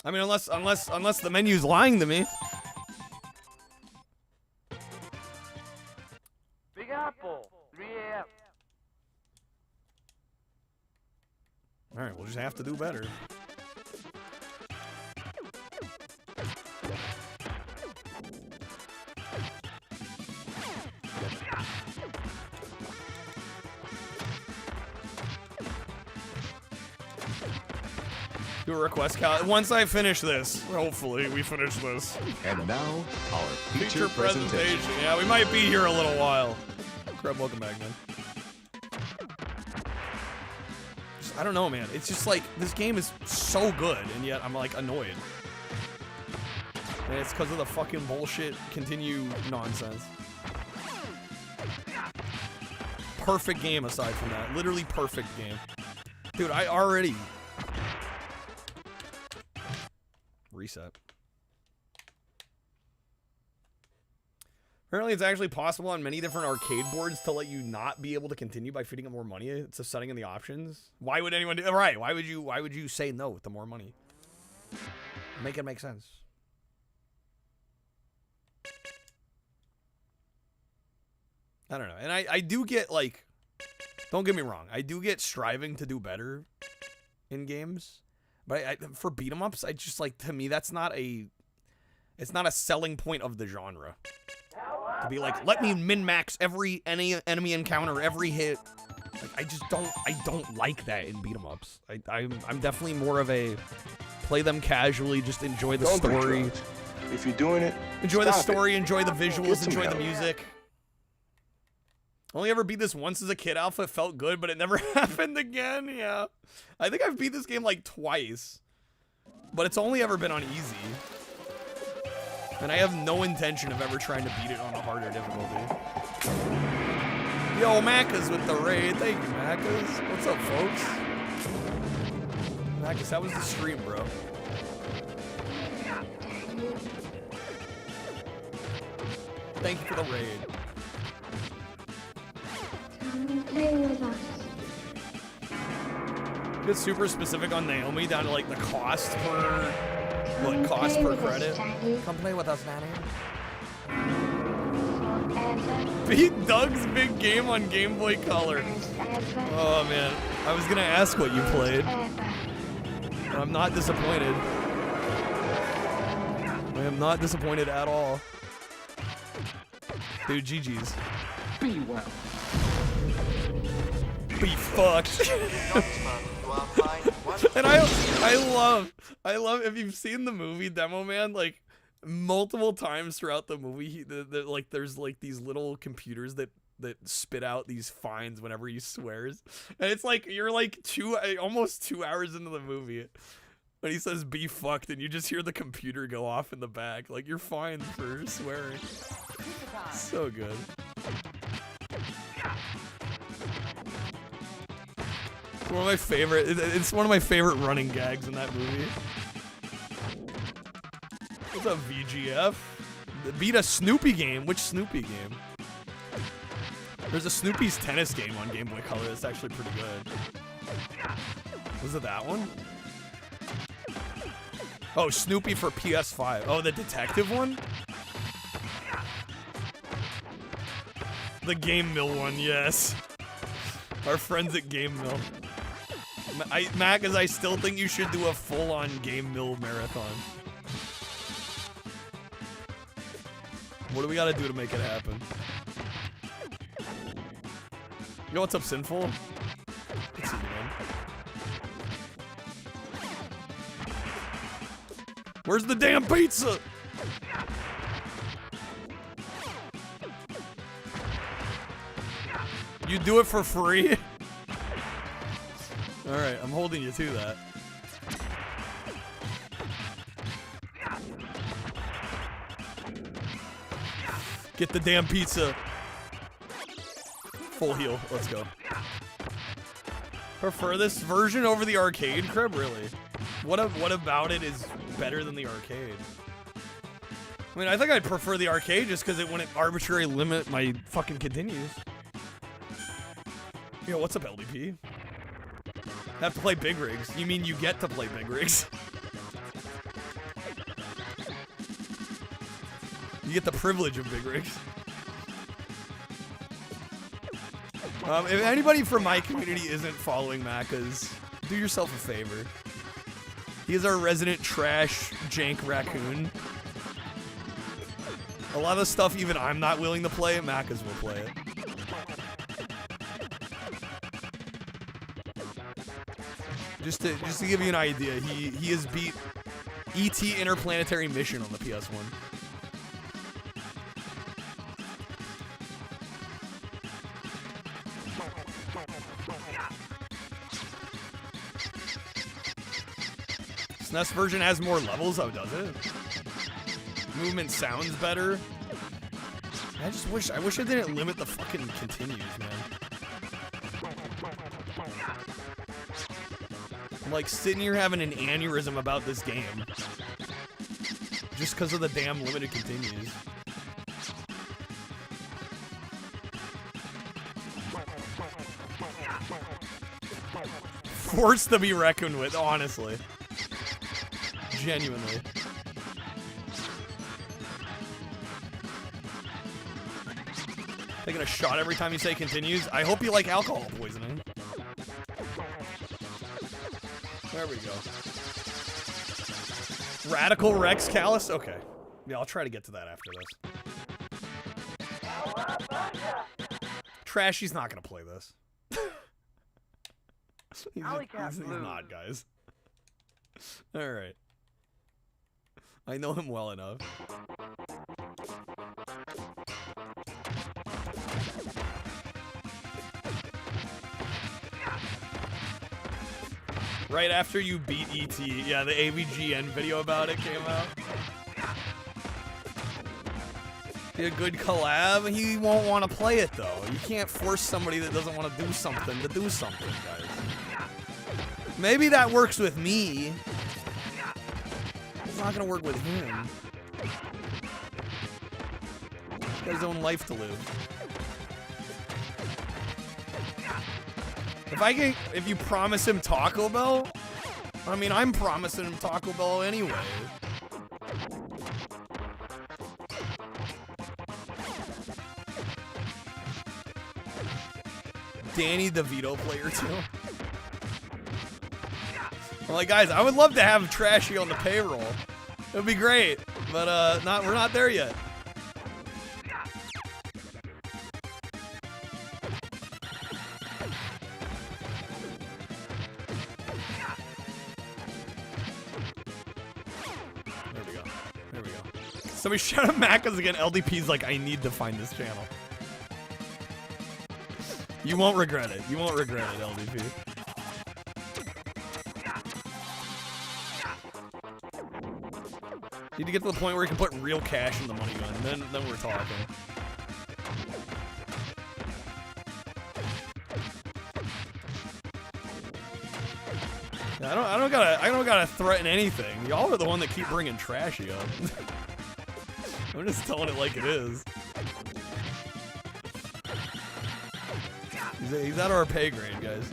I mean, unless the menu's lying to me. Big Apple, 3 a.m. All right, we'll just have to do better. Do a request count. Once I finish this, hopefully we finish this. And now, our feature presentation. Yeah, we might be here a little while. Crap, welcome back, man. I don't know, man. It's just like, this game is so good, and yet I'm like annoyed. And it's because of the fucking bullshit continue nonsense. Perfect game aside from that. Literally perfect game. Dude, I already... Reset. Apparently it's actually possible on many different arcade boards to let you not be able to continue by feeding it more money. It's a setting in the options. Why would anyone do that? Right, why would you say no with the more money? Make it make sense. I don't know. And I do get, like, don't get me wrong, I do get striving to do better in games. But for beat 'em ups, I just, like, to me, it's not a selling point of the genre. To be like, let me min-max every enemy encounter, every hit. Like, I don't like that in beat 'em ups. I'm definitely more of a play them casually, just enjoy the story. If you're doing it, enjoy the story, enjoy the visuals, enjoy the music. Only ever beat this once as a kid. Alpha. It felt good, but it never happened again. Yeah. I think I've beat this game like twice. But it's only ever been on easy. And I have no intention of ever trying to beat it on a harder difficulty. Yo, Macca's with the raid. Thank you, Macca's. What's up, folks? Macca's, how was the stream, bro? Thank you for the raid. Get super specific on Naomi down to like the cost per credit. Come play with us, Nanny. Beat Doug's big game on Game Boy Color. Oh man, I was gonna ask what you played. I'm not disappointed. I am not disappointed at all. Dude, GG's. Be well. Be fucked. And I love if you've seen the movie Demo Man, like multiple times throughout the movie, like there's like these little computers that spit out these fines whenever he swears, and it's like you're like almost 2 hours into the movie when he says "be fucked," and you just hear the computer go off in the back, like you're fine for swearing. So good. It's one of my favorite. It's one of my favorite running gags in that movie. What's up, VGF? Beat a Snoopy game. Which Snoopy game? There's a Snoopy's tennis game on Game Boy Color that's actually pretty good. Was it that one? Oh, Snoopy for PS5. Oh, the detective one? The Game Mill one, yes. Our friends at Game Mill. Mac, I still think you should do a full-on Game Mill marathon. What do we gotta do to make it happen? You know what's up, Sinful? Let's see, man. Where's the damn pizza? You do it for free? Alright, I'm holding you to that. Get the damn pizza. Full heal. Let's go. Prefer this version over the arcade? Crib, really? What about it is better than the arcade? I mean, I think I'd prefer the arcade just because it wouldn't arbitrarily limit my fucking continues. Yo, what's up, LDP? Have to play Big Rigs. You mean you get to play Big Rigs? You get the privilege of Big Rigs. If anybody from my community isn't following Macca's, do yourself a favor. He is our resident trash jank raccoon. A lot of the stuff even I'm not willing to play, Macca's will play it. Just to give you an idea, he has beat E.T. Interplanetary Mission on the PS1. SNES version has more levels? Oh, does it? Movement sounds better. I wish I didn't limit the fucking continues, man. I'm like sitting here having an aneurysm about this game. Just because of the damn limited continues. Forced to be reckoned with, honestly. Genuinely. Taking a shot every time you say continues. I hope you like alcohol poisoning. There we go. Radical Rex Callus? Okay. Yeah, I'll try to get to that after this. Trashy's not gonna play this. he's not, guys. Alright. I know him well enough. Right after you beat E.T., yeah, the AVGN video about it came out. Be a good collab. He won't want to play it, though. You can't force somebody that doesn't want to do something, guys. Maybe that works with me. It's not going to work with him. He's got his own life to live. If you promise him Taco Bell, I mean, I'm promising him Taco Bell anyway. Danny DeVito player too. I'm like, guys, I would love to have Trashy on the payroll. It would be great, but we're not there yet. There we go. Somebody shout out Macca's again. LDP's like, I need to find this channel. You won't regret it. You won't regret it, LDP. Need to get to the point where you can put real cash in the money gun. Then we're talking. I don't gotta threaten anything. Y'all are the one that keep bringing trashy up. I'm just telling it like it is. He's out of our pay grade, guys.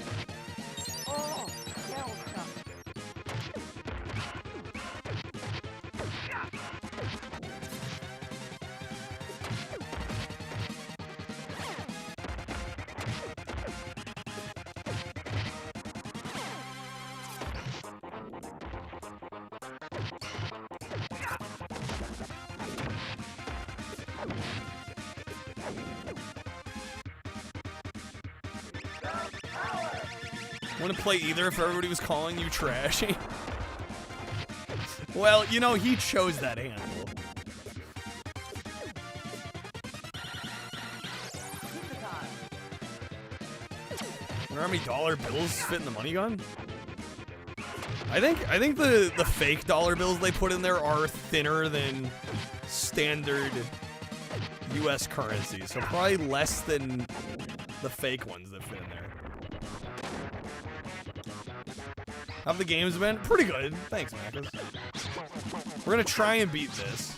Wouldn't play either if everybody was calling you trashy. Well, you know, he chose that handle. Wonder how many dollar bills fit in the money gun? I think the fake dollar bills they put in there are thinner than standard US currency, so probably less than the fake ones that fit in there. How have the games been? Pretty good. Thanks, Macas. We're gonna try and beat this.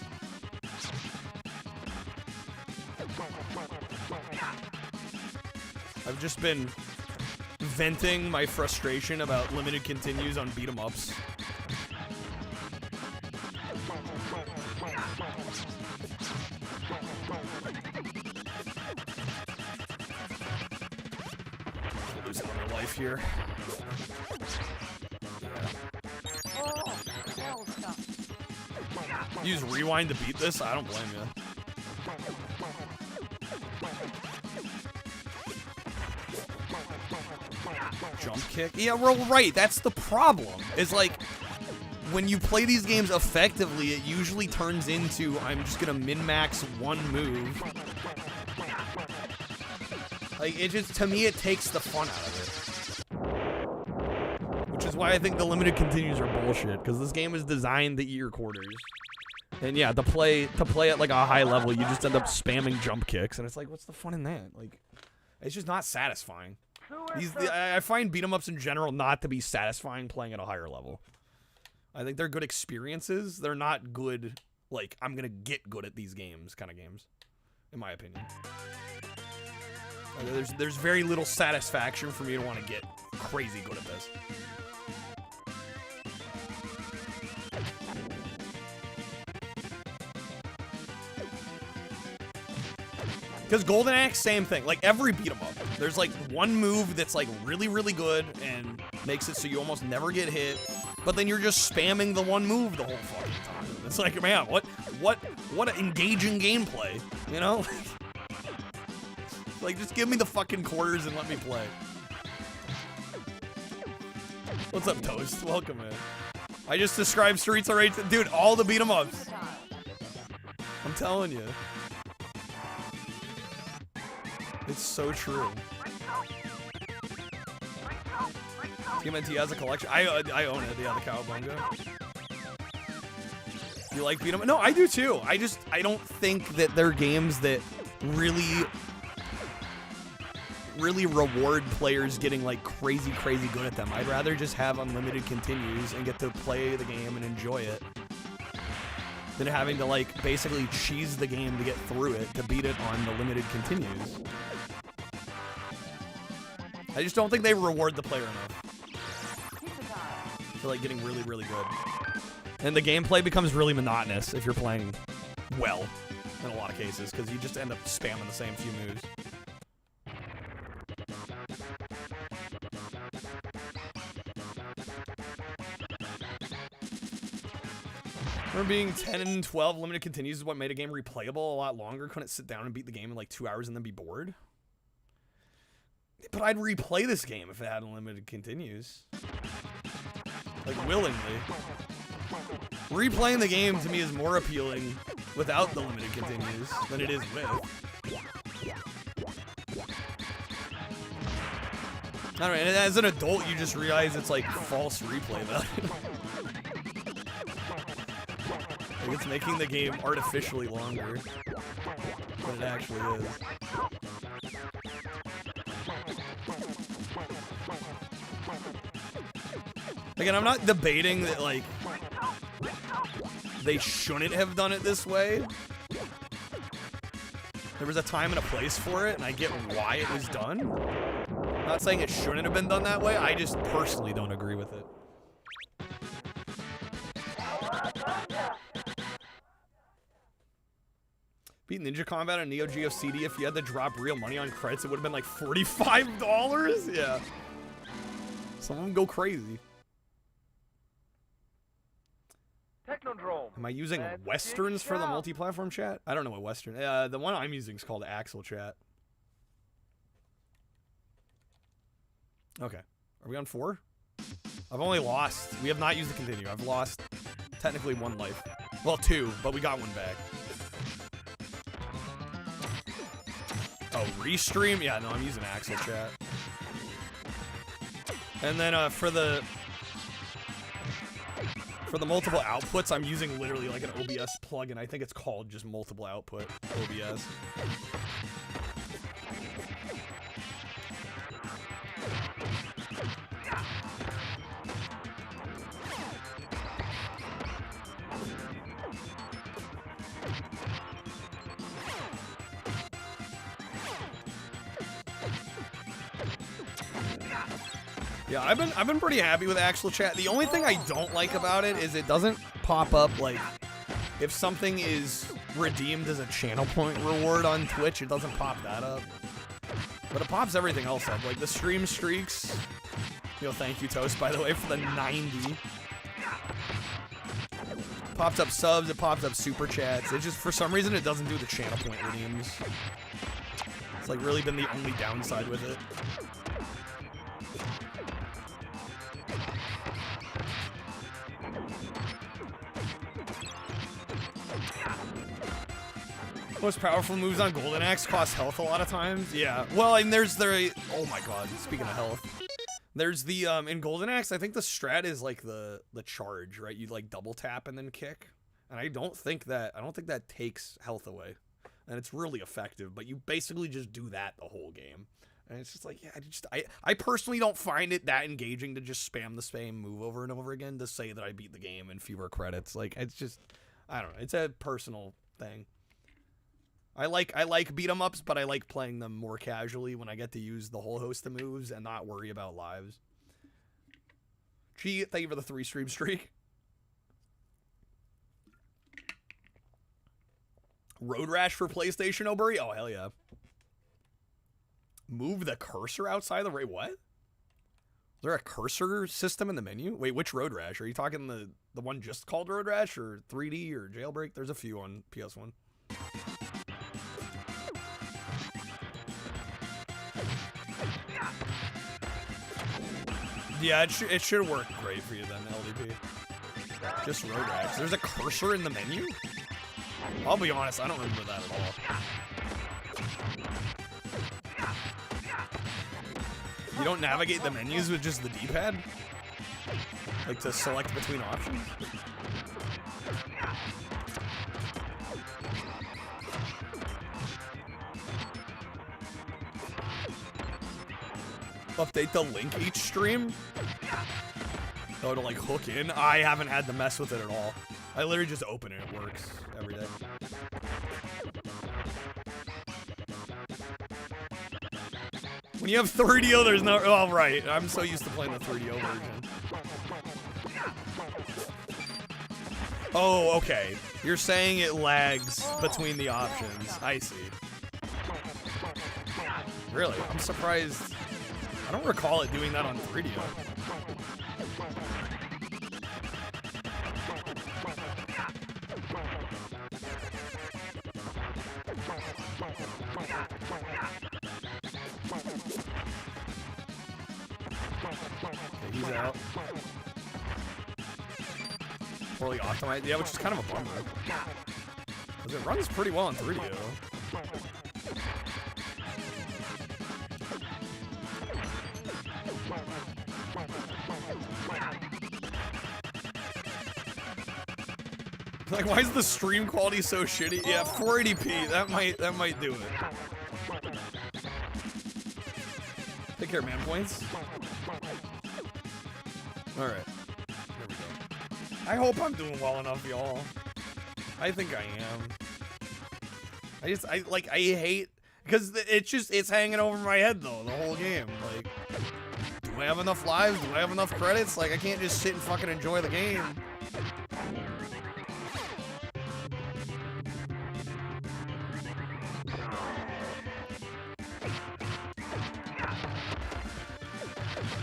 I've just been venting my frustration about limited continues on beat 'em ups. Lose another life here. Use rewind to beat this? I don't blame you. Jump kick? Yeah, we're right. That's the problem. Is like, when you play these games effectively, it usually turns into, I'm just gonna min-max one move. Like, it just, to me, it takes the fun out of it. Which is why I think the limited continues are bullshit, because this game is designed to eat your quarters. And yeah, to play at like a high level, you just end up spamming jump kicks, and it's like, what's the fun in that? Like, it's just not satisfying. I find beat 'em ups in general not to be satisfying playing at a higher level. I think they're good experiences. They're not good, like, I'm gonna get good at these games kind of games, in my opinion. There's very little satisfaction for me to want to get crazy good at this. Because Golden Axe, same thing. Like, every beat 'em up, there's like one move that's like really, really good and makes it so you almost never get hit, but then you're just spamming the one move the whole fucking time. It's like, man, what engaging gameplay, you know? Like, just give me the fucking quarters and let me play. What's up, Toast? Welcome, man. I just described Streets of Rage. Dude, all the beat 'em ups. I'm telling you. It's so true. TMNT has a collection. I own it. Yeah, the Cowabunga. You like beat 'em? No, I do too. I don't think that they're games that really reward players getting like crazy good at them. I'd rather just have unlimited continues and get to play the game and enjoy it than having to like basically cheese the game to get through it to beat it on the limited continues. I just don't think they reward the player enough for like getting really good. And the gameplay becomes really monotonous if you're playing well in a lot of cases, because you just end up spamming the same few moves. Remember being 10 and 12 limited continues is what made a game replayable a lot longer. Couldn't sit down and beat the game in like 2 hours and then be bored. But I'd replay this game if it had unlimited continues. Like, willingly. Replaying the game to me is more appealing without the limited continues than it is with. I don't know, and as an adult, you just realize it's like false replay value. Like it's making the game artificially longer than it actually is. Again, I'm not debating that, like, they shouldn't have done it this way. There was a time and a place for it, and I get why it was done. I'm not saying it shouldn't have been done that way, I just personally don't agree with it. Beat Ninja Combat on Neo Geo CD, if you had to drop real money on credits, it would have been like $45? Yeah. Some of them go crazy. Technodrome. Am I using Westerns for the multi-platform chat? I don't know what Western. The one I'm using is called Axel Chat. Okay. Are we on 4? I've only lost. We have not used the continue. I've lost technically 1 life. Well, 2, but we got 1 back. Oh, restream? Yeah, no, I'm using Axel Chat. And then for the multiple outputs, I'm using literally like an OBS plugin. I think it's called just multiple output OBS. Yeah, I've been pretty happy with Axel Chat. The only thing I don't like about it is it doesn't pop up like if something is redeemed as a channel point reward on Twitch, it doesn't pop that up. But it pops everything else up, like the stream streaks. Yo, thank you, Toast, by the way, for the 90. Pops up subs, it pops up super chats. It just, for some reason, it doesn't do the channel point redeems. It's like really been the only downside with it. Most powerful moves on Golden Axe cost health a lot of times. Yeah. Well, and there's the... Oh my god, speaking of health. There's the, in Golden Axe, I think the strat is like the charge, right? You like double tap and then kick. And I don't think that takes health away. And it's really effective, but you basically just do that the whole game. And it's just like, yeah, I personally don't find it that engaging to just spam the same move over and over again to say that I beat the game in fewer credits. Like, it's just, I don't know. It's a personal thing. I like beat 'em ups, but I like playing them more casually when I get to use the whole host of moves and not worry about lives. Gee, thank you for the 3 stream streak. Road Rash for PlayStation, Obury? Oh, hell yeah. Move the cursor outside the right. What? Is there a cursor system in the menu? Wait, which Road Rash? Are you talking the one just called Road Rash or 3D or Jailbreak? There's a few on PS1. Yeah, it should work great for you then, LDP. Just Road Rash. There's a cursor in the menu? I'll be honest, I don't remember that at all. You don't navigate the menus with just the D-pad? Like to select between options? Update the link each stream? Oh, to like hook in? I haven't had to mess with it at all. I literally just open it. It works every day. When you have 3DO, there's no... Oh, right. I'm so used to playing the 3DO version. Oh, okay. You're saying it lags between the options. I see. Really? I'm surprised... I don't recall it doing that on 3DO. Okay, he's out. Poorly optimized. Yeah, which is kind of a bummer. Because it runs pretty well in 3D, though. Like, why is the stream quality so shitty? Yeah, 480p. That might do it. Take care, man. Points. All right. There we go. I hope I'm doing well enough, y'all. I think I am. I hate because it's hanging over my head though the whole game. Like, do I have enough lives? Do I have enough credits? Like, I can't just sit and fucking enjoy the game.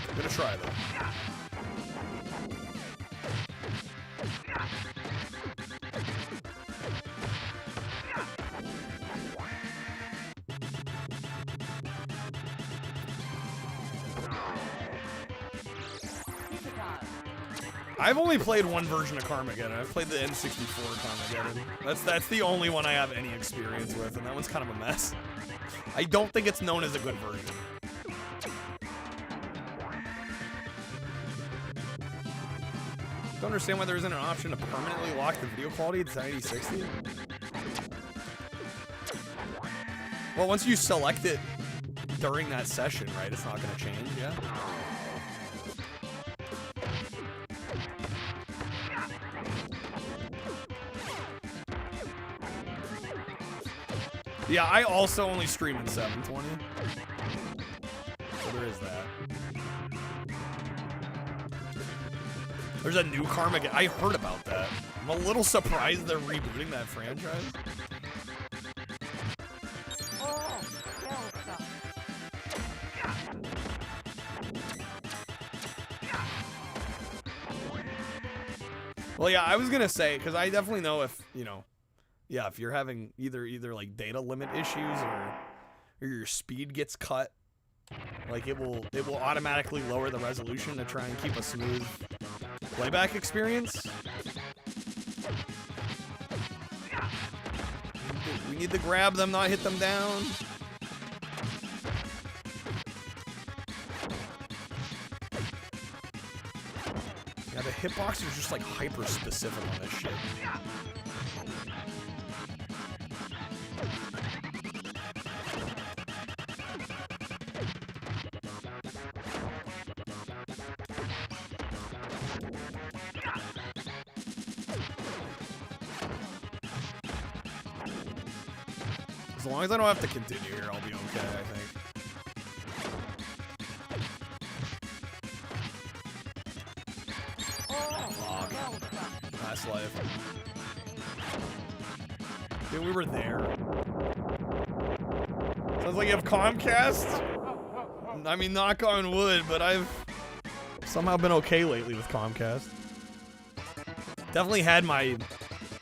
I'm gonna try though. I've only played one version of Carmageddon. I've played the N64 Carmageddon. That's the only one I have any experience with, and that one's kind of a mess. I don't think it's known as a good version. Don't understand why there isn't an option to permanently lock the video quality to 1080-60. Well, once you select it during that session, right, it's not going to change, yeah? Yeah, I also only stream in 720. So there is that. There's a new Carmageddon. I heard about that. I'm a little surprised they're rebooting that franchise. Well, yeah, I was gonna say, because I definitely know if, you know, yeah, if you're having either like data limit issues or your speed gets cut, like it will automatically lower the resolution to try and keep a smooth playback experience. We need to grab them, not hit them down. Yeah, the hitbox is just like hyper specific on this shit. As long as I don't have to continue here, I'll be okay, I think. Fuck. Last life. Dude, we were there. Sounds like you have Comcast? I mean, knock on wood, but I've somehow been okay lately with Comcast. Definitely had my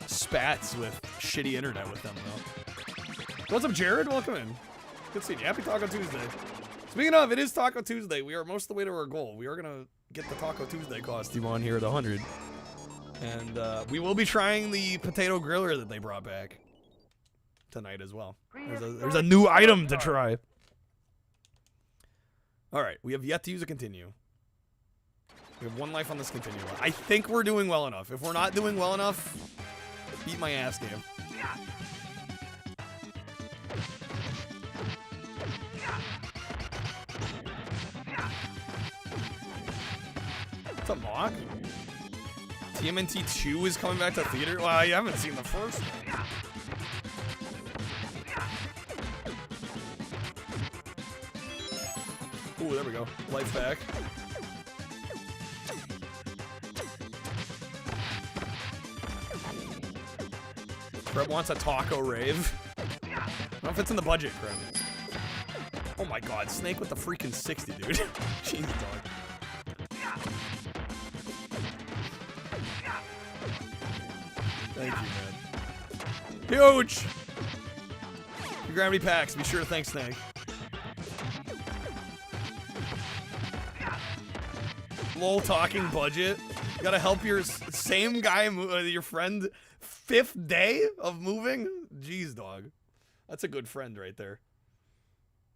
spats with shitty internet with them, though. What's up, Jared? Welcome in. Good seeing you. Happy Taco Tuesday. Speaking of, it is Taco Tuesday. We are most of the way to our goal. We are going to get the Taco Tuesday costume on here at 100. And we will be trying the potato griller that they brought back tonight as well. There's a new item to try. All right. We have yet to use a continue. We have one life on this continue. I think we're doing well enough. If we're not doing well enough, beat my ass, game. What's up, Mock? TMNT 2 is coming back to theater? Well, you haven't seen the first one. Ooh, there we go. Life back. Creb wants a taco rave. I don't know if it's in the budget, Creb. Oh my god, Snake with the freaking 60, dude. Jeez, dog. Thank you, man. Huge! Your gravity packs, be sure to thank Snake. Lol talking budget. You gotta help your same guy, your friend, 5th day of moving? Jeez, dog. That's a good friend right there.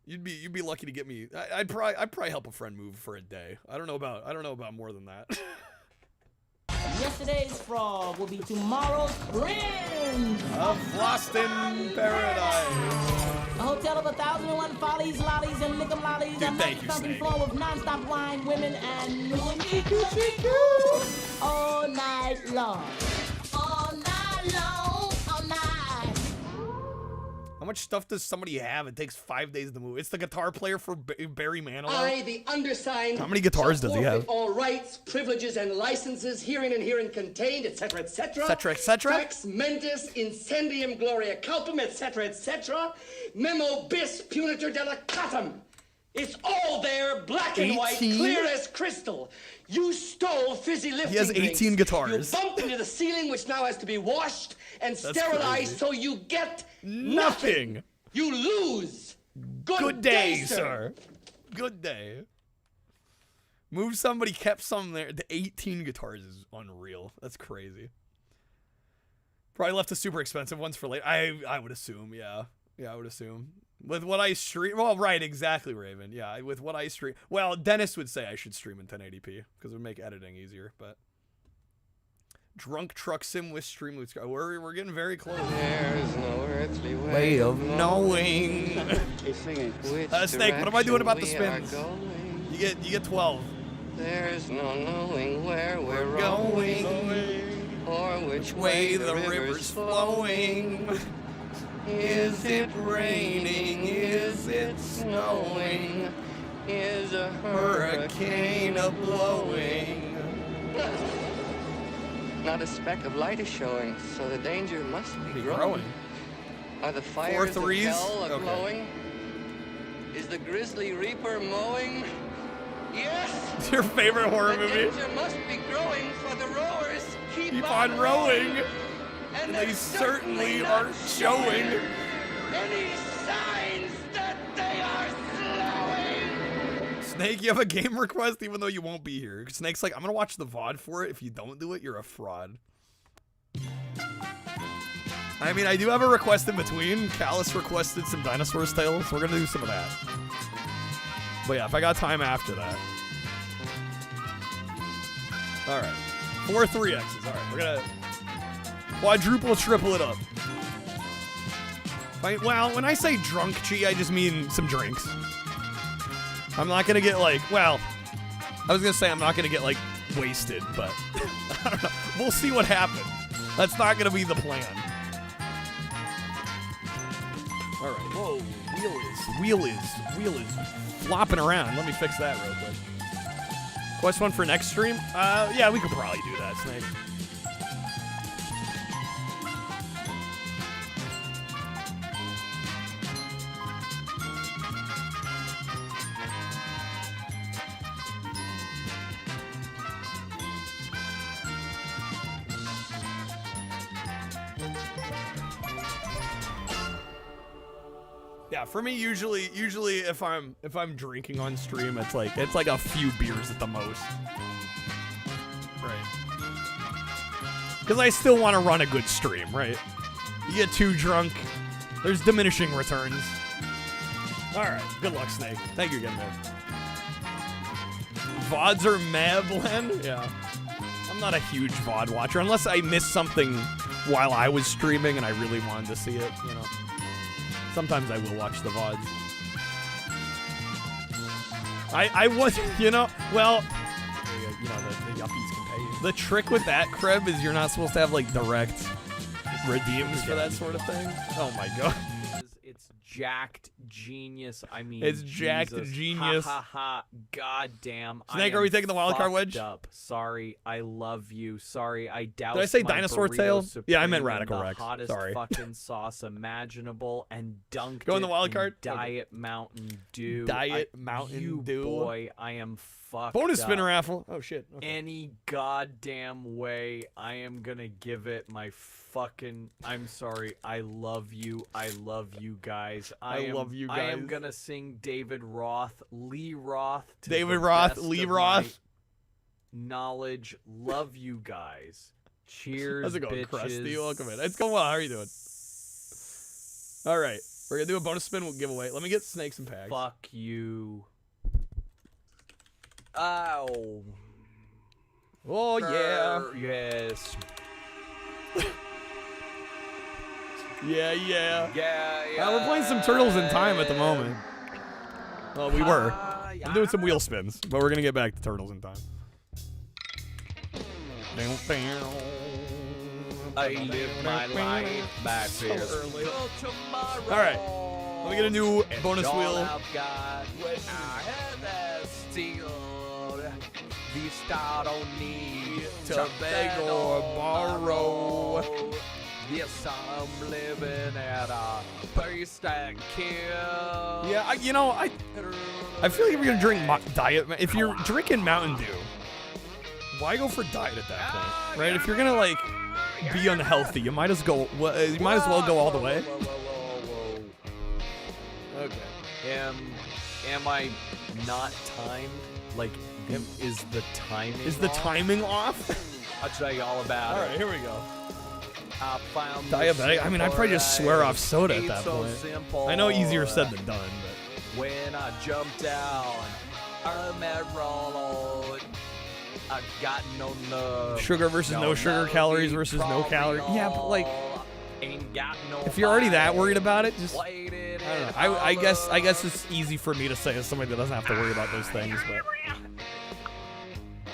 You'd be lucky to get me. I'd probably help a friend move for a day. I don't know about more than that. Yesterday's frog will be tomorrow's prince. Of Floston Paradise. A hotel of 1,001 follies, lollies, and lick'em lollies. Dude, thank you, Snake. Floor with non-stop wine, women, and all night long. All night long, all night. How much stuff does somebody have? It takes 5 days to move. It's the guitar player for Barry Manilow. I, the undersigned. How many guitars does he have? All rights, privileges, and licenses herein and herein contained, etc., etc. Etc., etc. Pax mentis, incendium gloria culpum, etc., etc. Memo bis punitor delicatum. It's all there, black and white, clear as crystal. You stole fizzy lifting He has 18 drinks. guitars. You bumped into the ceiling, which now has to be washed and That's sterilized, crazy. so you get Nothing. You lose. Good day, sir. Good day. Move somebody, kept some there. The 18 guitars is unreal. That's crazy. Probably left the super expensive ones for later. I would assume, yeah. Yeah, I would assume. With what I stream, well, right, exactly, Raven. Yeah, with what I stream. Well, Dennis would say I should stream in 1080p because it would make editing easier, but Drunk Truck Sim with stream with we're getting very close. There's no earthly way of knowing. He's singing. Snake, what am I doing about the spins? You get 12. There's no knowing where we're going, or which way the river's flowing. Is it raining? Is it snowing? Is a hurricane a-blowing? Not a speck of light is showing, so the danger must be growing. Are the fires of hell a-glowing? Is the grisly reaper mowing? Yes! Your favorite horror movie? The danger must be growing, for the rowers keep on rowing. And they certainly aren't showing any signs that they are slowing. Snake, you have a game request even though you won't be here. Snake's like, I'm gonna watch the VOD for it. If you don't do it, you're a fraud. I mean, I do have a request in between. Callus requested some Dinosaur's Tale, so we're gonna do some of that. But yeah, if I got time after that. Alright. 4 3X's. Alright, we're gonna quadruple, triple it up. Well, when I say drunk chi, I just mean some drinks. I'm not gonna get like, well, I was gonna say I'm not gonna get like wasted, but I don't know. We'll see what happens. That's not gonna be the plan. All right. Whoa, wheel is flopping around. Let me fix that real quick. Quest one for next stream? Yeah, we could probably do that, Snake. Yeah, for me, usually if I'm drinking on stream, it's like a few beers at the most. Right. Because I still want to run a good stream, right? You get too drunk, there's diminishing returns. Alright, good luck, Snake. Thank you again, man. VODs are meh, Blend? Yeah. I'm not a huge VOD watcher, unless I missed something while I was streaming and I really wanted to see it, you know. Sometimes I will watch the VODs. I was, you know, well, you know, the yuppies can pay you. The trick with that, Kreb, is you're not supposed to have, like, direct redeems for that sort of thing. Oh, my God. It's jacked genius. I mean, it's jacked genius. Ha ha ha. Goddamn. Snake, are we taking the wildcard wedge? Up. Sorry, I love you. Sorry, I doubt. Did I say Dinosaur Tail? Yeah, I meant Radical Rex. Hottest Sorry. fucking sauce imaginable and dunked Go in the wild it card. in Diet Mountain Dew. Diet Mountain Dew. Boy, I am fucked Bonus up. spinner raffle. Oh shit. Okay. Any goddamn way I am gonna give it my fucking. I'm sorry. I love you. I love you guys. I love you guys. I am gonna sing David Roth, Lee Roth. To David the Roth, best Lee of Roth. my knowledge. Love you guys. Cheers, How's it going, bitches. Krusty? Welcome in. It's going well. How are you doing? All right. We're going to do a bonus spin giveaway. Let me get snakes and packs. Fuck you. Ow. Oh, yeah. Yes. Yeah. Yeah. We're playing some Turtles in Time at the moment. Well, we were. I'm doing some wheel spins, but we're going to get back to Turtles in Time. I live my life back there. All right. Let me get a new bonus wheel. I've got when I had that steel. The star don't need To beg or borrow. Yes, I'm living at a place that kills. Yeah, I feel like if you're gonna drink diet, if you're drinking Mountain Dew, why go for diet at that point, right? If you're gonna like be unhealthy, you might as well go all the way. Okay. Am I not timed? Like, is the timing off? I'll tell you all about it. All right, here we go. I found Diabetic? I mean, I'd probably just swear off soda at that so point. simple. I know easier said than done, but When I jumped down, I'm at roll. I got no love. sugar versus no sugar, calories versus no calories. Yeah, but like, ain't got no if you're already that worried about it, just I Waited don't know. I guess it's easy for me to say as somebody that doesn't have to worry about those things, but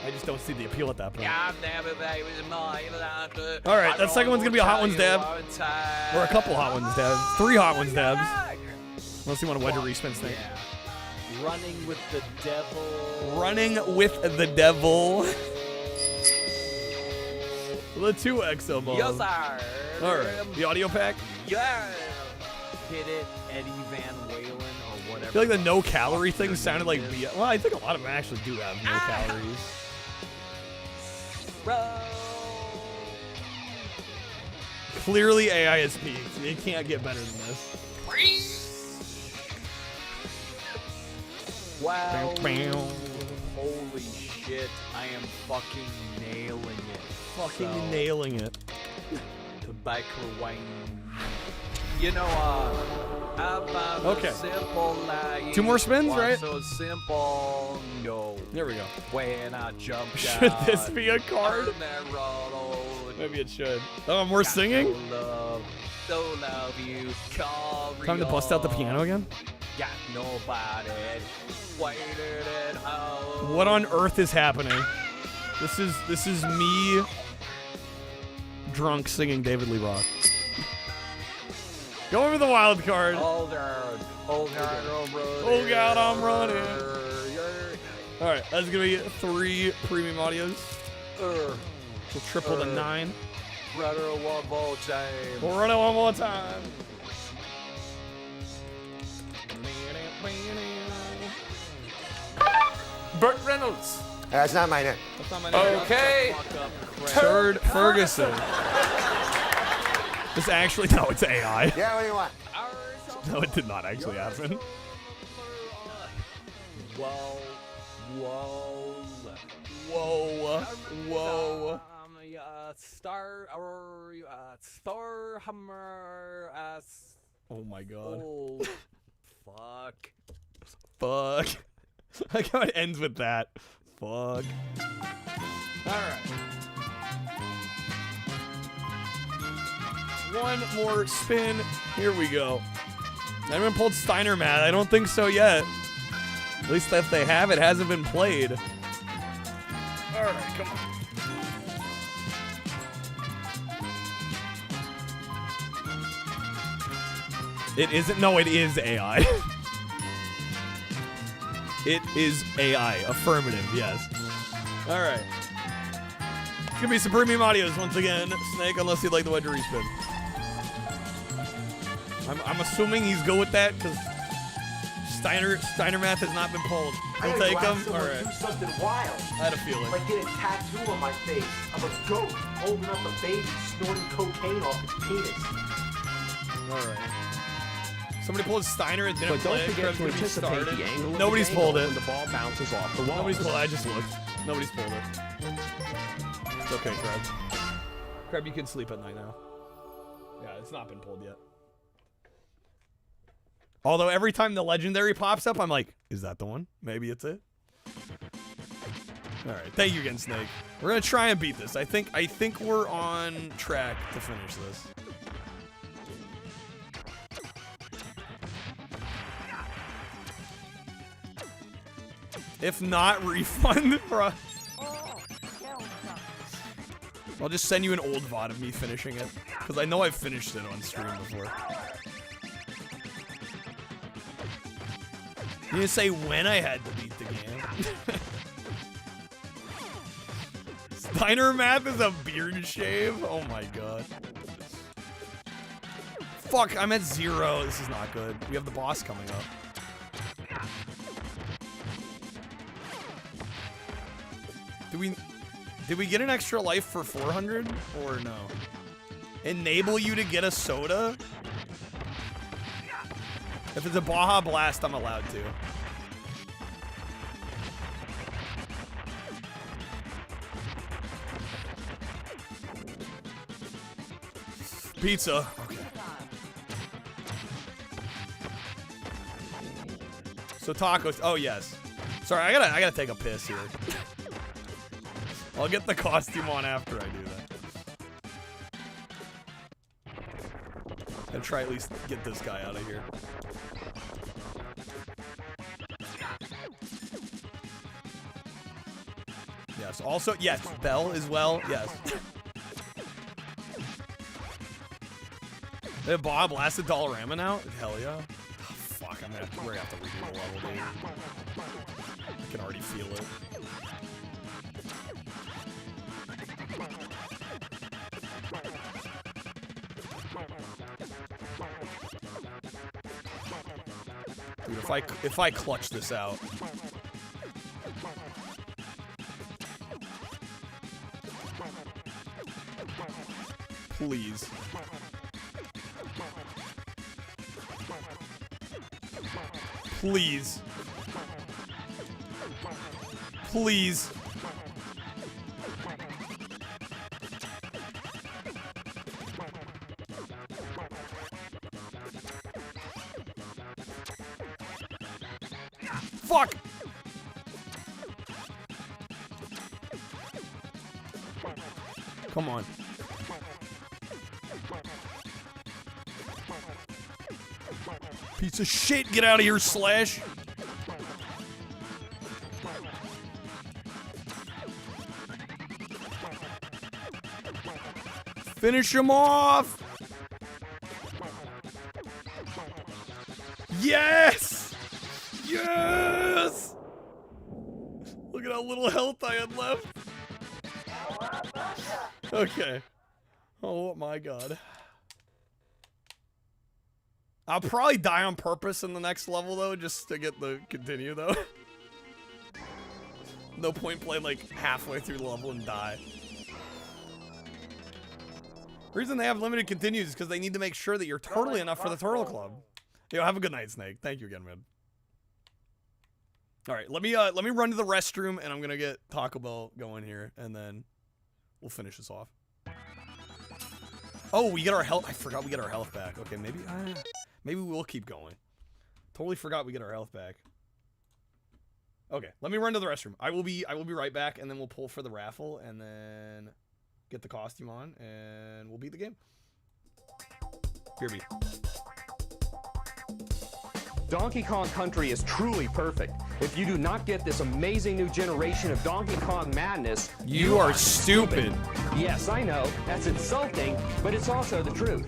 I just don't see the appeal at that point. All right, that second one's gonna be a hot ones dab, or a couple hot ones dabs, 3 hot ones dabs. Unless you want to wedge a respin snake. Running with the devil. Running with the devil. The 2XO ball. Yes, sir. All right, the audio pack. Yeah. Hit it, Eddie Van Walen or whatever. I feel like the no calorie thing sounded like BS. Well, I think a lot of them actually do have no calories. Clearly AI is peaked. It can't get better than this. Wow. Holy shit. I am fucking nailing it. Fucking nailing it. Tobacco wine. You know, I found Okay. a simple life. 2 more spins, right? So simple. No. There we go. When I jumped Should down, this be a card? on that road, Maybe it should. Oh, more singing? so love you, carry Time to bust out the piano again? Got nobody. Waited at home. What on earth is happening? This is me drunk singing David Lee Roth. Go over the wild card. Oh God, I'm running. Oh God, I'm running. All right, that's gonna be 3 premium audios. So triple to 9. Run it one more time. We'll run it one more time. Burt Reynolds. That's not my name. That's not my name. Okay. Turd Ferguson. This actually, no, it's AI. Yeah, what do you want? No, it did not actually happen. Whoa. Star Hummer. Oh my God. Oh, fuck. Fuck. I like how it ends with that. Fuck. Alright. One more spin. Here we go. Anyone pulled Steiner Math? I don't think so yet. At least if they have, it hasn't been played. Alright, come on. It isn't. No, it is AI. It is AI. Affirmative, yes. Alright. It's gonna be some premium audios once again. Snake, unless you'd like the wedge respin. I'm assuming he's good with that because Steiner Math has not been pulled. He'll take him. Alright. Do something wild. I had a feeling. Like get a tattoo on my face of a goat holding up a baby snorting cocaine off its penis. Alright. Somebody pulled Steiner and didn't But don't play it. forget to Krebs gonna be anticipate started. the angle of Nobody's the pulled angle it. when the ball bounces off the wall. Nobody's pulled it. I just looked. Nobody's pulled it. It's okay, Krebs. Crab, you can sleep at night now. Yeah, it's not been pulled yet. Although every time the legendary pops up, I'm like, is that the one? Maybe it's it. All right, thank you again, Snake. We're gonna try and beat this. I think we're on track to finish this. If not, refund, bro. I'll just send you an old VOD of me finishing it, because I know I've finished it on stream before. You didn't say when I had to beat the game. Steiner math is a beard shave? Oh my god. Fuck, I'm at 0. This is not good. We have the boss coming up. Did we get an extra life for 400 or no? Enable you to get a soda? If it's a Baja Blast, I'm allowed to. Pizza. Okay. So tacos. Oh yes. Sorry, I gotta take a piss here. I'll get the costume on after I do that. And try at least get this guy out of here. Yes. Also, yes. Bell as well. Yes. They have Bob Blasted Dollarama now? Hell yeah. Oh, fuck, we're gonna have to redo the level, dude. I can already feel it. Dude, if I clutch this out. Please. Please. Please. Fuck! Come on. Piece of shit, get out of here, Slash. Finish him off. Yes! Yes! Look at how little health I had left. Okay. Oh my god. I'll probably die on purpose in the next level, though, just to get the continue, though. No point playing, like, halfway through the level and die. The reason they have limited continues is because they need to make sure that you're totally enough for the Turtle Club. Yo, have a good night, Snake. Thank you again, man. All right, let me run to the restroom, and I'm going to get Taco Bell going here, and then we'll finish this off. Oh, we get our health. I forgot we get our health back. Okay, maybe we'll keep going. Totally forgot we get our health back. Okay, let me run to the restroom. I will be right back, and then we'll pull for the raffle, and then get the costume on, and we'll beat the game. Here be. Donkey Kong Country is truly perfect. If you do not get this amazing new generation of Donkey Kong madness, you are stupid. Yes, I know. That's insulting, but it's also the truth.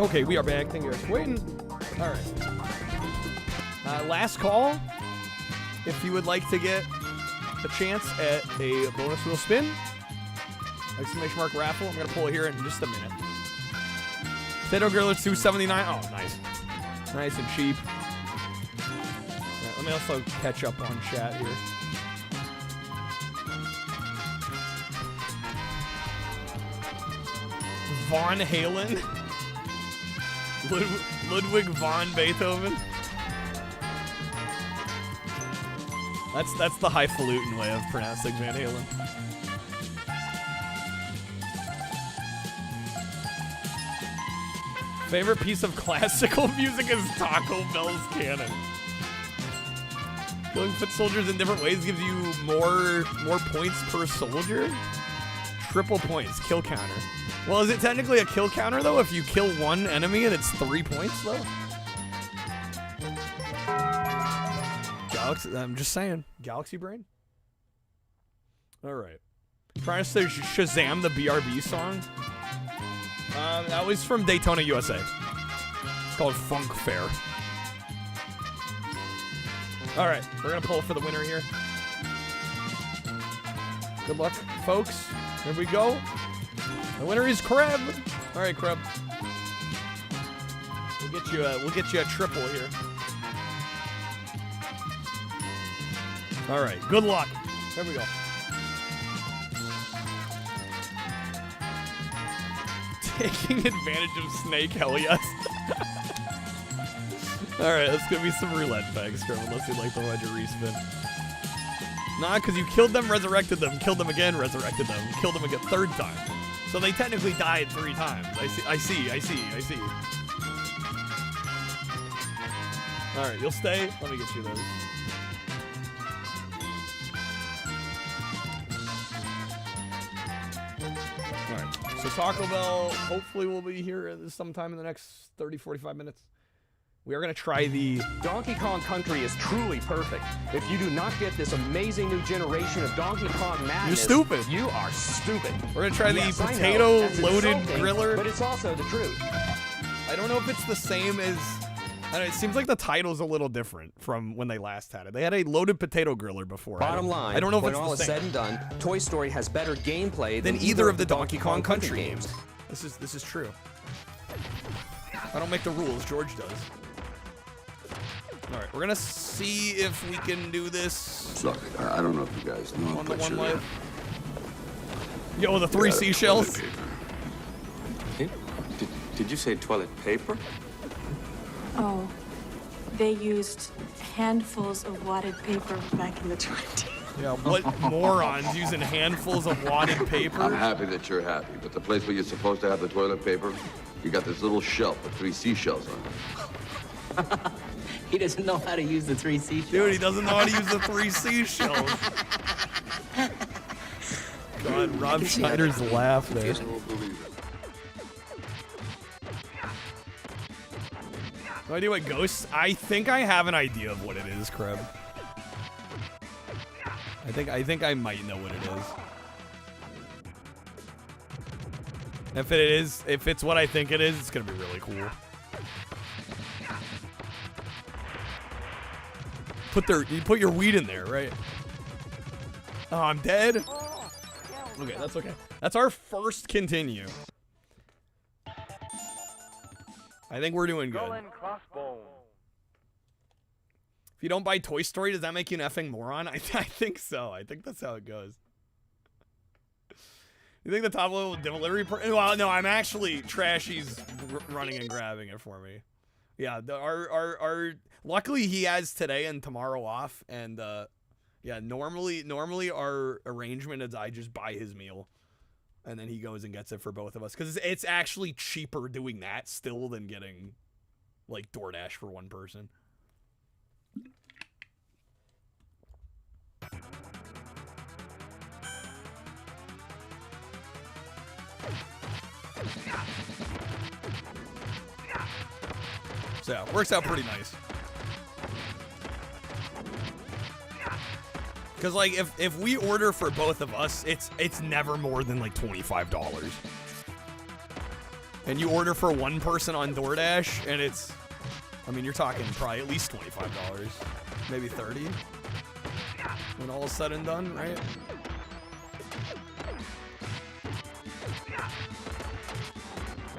Okay, we are back. Thank you guys for waiting. All right. Last call. If you would like to get a chance at a bonus wheel spin, exclamation mark raffle. I'm going to pull it here in just a minute. Potato Grillers $2.79. Oh, nice. Nice and cheap. Right, let me also catch up on chat here. Von Halen. Ludwig von Beethoven. That's the highfalutin way of pronouncing Van Halen. Favorite piece of classical music is Taco Bell's Cannon. Killing foot soldiers in different ways gives you more points per soldier. Triple points, kill counter. Well, is it technically a kill counter though? If you kill one enemy and it's 3 points though? Galaxy, I'm just saying. Galaxy Brain? Alright. Trying to say Shazam the BRB song. That was from Daytona, USA. It's called Funk Fair. Alright, we're gonna pull for the winner here. Good luck, folks. Here we go. The winner is Kreb. Alright, Kreb. We'll get you a triple here. Alright, good luck. Here we go. Taking advantage of Snake, hell yes. Alright, let's give me some roulette bags, Kreb, unless you'd like the ledger respin. Nah, because you killed them, resurrected them, killed them again, resurrected them, killed them again third time. So they technically died 3 times. I see. Alright, you'll stay. Let me get you those. Alright, so Taco Bell hopefully will be here sometime in the next 30-45 minutes. We are going to try the... Donkey Kong Country is truly perfect. If you do not get this amazing new generation of Donkey Kong madness... You're stupid. You are stupid. We're going to try the potato-loaded griller. But it's also the truth. I don't know if it's the same as... I don't know, it seems like the title's a little different from when they last had it. They had a loaded potato griller before. Bottom line, I don't know if when it's all the is same. said and done, Toy Story has better gameplay than either of the Donkey Kong Country games. This is true. I don't make the rules, George does. Alright, we're gonna see if we can do this. Look, I don't know if you guys know, on the but one you're... life. Yo, the 3 seashells. Did you say toilet paper? Oh, they used handfuls of wadded paper back in the 20s. Yeah, what morons using handfuls of wadded paper? I'm happy that you're happy, but the place where you're supposed to have the toilet paper, you got this little shelf with 3 seashells on it. He doesn't know how to use the 3 seashells. Dude, he doesn't know how to use the 3 seashells. God, Rob Schneider's laugh there. No idea what ghosts? I think I have an idea of what it is, Kreb. I think I might know what it is. If it's what I think it is, it's gonna be really cool. You put your weed in there, right? Oh, I'm dead. Okay, that's okay. That's our first continue. I think we're doing good. If you don't buy Toy Story, does that make you an effing moron? I think so. I think that's how it goes. You think the top level delivery? Well, no, I'm actually Trashy's running and grabbing it for me. Yeah, our luckily he has today and tomorrow off, and yeah, normally our arrangement is I just buy his meal, and then he goes and gets it for both of us because it's actually cheaper doing that still than getting like DoorDash for one person. So yeah, works out pretty nice. Because like if we order for both of us, it's never more than like $25. and you order for one person on DoorDash, and it's, I mean, you're talking probably at least $25, maybe 30, when all is said and done, right?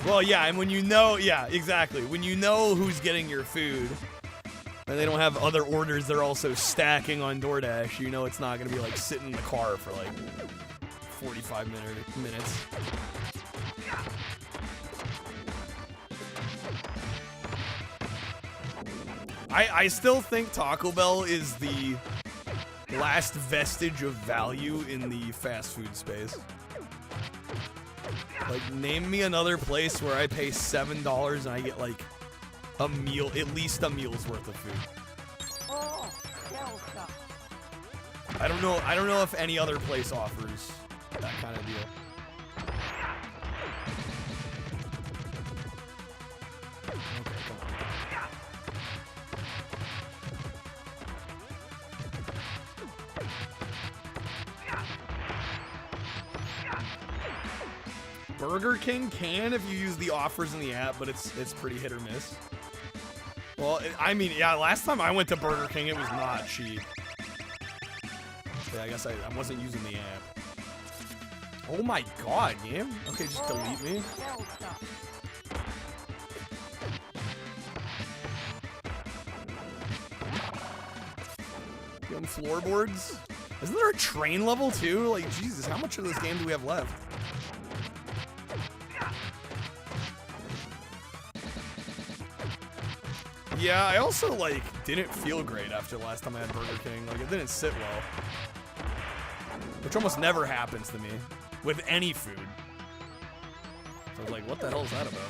Well, yeah, and when you know, yeah, exactly. When you know who's getting your food, and they don't have other orders they're also stacking on DoorDash, you know it's not going to be like sitting in the car for like 45 minutes. I still think Taco Bell is the last vestige of value in the fast food space. Like, name me another place where I pay $7 and I get like a meal, at least a meal's worth of food. I don't know if any other place offers that kind of deal. Okay, come on. Burger King can if you use the offers in the app, but it's pretty hit or miss. Well, I mean, yeah, last time I went to Burger King, it was not cheap. Yeah, I guess I wasn't using the app. Oh my god, game. Okay, just delete me. Young floorboards. Isn't there a train level too? Like, Jesus, how much of this game do we have left? Yeah, I also, like, didn't feel great after the last time I had Burger King. Like, it didn't sit well. Which almost never happens to me with any food. So I was like, what the hell is that about?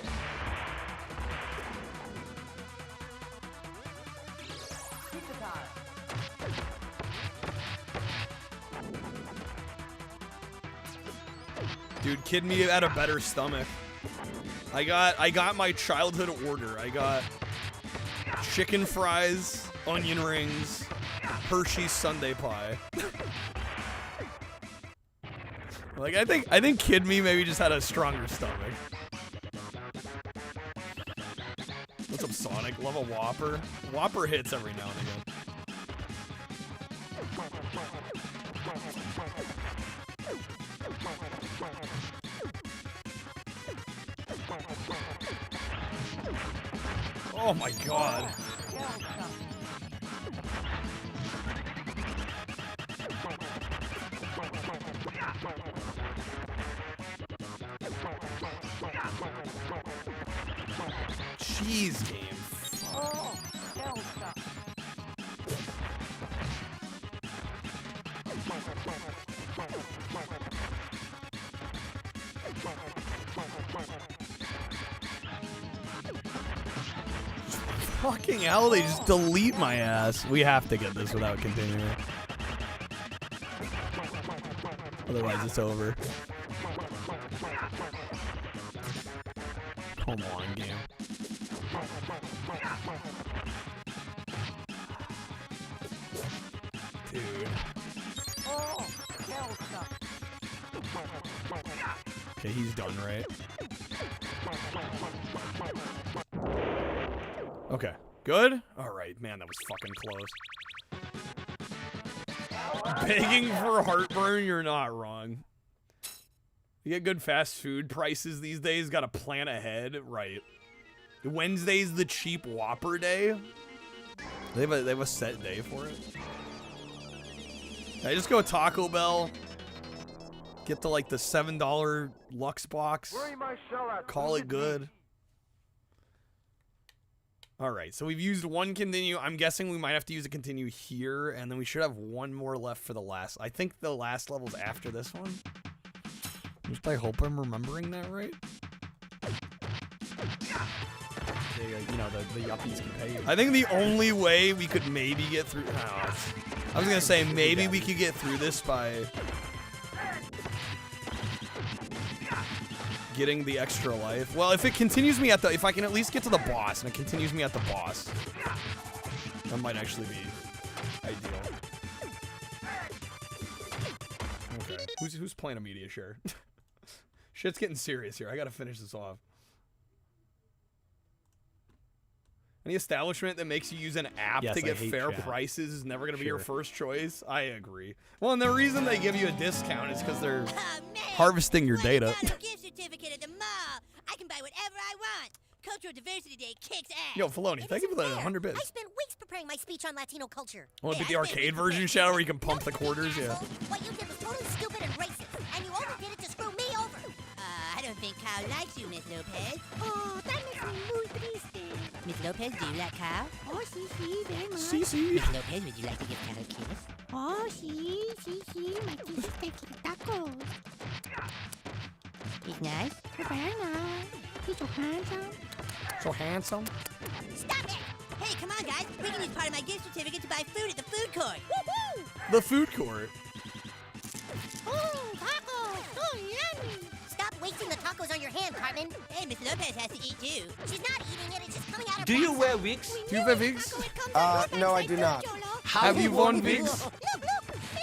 Dude, Kid Me had a better stomach. I got my childhood order. I got chicken fries, onion rings, Hershey's Sundae pie. Like, I think Kid Me maybe just had a stronger stomach. What's up, Sonic? Love a Whopper? Whopper hits every now and again. Oh my god. Jeez, game. Fucking hell, they just delete my ass. We have to get this without continuing. Otherwise, it's over. Come on, game. Dude. Okay, he's done, right? Okay, good? Alright, man, that was fucking close. Begging for heartburn, you're not wrong. You get good fast food prices these days, gotta plan ahead, right. Wednesday's the cheap Whopper day. They have a set day for it. I just go Taco Bell, get to like the $7 Lux box, call it good. Alright, so we've used one continue. I'm guessing we might have to use a continue here, and then we should have one more left for the last. I think the last level's after this one. Just I hope I'm remembering that right. You know, the yuppies can pay you. I think the only way we could maybe get through... I was going to say, maybe we could get through this by getting the extra life. Well, if it continues me at the... If I can at least get to the boss, and it continues me at the boss, that might actually be ideal. Okay. Who's playing a media share? Shit's getting serious here. I gotta finish this off. Any establishment that makes you use an app Yes, to I get hate fair chat. prices is never going to be your Sure. first choice. I agree. Well, and the reason they give you a discount is because they're harvesting your data. Gift certificate at the mall. I can buy whatever I want. Cultural Diversity Day kicks ass. Yo, Filoni, thank you for the 100 bits. I spent weeks preparing my speech on Latino culture. Want to Hey, be the I spent arcade weeks version, preparing- Shadow, where you can pump the quarters? Yeah. What you did was totally stupid and racist, and you only did it to screw me over. I don't think Kyle likes you, Miss Lopez. Oh, that makes me muy triste. Miss Lopez, do you like Kyle? Oh, sí, very much. Sí. Miss Lopez, would you like to give Kyle a kiss? Oh, sí. My teeth taste like tacos. He's nice. He's very nice. He's so handsome. So handsome. Stop it! Hey, come on, guys. We can use part of my gift certificate to buy food at the food court. Woohoo! The food court. Oh, tacos! Oh, yummy! Stop wasting the tacos on your hand, Cartman. Hey, Miss Lopez has to eat too. She's not eating it. It's just coming out of Do you her wear wigs? Do you wear wigs? No, I do not. Have you worn wigs?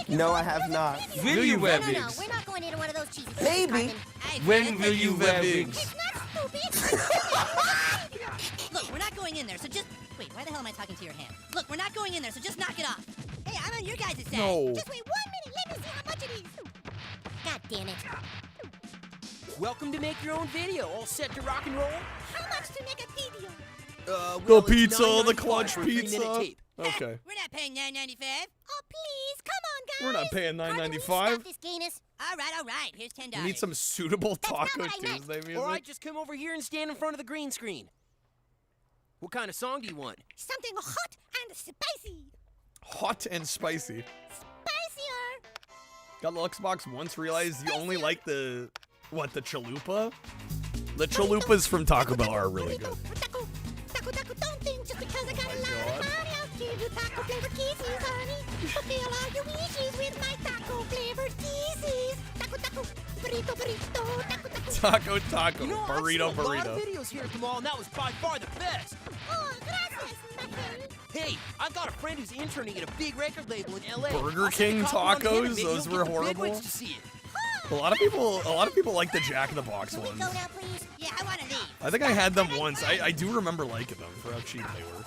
No, I have not. Will you wear No, wigs? we're not going into one of those cheesy Maybe. When will you wear wigs? It's not stupid. Look, we're not going in there, so just... Wait, why the hell am I talking to your hand? Look, we're not going in there, so just knock it off. Hey, I'm on your guys' side. No. Just wait 1 minute. Let me see how much it is. God damn it. Welcome to make your own video. All set to rock and roll? How much to make a video? The pizza, the $9.95 clutch for a 3-minute pizza. tape. Okay. We're not paying $9.95. Oh, please. Come on, guys. We're not paying Cartman, will you $9.95. stop this gayness? All right. Here's $10. We need some suitable Taco what I meant. Tuesday music. All right, just come over here and stand in front of the green screen. What kind of song do you want? Something hot and spicy. Hot and spicy. Spicier. Got the Xbox once realized you only like the chalupa? The chalupas from Taco Bell are really good. Taco, don't think just because I got a lot God. of money, I'll give you taco flavored kisses, honey. Fulfill all your wishes with my taco flavored kisses. Taco, burrito, Taco, You know, burrito, I've seen a lot of burrito. videos here at the mall, and that was by far the best. Oh, gracias, my friend. Hey, I've got a friend who's interning at a big record label in LA. Burger I'll send King a copy on him, and tacos, maybe those you'll were get the big horrible. wigs to see it. A lot of people like the Jack in the Box Can we ones. go now, please? Yeah, I want to leave. I think I had them once. I do remember liking them for how cheap they were.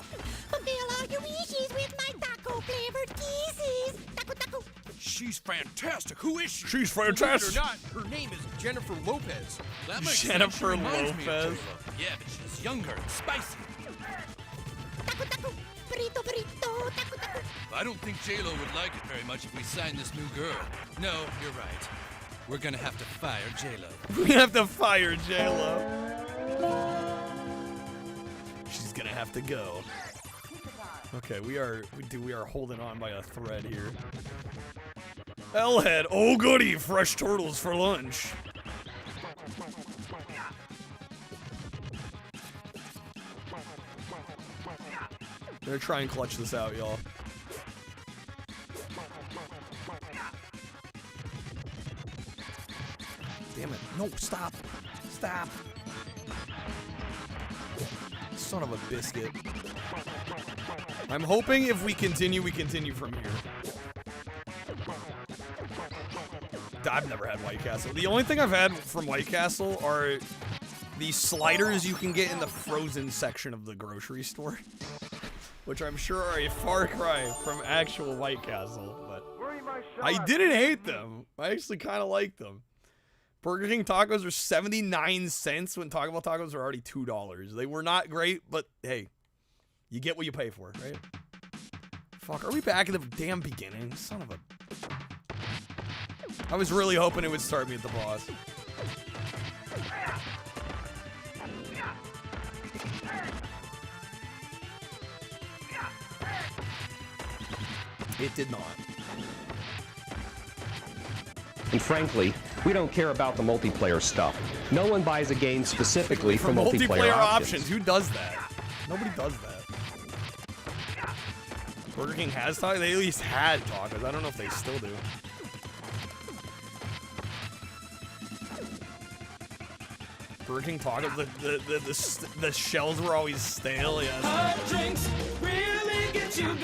Fulfill all your wishes with my taco flavored kisses. Taco. She's fantastic. Who is she? She's Believe it or fantastic. not, her name is Jennifer Lopez. That makes Jennifer sense. She reminds me of Lopez. J-Lo. Yeah, but she's younger and spicy. Taco. Burrito, taco. I don't think J-Lo would like it very much if we signed this new girl. No, you're right. We're gonna have to fire J-Lo. We have to fire J-Lo. She's gonna have to go. Okay, we are holding on by a thread here. L-head, oh goody, fresh turtles for lunch. Gonna try and clutch this out, y'all. Damn it. No, stop. Stop. Son of a biscuit. I'm hoping if we continue from here. I've never had White Castle. The only thing I've had from White Castle are the sliders you can get in the frozen section of the grocery store. Which I'm sure are a far cry from actual White Castle, but I didn't hate them. I actually kind of liked them. Burger King tacos are 79 cents when Taco Bell tacos are already $2. They were not great, but hey, you get what you pay for, right? Fuck, are we back at the damn beginning? Son of a... I was really hoping it would start me at the boss. It did not. And frankly, we don't care about the multiplayer stuff. No one buys a game specifically for multiplayer options. Who does that? Nobody does that. Burger King has tacos? They at least had tacos. I don't know if they still do. Burger King tacos, the shells were always stale, yeah. Hot drinks really get you going.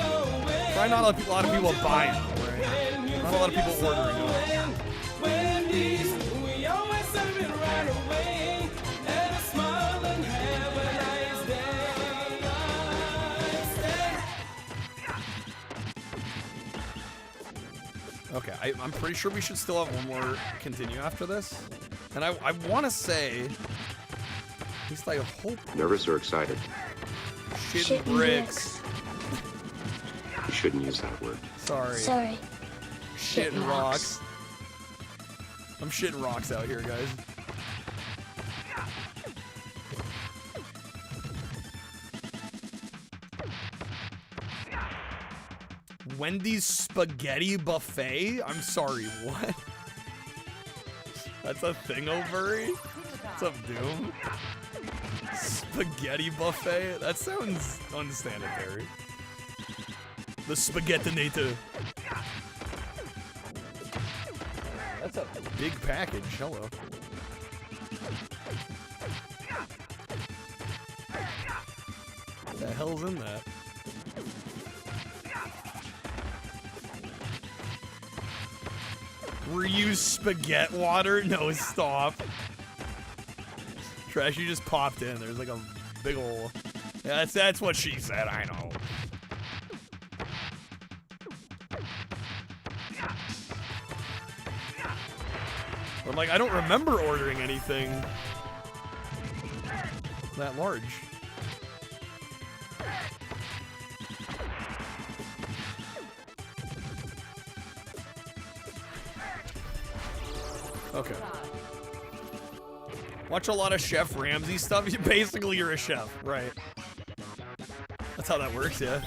Probably not a lot of people buying them, right? Not a lot of people ordering them. Wendy's, we always serve it right away. And a smile and have a nice day. Okay, I'm pretty sure we should still have one more continue after this. And I want to say, at least I hope. Nervous or excited? Shitting bricks. You shouldn't use that word. Sorry. Sorry. Shitting rocks. I'm shitting rocks out here, guys. Wendy's spaghetti buffet? I'm sorry, what? That's a thing, O'Bury? What's up, Doom? Spaghetti buffet? That sounds unsanitary. The spaghettinator. That's a big package. Hello. What the hell's in that? Reuse spaghetti water? No, stop. Trash, you just popped in. There's like a big ol'... Yeah, that's what she said, I know. But like, I don't remember ordering anything that large. Okay. Watch a lot of Chef Ramsay stuff. Basically, you're a chef, right? That's how that works, yeah.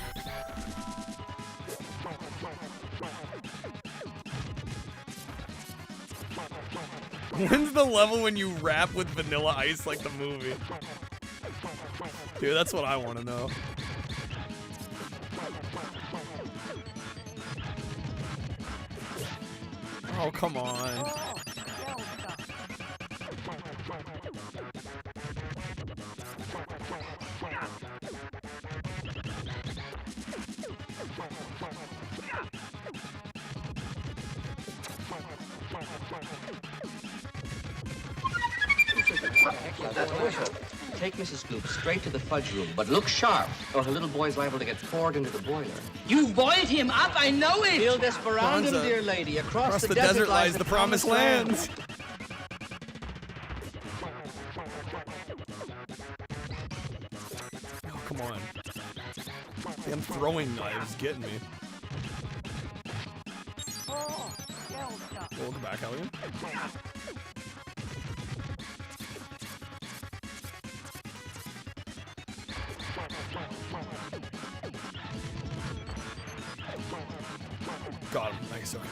When's the level when you rap with Vanilla Ice like the movie? Dude, that's what I want to know. Oh, come on. Take Mrs. Scoop straight to the fudge room, but look sharp, or her little boy's liable to get poured into the boiler. You boiled him up, I know it! Il Desperandum, Kwanzaa. dear lady. Across the desert lies the promised land. Oh, come on. Damn throwing knives getting me. Welcome back, Hellion. Got him. Nice. Okay.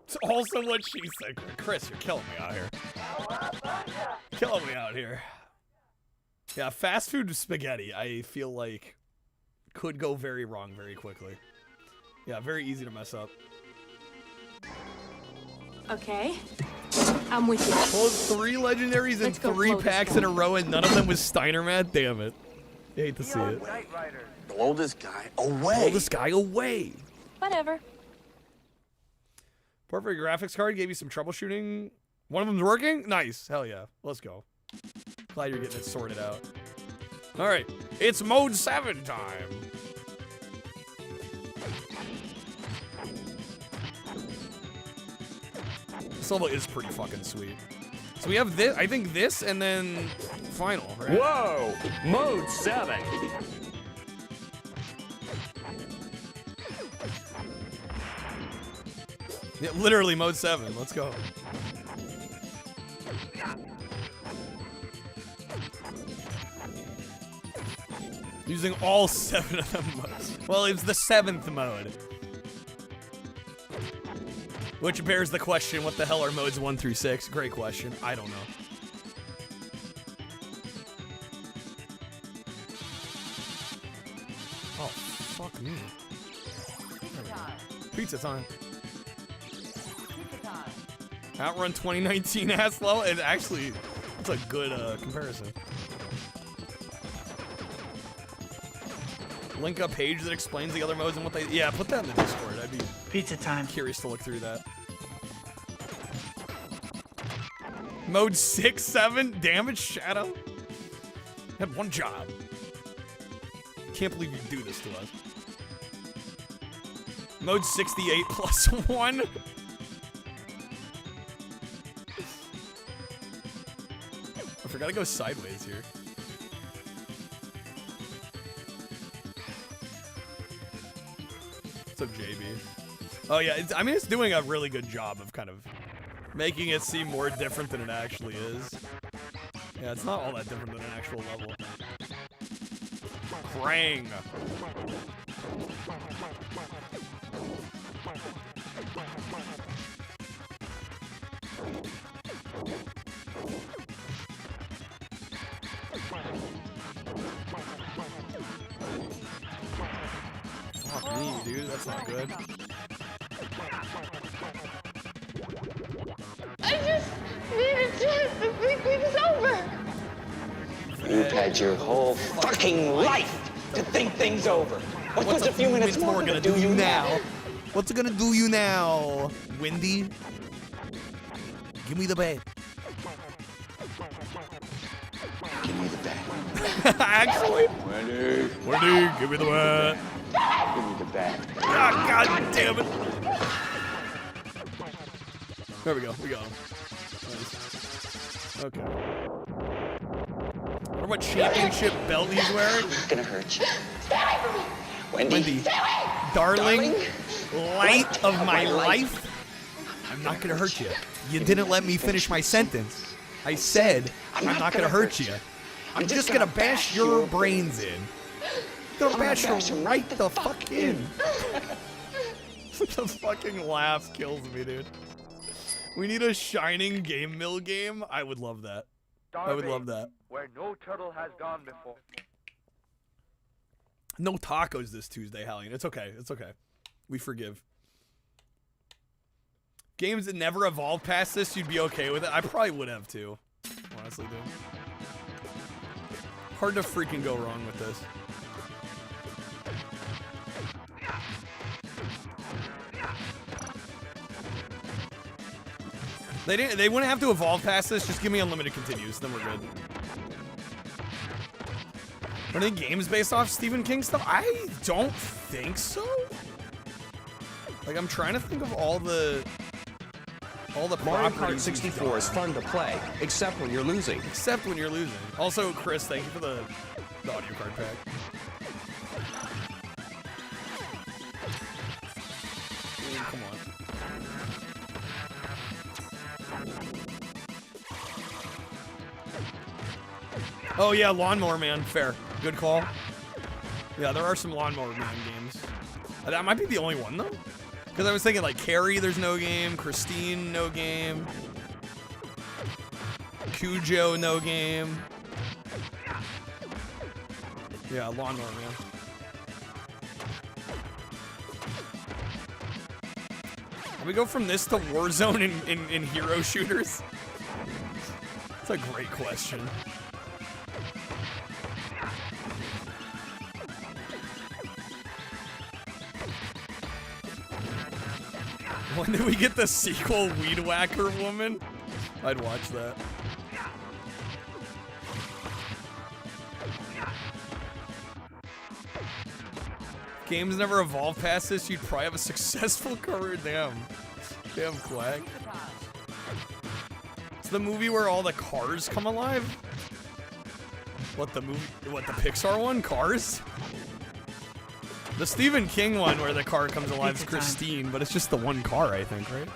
It's also what she said. Chris, you're killing me out here. Killing me out here. Yeah, fast food spaghetti, I feel like could go very wrong very quickly. Yeah, very easy to mess up. Okay. I'm with you. Pulled 3 legendaries in 3 packs in a row and none of them was Steiner Mad. Damn it. I hate to see it. Blow this guy away. Blow this guy away. Whatever. Perfect graphics card gave you some troubleshooting. One of them's working? Nice. Hell yeah. Let's go. Glad you're getting it sorted out. All right. It's mode 7 time. This level is pretty fucking sweet. So we have this, I think this, and then final, right? Whoa! Mode 7. Yeah, literally mode 7. Let's go. Using all 7 of them modes. Well, it's the 7th mode. Which bears the question, what the hell are modes 1 through 6? Great question. I don't know. Oh, fuck me. Pizza time. Outrun 2019 Aslo, and actually, that's a good comparison. Link a page that explains the other modes and what they... Yeah, put that in the Discord. I'd be pizza time. Curious to look through that. Mode 6, 7, damage shadow. Had one job. Can't believe you do this to us. Mode 68 plus 1. I forgot to go sideways here. What's up, JB? Oh yeah, I mean it's doing a really good job of kind of making it seem more different than it actually is. Yeah, it's not all that different than an actual level. Krang. Fuck me, dude. That's not good. I just need a chance to think things over. You've had your whole fucking life to think things over. What's a few minutes more gonna do you now? What's it gonna do you now, Wendy? Give me the bat. Give me the bat. Actually, Wendy, give me the bat. Give me the bat. Ah, God damn it! There we go. We got him. Nice. Okay. What what championship belt he's wearing? It's gonna hurt you. Stay away from me. Wendy. Darling, light of my life. I'm not gonna hurt you. You didn't let me finish my sentence. I said I'm not gonna hurt you. I'm just gonna bash your brains in. Gonna bash you right the fuck in. The fucking laugh kills me, dude. We need a Shining Game Mill game. I would love that. I would love that. Where no turtle has gone before. No tacos this Tuesday, Hallian. It's okay. It's okay. We forgive. Games that never evolved past this, you'd be okay with it. I probably would have too. Honestly, dude. Hard to freaking go wrong with this. They wouldn't have to evolve past this. Just give me unlimited continues, then we're good. Are any games based off Stephen King stuff? I don't think so. Like I'm trying to think of all the Mario Kart properties 64 is fun to play, except when you're losing. Except when you're losing. Also, Chris, thank you for the audio card pack. Ooh, come on. Oh yeah, Lawnmower Man. Fair. Good call. Yeah, there are some Lawnmower Man games. That might be the only one though. Because I was thinking like Carrie, there's no game. Christine, no game. Cujo, no game. Yeah, Lawnmower Man. Can we go from this to Warzone in hero shooters? That's a great question. When did we get the sequel, Weed Whacker Woman? I'd watch that. Games never evolved past this, you'd probably have a successful career. Damn Quack. It's the movie where all the cars come alive? What, the Pixar one? Cars? The Stephen King one where the car comes alive is Christine, but it's just the one car, I think, right?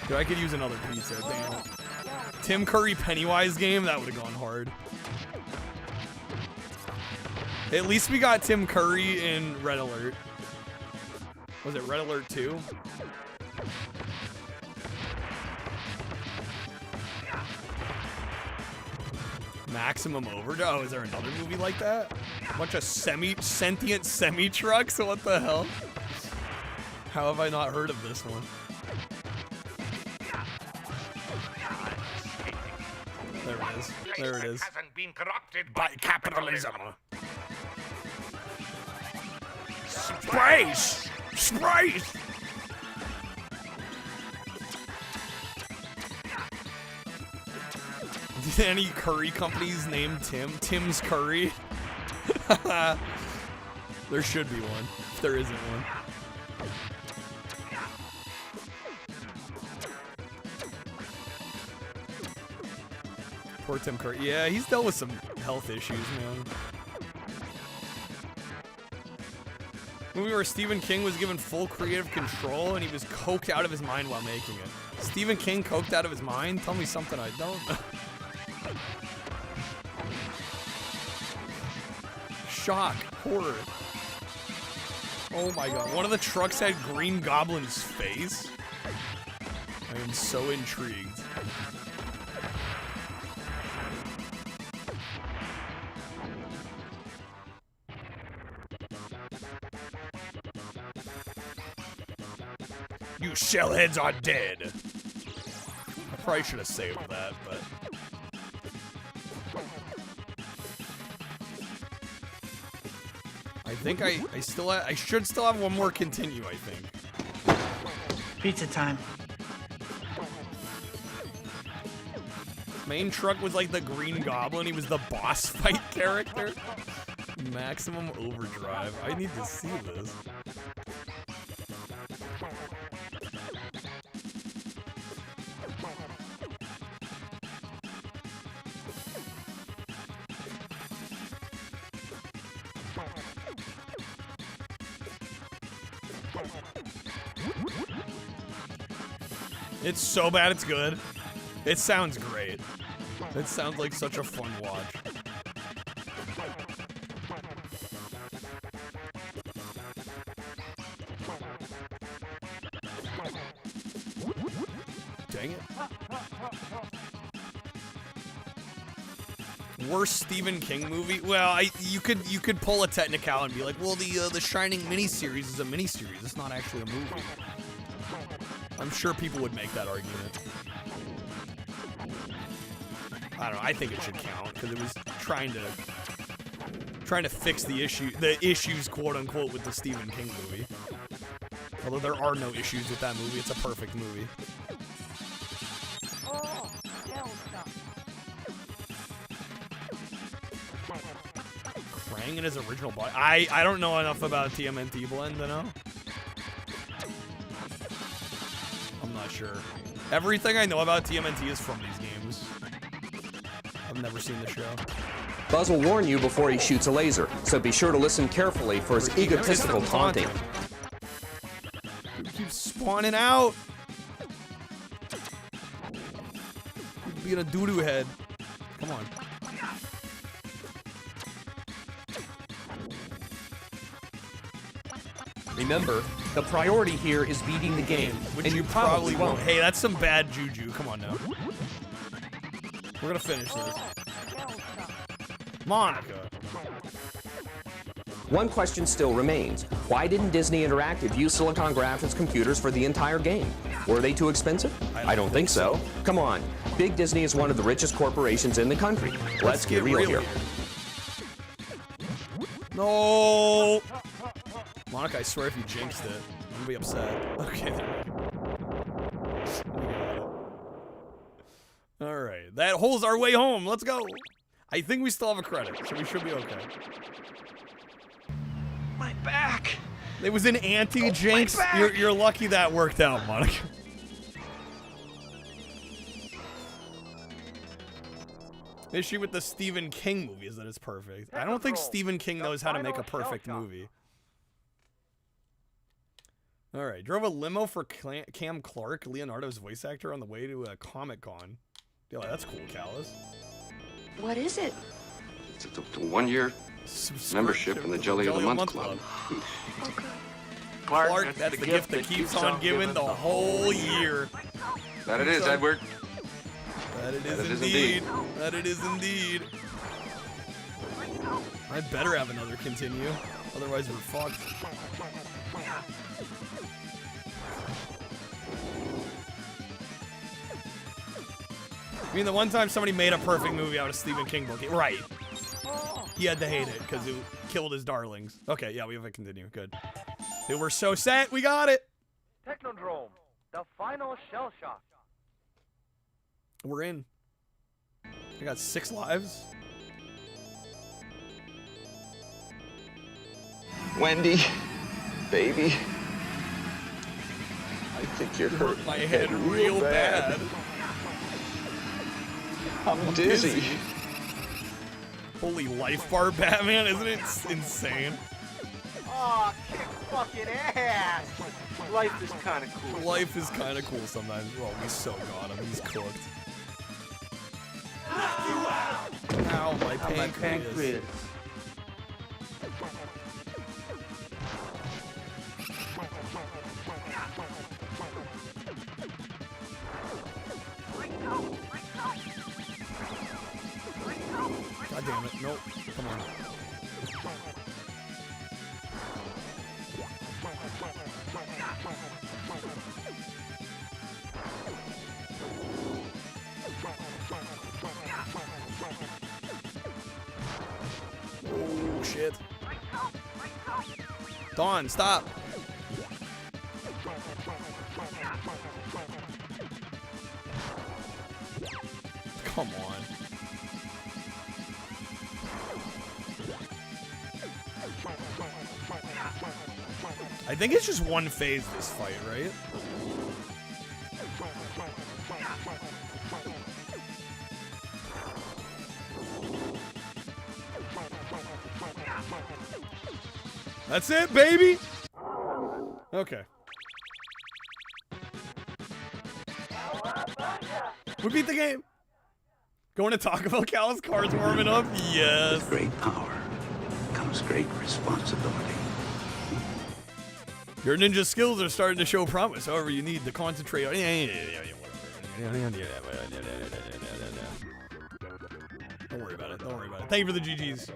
Dude, I could use another pizza, damn it. Tim Curry Pennywise game, that would have gone hard. At least we got Tim Curry in Red Alert. Was it Red Alert 2? Maximum Overdose? Oh, is there another movie like that? A bunch of sentient semi-trucks? What the hell? How have I not heard of this one? There it is. There it is. Hasn't been corrupted by capitalism. Space! Space! Any curry companies named Tim? Tim's Curry? There should be one, if there isn't one. Poor Tim Curry. Yeah, he's dealt with some health issues, man. Movie where Stephen King was given full creative control and he was coked out of his mind while making it. Stephen King coked out of his mind? Tell me something I don't know. Shock. Horror. Oh my god. One of the trucks had Green Goblin's face? I am so intrigued. You shellheads are dead. I probably should have saved that, but... I think I should still have one more continue, I think. Pizza time. Main truck was like the Green Goblin. He was the boss fight character. Maximum Overdrive. I need to see this. It's so bad it's good. It sounds great. It sounds like such a fun watch. Dang it. Worst Stephen King movie? Well, you could pull a technical and be like, well, the Shining miniseries is a miniseries. It's not actually a movie. I'm sure people would make that argument. I don't know. I think it should count because it was trying to fix the issues, quote unquote, with the Stephen King movie. Although there are no issues with that movie. It's a perfect movie. Oh, hell no. Krang in his original body. I don't know enough about TMNT Blend to know. I'm not sure. Everything I know about TMNT is from these games. I've never seen the show. Buzz will warn you before he shoots a laser, so be sure to listen carefully for his egotistical taunting. Dude keeps spawning out. He's being a doo-doo head. Come on. Remember, the priority here is beating the game, Which and you probably won't. Hey, that's some bad juju. Come on now. We're gonna finish this. Monica. One question still remains. Why didn't Disney Interactive use Silicon Graphics computers for the entire game? Were they too expensive? I don't think so. Come on. Big Disney is one of the richest corporations in the country. Let's get real here. No! Monica, I swear if you jinxed it, I'm gonna be upset. Okay. Alright, that holes our way home. Let's go. I think we still have a credit, so we should be okay. My back. It was an anti-jinx. You're lucky that worked out, Monica. Issue with the Stephen King movie is that it's perfect. I don't think Stephen King knows how to make a perfect movie. Alright, drove a limo for Cam Clark, Leonardo's voice actor, on the way to a Comic-Con. Yeah, that's cool, Callus. What is it? It's a 1-year membership in the Jelly of the Month Club. Clark, that's the gift that keeps on giving the whole year. That it is, Edward. That it is indeed. That it is indeed. I better have another continue. Otherwise, we're fucked. I mean, the one time somebody made a perfect movie out of Stephen King book. Right. He had to hate it because it killed his darlings. Okay, yeah, we have a continue. Good. Dude, we're so set. We got it. Technodrome, the final shell shock. We're in. I got 6 lives. Wendy, baby. I think you're hurt my head real bad. I'm dizzy. Holy life bar Batman, isn't it insane? Oh, kick fucking ass! Life is kind of cool. Life is kind of cool sometimes. Well, we so got him. He's cooked. Ow, my pancreas. God damn it. Nope. Come on. Oh, shit. Dawn, stop. Come on. I think it's just one phase this fight, right? That's it, baby! Okay. We beat the game! Going to Taco Bell, Cal's car's warming up? Yes. With great power comes great responsibility. Your ninja skills are starting to show promise. However, you need to concentrate on... Don't worry about it. Don't worry about it. Thank you for the GGs.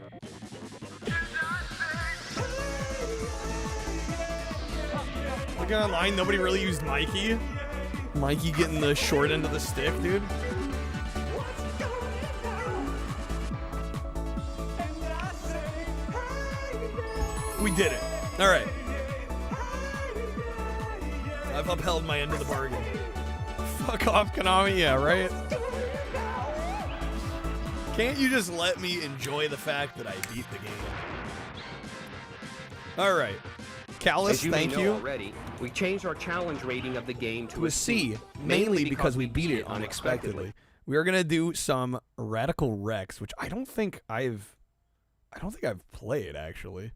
Looking online, nobody really used Mikey. Mikey getting the short end of the stick, dude. We did it. All right. I've upheld my end of the bargain. Fuck off, Konami. Yeah, right? Can't you just let me enjoy the fact that I beat the game? All right. Callus, thank you. Already, we changed our challenge rating of the game to a C, mainly because we beat it unexpectedly. We are gonna do some Radical Rex, which I don't think I've played actually,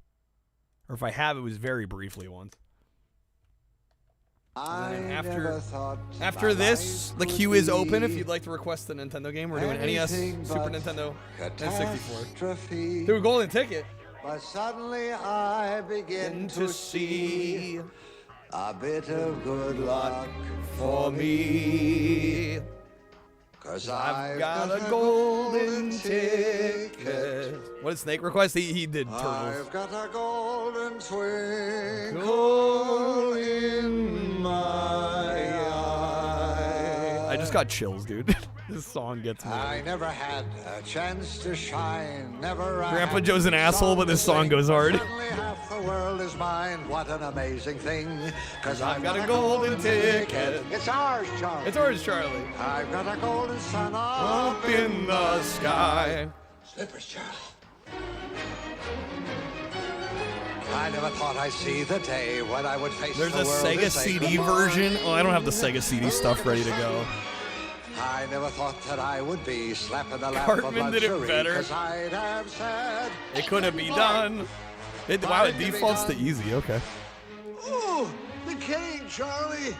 or if I have, it was very briefly once. After this, the queue is open if you'd like to request a Nintendo game. We're doing NES, Super Nintendo, N64. Do a golden ticket. But suddenly I begin to see a bit of good luck for me. 'Cause I've got a golden ticket. What did Snake request? He did Turtles. I've got a golden twinkle in my eye. I just got chills, dude. This song gets me. I never had a chance to shine. Never. Grandpa Joe's an asshole, but this song goes hard. Suddenly half the world is mine. What an amazing thing. 'Cause I've got a golden ticket. It's ours, Charlie. It's ours, Charlie. I've got a golden sun up in the sky. Slippers, Charlie. I never thought I'd see the day when I would face There's the a world Sega CD version. Oh, I don't have the Sega CD stuff ready to go. I never thought that I would be slapping the lap Cartman of did it luxury, better. 'cause I'd have said It couldn't be done. Wow, it defaults to easy. Okay. Ooh, the cane, Charlie.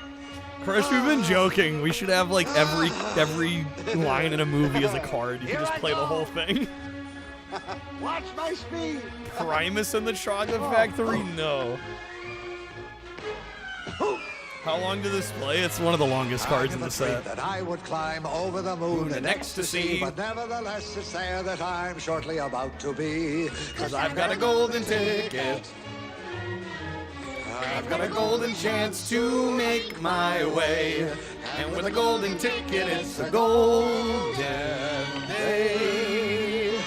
Crush, we've been joking. We should have like every line in a movie as a card. You can just play the whole thing. Watch my speed. Primus and the Chocolate Factory? No. How long did this play? It's one of the longest cards in the set. That I would climb over the moon in ecstasy, but nevertheless it's there that I'm shortly about to be. 'Cause I've got a golden ticket. I've got a golden chance to make my way. And with a golden ticket, it's a golden day.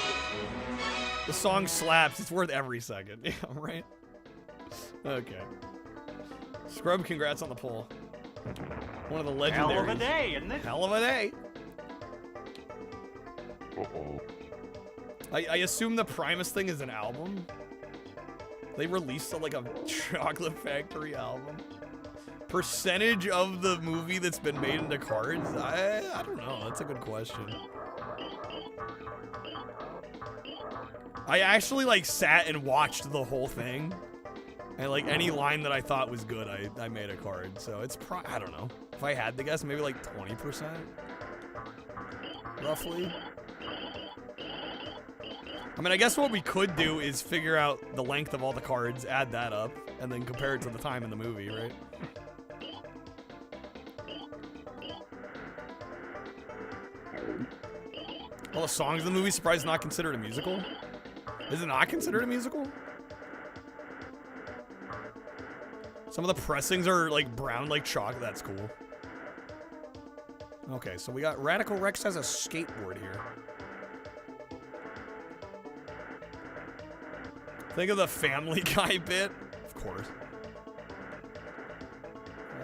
The song slaps. It's worth every second. Yeah, right? Okay. Scrub, congrats on the poll. One of the legendaries. Hell of a day, isn't it? Hell of a day. I assume the Primus thing is an album. They released like a Chocolate Factory album. Percentage of the movie that's been made into cards? I don't know. That's a good question. I actually like sat and watched the whole thing. And like any line that I thought was good, I made a card. So it's I don't know. If I had to guess, maybe like 20%. Roughly. I mean, I guess what we could do is figure out the length of all the cards, add that up, and then compare it to the time in the movie, right? All the songs in the movie, surprised not considered a musical? Is it not considered a musical? Some of the pressings are like brown like chocolate. That's cool. Okay, so we got Radical Rex has a skateboard here. Think of the Family Guy bit. Of course.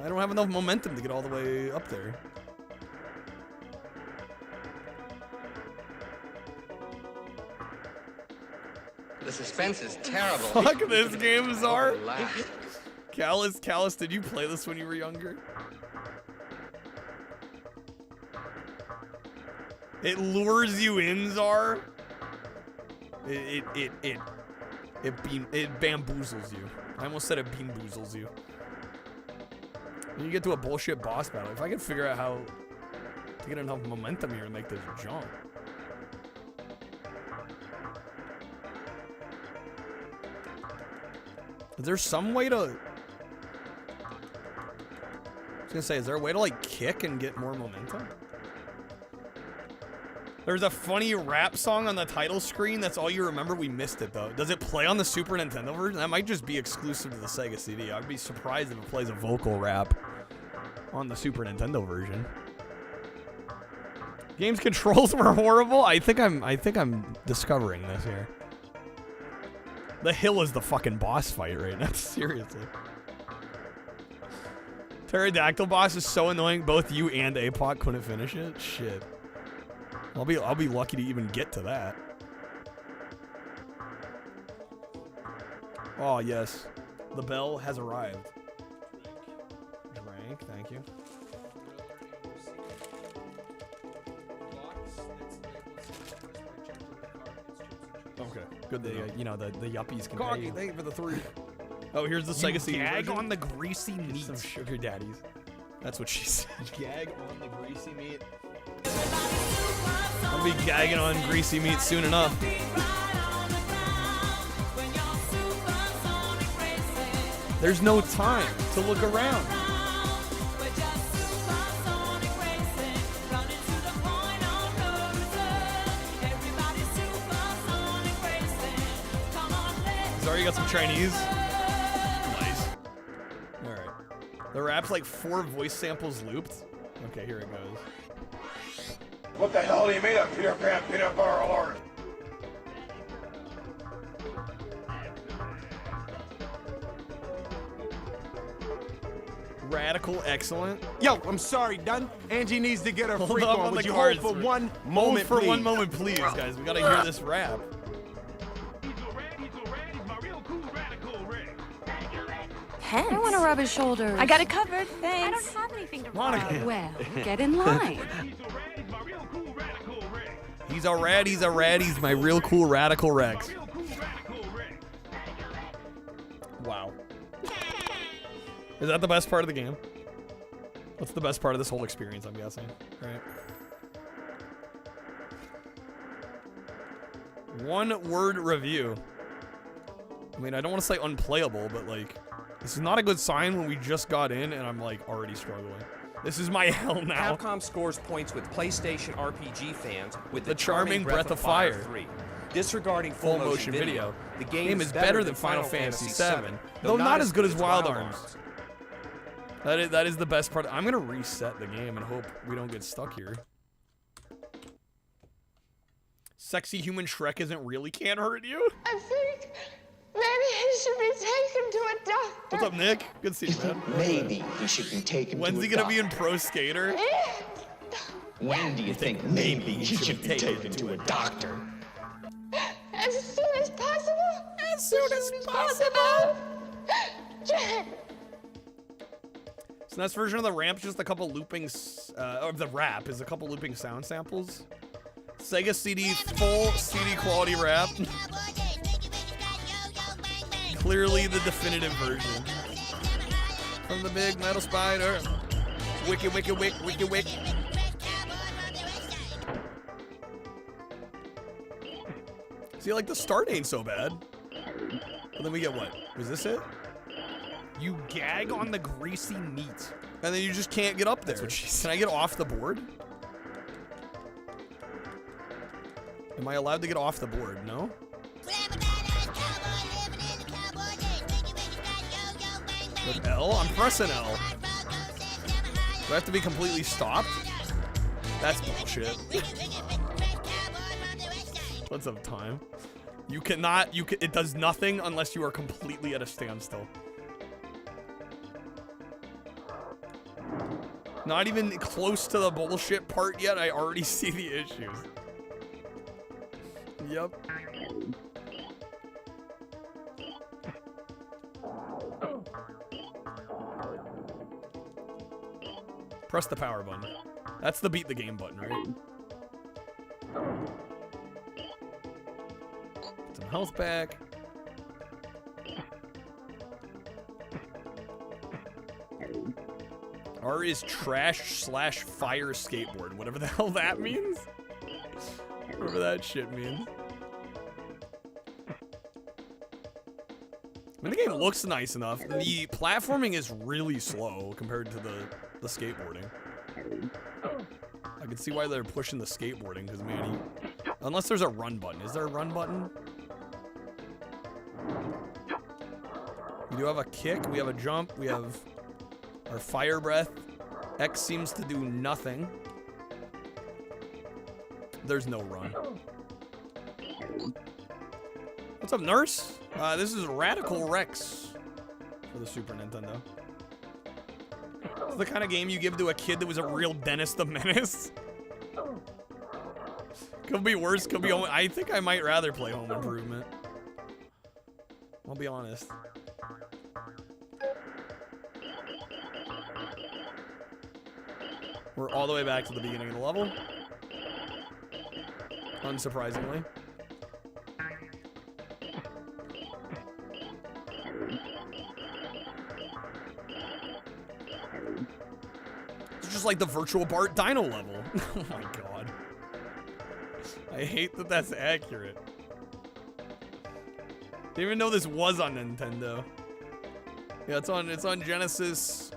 I don't have enough momentum to get all the way up there. The suspense is terrible. Fuck this game, Czar. Callus, did you play this when you were younger? It lures you in, Czar. It bamboozles you. I almost said it beanboozles you. When you get to a bullshit boss battle, if I can figure out how to get enough momentum here to make this jump. Is there some way to... I was gonna say, is there a way to like kick and get more momentum? There's a funny rap song on the title screen. That's all you remember. We missed it though. Does it play on the Super Nintendo version? That might just be exclusive to the Sega CD. I'd be surprised if it plays a vocal rap on the Super Nintendo version. Game's controls were horrible. I think I'm discovering this here. The hill is the fucking boss fight right now. Seriously. Pterodactyl boss is so annoying. Both you and Apoc couldn't finish it. Shit. I'll be lucky to even get to that. Oh yes, the bell has arrived. Drank, thank you. Okay, good. You know the yuppies can pay. Thank you for the 3. Oh, here's the Sega CD Gag version. on the greasy meat. Some sugar daddies. That's what she said. Gag on the greasy meat. I'll be gagging on greasy meat soon enough. There's no time to look around. Sorry, you got some Chinese? Nice. Alright. The rap's like 4 voice samples looped. Okay, here it goes. What the hell do you made of Peter Pan peanut butter alert? Radical excellent. Yo, I'm sorry, done. Angie needs to get her Hold freak up on. on Would the you cards hold for for- one Hold moment, for please? 1 moment, please, guys. We gotta hear this rap. Heads. I want to rub his shoulders. I got it covered. Thanks. I don't have anything to Monica. rub. Well, get in line. He's a rat, he's my real cool Radical Rex. Wow. Is that the best part of the game? What's the best part of this whole experience, I'm guessing? Right. 1 word review. I mean, I don't want to say unplayable, but like, this is not a good sign when we just got in and I'm like already struggling. This is my hell now. Capcom scores points with PlayStation RPG fans with The charming Breath of Fire 3. Disregarding full motion video, the game is better than Final Fantasy VII, though not as good as Wild Arms. That is the best part. I'm gonna reset the game and hope we don't get stuck here. Sexy human Shrek isn't really can't hurt you. I think maybe he should be taken to a doctor. What's up, Nick? Good to see you, man. Maybe he should be taken When's to he a gonna be in doctor. Pro Skater? When do you think maybe he should be taken to a doctor? As soon as possible. As soon as possible. SNES version of the ramp's just a couple looping, of the rap is a couple looping sound samples. Sega CD, full CD quality rap. Clearly the definitive version. From the big metal spider. Wicked, wicked, wick, wicked, wick. See, like, the start ain't so bad. But then we get what? Was this it? You gag on the greasy meat. And then you just can't get up there. That's what she said. Can I get off the board? Am I allowed to get off the board? No? With L? I'm pressing L. Do I have to be completely stopped? That's bullshit. What's up, time? You cannot, it does nothing unless you are completely at a standstill. Not even close to the bullshit part yet, I already see the issues. Yep. Press the power button. That's the beat the game button, right? Get some health back. R is trash/fire skateboard. Whatever the hell that means. Whatever that shit means. I mean, the game looks nice enough. The platforming is really slow compared to the skateboarding. I can see why they're pushing the skateboarding, because, man, unless there's a run button. Is there a run button? We do have a kick. We have a jump. We have our fire breath. X seems to do nothing. There's no run. What's up, nurse? This is Radical Rex for the Super Nintendo. This is the kind of game you give to a kid that was a real Dennis the Menace. Could be worse, could be home. I think I might rather play Home Improvement. I'll be honest. We're all the way back to the beginning of the level. Unsurprisingly. It's just like the Virtual Bart Dino level. Oh my god. I hate that that's accurate. Didn't even know this was on Nintendo. Yeah, it's on Genesis,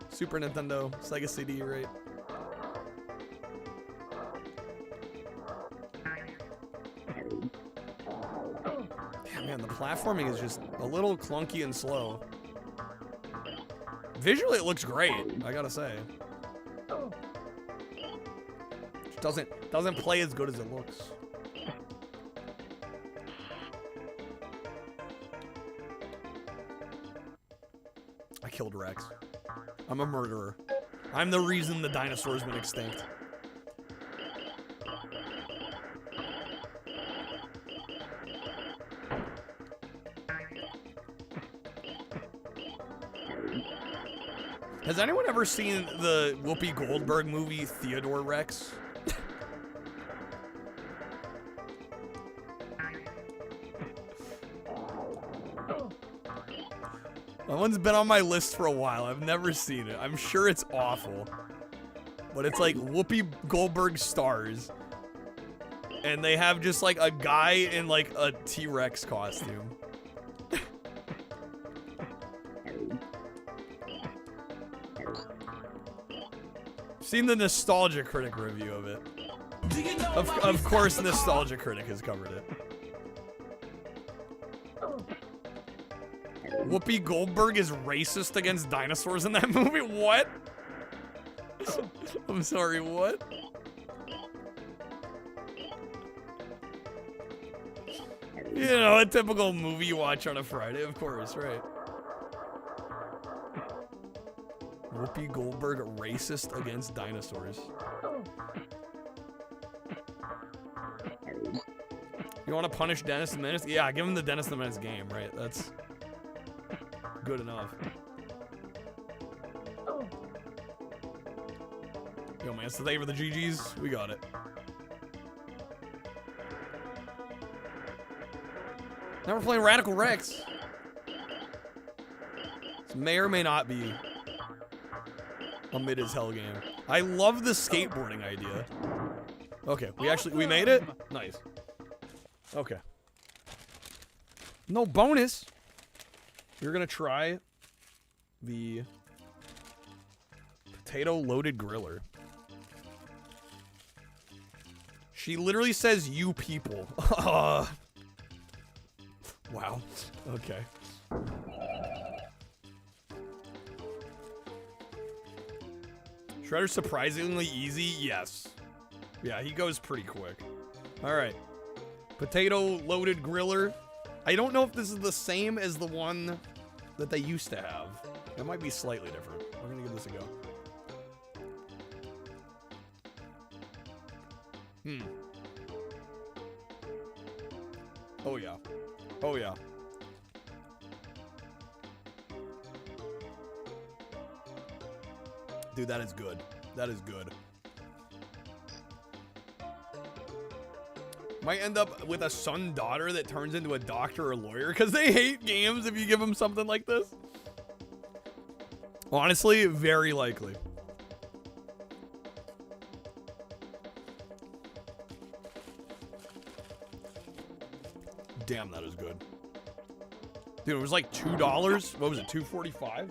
Super Nintendo, Sega CD, right? Damn, man, the platforming is just a little clunky and slow. Visually, it looks great, I gotta say. It doesn't play as good as it looks. I killed Rex. I'm a murderer. I'm the reason the dinosaurs went extinct. Has anyone ever seen the Whoopi Goldberg movie Theodore Rex? That one's been on my list for a while. I've never seen it. I'm sure it's awful. But it's like Whoopi Goldberg stars. And they have just like a guy in like a T-Rex costume. Seen the Nostalgia Critic review of it. Of course, Nostalgia Critic has covered it. Whoopi Goldberg is racist against dinosaurs in that movie? What? I'm sorry, what? You know, a typical movie you watch on a Friday, of course, right? Whoopi Goldberg racist against dinosaurs. You want to punish Dennis the Menace? Yeah, give him the Dennis the Menace game, right? That's good enough. Yo, man, so thank you for the GGs. We got it. Now we're playing Radical Rex. This may or may not be a mid as hell game. I love the skateboarding idea. Okay, we made it? Nice. Okay. No bonus. We're gonna try the potato loaded griller. She literally says you people. Wow. Okay. Shredder's surprisingly easy? Yes. Yeah, he goes pretty quick. Alright. Potato loaded griller. I don't know if this is the same as the one that they used to have. It might be slightly different. We're gonna give this a go. Oh yeah. Oh yeah. Dude, that is good. That is good. Might end up with a son-daughter that turns into a doctor or lawyer because they hate games if you give them something like this. Honestly, very likely. Damn, that is good. Dude, it was like $2. What was it, $2.45?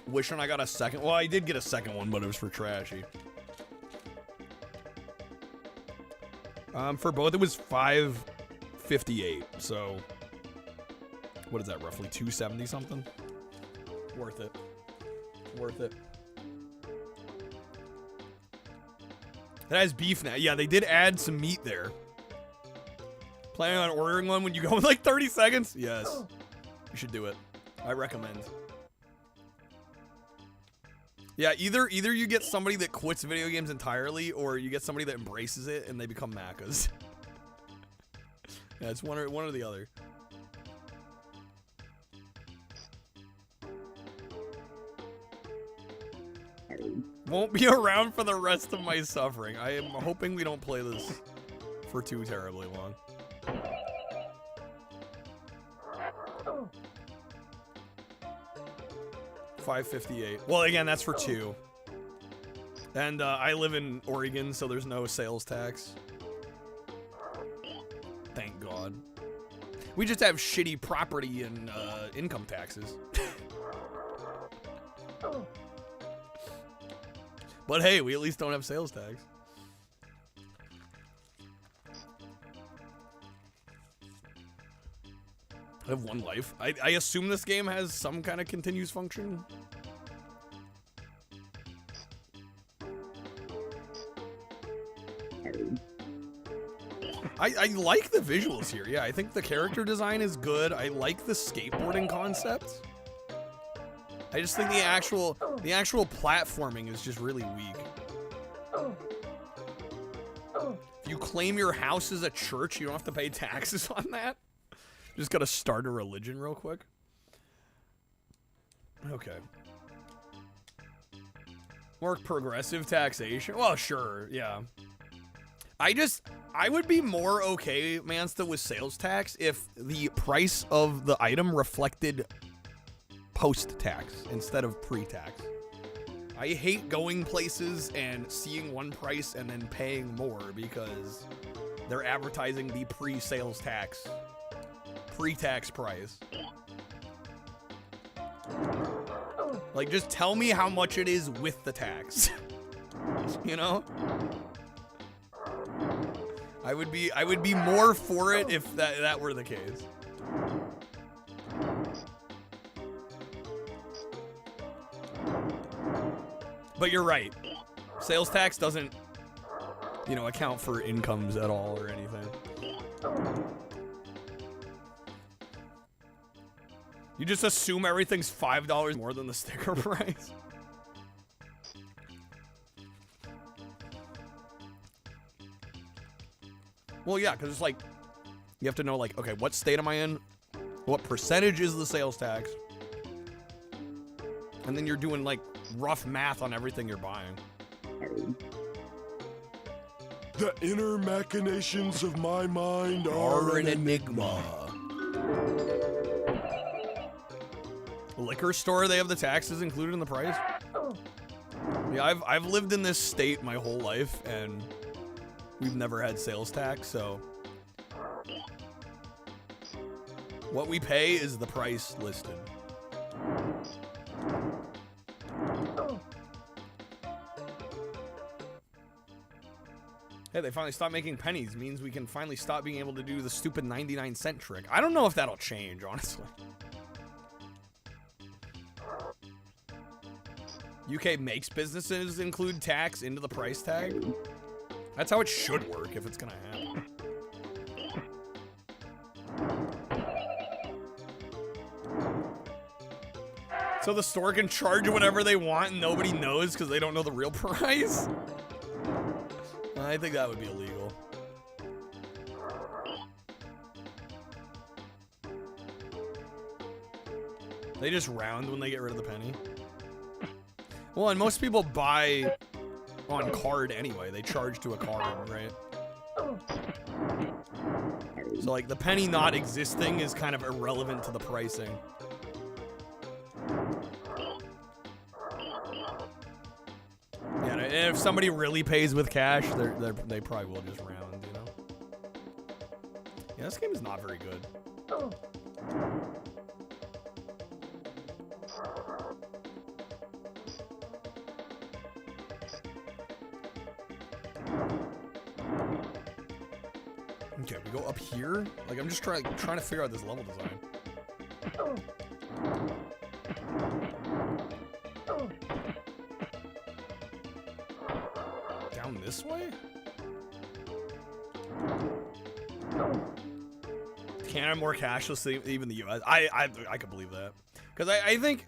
Wishing I got a second. Well, I did get a second one, but it was for Trashy. For both, it was $5.58. So, what is that, roughly $2.70 something? Worth it. Worth it. It has beef now. Yeah, they did add some meat there. Planning on ordering one when you go in like 30 seconds? Yes. You should do it. I recommend. Yeah, either you get somebody that quits video games entirely, or you get somebody that embraces it and they become Maccas. Yeah, it's one or the other. Won't be around for the rest of my suffering. I am hoping we don't play this for too terribly long. $5.58. Well, again, that's for 2. And I live in Oregon, so there's no sales tax. Thank God. We just have shitty property and income taxes. But hey, we at least don't have sales tax. I have one life. I assume this game has some kind of continuous function. I like the visuals here. Yeah, I think the character design is good. I like the skateboarding concept. I just think the actual platforming is just really weak. If you claim your house as a church, you don't have to pay taxes on that. Just gotta start a religion real quick. Okay. More progressive taxation? Well, sure, yeah. I would be more okay, Mansta, with sales tax if the price of the item reflected post-tax instead of pre-tax. I hate going places and seeing one price and then paying more because they're advertising the pre-sales tax. Pre-tax price. Like, just tell me how much it is with the tax. You know? I would be more for it if that were the case. But you're right. Sales tax doesn't, account for incomes at all or anything. You just assume everything's $5 more than the sticker price. Well, yeah, because it's like, you have to know, like, okay, what state am I in? What percentage is the sales tax? And then you're doing, like, rough math on everything you're buying. The inner machinations of my mind are an enigma. Liquor store, they have the taxes included in the price? Yeah, I've lived in this state my whole life, and we've never had sales tax, so what we pay is the price listed. Hey, they finally stopped making pennies. Means we can finally stop being able to do the stupid 99-cent trick. I don't know if that'll change, honestly. UK makes businesses include tax into the price tag. That's how it should work if it's gonna happen. So the store can charge whatever they want and nobody knows because they don't know the real price? I think that would be illegal. They just round when they get rid of the penny. Well, and most people buy on card anyway. They charge to a card, right? So, like, the penny not existing is kind of irrelevant to the pricing. Yeah, and if somebody really pays with cash, they probably will just round, you know? Yeah, this game is not very good. Okay, we go up here. Like, I'm just trying to figure out this level design. Down this way? Canada more cashless than even the US. I could believe that, because I think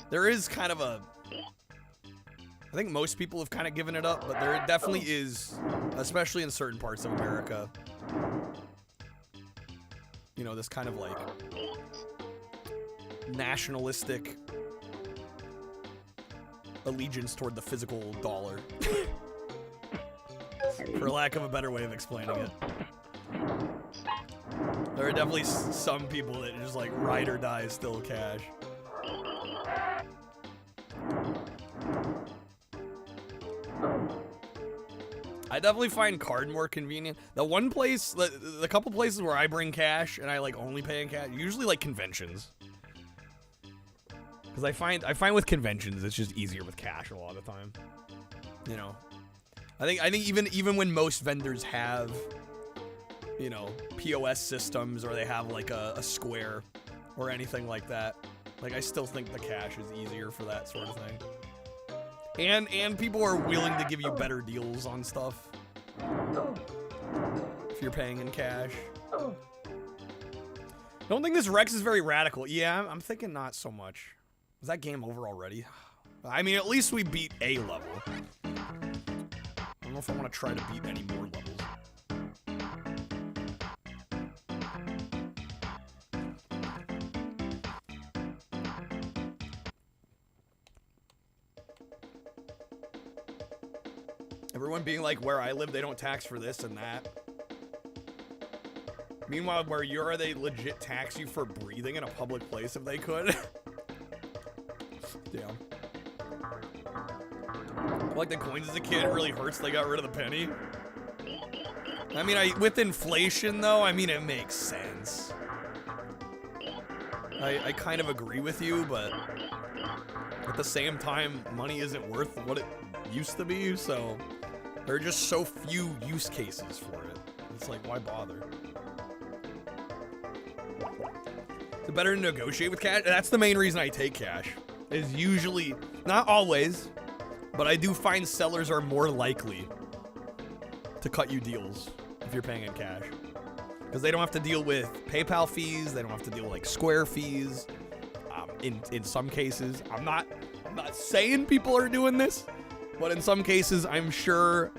there is kind of a. I think most people have kind of given it up, but there definitely is, especially in certain parts of America, you know, this kind of like nationalistic allegiance toward the physical dollar. For lack of a better way of explaining it. There are definitely some people that just like ride or die still cash. I definitely find card more convenient. The one place, the couple places where I bring cash and I like only pay in cash, usually like conventions. Because I find with conventions it's just easier with cash a lot of the time. You know, I think even when most vendors have, you know, POS systems or they have like a Square or anything like that, like I still think the cash is easier for that sort of thing. And people are willing to give you better deals on stuff if you're paying in cash. Don't think this Rex is very radical. Yeah, I'm thinking not so much. Is that game over already? I mean, at least we beat a level. I don't know if I want to try to beat any more levels. Everyone being like, where I live, they don't tax for this and that. Meanwhile, where you are, they legit tax you for breathing in a public place if they could. Damn. Like the coins as a kid, it really hurts they got rid of the penny. I mean, with inflation though, I mean, it makes sense. I kind of agree with you, but at the same time, money isn't worth what it used to be, so there are just so few use cases for it. It's like, why bother? Is it better to negotiate with cash? That's the main reason I take cash. Is usually, not always, but I do find sellers are more likely to cut you deals if you're paying in cash. Because they don't have to deal with PayPal fees. They don't have to deal with like Square fees. In some cases, I'm not saying people are doing this, but in some cases, I'm sure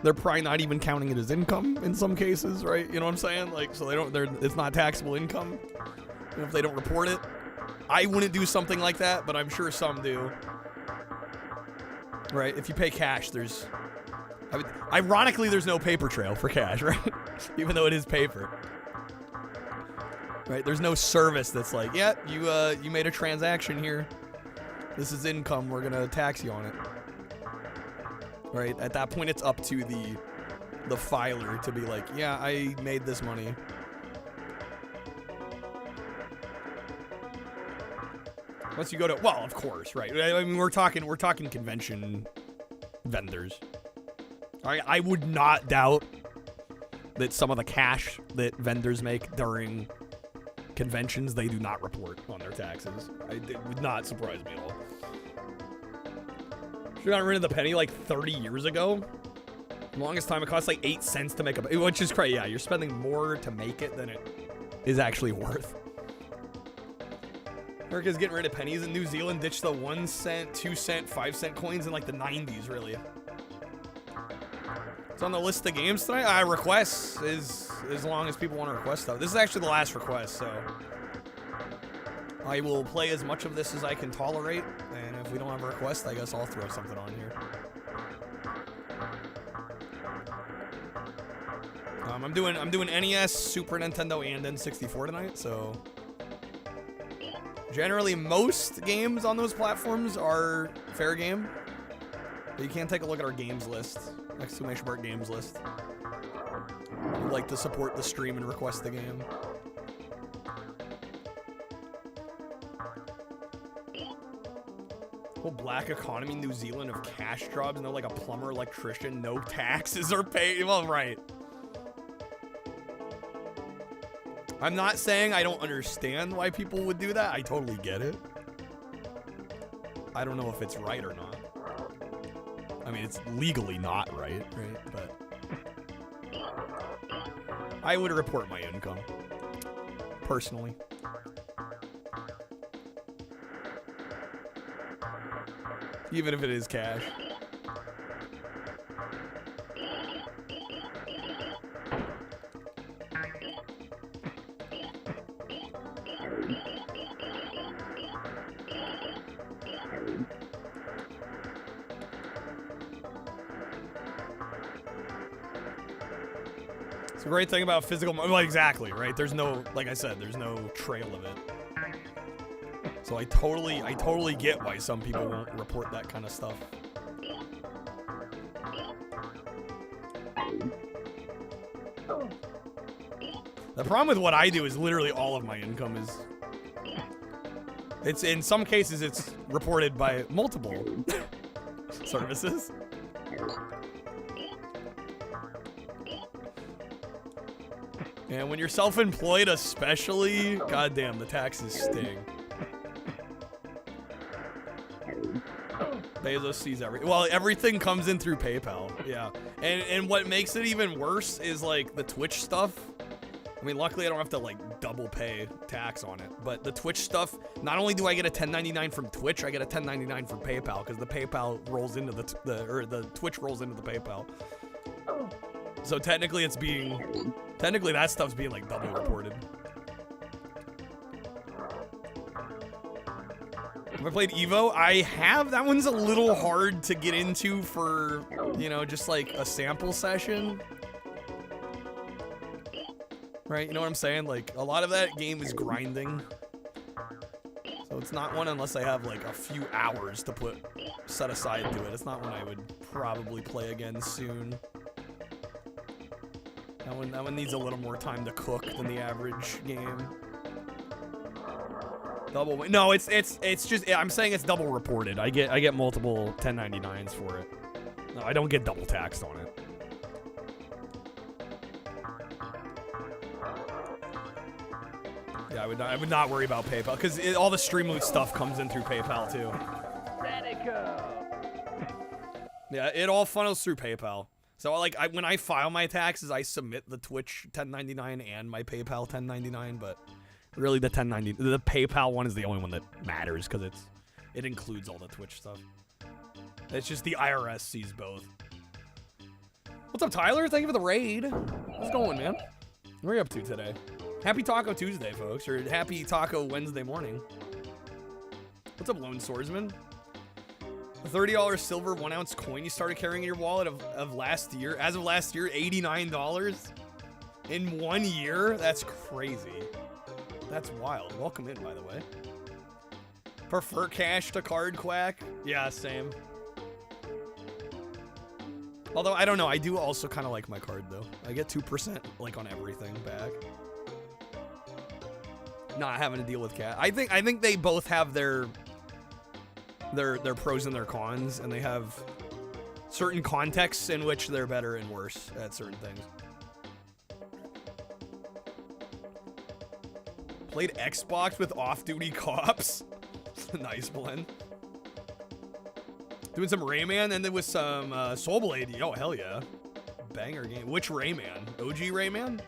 they're probably not even counting it as income in some cases, right? You know what I'm saying? Like, so it's not taxable income if they don't report it. I wouldn't do something like that, but I'm sure some do. Right? If you pay cash, ironically, there's no paper trail for cash, right? Even though it is paper. Right? There's no service that's like, yeah, you made a transaction here. This is income. We're gonna tax you on it. Right? At that point, it's up to the filer to be like, yeah, I made this money. Once you go to, well, of course, right? I mean, we're talking convention vendors. I would not doubt that some of the cash that vendors make during conventions, they do not report on their taxes. It would not surprise me at all. Should have gotten rid of the penny like 30 years ago. The longest time it cost like 8 cents to make a, which is crazy. Yeah, you're spending more to make it than it is actually worth. America's getting rid of pennies, and New Zealand ditched the 1 cent, 2 cent, 5 cent coins in like the 90s, really. It's on the list of games tonight. Requests is as long as people want to request stuff. This is actually the last request, so I will play as much of this as I can tolerate, and if we don't have a request, I guess I'll throw something on here. I'm doing NES, Super Nintendo, and N64 tonight, so generally most games on those platforms are fair game. But you can take a look at our games list, exclamation mark games list. If you'd like to support the stream and request the game. Whole black economy, New Zealand of cash jobs, and they're like a plumber, electrician, no taxes are paid. Well, right. I'm not saying I don't understand why people would do that. I totally get it. I don't know if it's right or not. I mean, it's legally not right? But I would report my income, personally. Even if it is cash. It's a great thing about physical, well, exactly, right? There's no, like I said, there's no trail of it. So I totally get why some people won't report that kind of stuff. The problem with what I do is literally all of my income is, it's in some cases it's reported by multiple services. And when you're self-employed especially, goddamn, the taxes sting. Bezos sees everything. Well, everything comes in through PayPal, yeah. And what makes it even worse is like the Twitch stuff. I mean, luckily I don't have to like double pay tax on it. But the Twitch stuff, not only do I get a 1099 from Twitch, I get a 1099 from PayPal because the PayPal rolls into the Twitch rolls into the PayPal. So technically that stuff's being like double reported. Have I played Evo? I have. That one's a little hard to get into for, you know, just like a sample session. Right? You know what I'm saying? Like, a lot of that game is grinding. So it's not one unless I have like a few hours to set aside to it. It's not one I would probably play again soon. That one needs a little more time to cook than the average game. Double. No, it's just, I'm saying it's double reported. I get multiple 1099s for it. No, I don't get double taxed on it. Yeah, I would not worry about PayPal because all the Stream Loot stuff comes in through PayPal too. Yeah, it all funnels through PayPal. So like when I file my taxes, I submit the Twitch 1099 and my PayPal 1099, but really the PayPal one is the only one that matters because it includes all the Twitch stuff. It's just the IRS sees both. What's up, Tyler? Thank you for the raid. How's it going, man? What are you up to today? Happy Taco Tuesday, folks, or Happy Taco Wednesday morning. What's up, Lone Swordsman? The $30 silver 1-ounce coin you started carrying in your wallet of last year, as of last year, $89 in 1 year? That's crazy. That's wild. Welcome in, by the way. Prefer cash to card, Quack? Yeah, same. Although, I don't know, I do also kind of like my card, though. I get 2%, like, on everything back. Not having to deal with cash. I think they both have their pros and their cons, and they have certain contexts in which they're better and worse at certain things. Played Xbox with Off-Duty Cops. Nice blend. Doing some Rayman, and then with some Soul Blade. Oh, hell yeah. Banger game. Which Rayman? OG Rayman?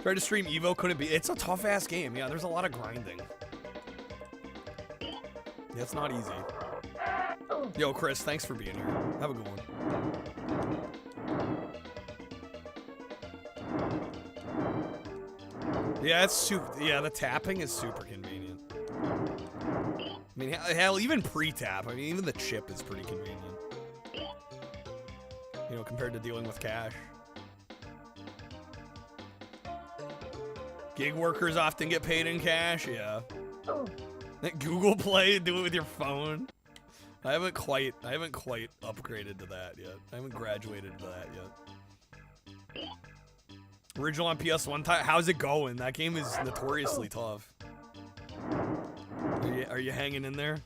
Tried to stream Evo, couldn't be. It's a tough-ass game. Yeah, there's a lot of grinding. Yeah, it's not easy. Yo, Chris, thanks for being here. Have a good one. Yeah, it's super. Yeah, the tapping is super convenient. I mean, hell, even pre-tap. I mean, even the chip is pretty convenient. You know, compared to dealing with cash. Gig workers often get paid in cash. Yeah. Google Play, do it with your phone. I haven't quite upgraded to that yet. I haven't graduated to that yet. Original on PS1 time. How's it going? That game is notoriously tough. Are you hanging in there?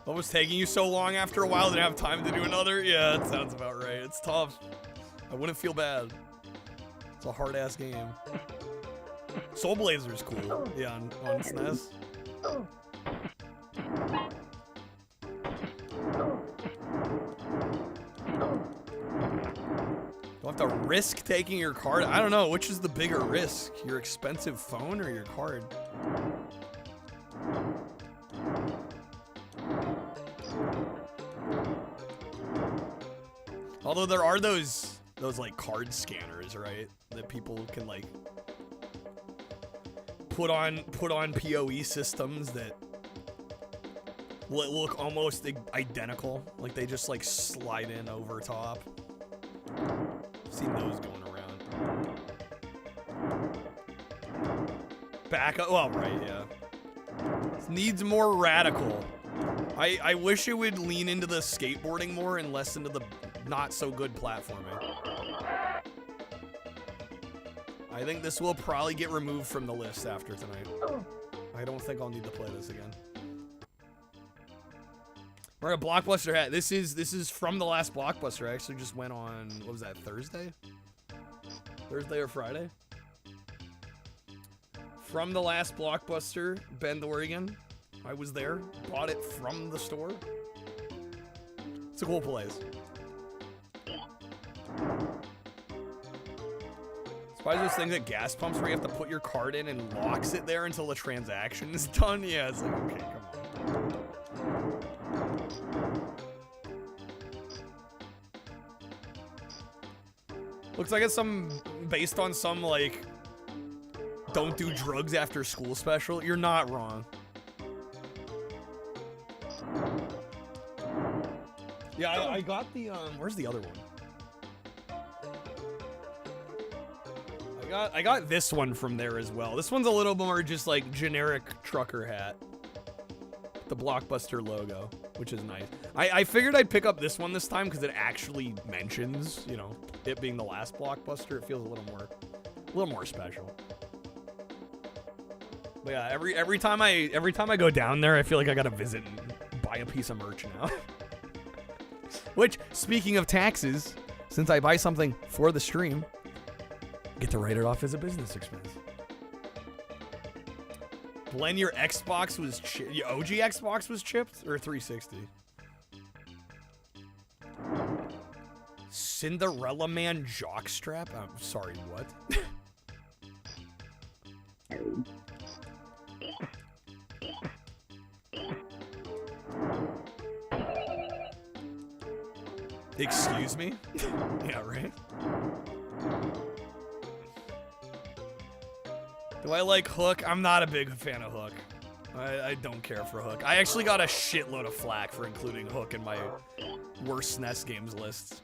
What was taking you so long after a while? Didn't have time to do another? Yeah, that sounds about right. It's tough. I wouldn't feel bad. It's a hard-ass game. Soul Blazer's cool. Yeah, on SNES. Do I have to risk taking your card? I don't know. Which is the bigger risk? Your expensive phone or your card? Although there are those like card scanners, right? That people can like put on PoE systems that look almost identical. Like they just like slide in over top. I've seen those going around. Back up. Well, right, yeah. This needs more radical. I wish it would lean into the skateboarding more and less into the not so good platforming. I think this will probably get removed from the list after tonight. I don't think I'll need to play this again. We're a Blockbuster hat. This is from the last Blockbuster. I actually just went on, what was that, Thursday? Thursday or Friday? From the last Blockbuster, Bend, Oregon. I was there, bought it from the store. It's a cool place. Why is this thing at gas pumps where you have to put your card in and locks it there until the transaction is done? Yeah, it's like, okay, come on. Looks like it's based on some, like, don't do drugs after school special. You're not wrong. Yeah, I got the, where's the other one? I got this one from there as well. This one's a little more just like generic trucker hat. The Blockbuster logo, which is nice. I figured I'd pick up this one this time because it actually mentions, you know, it being the last Blockbuster. It feels a little more special. But yeah, every time I go down there, I feel like I gotta visit and buy a piece of merch now. Which, speaking of taxes, since I buy something for the stream, get to write it off as a business expense. Blend your Xbox was your OG Xbox was chipped or 360? Cinderella Man jockstrap? I'm sorry, what? Excuse me? Yeah, right? Do I like Hook? I'm not a big fan of Hook. I don't care for Hook. I actually got a shitload of flack for including Hook in my worst SNES games lists.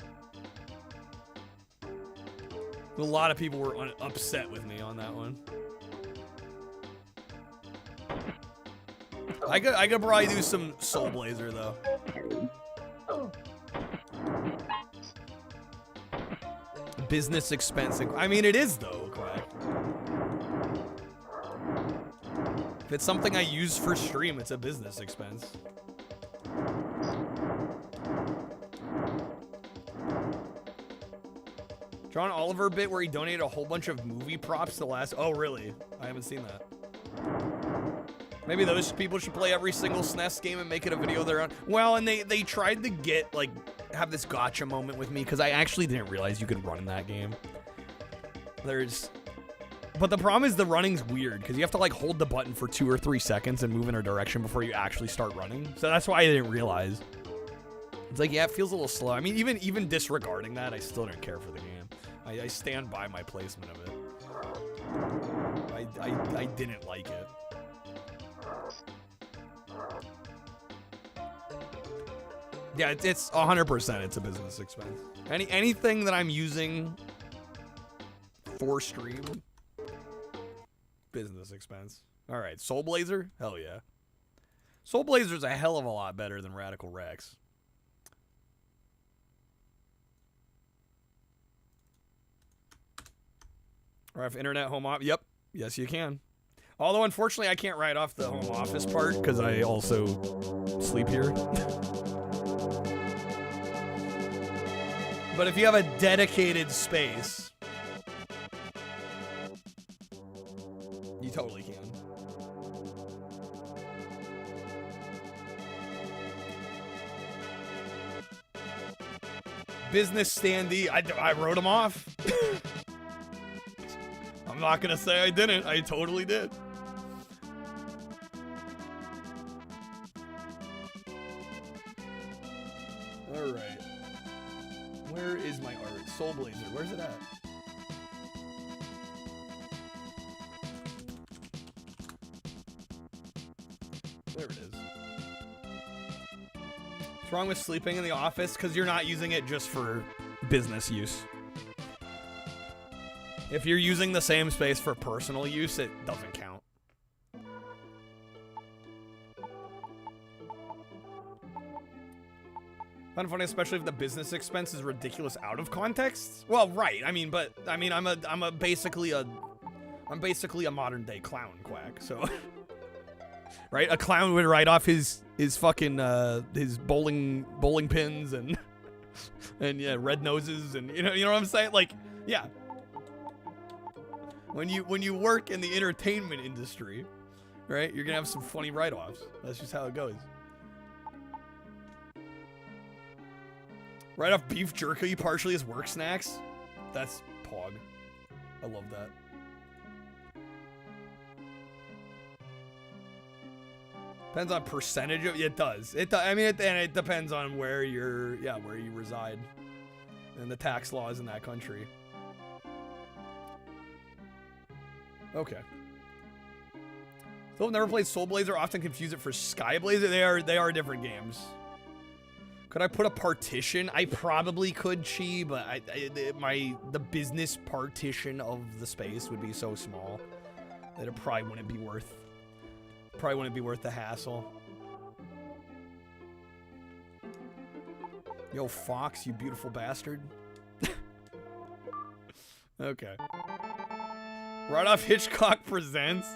A lot of people were upset with me on that one. I could probably do some Soul Blazer though. Business expense. I mean, it is though, Quack. If it's something I use for stream, it's a business expense. John Oliver bit where he donated a whole bunch of movie props to last. Oh, really? I haven't seen that. Maybe those people should play every single SNES game and make it a video of their own. Well, and they tried to get, like, have this gotcha moment with me because I actually didn't realize you could run in that game. But the problem is the running's weird because you have to, like, hold the button for 2 or 3 seconds and move in a direction before you actually start running. So that's why I didn't realize. It's like, yeah, it feels a little slow. I mean, even disregarding that, I still didn't care for the game. I stand by my placement of it. I didn't like it. Yeah, it's 100%. It's a business expense. Anything that I'm using for stream, business expense. All right, Soul Blazer, hell yeah. Soul Blazer's a hell of a lot better than Radical Rex. Or if internet home office, yep, yes you can. Although unfortunately I can't write off the home office part because I also sleep here. But if you have a dedicated space, you totally can. Business standee, I wrote them off. I'm not gonna say I didn't. I totally did. All right. Where is my art? Soul Blazer. Where's it at? There it is. What's wrong with sleeping in the office? Because you're not using it just for business use. If you're using the same space for personal use, it doesn't count. Kind of funny, especially if the business expense is ridiculous out of context. Well, right. I mean, I'm basically a modern day clown, Quack. So, right? A clown would write off his fucking his bowling pins and yeah, red noses and you know what I'm saying? Like, yeah. When you work in the entertainment industry, right, you're gonna have some funny write-offs. That's just how it goes. Write off beef jerky partially as work snacks. That's pog. I love that. Depends on percentage of it does. I mean, it depends on where you reside and the tax laws in that country. Okay. Still never played Soul Blazer, often confuse it for Sky Blazer. They are different games. Could I put a partition? I probably could, Chi, but the business partition of the space would be so small that it probably wouldn't be worth the hassle. Yo, Fox, you beautiful bastard. Okay. Right off Hitchcock Presents.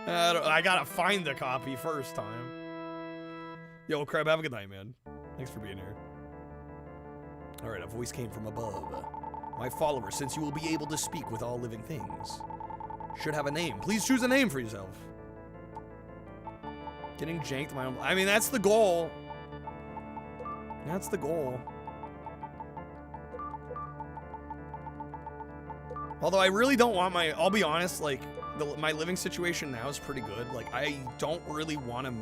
I gotta find the copy first time. Yo, Crab, have a good night, man. Thanks for being here. Alright, a voice came from above. My follower, since you will be able to speak with all living things, should have a name. Please choose a name for yourself. Getting janked my own. I mean, that's the goal. That's the goal. Although I really don't want my, I'll be honest, like, my living situation now is pretty good. Like, I don't really want to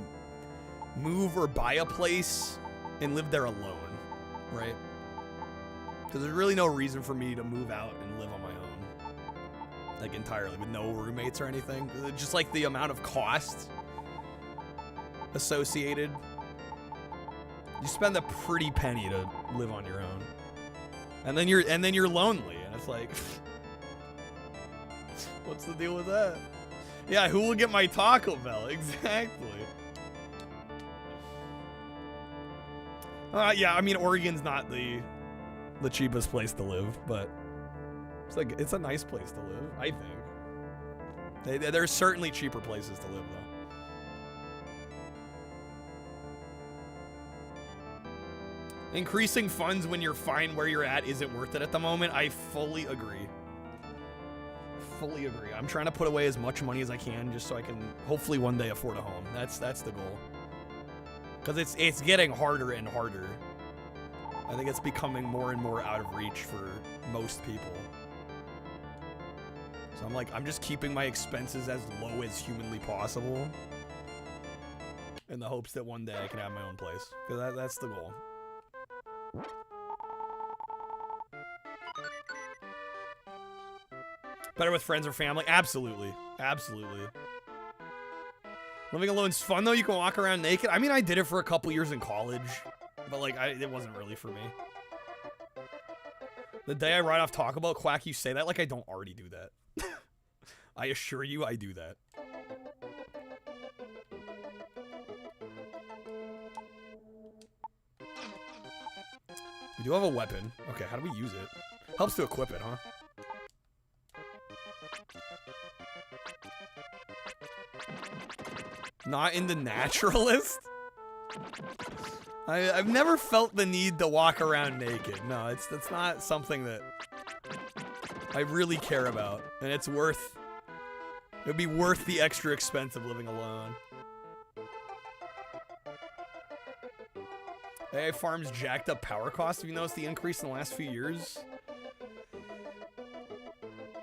move or buy a place and live there alone, right? Because there's really no reason for me to move out and live on my own. Like, entirely, with no roommates or anything. Just, like, the amount of costs associated. You spend a pretty penny to live on your own. And then you're lonely, and it's like... What's the deal with that? Yeah, who will get my Taco Bell? Exactly. Yeah, I mean, Oregon's not the cheapest place to live, but it's a nice place to live, I think. There's certainly cheaper places to live, though. Increasing funds when you're fine where you're at isn't worth it at the moment. I fully agree. Fully agree. I'm trying to put away as much money as I can just so I can hopefully one day afford a home. That's the goal. Because it's getting harder and harder. I think it's becoming more and more out of reach for most people. So I'm just keeping my expenses as low as humanly possible in the hopes that one day I can have my own place. Because that's the goal. Better with friends or family? Absolutely. Absolutely. Living alone's fun, though. You can walk around naked. I mean, I did it for a couple years in college. But, like, it wasn't really for me. The day I write off Taco Bell, Quack, you say that like I don't already do that. I assure you I do that. We do have a weapon. Okay, how do we use it? Helps to equip it, huh? Not in the naturalist? I've never felt the need to walk around naked. No, that's not something that I really care about. And it would be worth the extra expense of living alone. AI Farm's jacked up power costs. Have you noticed the increase in the last few years?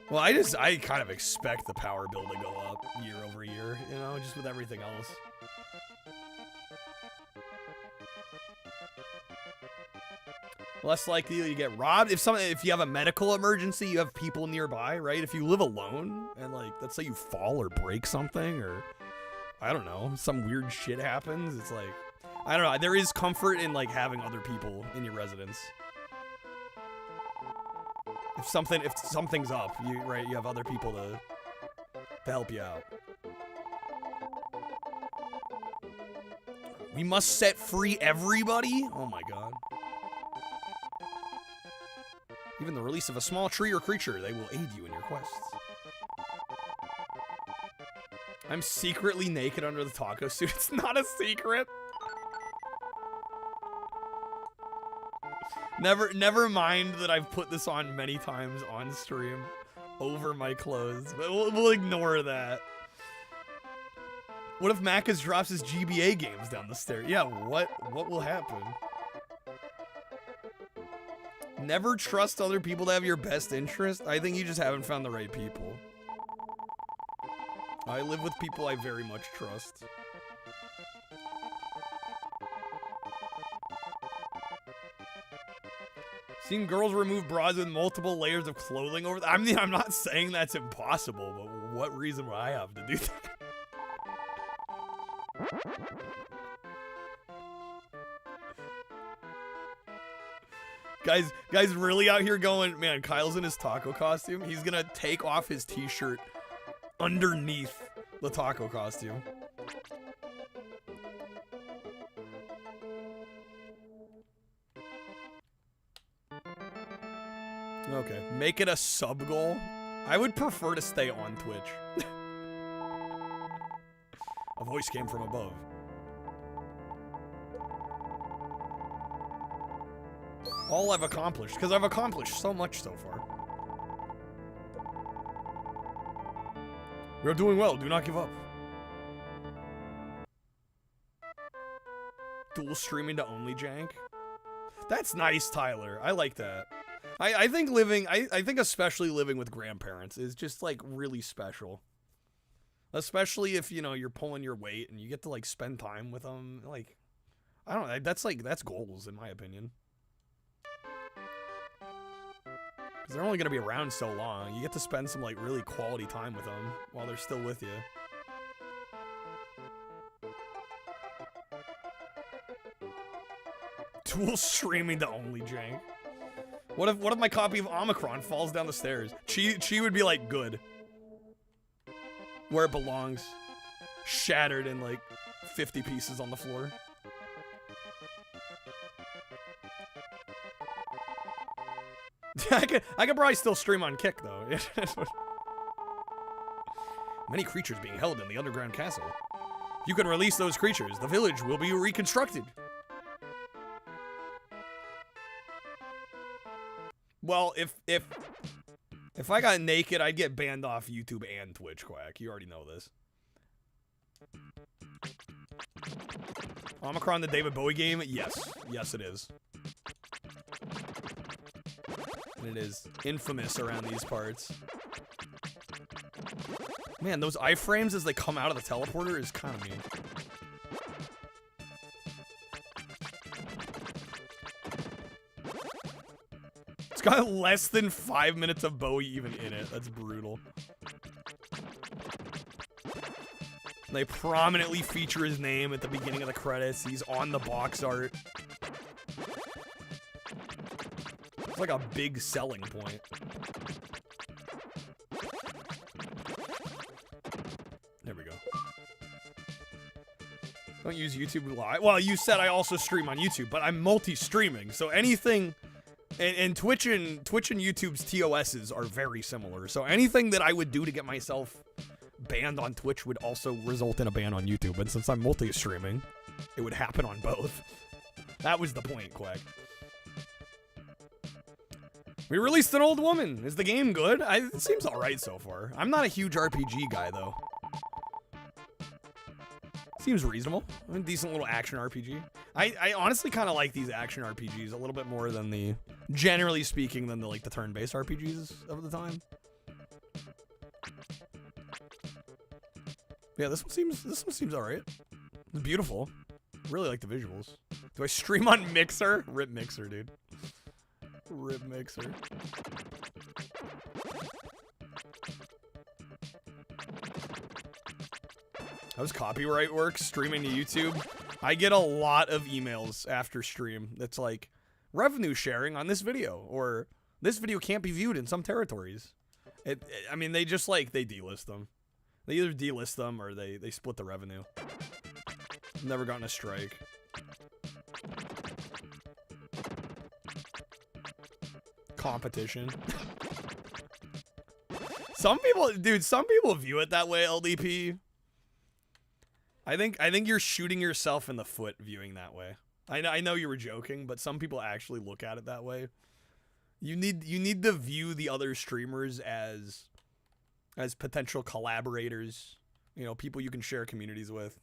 Well, I kind of expect the power bill to go up year over year, you know, just with everything else. Less likely you get robbed. If you have a medical emergency, you have people nearby, right? If you live alone and, like, let's say you fall or break something, or I don't know, some weird shit happens, it's like, I don't know. There is comfort in, like, having other people in your residence. If something's up, you have other people to help you out. We must set free everybody? Oh my god. Even the release of a small tree or creature, they will aid you in your quests. I'm secretly naked under the taco suit. It's not a secret. Never mind that I've put this on many times on stream over my clothes, but we'll ignore that. What if Macca's drops his GBA games down the stairs? Yeah, what will happen? Never trust other people to have your best interest. I think you just haven't found the right people. I live with people I very much trust. Seen girls remove bras with multiple layers of clothing over I mean, I'm not saying that's impossible, but what reason would I have to do that? Guys really out here going, man, Kyle's in his taco costume. He's gonna take off his t-shirt underneath the taco costume. Okay, make it a sub goal. I would prefer to stay on Twitch. A voice came from above. All I've accomplished, because I've accomplished so much so far. We are doing well, do not give up. dual streaming to only jank. That's nice, Tyler. I like that. I think living, I think especially living with grandparents is just like really special. Especially if, you know, you're pulling your weight and you get to like spend time with them. Like, I don't know, that's goals in my opinion. Because they're only going to be around so long. You get to spend some like really quality time with them while they're still with you. Dual streaming to only jank. What if my copy of Omicron falls down the stairs? She would be like, good. Where it belongs. Shattered in like 50 pieces on the floor. I could probably still stream on Kick though. Many creatures being held in the underground castle. If you can release those creatures, the village will be reconstructed. Well, if I got naked, I'd get banned off YouTube and Twitch, Quack. You already know this. Omicron, the David Bowie game? Yes. Yes, it is. And it is infamous around these parts. Man, those iframes as they come out of the teleporter is kind of mean. It's got less than 5 minutes of Bowie even in it. That's brutal. They prominently feature his name at the beginning of the credits. He's on the box art. It's like a big selling point. There we go. Don't use YouTube Live. Well, you said I also stream on YouTube, but I'm multi-streaming, so anything... And Twitch and YouTube's TOSs are very similar. So anything that I would do to get myself banned on Twitch would also result in a ban on YouTube. And since I'm multi-streaming, it would happen on both. That was the point, Quack. We released an old woman. Is the game good? It seems alright so far. I'm not a huge RPG guy, though. Seems reasonable. I mean, decent little action RPG. I honestly kind of like these action RPGs a little bit more than the, generally speaking, than the like the turn-based RPGs of the time. Yeah, this one seems alright. It's beautiful. Really like the visuals. Do I stream on Mixer? Rip Mixer, dude. Rip Mixer. How's copyright work? Streaming to YouTube? I get a lot of emails after stream that's like, revenue sharing on this video, or this video can't be viewed in some territories. I mean, they just like, they delist them. They either delist them or they split the revenue. Never gotten a strike. Competition. Some people view it that way, LDP. I think you're shooting yourself in the foot viewing that way. I know you were joking, but some people actually look at it that way. You need to view the other streamers as potential collaborators, you know, people you can share communities with.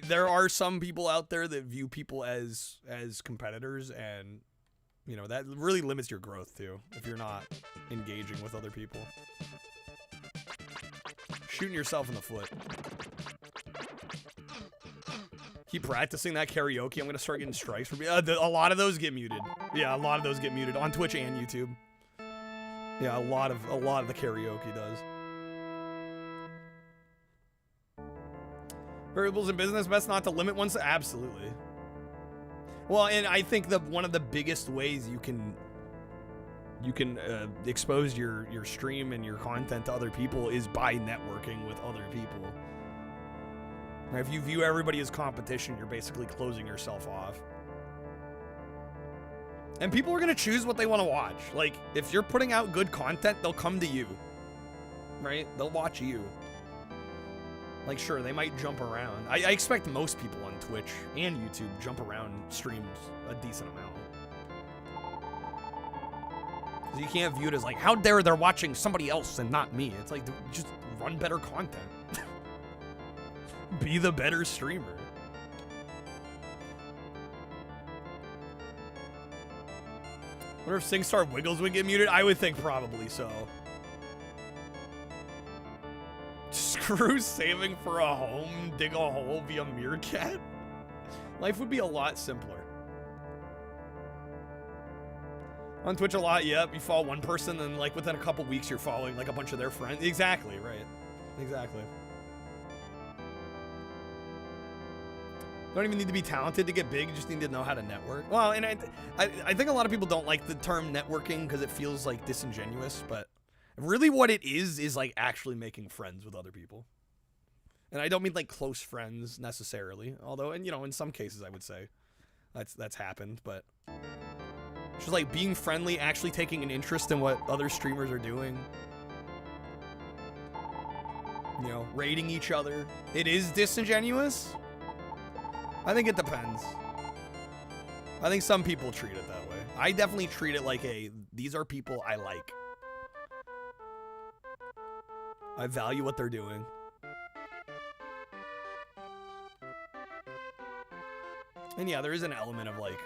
There are some people out there that view people as competitors, and you know, that really limits your growth too if you're not engaging with other people. Shooting yourself in the foot. Keep practicing that karaoke. I'm gonna start getting strikes for a lot of those get muted. Yeah, a lot of those get muted on Twitch and YouTube. Yeah, a lot of the karaoke does. Variables in business, best not to limit ones. Absolutely. Well, and I think one of the biggest ways you can expose your stream and your content to other people is by networking with other people. If you view everybody as competition, you're basically closing yourself off. And people are going to choose what they want to watch. Like, if you're putting out good content, they'll come to you. Right? They'll watch you. Like, sure, they might jump around. I expect most people on Twitch and YouTube jump around streams a decent amount. So you can't view it as like, how dare they're watching somebody else and not me? It's like, just run better content. Be the better streamer. Wonder if SingStar Wiggles would get muted? I would think probably so. Screw saving for a home, dig a hole via Meerkat? Life would be a lot simpler. On Twitch a lot, yep. You follow one person, then like within a couple weeks you're following like a bunch of their friends. Exactly, right. Exactly. Don't even need to be talented to get big, you just need to know how to network. Well, and I think a lot of people don't like the term networking because it feels like disingenuous, but really what it is like actually making friends with other people. And I don't mean like close friends necessarily, although, and you know, in some cases I would say that's happened, but just like being friendly, actually taking an interest in what other streamers are doing. You know, rating each other. It is disingenuous. I think it depends. I think some people treat it that way. I definitely treat it like these are people I like. I value what they're doing. And yeah, there is an element of like,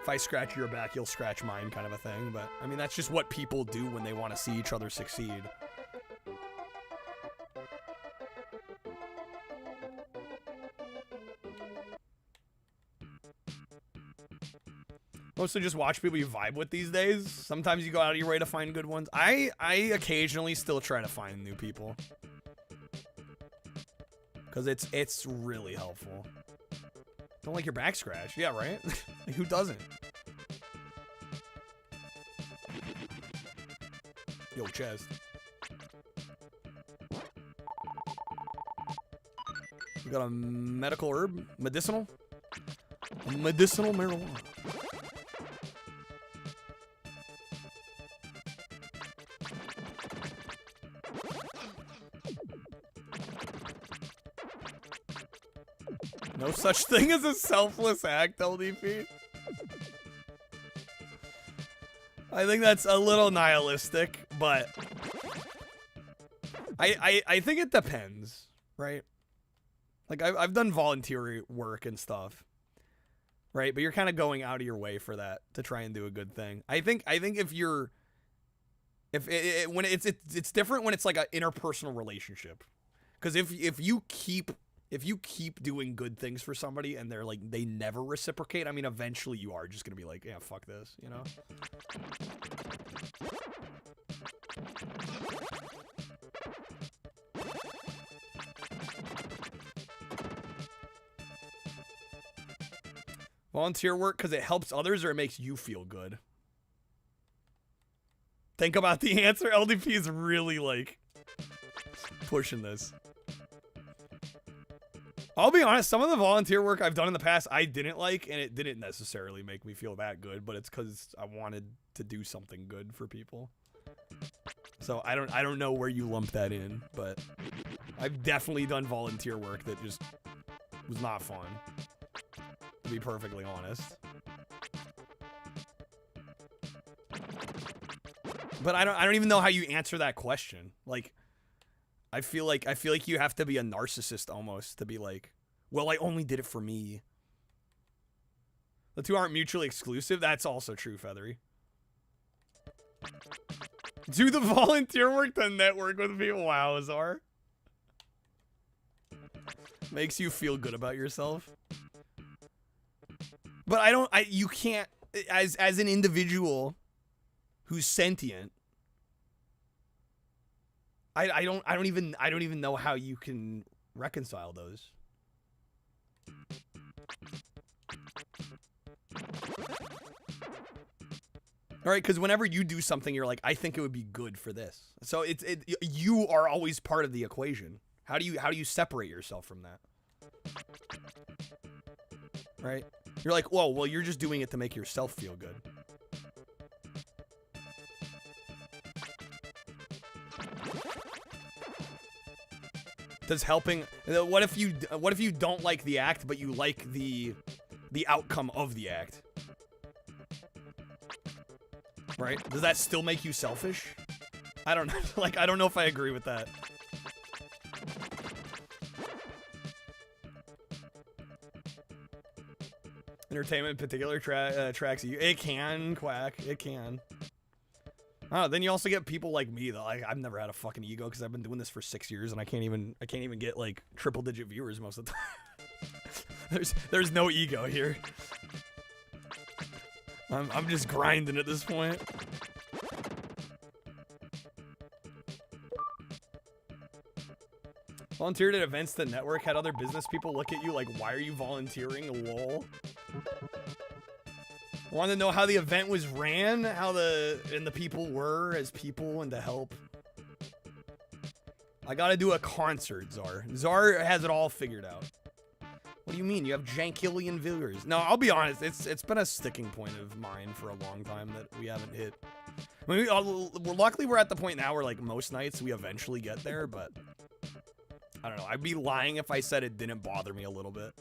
if I scratch your back, you'll scratch mine kind of a thing. But I mean, that's just what people do when they want to see each other succeed. Mostly just watch people you vibe with these days. Sometimes you go out of your way to find good ones. I occasionally still try to find new people. Because it's really helpful. Don't like your back scratch. Yeah, right? Like, who doesn't? Yo, chest. We got a medical herb? Medicinal? Medicinal marijuana. No such thing as a selfless act, LDP. I think that's a little nihilistic, but I think it depends, right? Like I've done volunteer work and stuff, right? But you're kind of going out of your way for that to try and do a good thing. I think if you're when it's different when it's like an interpersonal relationship, because if you keep doing good things for somebody and they're like, they never reciprocate, I mean, eventually you are just gonna be like, yeah, fuck this, you know? Volunteer work because it helps others or it makes you feel good? Think about the answer. LDP is really like pushing this. I'll be honest, some of the volunteer work I've done in the past I didn't like, and it didn't necessarily make me feel that good, but it's because I wanted to do something good for people. So I don't know where you lump that in, but I've definitely done volunteer work that just was not fun, to be perfectly honest. But I don't even know how you answer that question. Like, I feel like you have to be a narcissist almost to be like, well, I only did it for me. The two aren't mutually exclusive. That's also true, Feathery. Do the volunteer work to network with people. Wow, Azar. Makes you feel good about yourself. But you can't, as an individual who's sentient, I don't even know how you can reconcile those. All right, because whenever you do something, you're like, I think it would be good for this. So you are always part of the equation. How do you separate yourself from that? Right? You're like, whoa, well, you're just doing it to make yourself feel good. Does helping? What if you don't like the act, but you like the outcome of the act? Right? Does that still make you selfish? I don't know. Like, I don't know if I agree with that. Entertainment in particular tracks you. It can, Quack. It can. Oh, then you also get people like me though. I've never had a fucking ego because I've been doing this for 6 years and I can't even get like triple-digit viewers most of the time. there's no ego here. I'm just grinding at this point. Volunteered at events the network had other business people look at you like, why are you volunteering? Lol. Want to know how the event was ran, how the people were as people and to help. I gotta do a concert, Czar. Czar has it all figured out. What do you mean? You have jankillion viewers. No, I'll be honest. It's been a sticking point of mine for a long time that we haven't hit. I mean, luckily we're at the point now where like most nights we eventually get there, but I don't know. I'd be lying if I said it didn't bother me a little bit.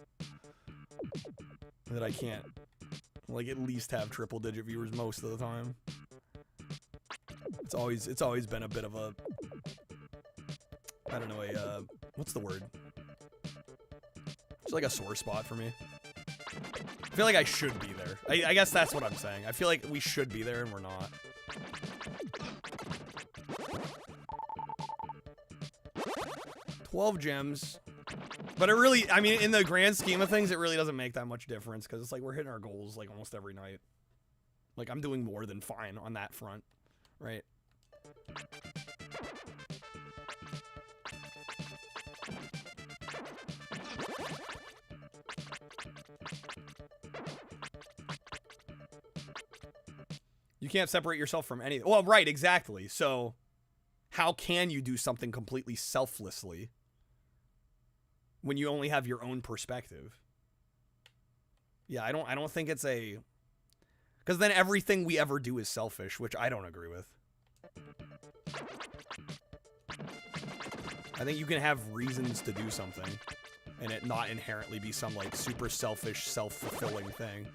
That I can't like at least have triple-digit viewers most of the time. It's always been a bit of a, I don't know, a what's the word? It's like a sore spot for me. I feel like I should be there. I guess that's what I'm saying. I feel like we should be there and we're not. $12 gems. But it really, I mean, in the grand scheme of things, it really doesn't make that much difference because it's like we're hitting our goals like almost every night. Like I'm doing more than fine on that front, right? You can't separate yourself from anything. Well, right, exactly. So how can you do something completely selflessly when you only have your own perspective? Yeah, I don't think it's a, because then everything we ever do is selfish, which I don't agree with. I think you can have reasons to do something and it not inherently be some like super selfish, self-fulfilling thing.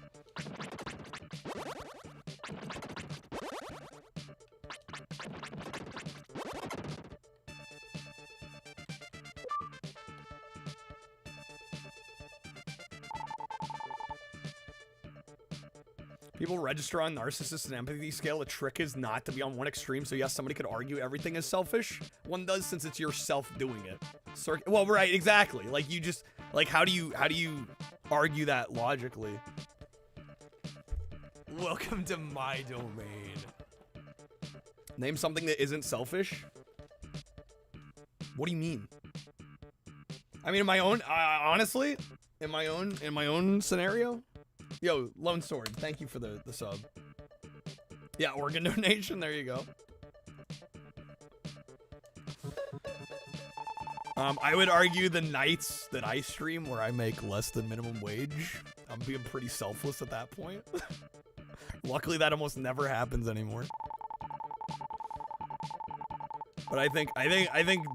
People register on narcissist and empathy scale. The trick is not to be on one extreme. So yes, somebody could argue everything is selfish. One does since it's yourself doing it. Well, right, exactly. Like you just like how do you argue that logically? Welcome to my domain. Name something that isn't selfish. What do you mean? I mean, in my own, honestly, in my own scenario. Yo, Lone Sword, thank you for the sub. Yeah, organ donation, there you go. I would argue the nights that I stream where I make less than minimum wage, I'm being pretty selfless at that point. Luckily, that almost never happens anymore. But I think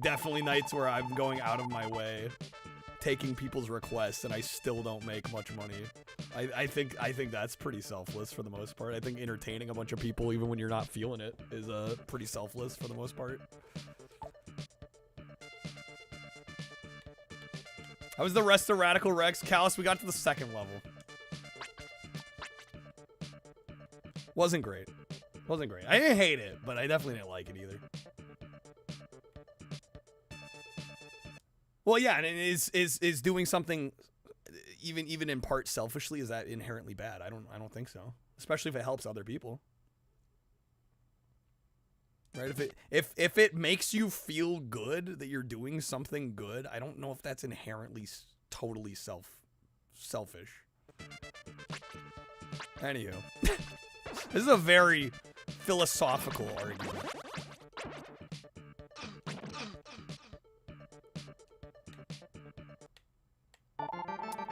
definitely nights where I'm going out of my way, taking people's requests, and I still don't make much money. I think that's pretty selfless for the most part. I think entertaining a bunch of people even when you're not feeling it is pretty selfless for the most part. How was the rest of Radical Rex? Callus, we got to the second level. Wasn't great. Wasn't great. I didn't hate it, but I definitely didn't like it either. Well, yeah, and is doing something even in part selfishly, is that inherently bad? I don't think so. Especially if it helps other people. Right? If it makes you feel good that you're doing something good, I don't know if that's inherently totally selfish. Anywho. This is a very philosophical argument.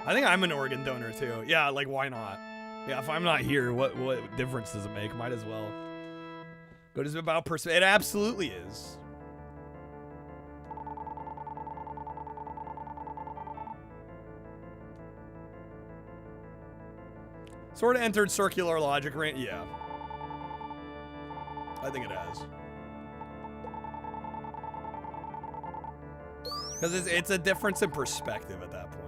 I think I'm an organ donor too. Yeah, like why not? Yeah, if I'm not here, what difference does it make? Might as well. But it's about perspective. It absolutely is. Sort of entered circular logic, right? Yeah. I think it has. Because it's a difference in perspective at that point.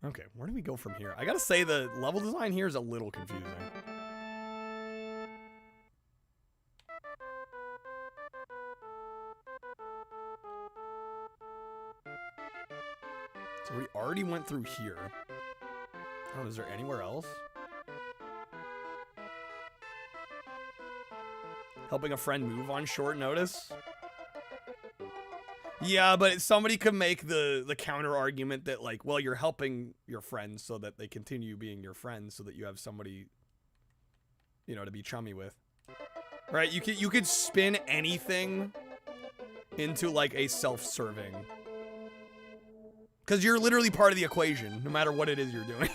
Okay, where do we go from here? I gotta say the level design here is a little confusing. So we already went through here. Oh, is there anywhere else? Helping a friend move on short notice? Yeah, but somebody could make the counter argument that, like, well, you're helping your friends so that they continue being your friends, so that you have somebody, you know, to be chummy with. Right? You could spin anything into, like, a self-serving. Because you're literally part of the equation, no matter what it is you're doing.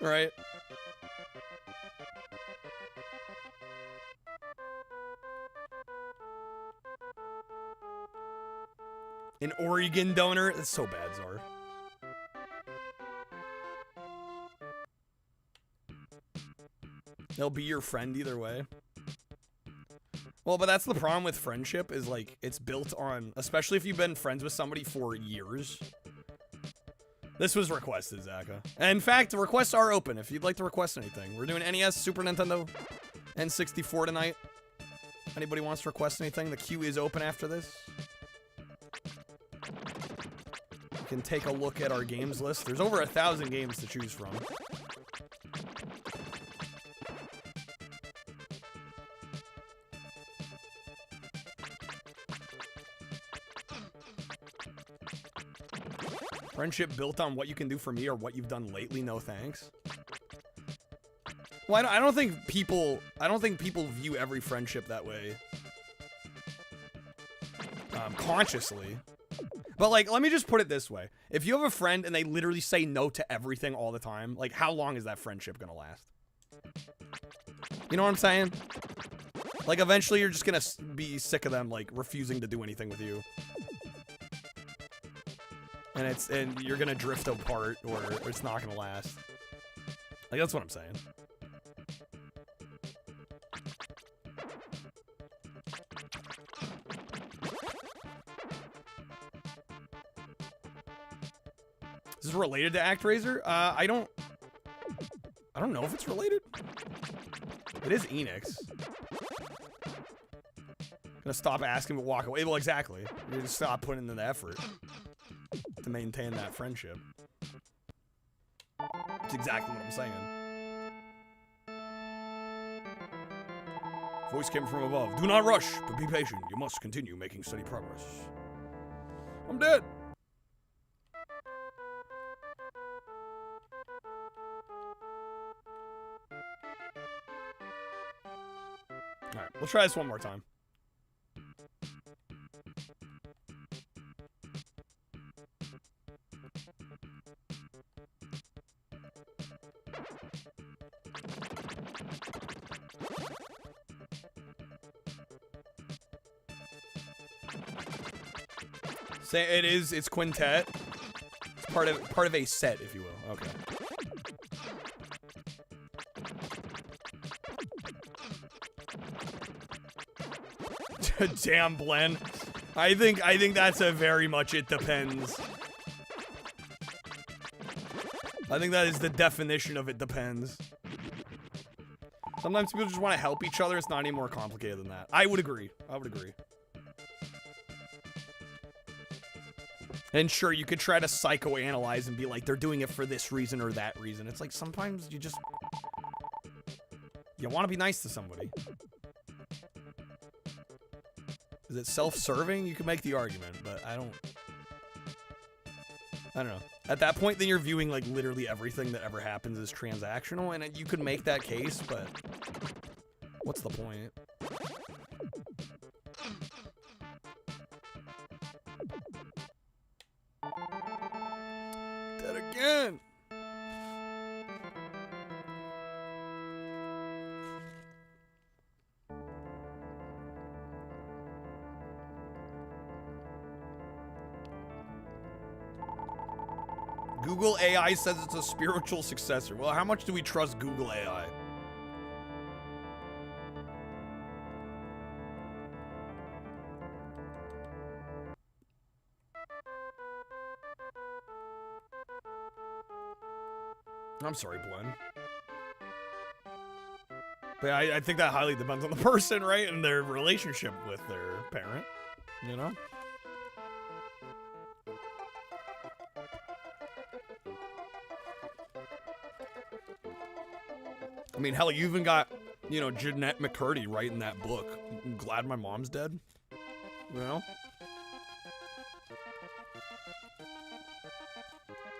Right? An Oregon donor? That's so bad, Zor. They'll be your friend either way. Well, but that's the problem with friendship, is like, it's built on, especially if you've been friends with somebody for years. This was requested, Zaka. And in fact, the requests are open if you'd like to request anything. We're doing NES, Super Nintendo, N64 tonight. Anybody wants to request anything, the queue is open after this. You can take a look at our games list. There's over 1,000 games to choose from. Friendship built on what you can do for me or what you've done lately, no thanks. Well, I don't think people view every friendship that way. Consciously. But, like, let me just put it this way. If you have a friend and they literally say no to everything all the time, like, how long is that friendship gonna last? You know what I'm saying? Like, eventually you're just gonna be sick of them, like, refusing to do anything with you. And you're gonna drift apart, or it's not gonna last. Like, that's what I'm saying. Is this related to ActRaiser? I don't know if it's related. It is Enix. Gonna stop asking but walk away. Well, exactly. You're gonna stop putting in the effort to maintain that friendship. That's exactly what I'm saying. Voice came from above. Do not rush, but be patient. You must continue making steady progress. I'm dead. Alright, we'll try this one more time. It's quintet. It's part of a set, if you will. Okay. Damn, Blen. I think that's a very much it depends. I think that is the definition of it depends. Sometimes people just want to help each other. It's not any more complicated than that. I would agree. And sure, you could try to psychoanalyze and be like, they're doing it for this reason or that reason. It's like, sometimes you want to be nice to somebody. Is it self-serving? You can make the argument, but I don't know. At that point, then you're viewing, like, literally everything that ever happens as transactional, and you could make that case, but what's the point? Dead again! Google AI says it's a spiritual successor. Well, how much do we trust Google AI? I'm sorry, Glenn. But I think that highly depends on the person, right? And their relationship with their parent, you know? I mean, hell, you even got, you know, Jeanette McCurdy writing that book. I'm glad my mom's dead. You know?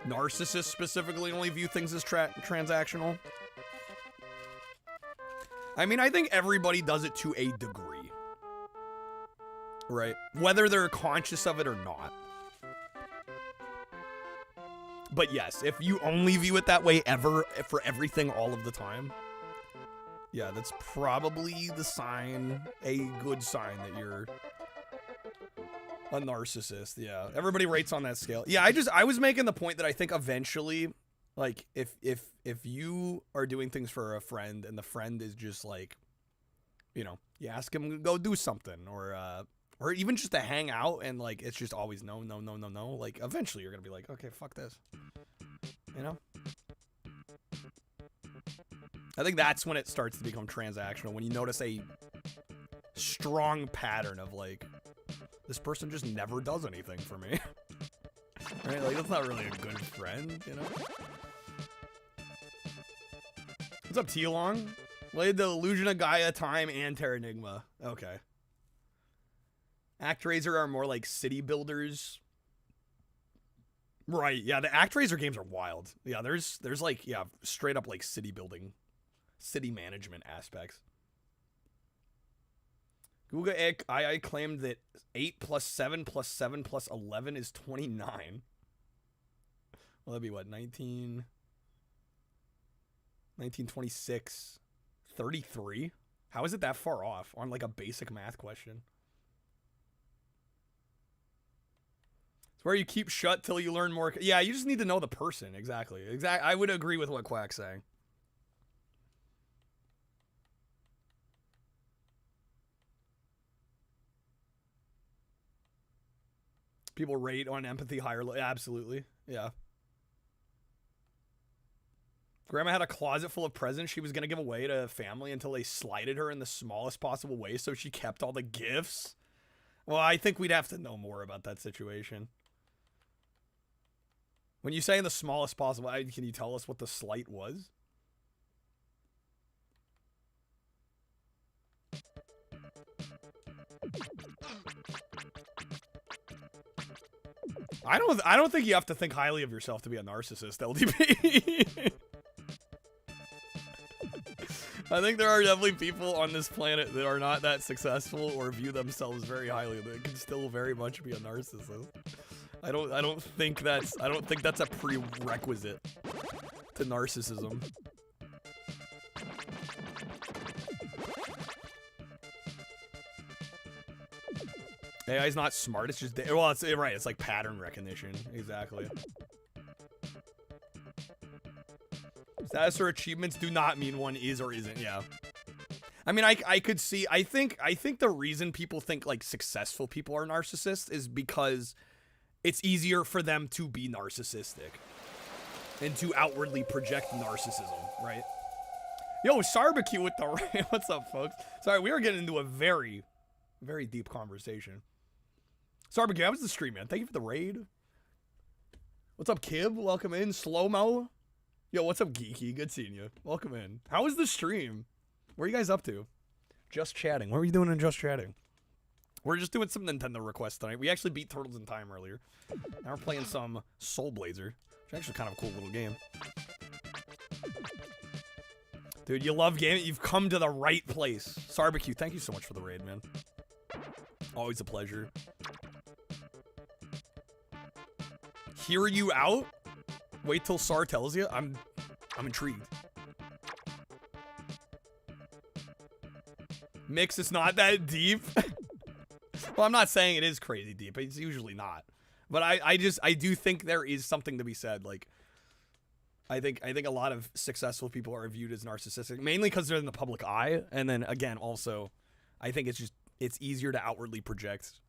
Narcissists specifically only view things as transactional. I mean, I think everybody does it to a degree. Right? Whether they're conscious of it or not. But yes, if you only view it that way ever, for everything all of the time, yeah, that's probably the sign, a good sign that you're a narcissist. Yeah, everybody rates on that scale. Yeah, I was making the point that I think eventually, like, if you are doing things for a friend and the friend is just like, you know, you ask him to go do something, or even just to hang out, and like it's just always no. Like eventually you're gonna be like, okay, fuck this, you know. I think that's when it starts to become transactional, when you notice a strong pattern of like, this person just never does anything for me. Right? Like, that's not really a good friend, you know? What's up, T-Long? Played the Illusion of Gaia, Time, and Terranigma. Okay. ActRaiser are more like city builders. Right, yeah, the ActRaiser games are wild. Yeah, there's like, yeah, straight up like city building, city management aspects. Google AI claimed that 8 plus 7 plus 7 plus 11 is 29. Well, that'd be what, 1926, 33? How is it that far off on like a basic math question? It's where you keep shut till you learn more. Yeah, you just need to know the person. Exactly. I would agree with what Quack's saying. People rate on empathy higher. Absolutely. Yeah. Grandma had a closet full of presents she was going to give away to family until they slighted her in the smallest possible way, so she kept all the gifts. Well, I think we'd have to know more about that situation. When you say in the smallest possible, can you tell us what the slight was? I don't think you have to think highly of yourself to be a narcissist, LDP. I think there are definitely people on this planet that are not that successful or view themselves very highly that can still very much be a narcissist. I don't think that's a prerequisite to narcissism. AI's not smart, it's just, well, it's right, it's like pattern recognition. Exactly. Status or achievements do not mean one is or isn't, yeah. I mean, I could see, I think the reason people think like successful people are narcissists is because it's easier for them to be narcissistic and to outwardly project narcissism, right? Yo, Sarbacue with the raid. What's up, folks? Sorry, we were getting into a very, very deep conversation. Sarbacue, how was the stream, man? Thank you for the raid. What's up, Kib? Welcome in. Slow-mo. Yo, what's up, Geeky? Good seeing you. Welcome in. How was the stream? What are you guys up to? Just chatting. What were you doing in just chatting? We're just doing some Nintendo requests tonight. We actually beat Turtles in Time earlier. Now we're playing some Soul Blazer, which is actually kind of a cool little game. Dude, you love gaming? You've come to the right place. Sarbacue, thank you so much for the raid, man. Always a pleasure. Hear you out? Wait till Sar tells you? I'm intrigued. Mix is not that deep. Well, I'm not saying it is crazy deep. It's usually not. But I do think there is something to be said. Like, I think a lot of successful people are viewed as narcissistic, mainly because they're in the public eye. And then again, also, I think it's easier to outwardly project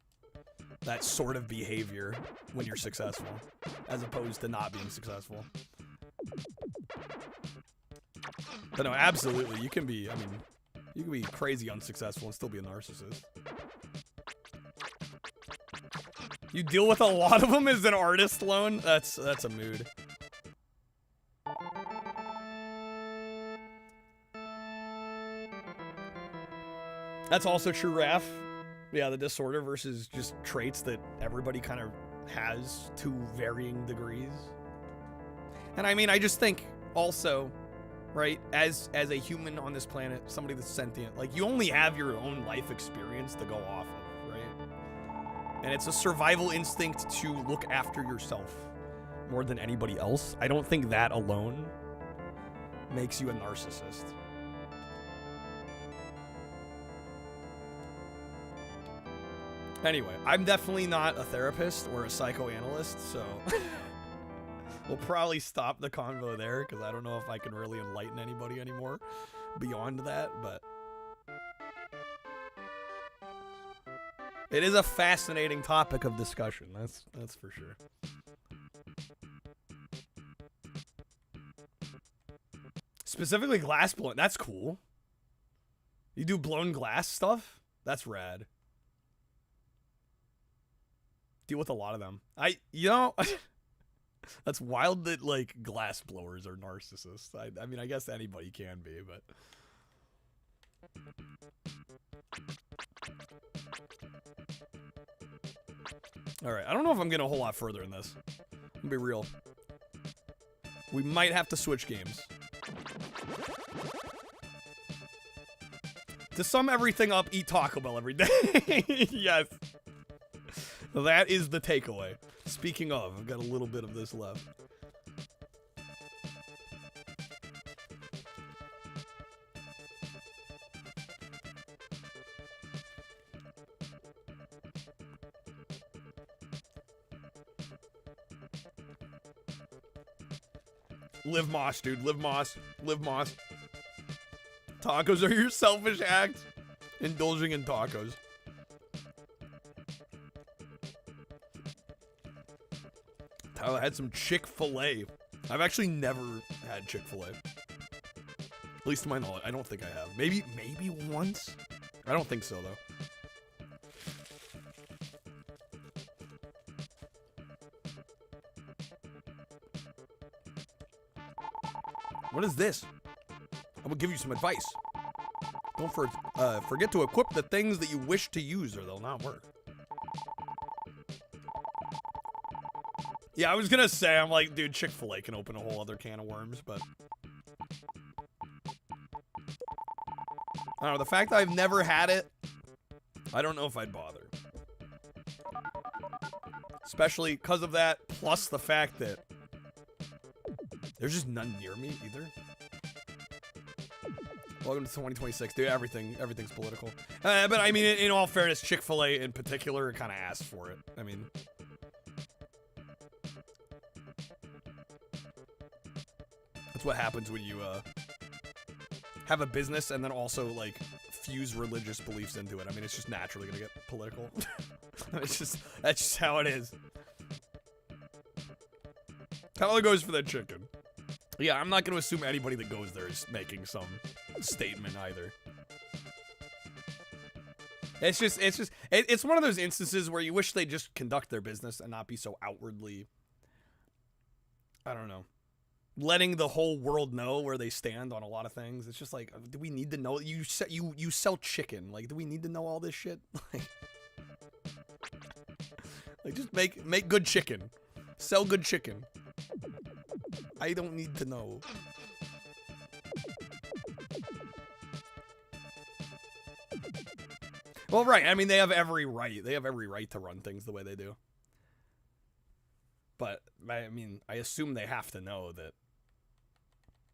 that sort of behavior when you're successful, as opposed to not being successful. But no, absolutely, you can be, I mean, you can be crazy unsuccessful and still be a narcissist. You deal with a lot of them as an artist loan? That's a mood. That's also true, Raph. Yeah, the disorder versus just traits that everybody kind of has to varying degrees. And I mean, I just think also, right, as a human on this planet, somebody that's sentient, like, you only have your own life experience to go off of, right? And it's a survival instinct to look after yourself more than anybody else. I don't think that alone makes you a narcissist. Anyway, I'm definitely not a therapist or a psychoanalyst, so we'll probably stop the convo there, because I don't know if I can really enlighten anybody anymore beyond that, but it is a fascinating topic of discussion, that's for sure. Specifically glass blowing, that's cool. You do blown glass stuff? That's rad. Deal with a lot of them. You know, that's wild that, like, glass blowers are narcissists. I mean, I guess anybody can be, but... Alright, I don't know if I'm getting a whole lot further in this. I'm gonna be real. We might have to switch games. To sum everything up, eat Taco Bell every day. Yes. That is the takeaway. Speaking of, I've got a little bit of this left. Live Moss, dude. Live Moss. Live Moss. Tacos are your selfish act. Indulging in tacos. Tyler had some Chick-fil-A. I've actually never had Chick-fil-A. At least to my knowledge. I don't think I have. Maybe once? I don't think so, though. What is this? I'm gonna give you some advice. Don't forget to equip the things that you wish to use or they'll not work. Yeah, I was gonna say, I'm like, dude, Chick-fil-A can open a whole other can of worms, but... I don't know, the fact that I've never had it, I don't know if I'd bother. Especially because of that, plus the fact that there's just none near me, either. Welcome to 2026, dude, everything's political. But I mean, in all fairness, Chick-fil-A in particular kind of asked for it. I mean... That's what happens when you have a business and then also, like, fuse religious beliefs into it. I mean, it's just naturally gonna get political. That's just how it is. Kind of goes for that chicken. Yeah, I'm not gonna assume anybody that goes there is making some statement either. It's one of those instances where you wish they just conduct their business and not be so outwardly, I don't know, letting the whole world know where they stand on a lot of things. It's just like, do we need to know? You sell chicken. Like, do we need to know all this shit? Like, just make good chicken. Sell good chicken. I don't need to know. Well, right. I mean, they have every right. They have every right to run things the way they do. But, I mean, I assume they have to know that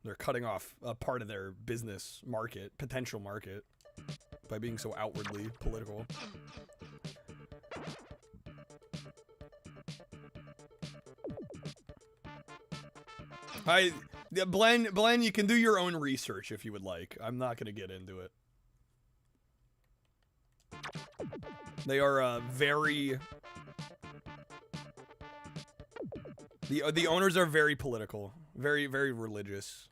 they're cutting off a part of their business market, potential market, by being so outwardly political. Blen, you can do your own research if you would like. I'm not going to get into it. They are very... The owners are very political. Very, very religious.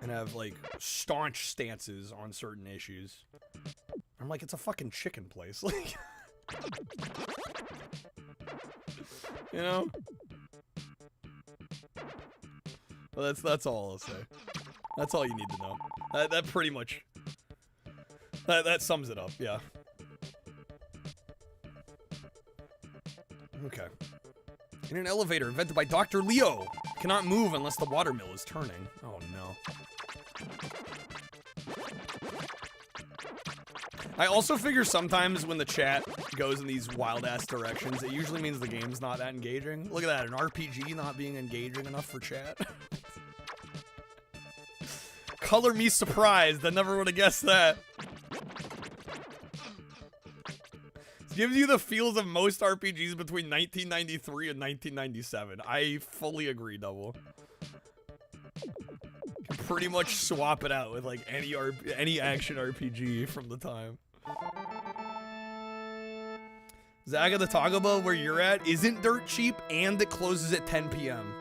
and have, like, staunch stances on certain issues. I'm like, it's a fucking chicken place. Like, you know? Well, that's all I'll say. That's all you need to know. That pretty much... That sums it up, yeah. Okay. In an elevator invented by Dr. Leo. Cannot move unless the water mill is turning. Oh no. I also figure sometimes when the chat goes in these wild-ass directions, it usually means the game's not that engaging. Look at that, an RPG not being engaging enough for chat. Color me surprised, I never would have guessed that. It gives you the feels of most RPGs between 1993 and 1997. I fully agree, Double. You can pretty much swap it out with like any action RPG from the time. Zaga, the Taco Bell where you're at isn't dirt cheap and it closes at 10 p.m.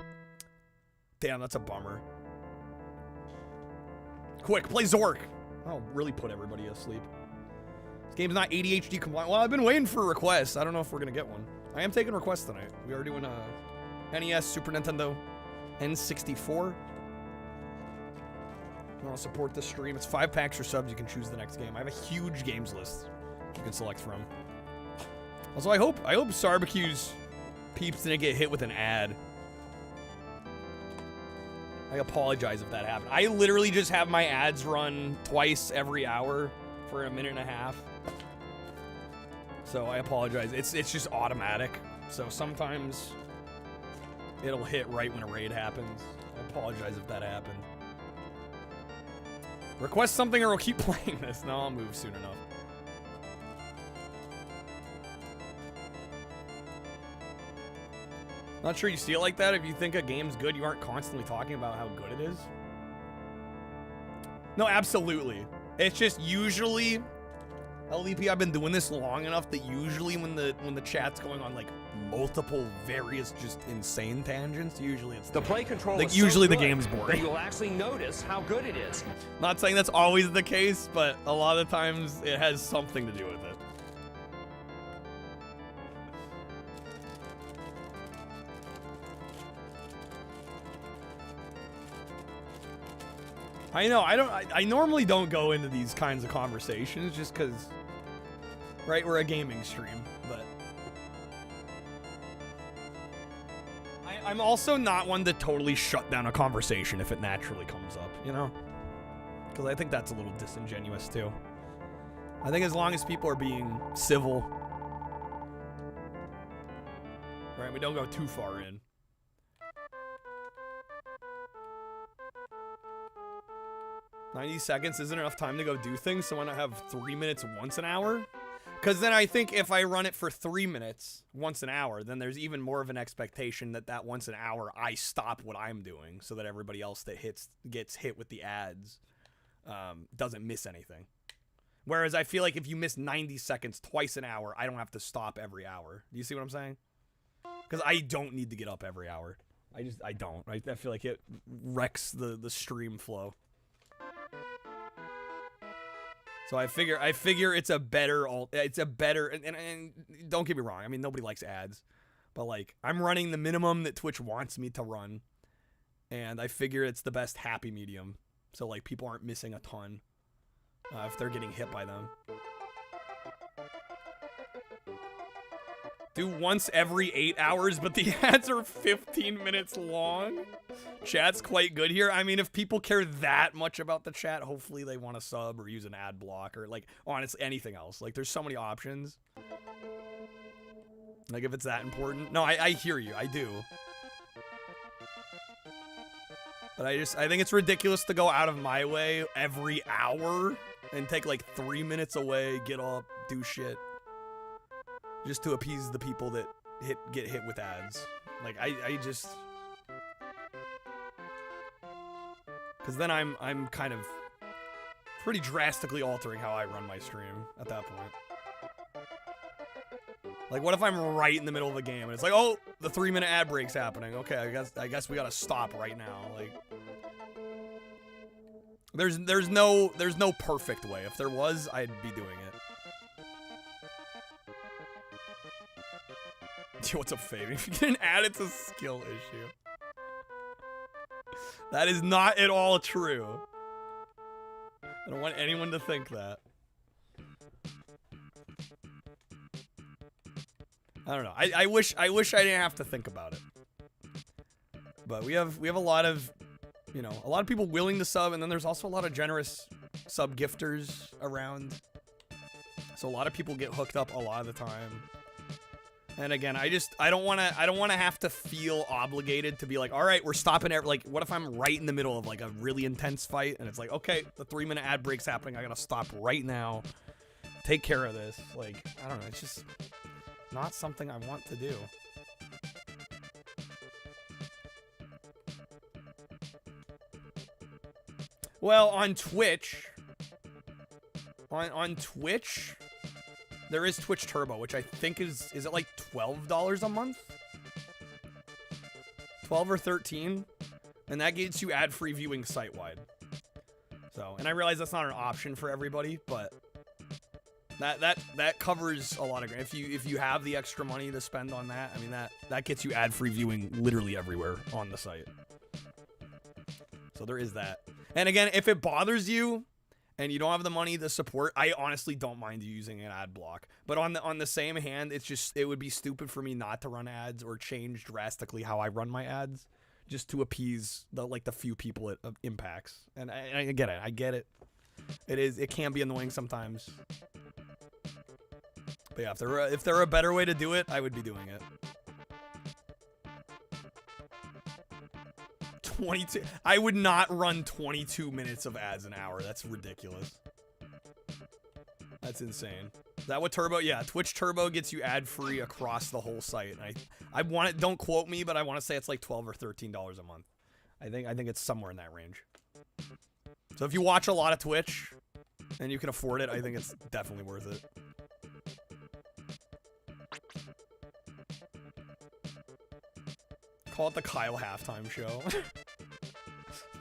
Damn, that's a bummer. Quick, play Zork. I'll really put everybody asleep. This game's not ADHD compliant. Well, I've been waiting for requests. I don't know if we're gonna get one. I am taking requests tonight. We are doing NES, Super Nintendo, N64. You want to support this stream? It's 5 packs or subs. You can choose the next game. I have a huge games list you can select from. Also, I hope Sarbacue's peeps didn't get hit with an ad. I apologize if that happened. I literally just have my ads run twice every hour for a minute and a half. So I apologize. It's just automatic. So sometimes it'll hit right when a raid happens. I apologize if that happened. Request something or I'll keep playing this. No, I'll move soon enough. Not sure you see it like that. If you think a game's good, you aren't constantly talking about how good it is. No, absolutely. It's just usually, LDP, I've been doing this long enough that usually when the chat's going on like multiple various just insane tangents, usually it's the play control. Like is usually so the game's boring. You will actually notice how good it is. Not saying that's always the case, but a lot of times it has something to do with it. I know, I normally don't go into these kinds of conversations just because, right, we're a gaming stream, but I'm also not one to totally shut down a conversation if it naturally comes up, you know? Because I think that's a little disingenuous too. I think as long as people are being civil, right, we don't go too far in. "90 seconds isn't enough time to go do things, so why not have 3 minutes once an hour?" Because then I think if I run it for 3 minutes once an hour, then there's even more of an expectation that once an hour I stop what I'm doing so that everybody else that gets hit with the ads doesn't miss anything. Whereas I feel like if you miss 90 seconds twice an hour, I don't have to stop every hour. Do you see what I'm saying? Because I don't need to get up every hour. I don't. I feel like it wrecks the stream flow. So I figure it's a better, and don't get me wrong, I mean, nobody likes ads, but like, I'm running the minimum that Twitch wants me to run, and I figure it's the best happy medium, so like, people aren't missing a ton, if they're getting hit by them. Do once every 8 hours, but the ads are 15 minutes long. Chat's quite good here. I mean, if people care that much about the chat, hopefully they want to sub or use an ad block or like, honestly, anything else. Like, there's so many options. Like, if it's that important. No, I hear you. I do. But I think it's ridiculous to go out of my way every hour and take like 3 minutes away, get up, do shit. Just to appease the people that get hit with ads. Like, I just... Because then I'm kind of pretty drastically altering how I run my stream at that point. Like, what if I'm right in the middle of a game and it's like, oh, the 3-minute ad break's happening. Okay, I guess we gotta stop right now. Like, There's no perfect way. If there was, I'd be doing it. What's up, Fabian? If you get an ad, it's a skill issue. That is not at all true. I don't want anyone to think that. I don't know. I wish I didn't have to think about it. But we have a lot of, you know, a lot of people willing to sub, and then there's also a lot of generous sub gifters around. So a lot of people get hooked up a lot of the time. And again, I don't want to have to feel obligated to be like, all right, we're stopping it. Like, what if I'm right in the middle of like a really intense fight and it's like, okay, the 3-minute ad break's happening. I gotta stop right now. Take care of this. Like, I don't know. It's just not something I want to do. Well, on Twitch, on Twitch, there is Twitch Turbo, which I think is it like $12 a month? 12 or 13? And that gets you ad-free viewing site-wide. So, and I realize that's not an option for everybody, but that covers a lot of if you have the extra money to spend on that, I mean that gets you ad-free viewing literally everywhere on the site. So there is that. And again, if it bothers you and you don't have the money to support, I honestly don't mind you using an ad block. But on the same hand, it would be stupid for me not to run ads or change drastically how I run my ads just to appease the few people it impacts. And I get it. I get it. It can be annoying sometimes. But yeah, if there were a better way to do it, I would be doing it. 22. I would not run 22 minutes of ads an hour. That's ridiculous. That's insane. Is that what Turbo? Yeah, Twitch Turbo gets you ad-free across the whole site. And I want it. Don't quote me, but I want to say it's like $12 or $13 a month. I think it's somewhere in that range. So if you watch a lot of Twitch and you can afford it, I think it's definitely worth it. Call it the Kyle halftime show.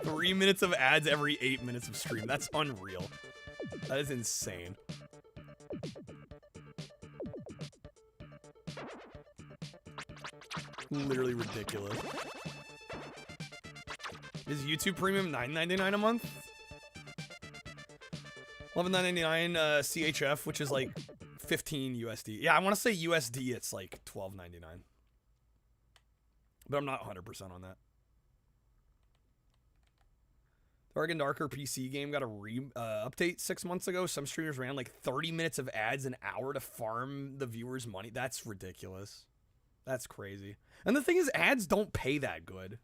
3 minutes of ads every 8 minutes of stream. That's unreal. That is insane. Literally ridiculous. Is YouTube Premium $9.99 a month? $11.99 CHF, which is like 15 USD. Yeah, I want to say USD. It's like $12.99. But I'm not 100% on that. Dark and Darker PC game got a update 6 months ago. Some streamers ran like 30 minutes of ads an hour to farm the viewers' money. That's ridiculous. That's crazy. And the thing is, ads don't pay that good,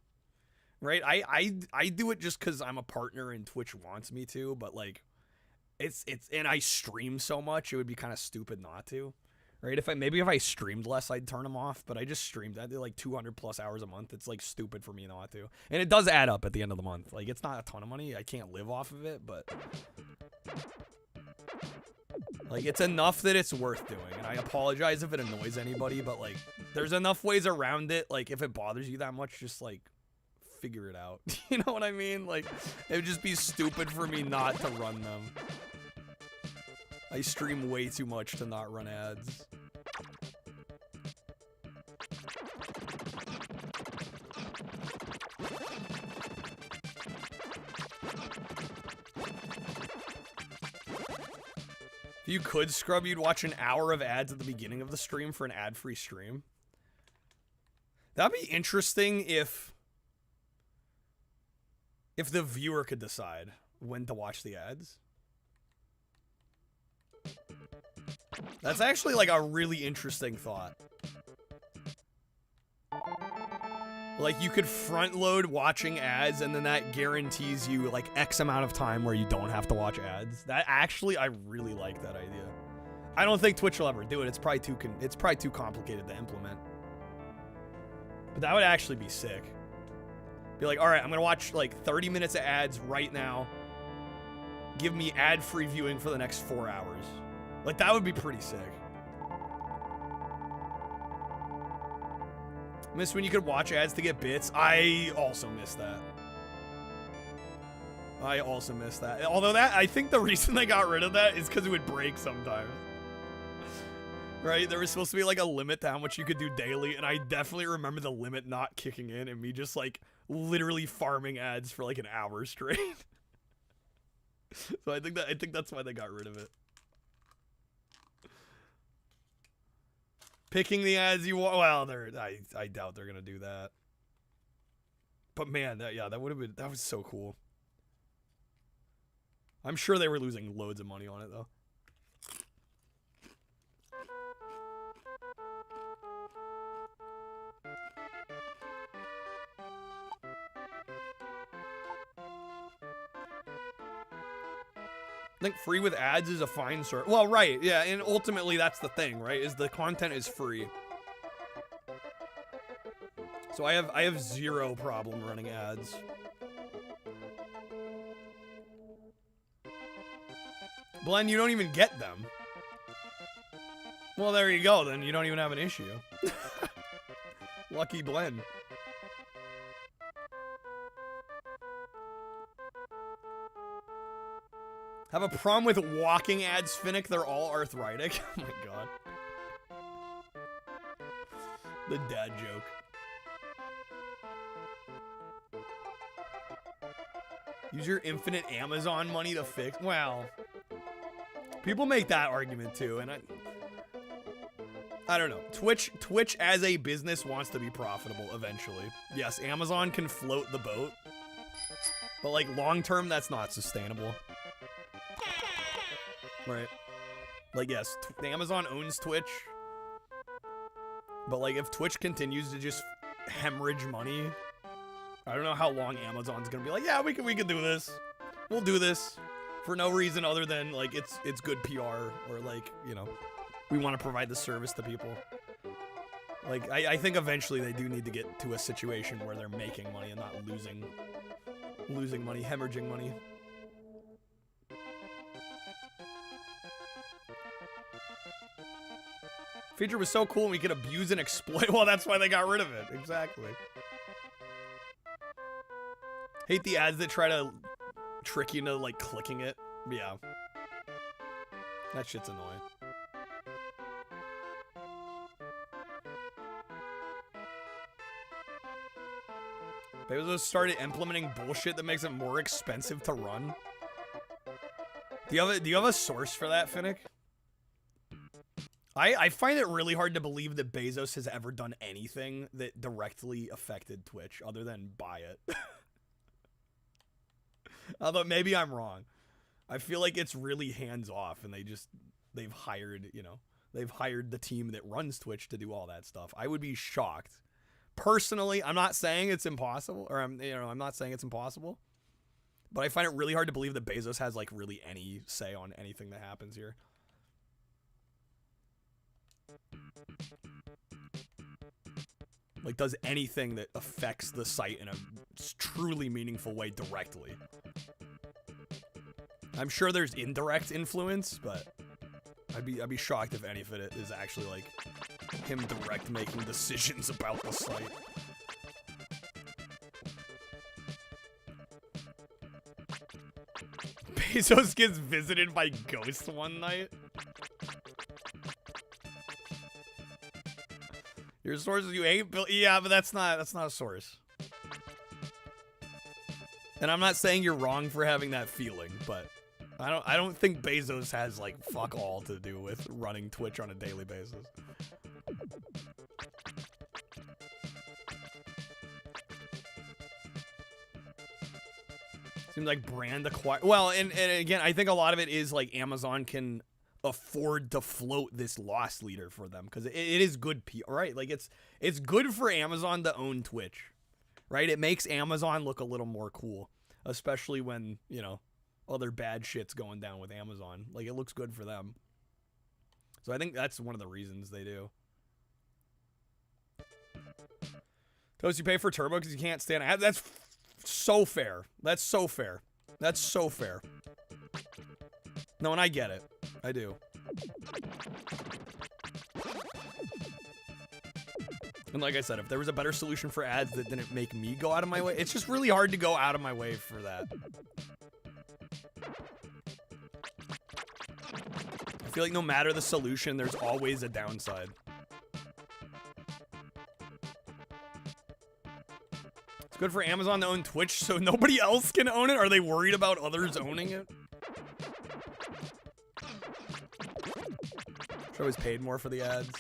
right? I do it just because I'm a partner and Twitch wants me to, but like, and I stream so much, it would be kind of stupid not to. Right? Maybe if I streamed less, I'd turn them off. But I just streamed. I did like 200+ hours a month. It's like stupid for me not to. And it does add up at the end of the month. Like, it's not a ton of money. I can't live off of it, but like, it's enough that it's worth doing. And I apologize if it annoys anybody, but like, there's enough ways around it. Like, if it bothers you that much, just like figure it out. You know what I mean? Like, it would just be stupid for me not to run them. I stream way too much to not run ads. If you could scrub, you'd watch an hour of ads at the beginning of the stream for an ad-free stream. That'd be interesting if the viewer could decide when to watch the ads. That's actually like a really interesting thought. Like, you could front load watching ads and then that guarantees you like X amount of time where you don't have to watch ads. That actually, I really like that idea. I don't think Twitch will ever do it. It's probably too complicated to implement. But that would actually be sick. Be like, all right, I'm going to watch like 30 minutes of ads right now. Give me ad-free viewing for the next 4 hours. Like, that would be pretty sick. Miss when you could watch ads to get bits. I also miss that. I also miss that. Although I think the reason they got rid of that is because it would break sometimes. Right? There was supposed to be like a limit to how much you could do daily, and I definitely remember the limit not kicking in and me just like literally farming ads for like an hour straight. So I think that's why they got rid of it. Picking the ads you want. Well, I doubt they're gonna do that. But man, that would have been, that was so cool. I'm sure they were losing loads of money on it though. I think free with ads is a fine service. Well, right, yeah, and ultimately that's the thing, right? Is the content is free. So I have zero problem running ads. Glenn, you don't even get them. Well, there you go, then you don't even have an issue. Lucky Glenn. Have a problem with walking ads, Finnick? They're all arthritic. Oh my god. The dad joke. Use your infinite Amazon money to fix. Well, people make that argument too, and I don't know. Twitch as a business wants to be profitable eventually. Yes, Amazon can float the boat, but like long term, that's not sustainable. Right. Like, yes, Amazon owns Twitch. But, like, if Twitch continues to just hemorrhage money, I don't know how long Amazon's gonna be like, yeah, we can do this. We'll do this. For no reason other than, like, it's good PR. Or, like, you know, we want to provide the service to people. Like, I think eventually they do need to get to a situation where they're making money and not losing money, hemorrhaging money. Feature was so cool and we could abuse and exploit. Well, that's why they got rid of it. Exactly. Hate the ads that try to trick you into, like, clicking it. Yeah. That shit's annoying. Bezos started implementing bullshit that makes it more expensive to run. Do you have a source for that, Finnick? I find it really hard to believe that Bezos has ever done anything that directly affected Twitch other than buy it. Although maybe I'm wrong. I feel like it's really hands off and they've hired, you know, they've hired the team that runs Twitch to do all that stuff. I would be shocked. Personally, I'm not saying it's impossible, or I'm not saying it's impossible, but I find it really hard to believe that Bezos has like really any say on anything that happens here. Like, does anything that affects the site in a truly meaningful way directly. I'm sure there's indirect influence, but I'd be shocked if any of it is actually like him direct making decisions about the site. Bezos gets visited by ghosts one night. Your sources you hate, Bill? Yeah, but that's not a source. And I'm not saying you're wrong for having that feeling, but I don't think Bezos has like fuck all to do with running Twitch on a daily basis. Seems like brand acquire. Well, and again, I think a lot of it is like Amazon can afford to float this loss leader for them because it is good PR, right? Like it's good for Amazon to own Twitch, right? It makes Amazon look a little more cool, especially when, you know, other bad shit's going down with Amazon. Like, it looks good for them. So I think that's one of the reasons they do. Toast, you pay for Turbo because you can't stand ads. That's so fair. That's so fair. That's so fair. No, and I get it. I do. And like I said, if there was a better solution for ads that didn't make me go out of my way, it's just really hard to go out of my way for that. I feel like no matter the solution, there's always a downside. It's good for Amazon to own Twitch so nobody else can own it. Are they worried about others owning it? Should always paid more for the ads.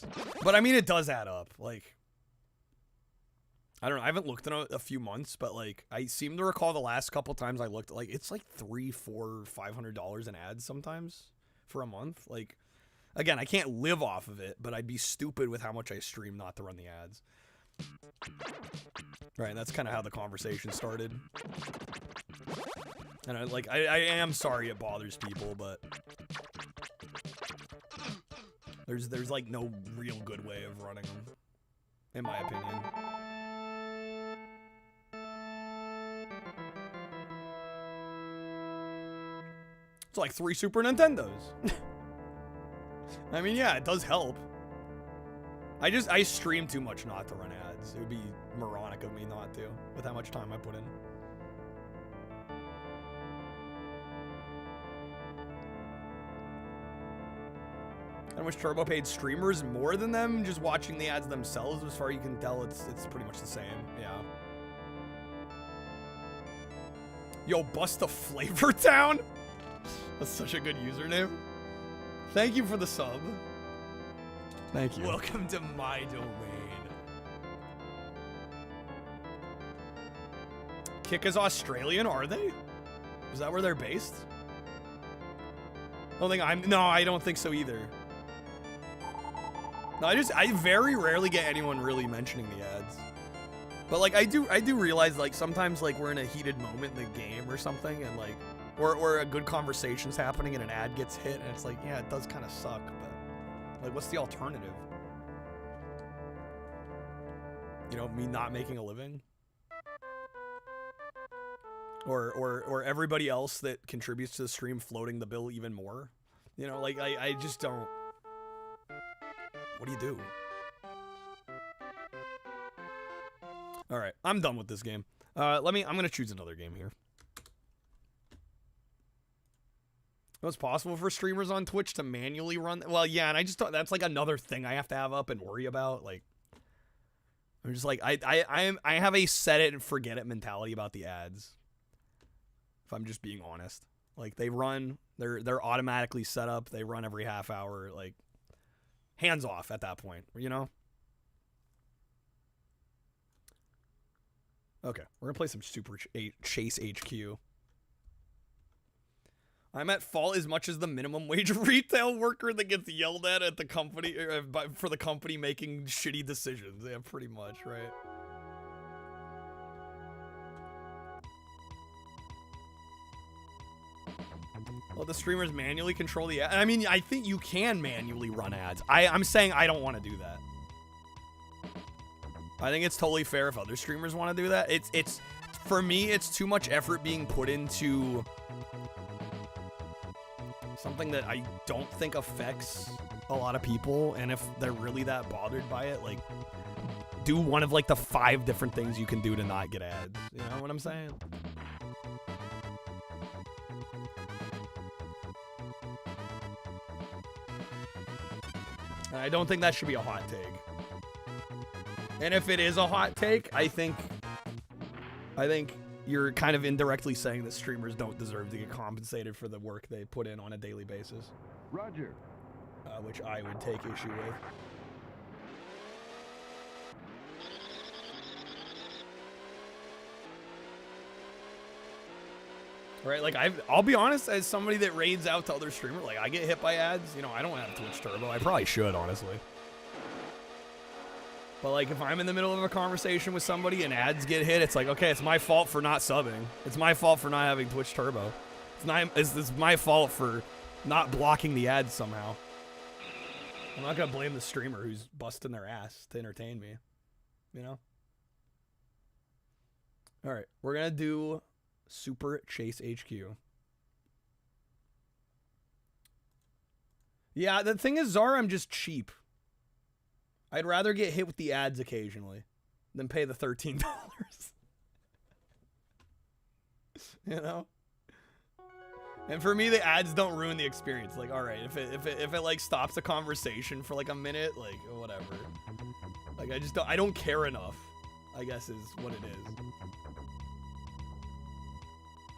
But I mean, it does add up. Like, I don't know. I haven't looked in a few months, but like, I seem to recall the last couple times I looked, like, it's like $300, $400, $500 in ads sometimes for a month. Like, again, I can't live off of it, but I'd be stupid with how much I stream not to run the ads. Right, and that's kind of how the conversation started. And I am sorry it bothers people, but there's like no real good way of running them, in my opinion. It's like 3 Super Nintendos. I mean, yeah, it does help. I stream too much not to run ads. It would be moronic of me not to, with how much time I put in. How much Turbo paid streamers more than them just watching the ads themselves? As far as you can tell, it's pretty much the same. Yeah. Yo, Bust a Flavor Town? That's such a good username. Thank you for the sub. Thank you. Welcome to my domain. Kick is Australian, are they? Is that where they're based? No, I don't think so either. No, I very rarely get anyone really mentioning the ads. But like I do realize like sometimes like we're in a heated moment in the game or something and like or a good conversation's happening and an ad gets hit and it's like, yeah, it does kind of suck, but like what's the alternative? You know, me not making a living? Or everybody else that contributes to the stream floating the bill even more? You know, like I just don't. What do you do? All right, I'm done with this game. I'm gonna choose another game here. It's possible for streamers on Twitch to manually run. Well, yeah, and I just thought that's like another thing I have to have up and worry about. Like, I'm just like I have a set it and forget it mentality about the ads. If I'm just being honest, like they run, they're automatically set up. They run every half hour. Like, hands off at that point, you know. Okay, we're gonna play some Super Chase HQ. I'm at fault as much as the minimum wage retail worker that gets yelled at the company for the company making shitty decisions. Yeah, pretty much, right? Well, the streamers manually control the ad. I mean, I think you can manually run ads. I'm saying I don't want to do that. I think it's totally fair if other streamers want to do that. It's for me, it's too much effort being put into something that I don't think affects a lot of people, and if they're really that bothered by it, like, do one of like the 5 different things you can do to not get ads. You know what I'm saying? And I don't think that should be a hot take. And if it is a hot take, I think you're kind of indirectly saying that streamers don't deserve to get compensated for the work they put in on a daily basis. Roger. Which I would take issue with. Right, like I'll be honest, as somebody that raids out to other streamers, like I get hit by ads. You know, I don't have Twitch Turbo. I probably should, honestly. But like, if I'm in the middle of a conversation with somebody and ads get hit, it's like, okay, it's my fault for not subbing. It's my fault for not having Twitch Turbo. It's my fault for not blocking the ads somehow. I'm not gonna blame the streamer who's busting their ass to entertain me. You know? All right, we're gonna do Super Chase HQ. Yeah, the thing is, Zara, I'm just cheap. I'd rather get hit with the ads occasionally than pay the $13. You know? And for me, the ads don't ruin the experience. Like, all right, if it like stops a conversation for like a minute, like whatever. Like I don't care enough, I guess is what it is.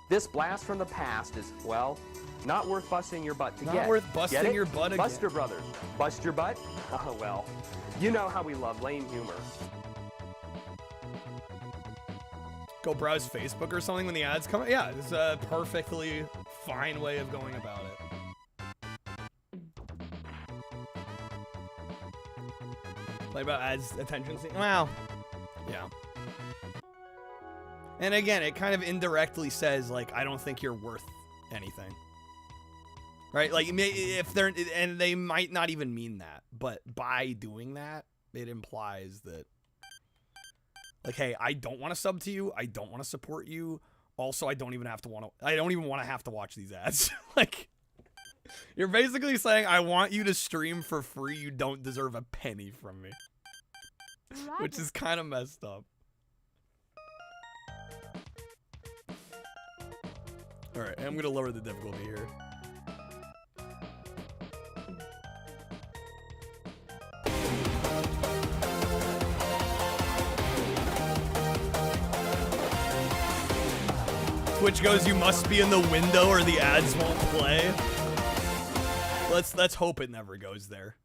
This blast from the past is, well, not worth busting your butt to get. Not worth busting your butt again. Buster Brothers. Bust your butt? Oh, well. You know how we love lame humor. Go browse Facebook or something when the ads come. Yeah, it's a perfectly fine way of going about it. Like about ads attention seeking. Well, yeah. And again, it kind of indirectly says, like, I don't think you're worth anything. Right? Like, if they're, and they might not even mean that, but by doing that, it implies that, like, hey, I don't want to sub to you. I don't want to support you. Also, I don't even want to have to watch these ads. Like, you're basically saying, I want you to stream for free. You don't deserve a penny from me. Which is kind of messed up. Alright, I'm gonna lower the difficulty here. Twitch goes, you must be in the window or the ads won't play. Let's hope it never goes there.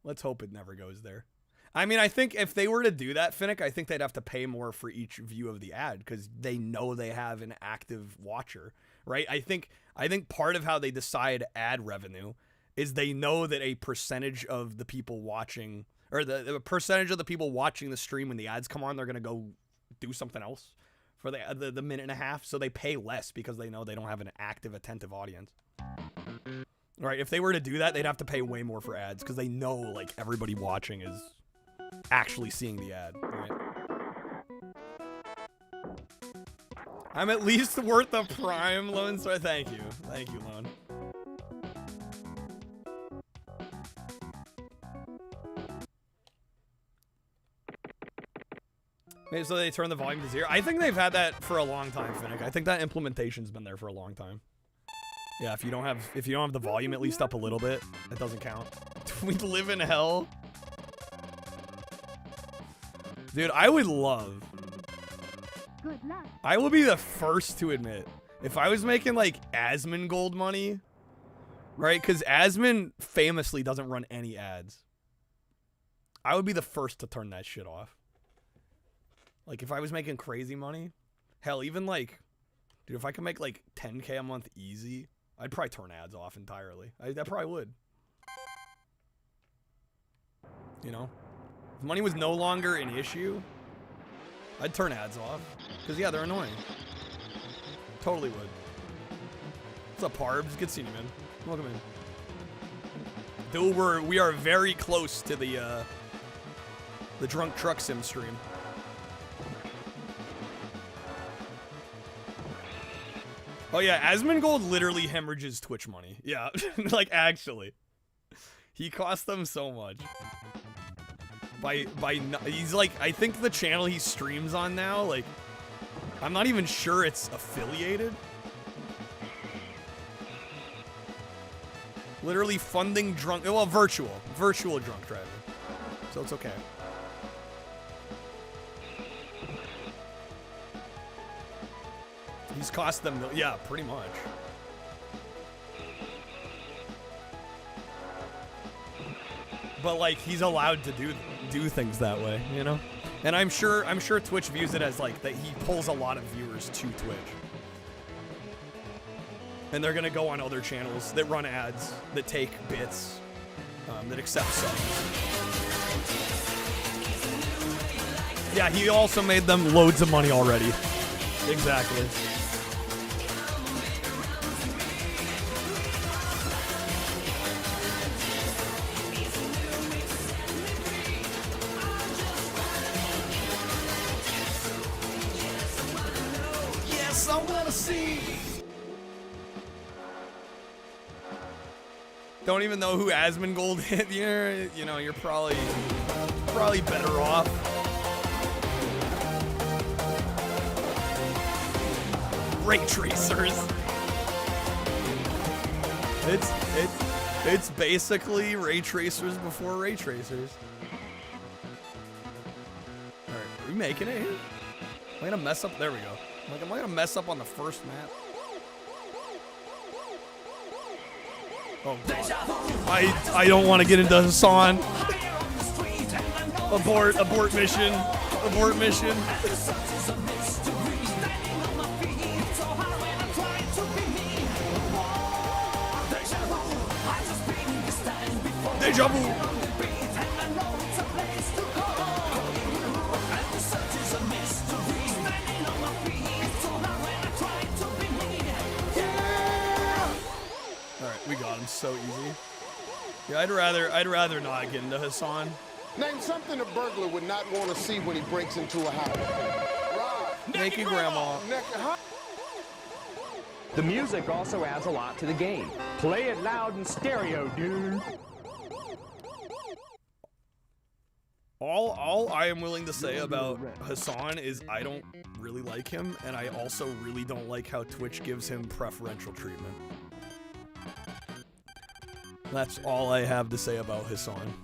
Let's hope it never goes there. I mean, I think if they were to do that, Finnick, I think they'd have to pay more for each view of the ad because they know they have an active watcher, right? I think part of how they decide ad revenue is they know that a percentage of the people watching, or the percentage of the people watching the stream when the ads come on, they're going to go do something else for the minute and a half. So they pay less because they know they don't have an active, attentive audience. Right? If they were to do that, they'd have to pay way more for ads because they know, like, everybody watching is actually seeing the ad, right? I'm at least worth a prime, Lone, so thank you. Thank you, Lone. Maybe so they turn the volume to 0. I think they've had that for a long time, Finnick. I think that implementation's been there for a long time. Yeah, if you don't have the volume at least up a little bit, it doesn't count. We live in hell. Dude, I would love. Good luck. I will be the first to admit, if I was making like Asmongold money, right? Because Asmon famously doesn't run any ads. I would be the first to turn that shit off. Like if I was making crazy money, hell, even like, dude, if I could make like 10K a month easy, I'd probably turn ads off entirely. I probably would. You know? If money was no longer an issue, I'd turn ads off. Because, yeah, they're annoying. Totally would. What's up, Parbs? Good seeing you, man. Welcome in. Dude, we are very close to the Drunk Truck Sim stream. Oh, yeah, Asmongold literally hemorrhages Twitch money. Yeah, like, actually. He cost them so much. He's like, I think the channel he streams on now, like, I'm not even sure it's affiliated. Literally funding virtual drunk driving. So it's okay. He's cost them, yeah, pretty much. But like, he's allowed to do things that way, you know? And I'm sure Twitch views it as like that he pulls a lot of viewers to Twitch. And they're gonna go on other channels that run ads, that take bits, that accept subs. Yeah, he also made them loads of money already. Exactly. I want to see. Don't even know who Asmongold hit. You know, you're probably better off. Ray tracers. It's basically ray tracers before ray tracers. All right, are we making it here? Am I gonna mess up? There we go. Like, am I gonna mess up on the first map? Oh God. I don't want to get into Hassan. Abort mission. Abort mission. Deja vu. Alright, we got him so easy. Yeah, I'd rather not get into Hassan. Name something a burglar would not want to see when he breaks into a house. Naked grandma. The music also adds a lot to the game. Play it loud and stereo, dude. All I am willing to say about Hassan is I don't really like him, and I also really don't like how Twitch gives him preferential treatment. That's all I have to say about Hassan.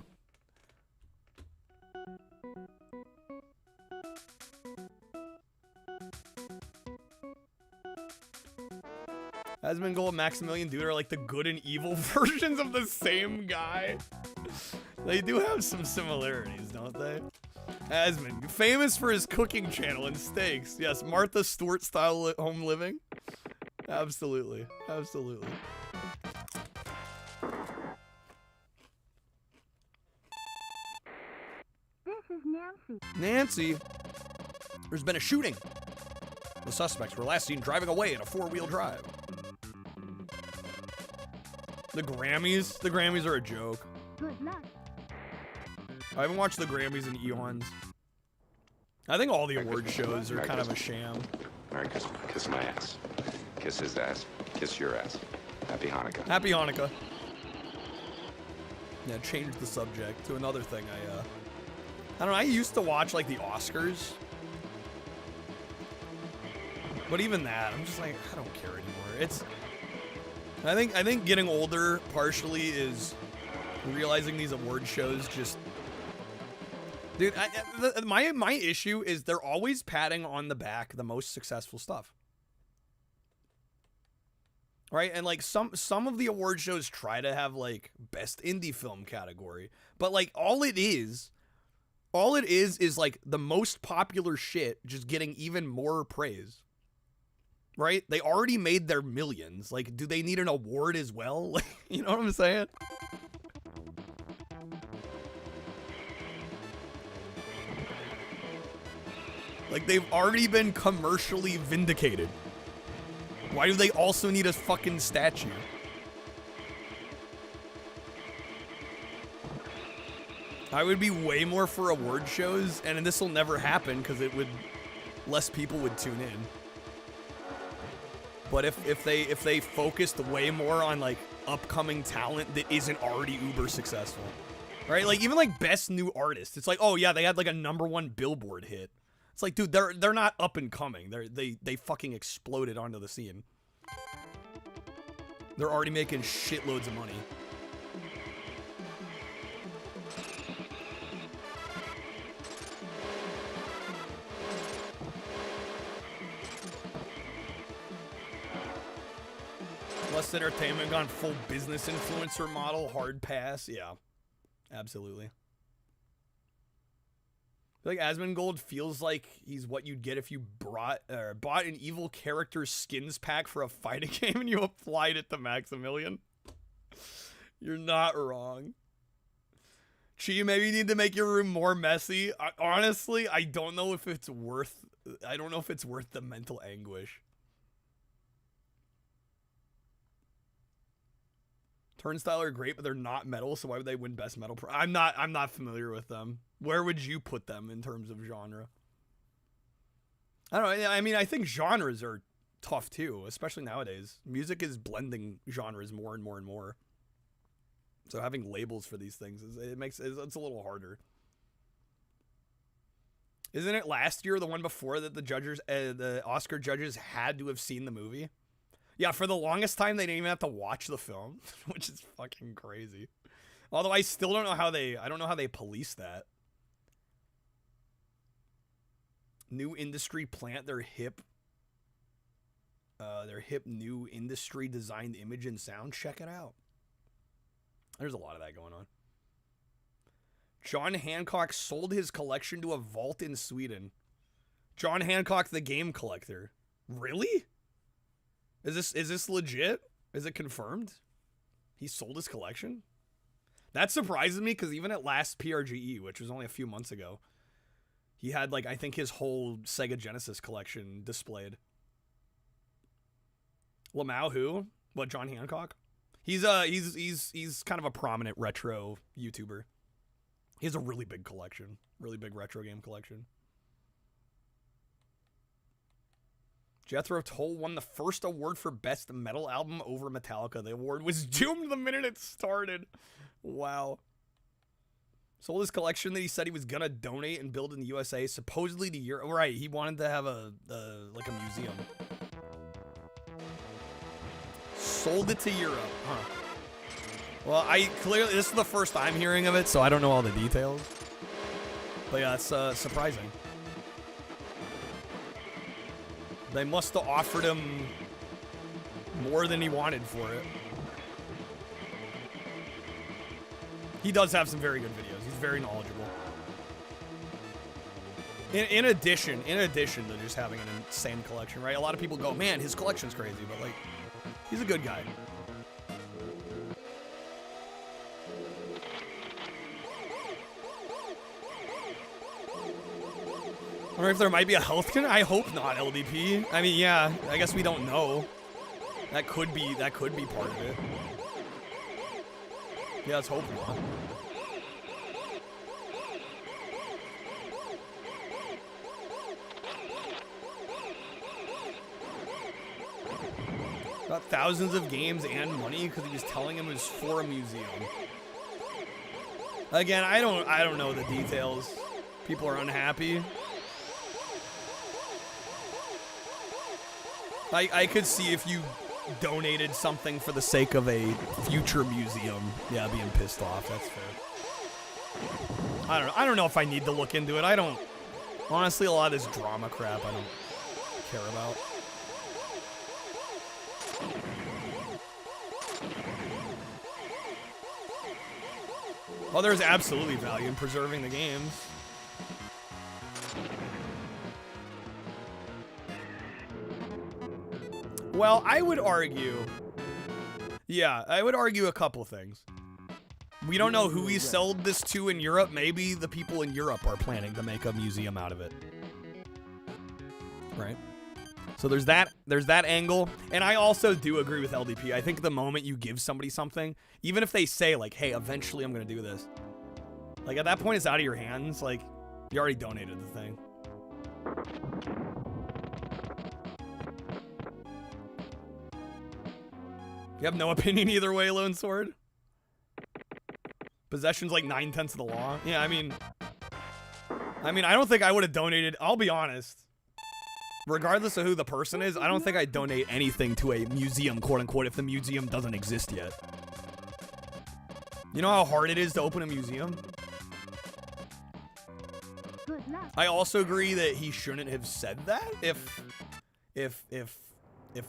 Asmongold and Maximilian Dude are like the good and evil versions of the same guy. They do have some similarities, don't they? Asmon, famous for his cooking channel and steaks. Yes, Martha Stewart style home living. Absolutely, absolutely. This is Nancy. Nancy, there's been a shooting. The suspects were last seen driving away in a four-wheel drive. The Grammys are a joke. Good luck. I haven't watched the Grammys in eons. I think all the award shows are kind of a sham. Merry Christmas. Kiss my ass. Kiss his ass. Kiss your ass. Happy Hanukkah. Happy Hanukkah. Yeah, change the subject to another thing. I don't know. I used to watch like the Oscars, but even that, I'm just like, I don't care anymore. I think getting older partially is realizing these award shows just, dude. My issue is they're always patting on the back the most successful stuff, right? And like some of the award shows try to have like best indie film category, but like all it is like the most popular shit just getting even more praise. Right? They already made their millions. Like, do they need an award as well? Like, you know what I'm saying? Like, they've already been commercially vindicated. Why do they also need a fucking statue? I would be way more for award shows, and this will never happen because less people would tune in. But if they focused way more on like upcoming talent that isn't already uber successful, right? Like even like best new artist, it's like, oh yeah, they had like a #1 Billboard hit. It's like, dude, they're not up and coming. They fucking exploded onto the scene. They're already making shitloads of money. Plus Entertainment gone full business influencer model, hard pass. Yeah, absolutely. I feel like Asmongold feels like he's what you'd get if you bought an evil character's skins pack for a fighting game and you applied it to Maximilian. You're not wrong. Chi, maybe you need to make your room more messy. Honestly, I don't know if it's worth the mental anguish. Turnstile are great, but they're not metal, so why would they win best metal? I'm not familiar with them. Where would you put them in terms of genre? I don't know. I mean, I think genres are tough too, especially nowadays. Music is blending genres more and more and more. So having labels for these things it's a little harder. Isn't it last year, or the one before, that the Oscar judges had to have seen the movie? Yeah, for the longest time, they didn't even have to watch the film, which is fucking crazy. Although I still don't know how I don't know how they police that. New industry plant their hip new industry designed image and sound. Check it out. There's a lot of that going on. John Hancock sold his collection to a vault in Sweden. John Hancock, the game collector. Really? Is this legit? Is it confirmed? He sold his collection? That surprises me because even at last PRGE, which was only a few months ago, he had like I think his whole Sega Genesis collection displayed. Lamau who? What, John Hancock? He's kind of a prominent retro YouTuber. He has a really big collection. Really big retro game collection. Jethro Tull won the first award for Best Metal Album over Metallica. The award was doomed the minute it started. Wow. Sold his collection that he said he was gonna donate and build in the USA, supposedly to Europe. Right, he wanted to have a museum. Sold it to Europe, huh? Well, this is the first I'm hearing of it, so I don't know all the details. But yeah, it's surprising. They must have offered him more than he wanted for it. He does have some very good videos. He's very knowledgeable. In addition to just having an insane collection, right? A lot of people go, man, his collection's crazy, but like, he's a good guy. I wonder if there might be a health condition. I hope not, LDP. I mean, yeah, I guess we don't know. That could be part of it. Yeah, let's hope not. Got thousands of games and money because he was telling him it was for a museum. Again, I don't know the details. People are unhappy. I could see if you donated something for the sake of a future museum. Yeah, being pissed off. That's fair. I don't know if I need to look into it. I don't. Honestly, a lot of this drama crap I don't care about. Well, there's absolutely value in preserving the games. Well, I would argue... Yeah, I would argue a couple things. We don't know who he sold this to in Europe. Maybe the people in Europe are planning to make a museum out of it. Right? So there's that angle. And I also do agree with LDP. I think the moment you give somebody something, even if they say, like, hey, eventually I'm going to do this. Like, at that point, it's out of your hands. Like, you already donated the thing. You have no opinion either way, Lone Sword? Possession's like 9/10 of the law. Yeah, I mean, I don't think I would have donated. I'll be honest. Regardless of who the person is, I don't think I'd donate anything to a museum, quote unquote, if the museum doesn't exist yet. You know how hard it is to open a museum? I also agree that he shouldn't have said that if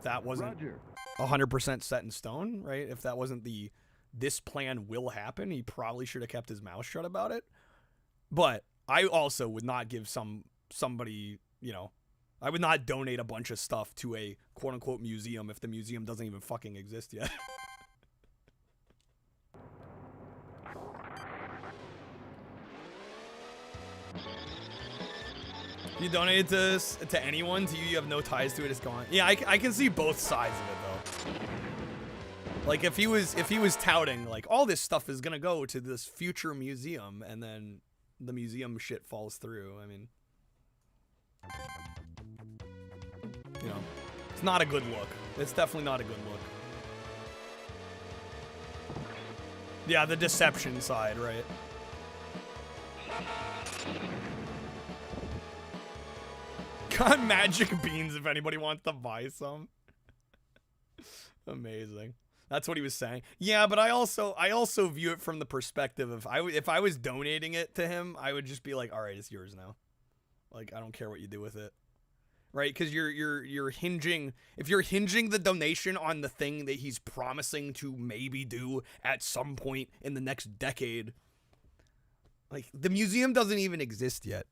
that wasn't 100% set in stone, right? If that wasn't this plan will happen, he probably should have kept his mouth shut about it. But I also would not give somebody, you know, I would not donate a bunch of stuff to a quote unquote museum if the museum doesn't even fucking exist yet. You donate it to anyone, to you have no ties to it, it's gone. Yeah, I can see both sides of it though. Like if he was touting like all this stuff is gonna go to this future museum and then the museum shit falls through, I mean, you know, it's not a good look. It's definitely not a good look. Yeah, the deception side, right? Got magic beans if anybody wants to buy some. Amazing. That's what he was saying. Yeah, but I also view it from the perspective of if I was donating it to him, I would just be like, all right, it's yours now. Like, I don't care what you do with it. Right? Because you're hinging, if you're hinging the donation on the thing that he's promising to maybe do at some point in the next decade, like, the museum doesn't even exist yet.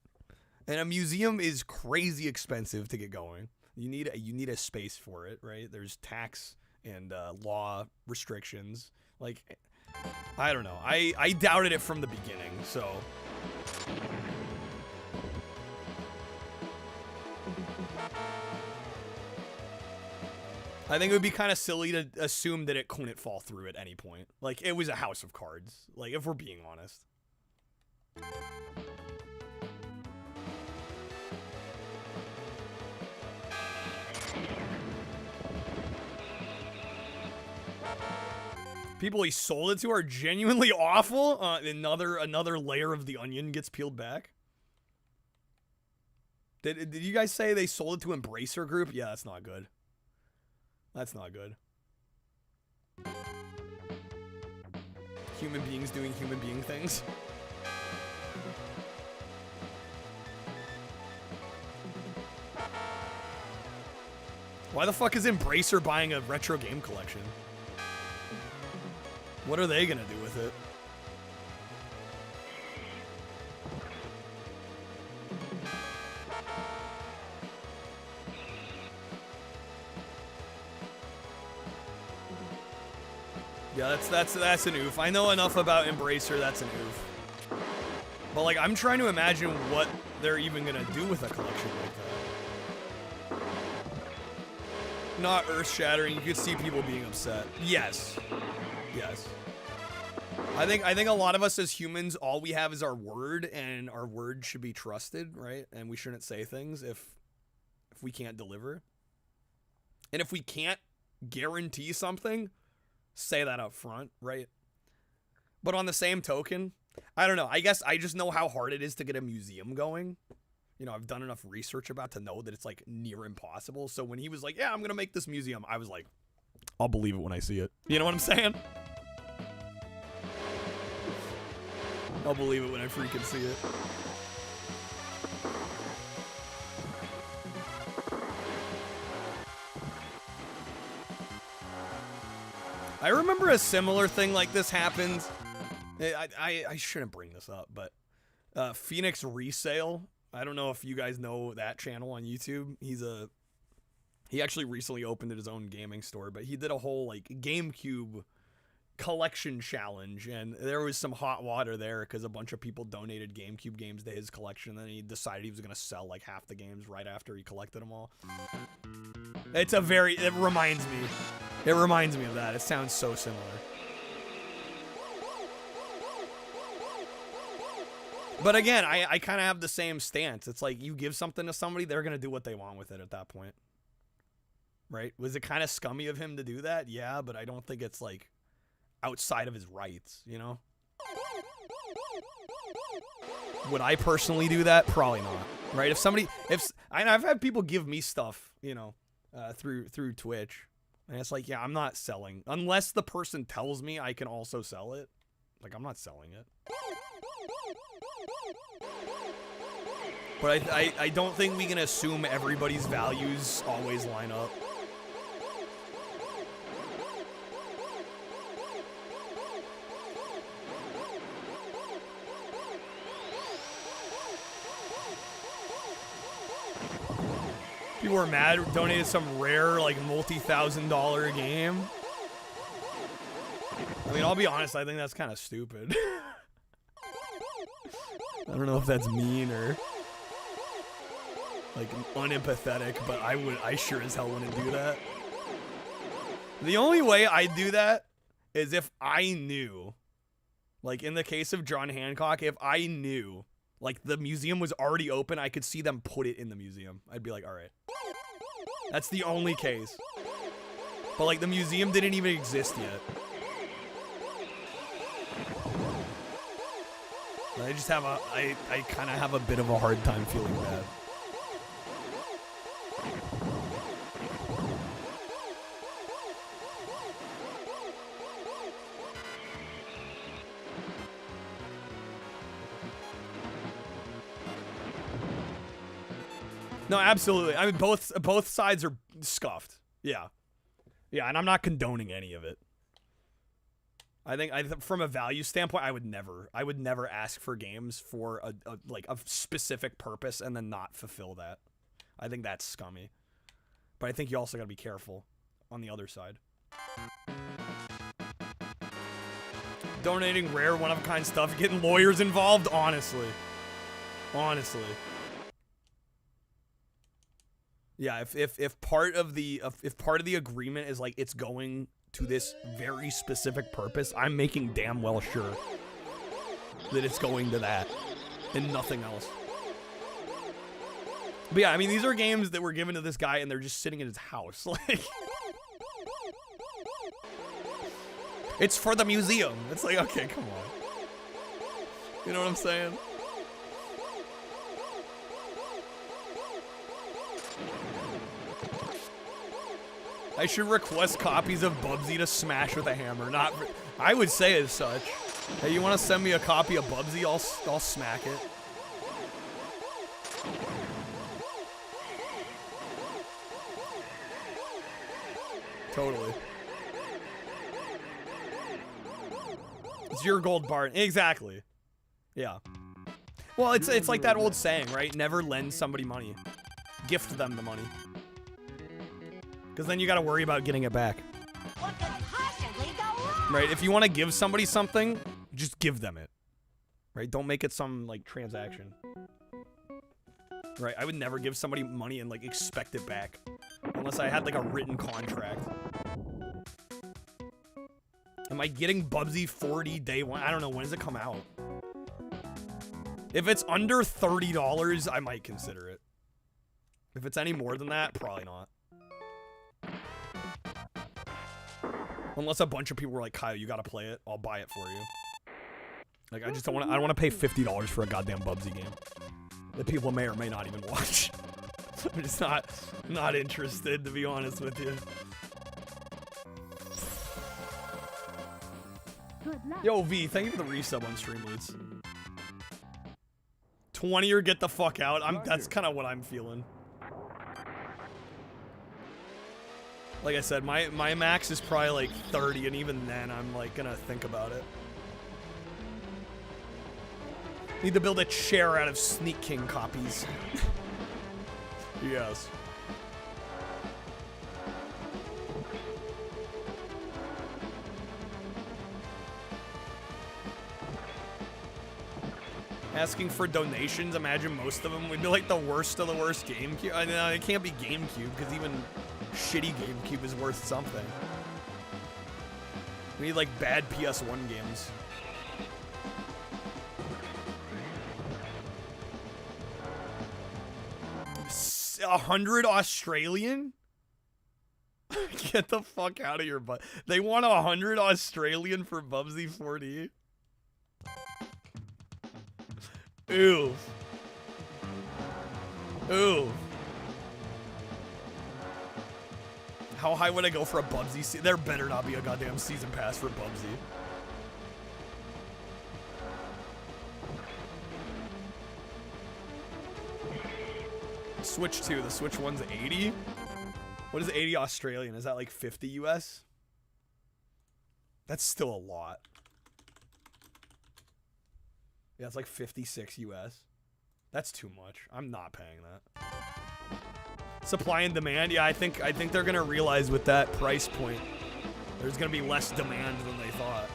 And a museum is crazy expensive to get going. You need a space for it, right? There's tax and law restrictions. Like, I don't know. I doubted it from the beginning, so. I think it would be kind of silly to assume that it couldn't fall through at any point. Like, it was a house of cards. Like, if we're being honest. People he sold it to are genuinely awful. Another layer of the onion gets peeled back. Did you guys say they sold it to Embracer Group? Yeah, that's not good. That's not good. Human beings doing human being things. Why the fuck is Embracer buying a retro game collection? What are they gonna do with it? Yeah, that's an oof. I know enough about Embracer, that's an oof. But like, I'm trying to imagine what they're even gonna do with a collection like that. Not earth-shattering, you could see people being upset. Yes. Yes. I think a lot of us as humans, all we have is our word, and our word should be trusted, right? And we shouldn't say things if we can't deliver. And if we can't guarantee something, say that up front, right? But on the same token, I don't know. I guess I just know how hard it is to get a museum going. You know, I've done enough research about to know that it's like near impossible. So when he was like, yeah, I'm going to make this museum, I was like, I'll believe it when I see it. You know what I'm saying? I'll believe it when I freaking see it. I remember a similar thing like this happened. I shouldn't bring this up, but Phoenix Resale. I don't know if you guys know that channel on YouTube. He actually recently opened his own gaming store, but he did a whole like GameCube collection challenge, and there was some hot water there because a bunch of people donated GameCube games to his collection, and then he decided he was gonna sell like half the games right after he collected them all. It reminds me of that. It sounds so similar. But again, I kind of have the same stance. It's like, you give something to somebody, they're gonna do what they want with it at that point, right? Was it kind of scummy of him to do that? Yeah, but I don't think it's like outside of his rights, you know? Would I personally do that? Probably not, right? I've had people give me stuff, you know, through Twitch, and it's like, yeah, I'm not selling unless the person tells me I can also sell it. Like, I'm not selling it. But I don't think we can assume everybody's values always line up. People were mad, donated some rare, like, multi-$1,000 game. I mean, I'll be honest, I think that's kind of stupid. I don't know if that's mean or, like, unempathetic, but I sure as hell wouldn't do that. The only way I'd do that is if I knew, like, in the case of John Hancock, if I knew, like, the museum was already open, I could see them put it in the museum. I'd be like, all right. That's the only case. But, like, the museum didn't even exist yet. I just have I kind of have a bit of a hard time feeling bad. No, absolutely. I mean, both sides are scuffed. Yeah. Yeah, and I'm not condoning any of it. I think from a value standpoint, I would never ask for games for a specific purpose and then not fulfill that. I think that's scummy. But I think you also got to be careful on the other side. Donating rare, one-of-a-kind stuff, getting lawyers involved, honestly. Yeah, if part of the agreement is like it's going to this very specific purpose, I'm making damn well sure that it's going to that and nothing else. But yeah, I mean, these are games that were given to this guy and they're just sitting in his house. Like, it's for the museum. It's like, okay, come on. You know what I'm saying? I should request copies of Bubsy to smash with a hammer. I would say as such. Hey, you want to send me a copy of Bubsy? I'll smack it. Totally. It's your gold bar. Exactly. Yeah. Well, it's like that old saying, right? Never lend somebody money. Gift them the money. Because then you got to worry about getting it back. What could possibly go wrong? Right? If you want to give somebody something, just give them it. Right? Don't make it some, like, transaction. Right? I would never give somebody money and, like, expect it back. Unless I had, like, a written contract. Am I getting Bubsy 40 day one? I don't know. When does it come out? If it's under $30, I might consider it. If it's any more than that, probably not. Unless a bunch of people were like, Kyle, you gotta play it. I'll buy it for you. Like, I just don't want to. I don't want to pay $50 for a goddamn Bubsy game that people may or may not even watch. I'm just not interested, to be honest with you. Yo, V, thank you for the resub on Streamloots. 20 or get the fuck out. That's kind of what I'm feeling. Like I said, my max is probably like 30, and even then, I'm like gonna think about it. Need to build a chair out of Sneak King copies. Yes. Asking for donations, imagine most of them would be like the worst of the worst GameCube. I know, it can't be GameCube, because even shitty GameCube is worth something. We need like bad PS1 games. $100 Australian? Get the fuck out of your butt. They want $100 Australian for Bubsy 4D? Ew. Ew. How high would I go for a Bubsy? There better not be a goddamn season pass for Bubsy. Switch 2. The Switch 1's 80? What is 80 Australian? Is that like 50 US? That's still a lot. Yeah, it's like 56 US. That's too much. I'm not paying that. Supply and demand. Yeah, I think they're gonna realize with that price point, there's gonna be less demand than they thought.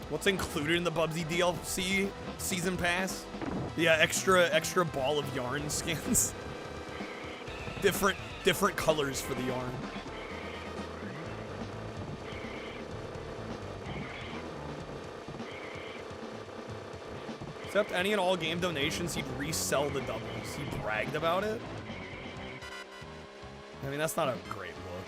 What's included in the Bubsy DLC season pass? Yeah, extra ball of yarn skins. Different colors for the yarn. Except any and all game donations, he'd resell the doubles. He bragged about it. I mean, that's not a great look.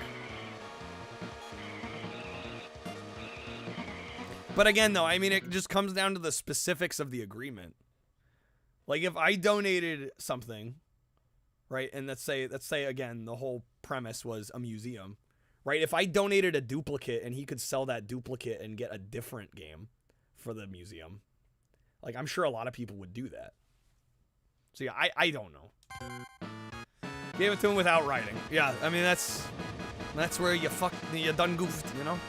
But again, though, I mean, it just comes down to the specifics of the agreement. Like, if I donated something, right, and let's say again, the whole premise was a museum, right? If I donated a duplicate and he could sell that duplicate and get a different game for the museum. Like, I'm sure a lot of people would do that. So yeah, I don't know. Gave it to him without writing. Yeah, I mean, that's where you done goofed, you know?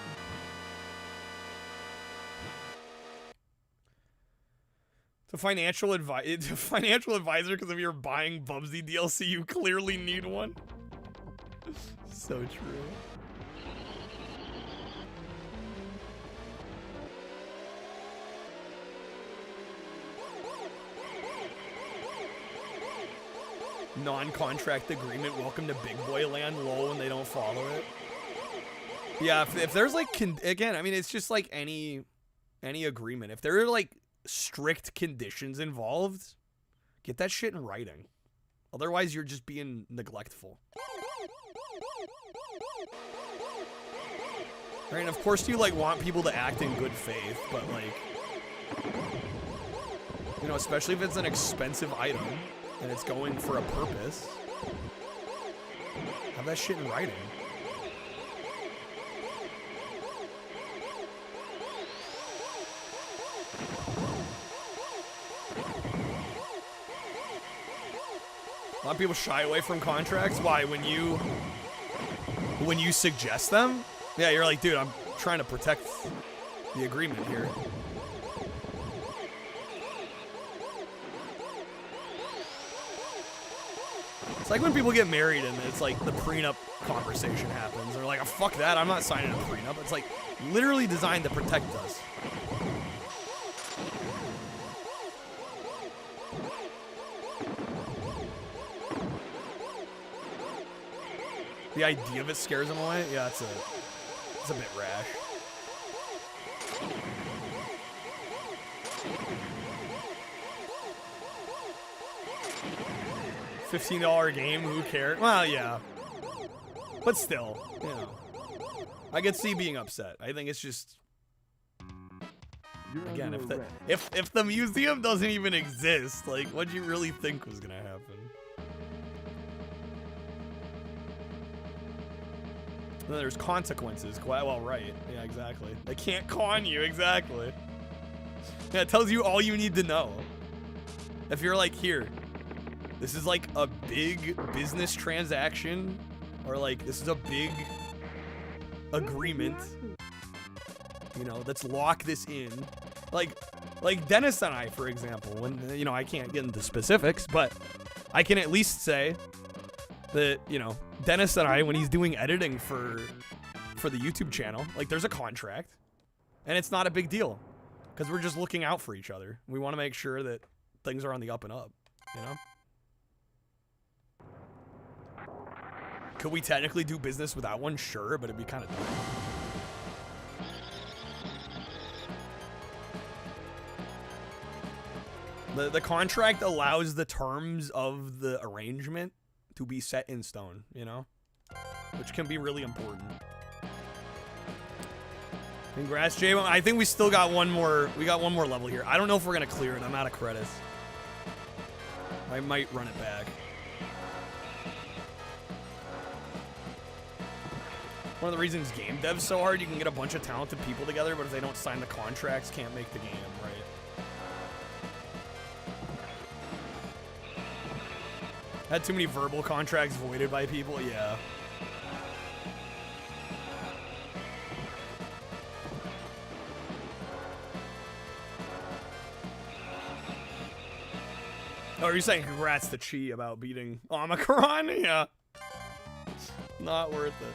To financial advisor, because if you're buying Bubsy DLC, you clearly need one. So true. Non-contract agreement, welcome to Big Boy Land, lol, when they don't follow it. Yeah, if there's like, again, I mean, it's just like any agreement. If there are like strict conditions involved, get that shit in writing. Otherwise, you're just being neglectful. Right, and of course you like want people to act in good faith, but like, you know, especially if it's an expensive item and it's going for a purpose, have that shit in writing. A lot of people shy away from contracts. Why? When you suggest them, yeah, you're like, dude, I'm trying to protect the agreement here. It's like when people get married and it's like the prenup conversation happens. They're like, oh, fuck that, I'm not signing a prenup. It's like literally designed to protect us. The idea of it scares them away? Yeah, it's a bit rash. $15 game, who cares? Well, yeah. But still, you know. I could see being upset. I think it's just... Again, if the museum doesn't even exist, like, what do you really think was gonna happen? And then there's consequences. Well, right. Yeah, exactly. They can't con you, exactly. Yeah, it tells you all you need to know. If you're like, here, this is like a big business transaction, or like, this is a big agreement, you know, let's lock this in. Like Dennis and I, for example, when, you know, I can't get into specifics, but I can at least say that, you know, Dennis and I, when he's doing editing for the YouTube channel, like, there's a contract, and it's not a big deal, because we're just looking out for each other. We want to make sure that things are on the up and up, you know? Could we technically do business without one? Sure, but it'd be kind of dumb. The contract allows the terms of the arrangement to be set in stone, you know? Which can be really important. Congrats, Jay. I think we still got one more. We got one more level here. I don't know if we're gonna clear it. I'm out of credits. I might run it back. One of the reasons game dev's so hard, you can get a bunch of talented people together, but if they don't sign the contracts, can't make the game, right? Had too many verbal contracts voided by people, yeah. Oh, are you saying congrats to Chi about beating Omicron? Yeah. Not worth it.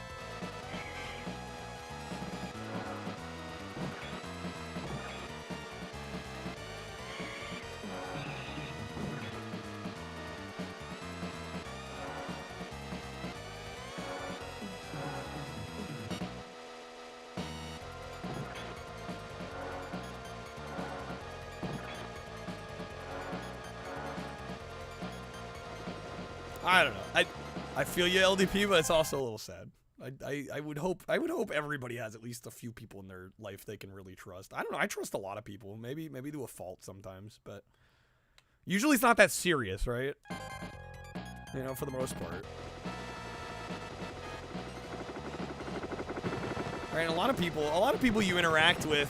I don't know. I feel you, LDP, but it's also a little sad. I would hope everybody has at least a few people in their life they can really trust. I don't know. I trust a lot of people. Maybe to a fault sometimes, but usually it's not that serious, right? You know, for the most part. Right, a lot of people you interact with,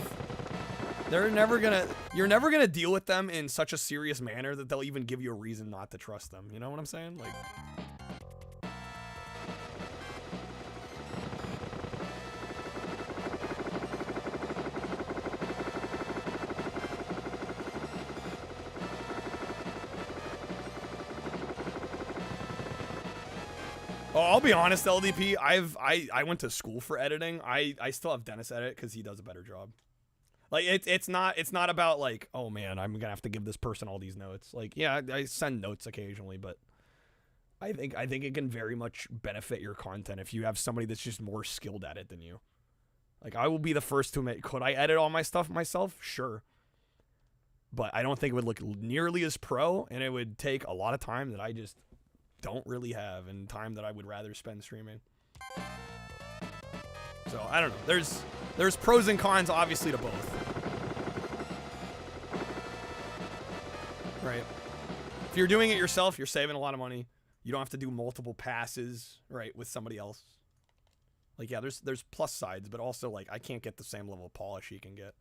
You're never gonna deal with them in such a serious manner that they'll even give you a reason not to trust them. You know what I'm saying? Like. Oh, I'll be honest, LDP. I went to school for editing. I still have Dennis edit because he does a better job. Like it's not about like, oh man, I'm gonna have to give this person all these notes. Like, yeah, I send notes occasionally, but I think it can very much benefit your content if you have somebody that's just more skilled at it than you. Like, I will be the first to admit, could I edit all my stuff myself? Sure. But I don't think it would look nearly as pro, and it would take a lot of time that I just don't really have, and time that I would rather spend streaming. So I don't know. There's pros and cons obviously to both. Right. If you're doing it yourself, you're saving a lot of money. You don't have to do multiple passes, right, with somebody else. Like, yeah, there's plus sides, but also like I can't get the same level of polish he can get.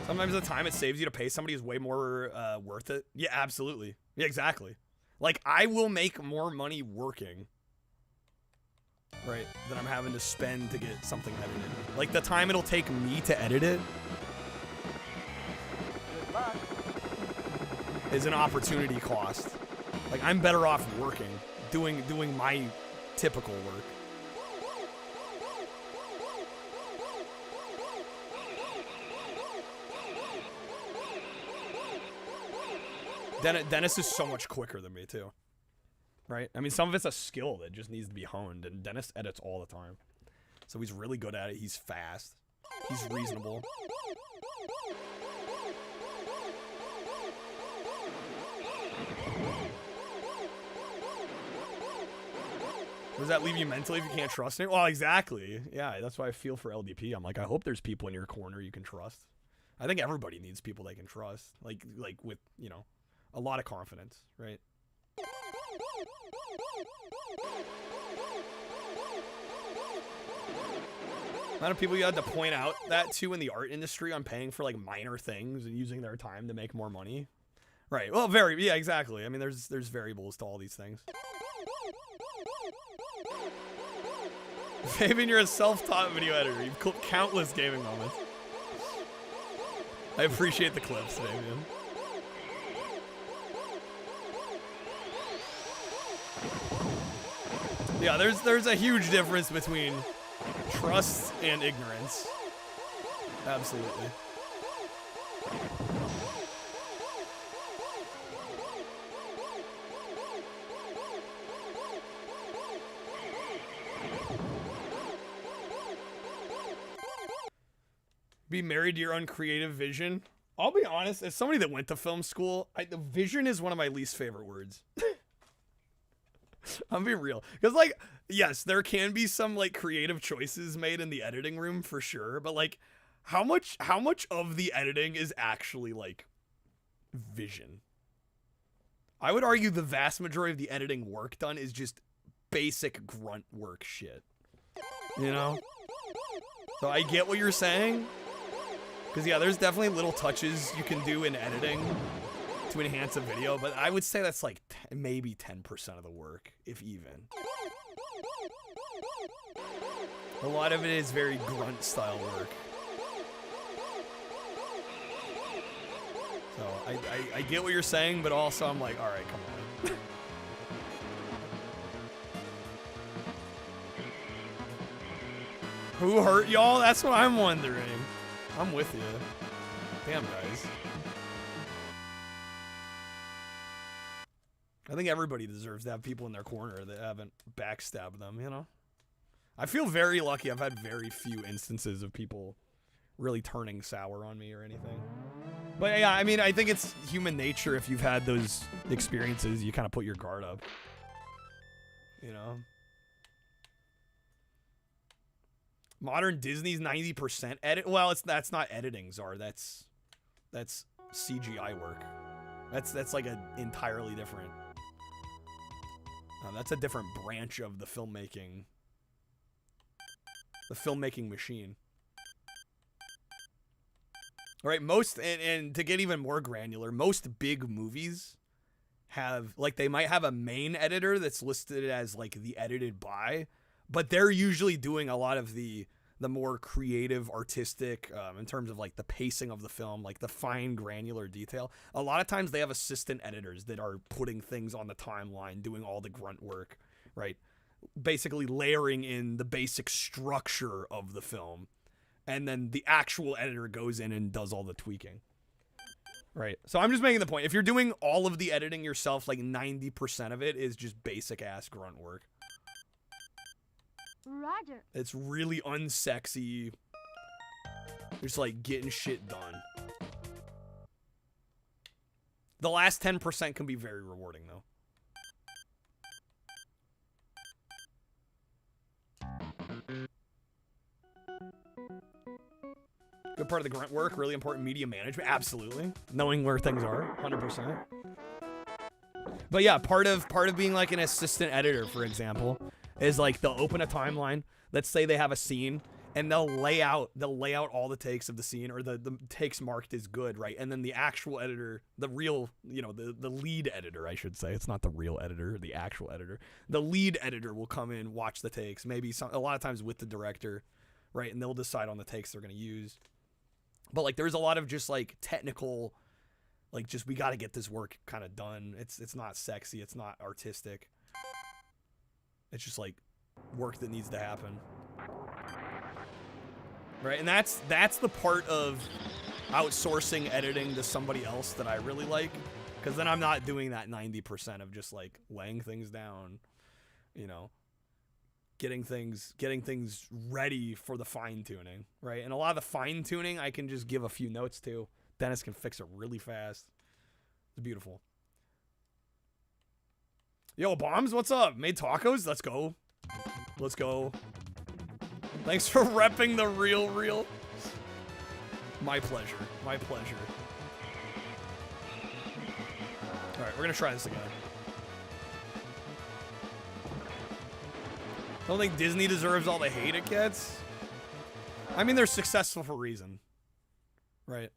Sometimes the time it saves you to pay somebody is way more worth it. Yeah, absolutely. Yeah, exactly. Like, I will make more money working, right, than I'm having to spend to get something edited. Like, the time it'll take me to edit it is an opportunity cost. Like, I'm better off working, doing my typical work. Dennis is so much quicker than me, too. Right? I mean, some of it's a skill that just needs to be honed, and Dennis edits all the time. So he's really good at it. He's fast. He's reasonable. Does that leave you mentally if you can't trust him? Well, exactly. Yeah, that's why I feel for LDP. I'm like, I hope there's people in your corner you can trust. I think everybody needs people they can trust. Like with, you know, a lot of confidence, right? Amount of people you had to point out that to in the art industry on paying for like minor things and using their time to make more money. Right. Well, yeah, exactly. I mean, there's variables to all these things. Fabian, you're a self-taught video editor. You've clipped countless gaming moments. I appreciate the clips, Fabian. Yeah, there's a huge difference between trust and ignorance. Absolutely. Be married to your own creative vision. I'll be honest, as somebody that went to film school, the vision is one of my least favorite words. I'm being real. Because, like, yes, there can be some, like, creative choices made in the editing room for sure. But, like, how much of the editing is actually, like, vision? I would argue the vast majority of the editing work done is just basic grunt work shit. You know? So I get what you're saying. Because, yeah, there's definitely little touches you can do in editing to enhance a video, but I would say that's like maybe 10% of the work, if even. A lot of it is very grunt style work. So I get what you're saying, but also I'm like, all right, come on. Who hurt y'all? That's what I'm wondering. I'm with you. Damn, guys. I think everybody deserves to have people in their corner that haven't backstabbed them, you know? I feel very lucky. I've had very few instances of people really turning sour on me or anything. But yeah, I mean, I think it's human nature. If you've had those experiences, you kind of put your guard up. You know? Modern Disney's 90% edit. Well, that's not editing, Czar. That's CGI work. That's like an entirely different. That's a different branch of the filmmaking the filmmaking machine. Right, most, and to get even more granular, most big movies have, like, they might have a main editor that's listed as, like, the edited by, but they're usually doing a lot of the more creative, artistic, in terms of, like, the pacing of the film, like, the fine, granular detail. A lot of times they have assistant editors that are putting things on the timeline, doing all the grunt work, right? Basically layering in the basic structure of the film. And then the actual editor goes in and does all the tweaking. Right. So I'm just making the point. If you're doing all of the editing yourself, like 90% of it is just basic ass grunt work. Roger. It's really unsexy. Just like getting shit done. The last 10% can be very rewarding though. Good part of the grunt work, really important media management. Absolutely. Knowing where things are, 100%. But yeah, part of being like an assistant editor, for example, is like they'll open a timeline. Let's say they have a scene and they'll lay out all the takes of the scene, or the takes marked as good, right? And then the actual editor, the real, you know, the lead editor, I should say. It's not the real editor, the actual editor. The lead editor will come in, watch the takes, maybe a lot of times with the director, right? And they'll decide on the takes they're going to use. But like there's a lot of just like technical, like just we got to get this work kind of done. It's not sexy, it's not artistic. It's just like work that needs to happen. Right? And that's the part of outsourcing editing to somebody else that I really like, cuz then I'm not doing that 90% of just like laying things down, you know. Getting things ready for the fine tuning, right? And a lot of the fine tuning I can just give a few notes to. Dennis can fix it really fast. It's beautiful. Yo, Bombs, what's up? Made tacos? Let's go. Let's go. Thanks for repping the real. My pleasure. My pleasure. All right, we're gonna try this again. Don't think Disney deserves all the hate it gets. I mean, they're successful for a reason, right?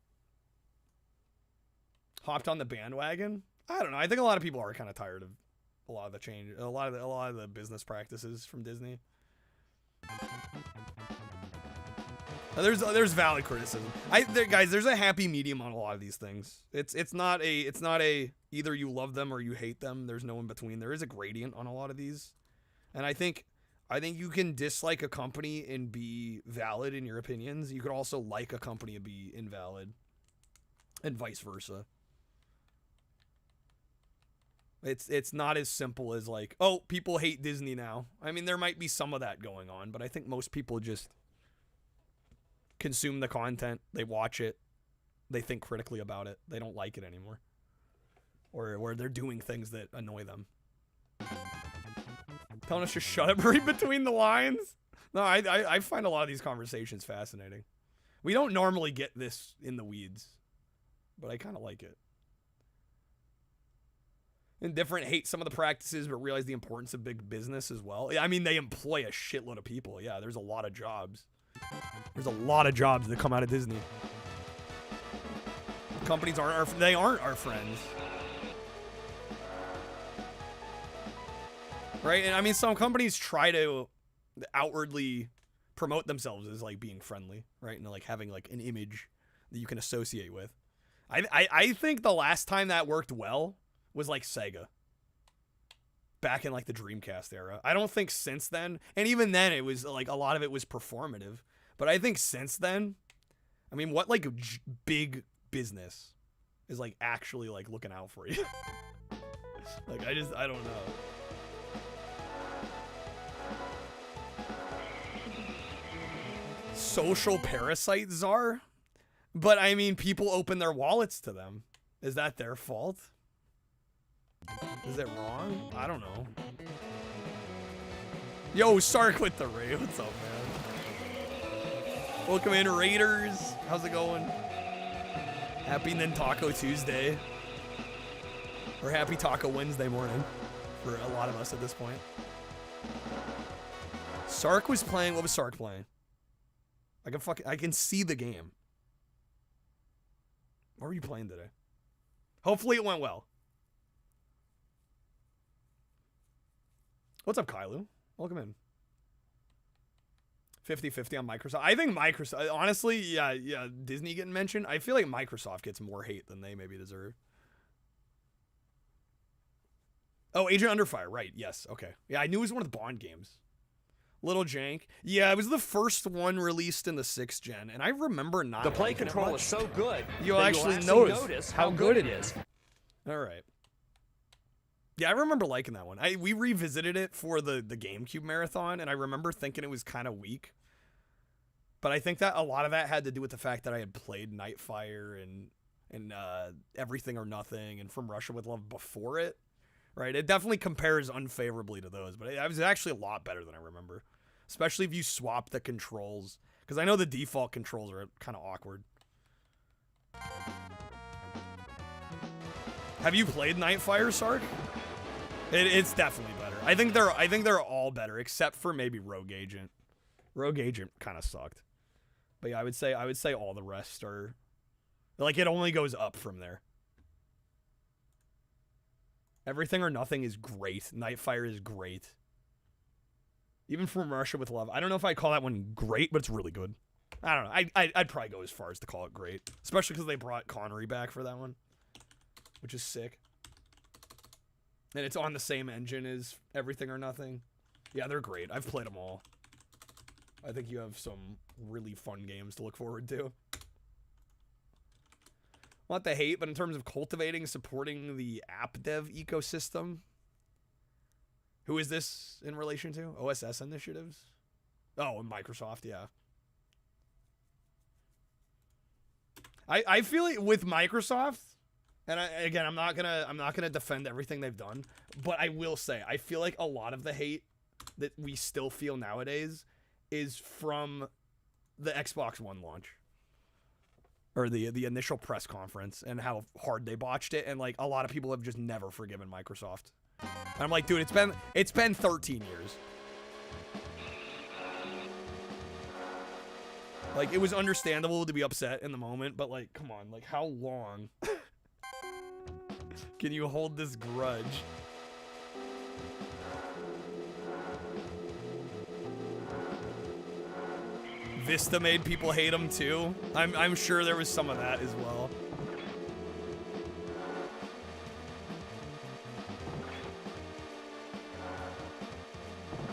Hopped on the bandwagon. I don't know. I think a lot of people are kind of tired of a lot of the change, a lot of the business practices from Disney. There's valid criticism. Guys, there's a happy medium on a lot of these things. It's not a either you love them or you hate them. There's no in between. There is a gradient on a lot of these, and I think you can dislike a company and be valid in your opinions. You could also like a company and be invalid, and vice versa. It's not as simple as like, oh, people hate Disney now. I mean, there might be some of that going on, but I think most people just consume the content, they watch it, they think critically about it, they don't like it anymore, or they're doing things that annoy them. Telling us to shut up, read between the lines. No, I find a lot of these conversations fascinating. We don't normally get this in the weeds, but I kind of like it. Indifferent hate some of the practices, but realize the importance of big business as well. I mean, they employ a shitload of people. Yeah, there's a lot of jobs. There's a lot of jobs that come out of Disney. Companies aren't our friends. Right? And I mean, some companies try to outwardly promote themselves as like being friendly, right? And like having like an image that you can associate with. I think the last time that worked well was like Sega. Back in like the Dreamcast era. I don't think since then, and even then it was like a lot of it was performative. But I think since then, I mean, what like big business is like actually like looking out for you? Like I don't know. Social parasite czar? But I mean, people open their wallets to them. Is that their fault? Is it wrong? I don't know. Yo, Sark with the raid. What's up, man? Welcome in, Raiders. How's it going? Happy NINTACO Tuesday. Or happy Taco Wednesday morning. For a lot of us at this point. Sark was playing. What was Sark playing? I can see the game. What were you playing today? Hopefully it went well. What's up, Kylu? Welcome in. 50-50 on Microsoft. I think Microsoft, honestly, yeah, Disney getting mentioned. I feel like Microsoft gets more hate than they maybe deserve. Oh, Agent Under Fire, right, yes, okay. Yeah, I knew it was one of the Bond games. Little jank. Yeah, it was the first one released in the 6th gen, and I remember not The play liking control it much. is so good, You'll that actually notice how good it is. All right. Yeah, I remember liking that one. We revisited it for the GameCube marathon, and I remember thinking it was kind of weak. But I think that a lot of that had to do with the fact that I had played Nightfire and Everything or Nothing and From Russia with Love before it. Right? It definitely compares unfavorably to those, but it was actually a lot better than I remember. Especially if you swap the controls. Because I know the default controls are kind of awkward. Have you played Nightfire, Sark? It's definitely better. I think they're all better, except for maybe Rogue Agent. Rogue Agent kind of sucked. But yeah, I would say all the rest are like it only goes up from there. Everything or Nothing is great. Nightfire is great. Even From Russia with Love. I don't know if I call that one great, but it's really good. I don't know. I'd probably go as far as to call it great, especially because they brought Connery back for that one, which is sick. And it's on the same engine as Everything or Nothing. Yeah, they're great. I've played them all. I think you have some really fun games to look forward to. Not the hate, but in terms of cultivating, supporting the app dev ecosystem. Who is this in relation to? OSS initiatives? Oh, Microsoft, yeah. I feel like with Microsoft, and again, I'm not gonna defend everything they've done, but I will say I feel like a lot of the hate that we still feel nowadays is from the Xbox One launch. Or the initial press conference and how hard they botched it, and like a lot of people have just never forgiven Microsoft. And I'm like, dude, it's been 13 years. Like, it was understandable to be upset in the moment, but like, come on, like how long can you hold this grudge? Vista made people hate him too. I'm sure there was some of that as well.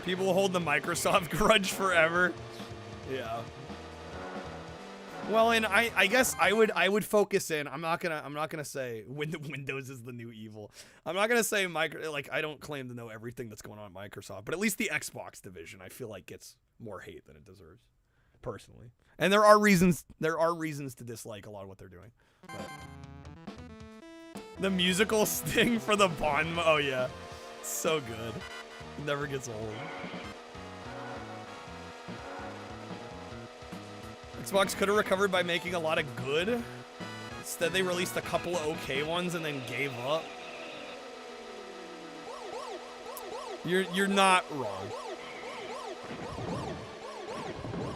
People hold the Microsoft grudge forever. Yeah. Well, and I guess I would focus in. I'm not gonna say Windows is the new evil. I'm not gonna say I don't claim to know everything that's going on at Microsoft, but at least the Xbox division I feel like gets more hate than it deserves. Personally, and there are reasons to dislike a lot of what they're doing. But the musical sting for the Bond, oh yeah, so good, it never gets old. Xbox could have recovered by making a lot of good. Instead, they released a couple of okay ones and then gave up. You're not wrong.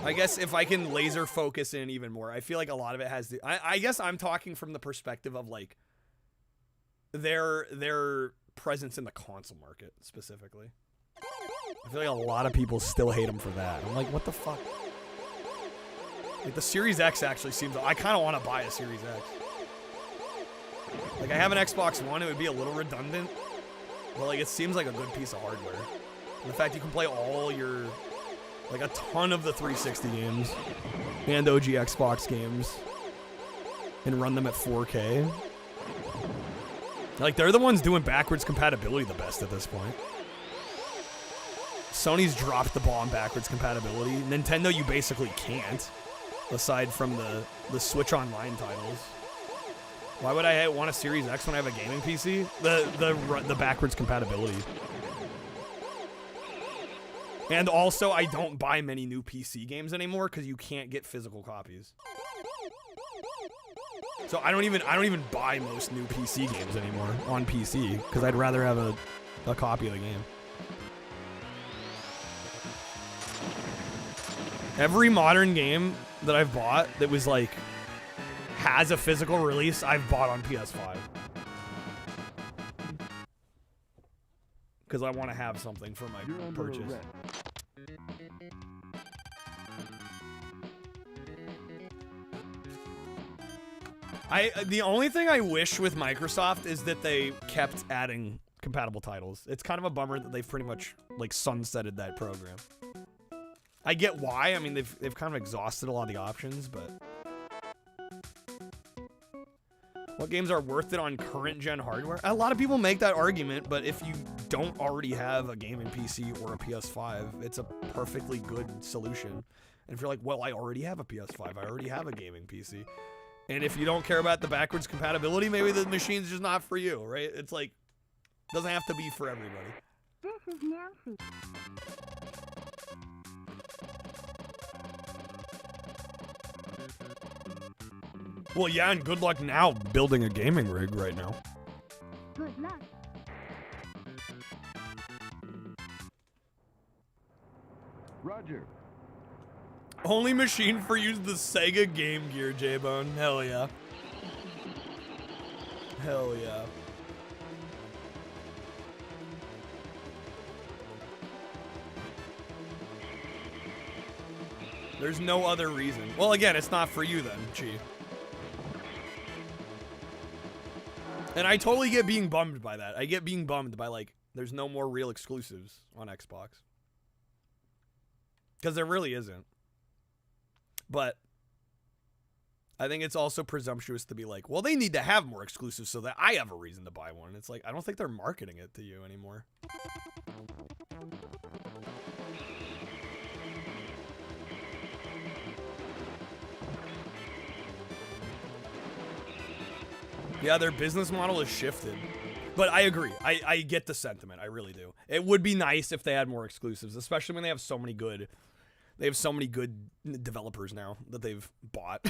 I guess if I can laser focus in even more, I feel like a lot of it has to, I guess I'm talking from the perspective of like their presence in the console market specifically. I feel like a lot of people still hate them for that. I'm like, what the fuck? Like the Series X actually seems, I kind of want to buy a Series X. Like I have an Xbox One, it would be a little redundant, but like it seems like a good piece of hardware. And the fact you can play all your, like a ton of the 360 games and OG Xbox games and run them at 4K. Like they're the ones doing backwards compatibility the best at this point. Sony's dropped the ball on backwards compatibility. Nintendo, you basically can't, aside from the Switch Online titles. Why would I want a Series X when I have a gaming PC? The backwards compatibility. And also, I don't buy many new PC games anymore because you can't get physical copies. So I don't even buy most new PC games anymore on PC because I'd rather have a copy of the game. Every modern game that I've bought that was like has a physical release, I've bought on PS5. Because I want to have something for my purchase. The only thing I wish with Microsoft is that they kept adding compatible titles. It's kind of a bummer that they've pretty much like sunsetted that program. I get why. I mean, they've kind of exhausted a lot of the options, but what games are worth it on current gen hardware? A lot of people make that argument, but if you don't already have a gaming PC or a PS5, it's a perfectly good solution. And if you're like, well, I already have a PS5, I already have a gaming PC. And if you don't care about the backwards compatibility, maybe the machine's just not for you, right? It's like, doesn't have to be for everybody. This is Nancy. Well, yeah, and good luck now building a gaming rig right now. Good luck. Roger. Only machine for use the Sega Game Gear, J-Bone. Hell yeah. Hell yeah. There's no other reason. Well, again, it's not for you then, Chi. And I totally get being bummed by that. I get being bummed by, like, there's no more real exclusives on Xbox. Because there really isn't. But I think it's also presumptuous to be like, well, they need to have more exclusives so that I have a reason to buy one. It's like, I don't think they're marketing it to you anymore. Yeah, their business model has shifted. But I agree. I get the sentiment. I really do. It would be nice if they had more exclusives, especially when they have so many good... They have so many good developers now that they've bought.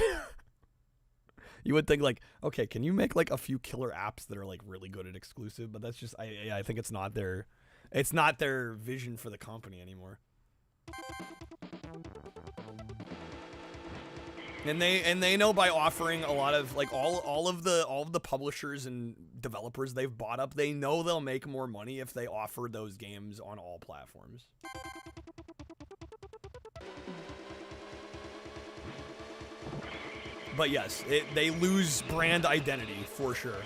You would think like, okay, can you make like a few killer apps that are like really good at exclusive? But that's just, I think it's not their vision for the company anymore. And they know by offering a lot of like all of the publishers and developers they've bought up, they know they'll make more money if they offer those games on all platforms. But yes, they lose brand identity for sure.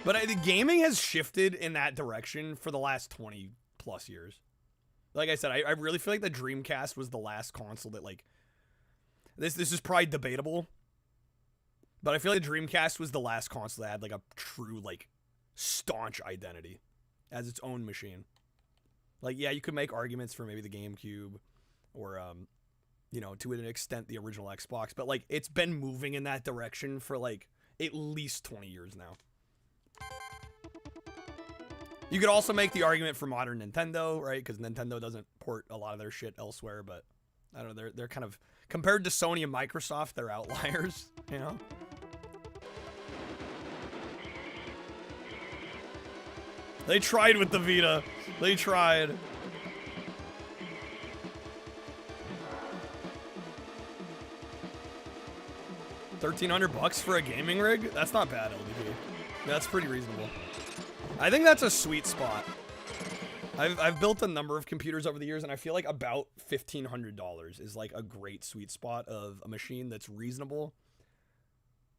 But the gaming has shifted in that direction for the last 20 plus years. Like I said, I really feel like the Dreamcast was the last console that like, this is probably debatable, but I feel like the Dreamcast was the last console that had like a true like staunch identity as its own machine. Like, yeah, you could make arguments for maybe the GameCube or, you know, to an extent, the original Xbox. But, like, it's been moving in that direction for, like, at least 20 years now. You could also make the argument for modern Nintendo, right? Because Nintendo doesn't port a lot of their shit elsewhere. But, I don't know, they're kind of... Compared to Sony and Microsoft, they're outliers, you know? They tried with the Vita. They tried. $1,300 for a gaming rig? That's not bad, LDP. That's pretty reasonable. I think that's a sweet spot. I've built a number of computers over the years, and I feel like about $1,500 is like a great sweet spot of a machine that's reasonable,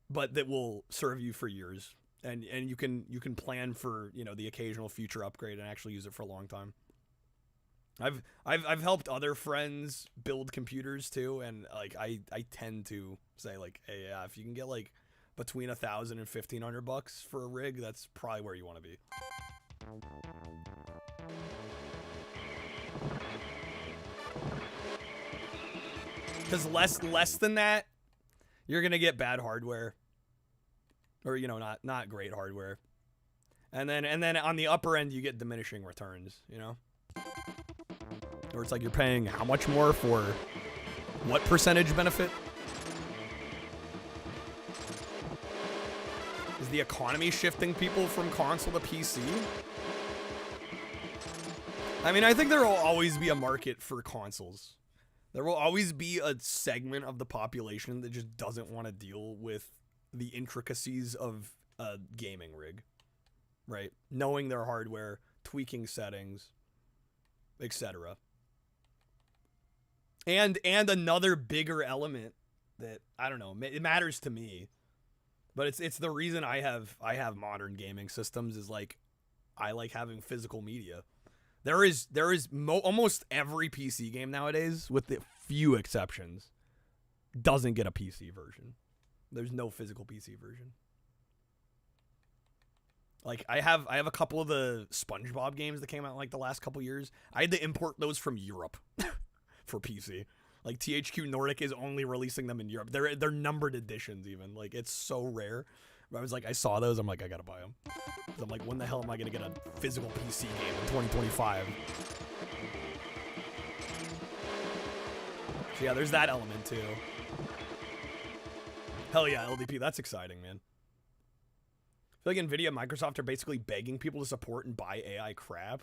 but that will serve you for years. And you can plan for, you know, the occasional future upgrade and actually use it for a long time. I've helped other friends build computers too, and like I tend to say like, hey, yeah, if you can get like between $1,000 and $1,500 for a rig, that's probably where you want to be. Because less than that, you're gonna get bad hardware, or you know, not great hardware, and then on the upper end you get diminishing returns, you know. Or it's like you're paying how much more for what percentage benefit? Is the economy shifting people from console to PC? I mean, I think there will always be a market for consoles. There will always be a segment of the population that just doesn't want to deal with the intricacies of a gaming rig, right? Knowing their hardware, tweaking settings, etc. And another bigger element that, I don't know, it matters to me, but it's the reason I have modern gaming systems is like, I like having physical media. There is almost every PC game nowadays, with the few exceptions, doesn't get a PC version. There's no physical PC version. Like, I have a couple of the SpongeBob games that came out like the last couple years. I had to import those from Europe for PC. Like, THQ Nordic is only releasing them in Europe. They're numbered editions even. Like, it's so rare. I was like, I saw those. I'm like, I gotta buy them. I'm like, when the hell am I gonna get a physical PC game in 2025? So yeah, there's that element too. Hell yeah, LDP. That's exciting, man. I feel like Nvidia and Microsoft are basically begging people to support and buy AI crap.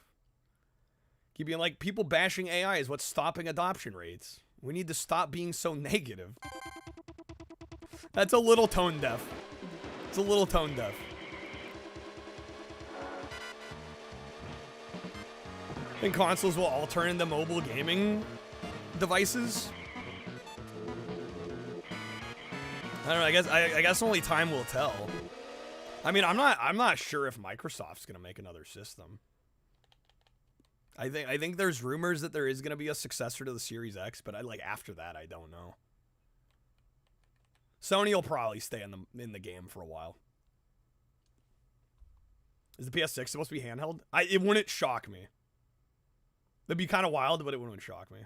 Keep being like, people bashing AI is what's stopping adoption rates. We need to stop being so negative. That's a little tone deaf. It's a little tone deaf. I think consoles will all turn into mobile gaming devices. I don't know. I guess only time will tell. I mean, I'm not sure if Microsoft's gonna make another system. I think there's rumors that there is gonna be a successor to the Series X, but after that, I don't know. Sony will probably stay in the game for a while. Is the PS6 supposed to be handheld? It wouldn't shock me. That'd be kind of wild, but it wouldn't shock me.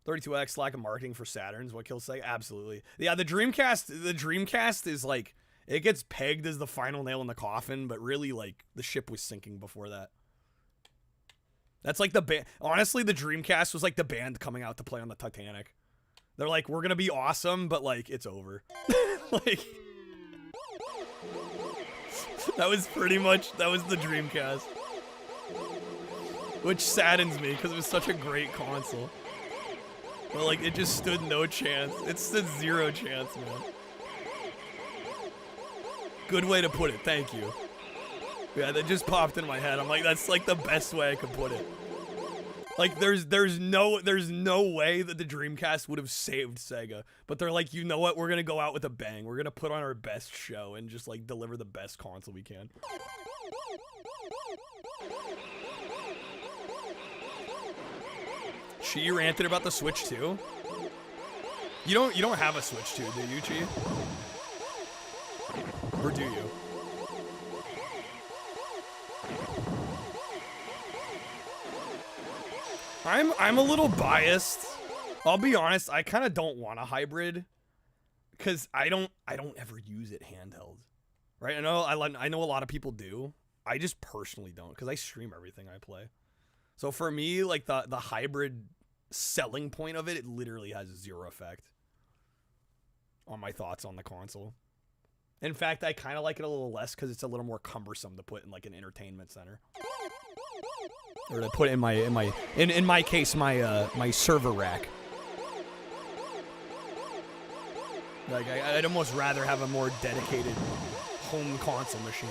32X lack of marketing for Saturns. What kills Sega? Absolutely. Yeah, the Dreamcast is like, it gets pegged as the final nail in the coffin, but really, like, the ship was sinking before that. That's like the band. Honestly, the Dreamcast was like the band coming out to play on the Titanic. They're like, we're gonna be awesome, but like, it's over. Like, that was the Dreamcast. Which saddens me, because it was such a great console. But like, it just stood no chance. It stood zero chance, man. Good way to put it, thank you. Yeah, that just popped in my head. I'm like, that's like the best way I could put it. Like, there's no way that the Dreamcast would have saved Sega. But they're like, you know what? We're gonna go out with a bang. We're gonna put on our best show and just like deliver the best console we can. Chi ranted about the Switch 2. You don't have a Switch 2, do you, Chi? Or do you? I'm a little biased. I'll be honest, I kind of don't want a hybrid cuz I don't ever use it handheld. Right? I know a lot of people do. I just personally don't cuz I stream everything I play. So for me, like the hybrid selling point of it literally has zero effect on my thoughts on the console. In fact, I kind of like it a little less because it's a little more cumbersome to put in like an entertainment center, or to put in my case my server rack. Like I'd almost rather have a more dedicated home console machine.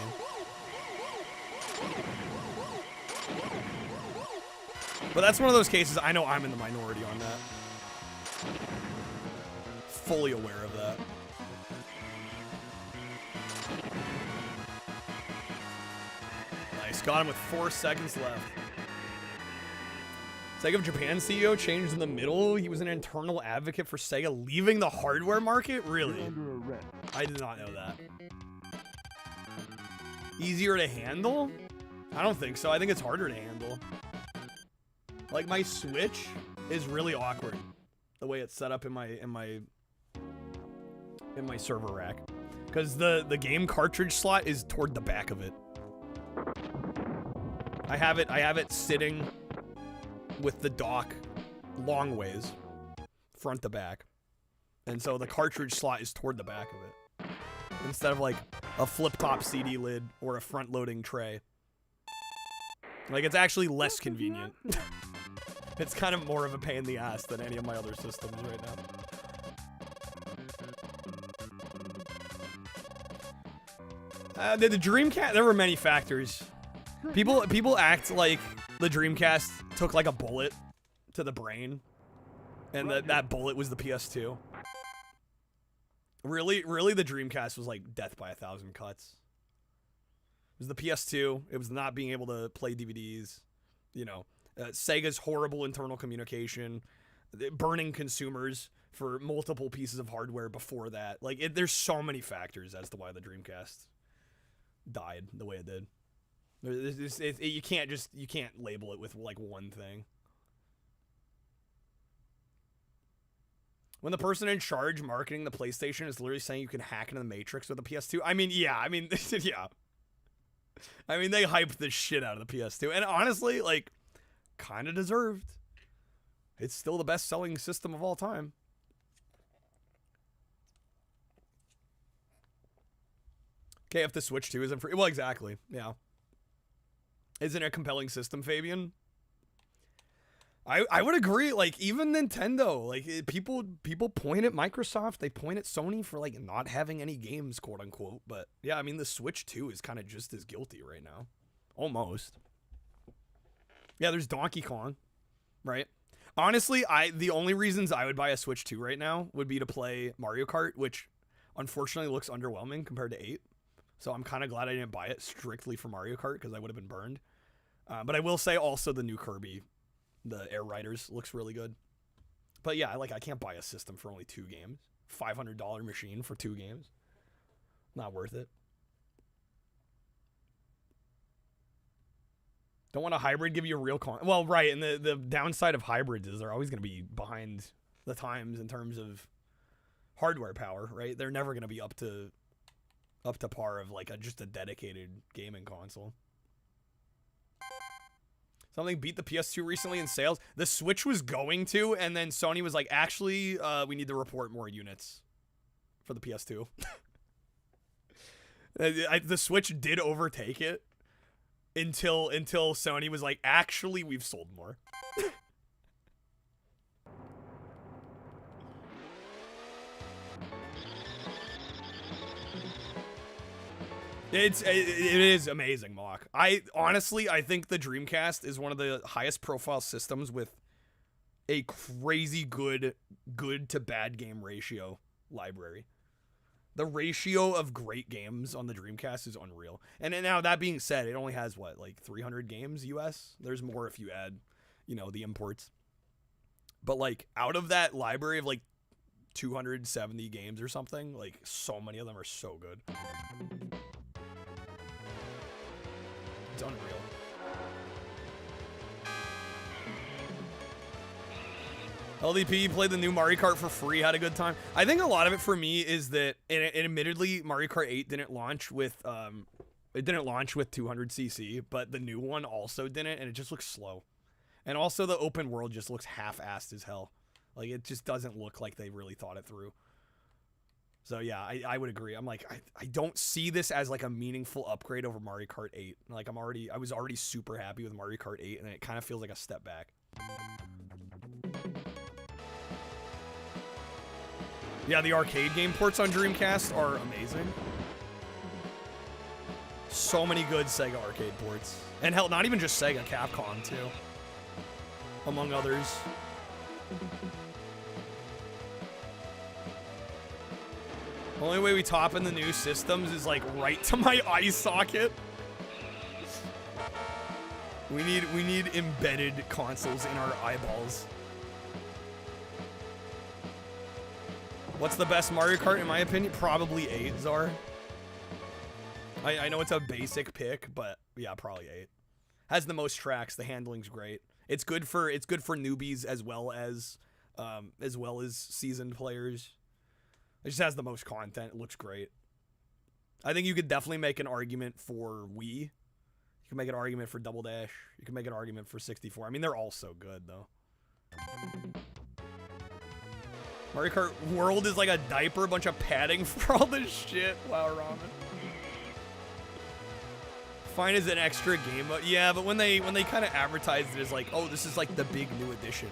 But that's one of those cases I know I'm in the minority on that. Fully aware of that. Nice. Got him with 4 seconds left. Sega of Japan CEO changed in the middle. He was an internal advocate for Sega leaving the hardware market? Really? I did not know that. Easier to handle? I don't think so. I think it's harder to handle. Like, my Switch is really awkward the way it's set up in my server rack, because the game cartridge slot is toward the back of it. I have it sitting with the dock long ways, front to back, and so the cartridge slot is toward the back of it instead of like a flip top CD lid or a front loading tray. Like, it's actually less convenient. It's kind of more of a pain in the ass than any of my other systems right now. The Dreamcast, there were many factors. People act like the Dreamcast took like a bullet to the brain, and that bullet was the PS2. Really, the Dreamcast was like death by 1,000 cuts. It was the PS2. It was not being able to play DVDs. You know, Sega's horrible internal communication, burning consumers for multiple pieces of hardware before that. Like, there's so many factors as to why the Dreamcast died the way it did. You can't label it with like one thing. When the person in charge marketing the PlayStation is literally saying you can hack into the Matrix with a PS2, I mean, yeah. I mean, they hyped the shit out of the PS2, and honestly, like, kind of deserved. It's still the best-selling system of all time. Okay, if the Switch 2 isn't free, well, exactly, yeah. Isn't it a compelling system, Fabian? I would agree. Like, even Nintendo, like, people point at Microsoft, they point at Sony for like not having any games, quote unquote. But yeah, I mean, the Switch 2 is kind of just as guilty right now, almost. Yeah, there's Donkey Kong, right? Honestly, the only reasons I would buy a Switch 2 right now would be to play Mario Kart, which unfortunately looks underwhelming compared to 8. So I'm kind of glad I didn't buy it strictly for Mario Kart because I would have been burned. But I will say also the new Kirby, the Air Riders, looks really good. But yeah, I can't buy a system for only 2 games. $500 machine for 2 games. Not worth it. Don't want a hybrid give you a real well, right, and the downside of hybrids is they're always going to be behind the times in terms of hardware power, right? They're never going to be up to par of like just a dedicated gaming console. Something beat the PS2 recently in sales. The Switch was going to, and then Sony was like, actually, we need to report more units for the PS2. The Switch did overtake it until Sony was like, actually, we've sold more. It is amazing, Mock. I think the Dreamcast is one of the highest profile systems with a crazy good to bad game ratio library. The ratio of great games on the Dreamcast is unreal. And now that being said, it only has what, like 300 games US? There's more if you add, the imports. But like out of that library of like 270 games or something, like so many of them are so good. It's unreal. LDP played the new Mario Kart for free, had a good time. I think a lot of it for me is that, and admittedly, Mario Kart 8 didn't launch with 200cc, but the new one also didn't, and it just looks slow. And also the open world just looks half-assed as hell. Like, it just doesn't look like they really thought it through. So yeah, I would agree. I'm like, I don't see this as like a meaningful upgrade over Mario Kart 8. Like I was already super happy with Mario Kart 8, and it kind of feels like a step back. Yeah, the arcade game ports on Dreamcast are amazing. So many good Sega arcade ports. And hell, not even just Sega, Capcom too. Among others. The only way we top in the new systems is like right to my eye socket. We need embedded consoles in our eyeballs. What's the best Mario Kart in my opinion? Probably 8, Czar. I know it's a basic pick, but yeah, probably 8. Has the most tracks, the handling's great. It's good for newbies as well as seasoned players. It just has the most content. It looks great. I think you could definitely make an argument for Wii. You can make an argument for Double Dash. You can make an argument for 64. I mean, they're all so good, though. Mario Kart World is like a diaper, a bunch of padding for all this shit. Wow, Ramen. Fine as an extra game mode. Yeah, but when they kind of advertised it as like, oh, this is like the big new addition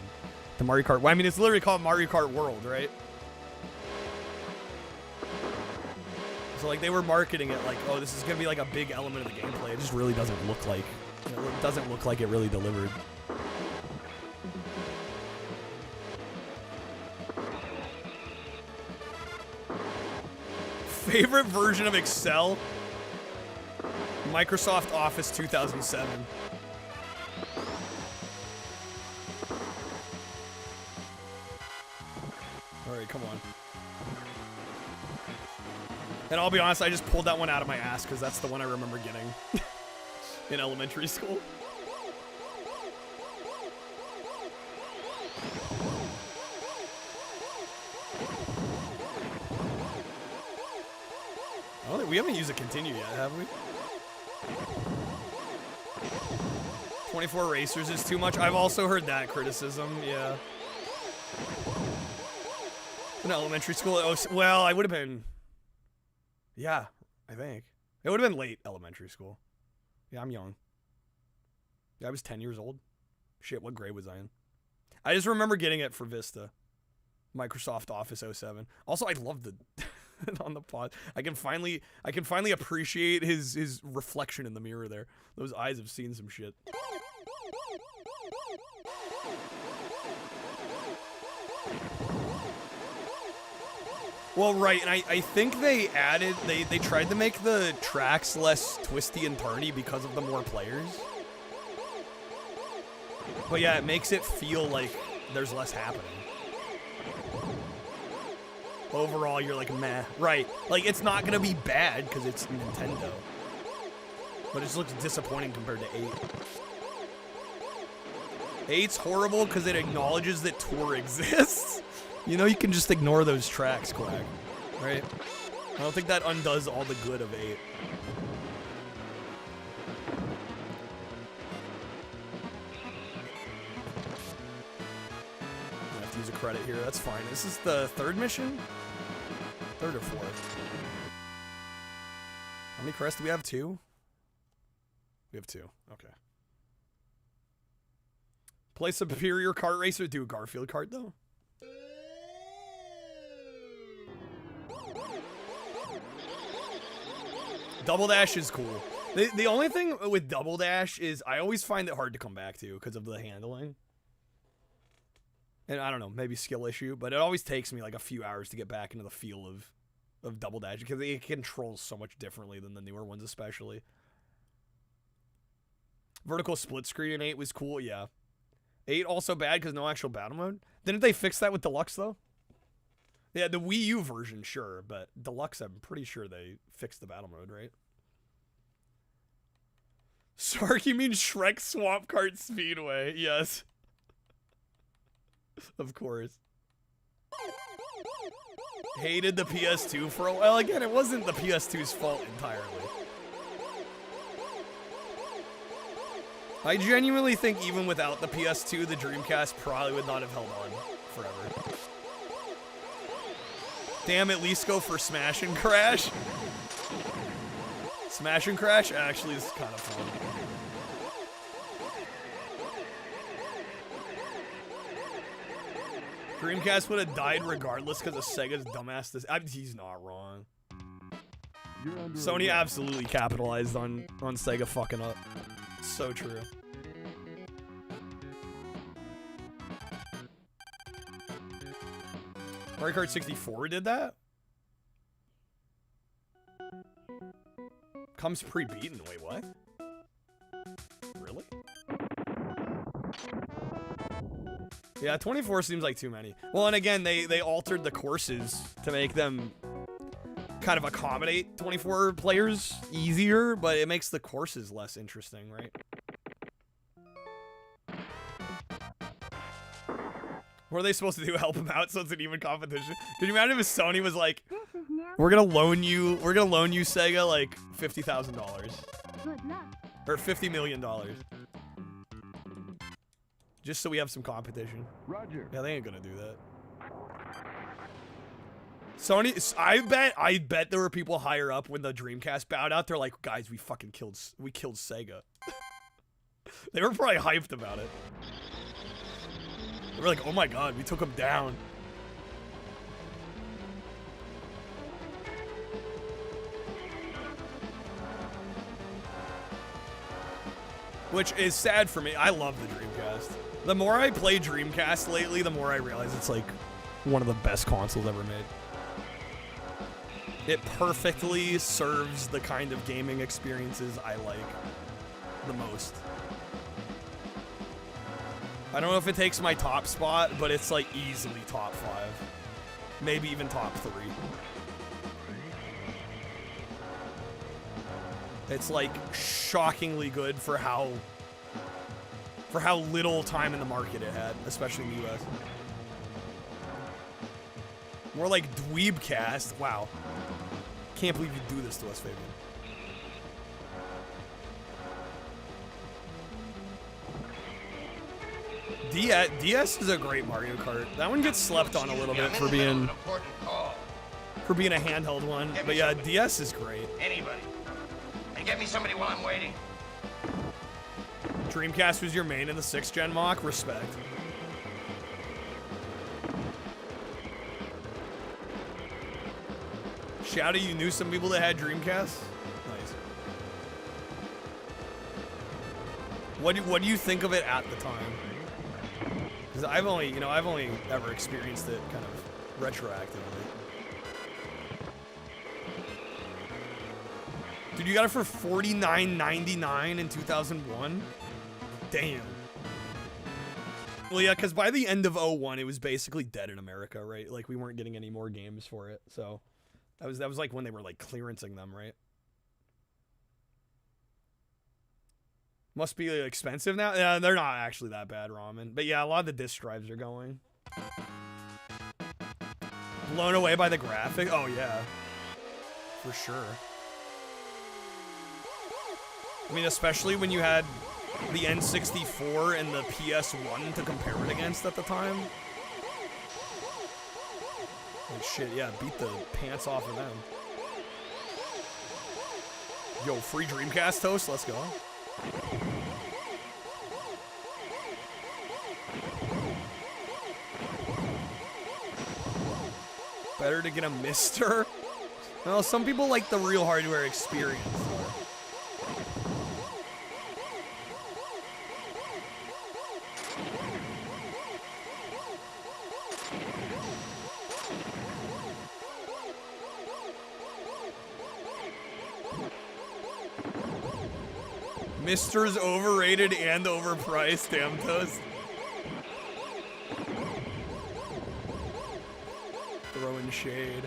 to Mario Kart. Well, I mean, it's literally called Mario Kart World, right? So like they were marketing it like, oh, this is gonna be like a big element of the gameplay. It just really doesn't look like, you know, it doesn't look like it really delivered. Favorite version of Excel? Microsoft Office 2007. Alright, come on. And I'll be honest, I just pulled that one out of my ass because that's the one I remember getting in elementary school. I don't think we haven't used a continue yet, have we? 24 racers is too much. I've also heard that criticism, yeah. In elementary school, well, I would have been, yeah, I think. It would have been late elementary school. Yeah, I'm young. Yeah, I was 10 years old. Shit, what grade was I in? I just remember getting it for Vista. Microsoft Office 07. Also, I love the on the pod. I can finally appreciate his reflection in the mirror there. Those eyes have seen some shit. Well, right, and I think they added, they tried to make the tracks less twisty and turny because of the more players. But yeah, it makes it feel like there's less happening. Overall, you're like, meh. Right, like, it's not gonna be bad because it's Nintendo. But it just looks disappointing compared to 8. 8's horrible because it acknowledges that Tour exists. You know, you can just ignore those tracks, Quack. Right? I don't think that undoes all the good of 8. I have to use a credit here. That's fine. This is the 3rd mission? 3rd or 4th? How many crests do we have? 2? We have 2. Okay. Play superior kart racer. Do a Garfield kart, though. Double Dash is cool. The only thing with Double Dash is I always find it hard to come back to because of the handling. And I don't know, maybe skill issue, but it always takes me like a few hours to get back into the feel of Double Dash because it controls so much differently than the newer ones, especially. Vertical split screen in 8 was cool, yeah. 8 also bad because no actual battle mode. Didn't they fix that with Deluxe, though? Yeah, the Wii U version, sure, but Deluxe, I'm pretty sure they fixed the battle mode, right? Shark, you mean Shrek Swamp Kart Speedway? Yes. Of course. Hated the PS2 for a while. Again, it wasn't the PS2's fault entirely. I genuinely think even without the PS2, the Dreamcast probably would not have held on forever. Damn, at least go for Smash and Crash. Smash and Crash actually is kind of fun. Dreamcast would have died regardless because of Sega's dumbass. He's not wrong. Sony absolutely capitalized on Sega fucking up. So true. Mario Kart 64 did that? Comes pre-beaten. Wait, what? Really? Yeah, 24 seems like too many. Well, and again, they altered the courses to make them kind of accommodate 24 players easier, but it makes the courses less interesting, right? What are they supposed to do? Help him out so it's an even competition? Can you imagine if Sony was like, we're gonna loan you Sega like $50,000 or $50 million, just so we have some competition. Roger. Yeah, they ain't gonna do that. Sony, I bet there were people higher up when the Dreamcast bowed out. They're like, guys, we killed Sega. They were probably hyped about it. They were like, oh my god, we took them down. Which is sad for me. I love the Dreamcast. The more I play Dreamcast lately, the more I realize it's like one of the best consoles ever made. It perfectly serves the kind of gaming experiences I like the most. I don't know if it takes my top spot, but it's like easily top 5. Maybe even top 3. It's like shockingly good for how little time in the market it had, especially in the US. More like Dweebcast. Wow. Can't believe you do this to us, Fabian. DS is a great Mario Kart. That one gets slept on a little bit for being a handheld one. But yeah, DS is great. Anybody. Hey, get me somebody while I'm waiting. Dreamcast was your main in the 6th gen mock. Respect. Shouty, you knew some people that had Dreamcast? Nice. What do you think of it at the time? Because I've only ever experienced it kind of retroactively. Dude, you got it for $49.99 in 2001? Damn. Well, yeah, because by the end of 01, it was basically dead in America, right? Like, we weren't getting any more games for it, so that was like when they were like clearancing them, right? Must be expensive now. Yeah, they're not actually that bad, Ramen. But yeah, a lot of the disk drives are going. Blown away by the graphic. Oh yeah, for sure. I mean, especially when you had the N64 and the PS1 to compare it against at the time. Like shit, yeah, beat the pants off of them. Yo, free Dreamcast toast, let's go. Better to get a Mister? Well, some people like the real hardware experience. Mister's overrated and overpriced, damn toast. Throwing shade.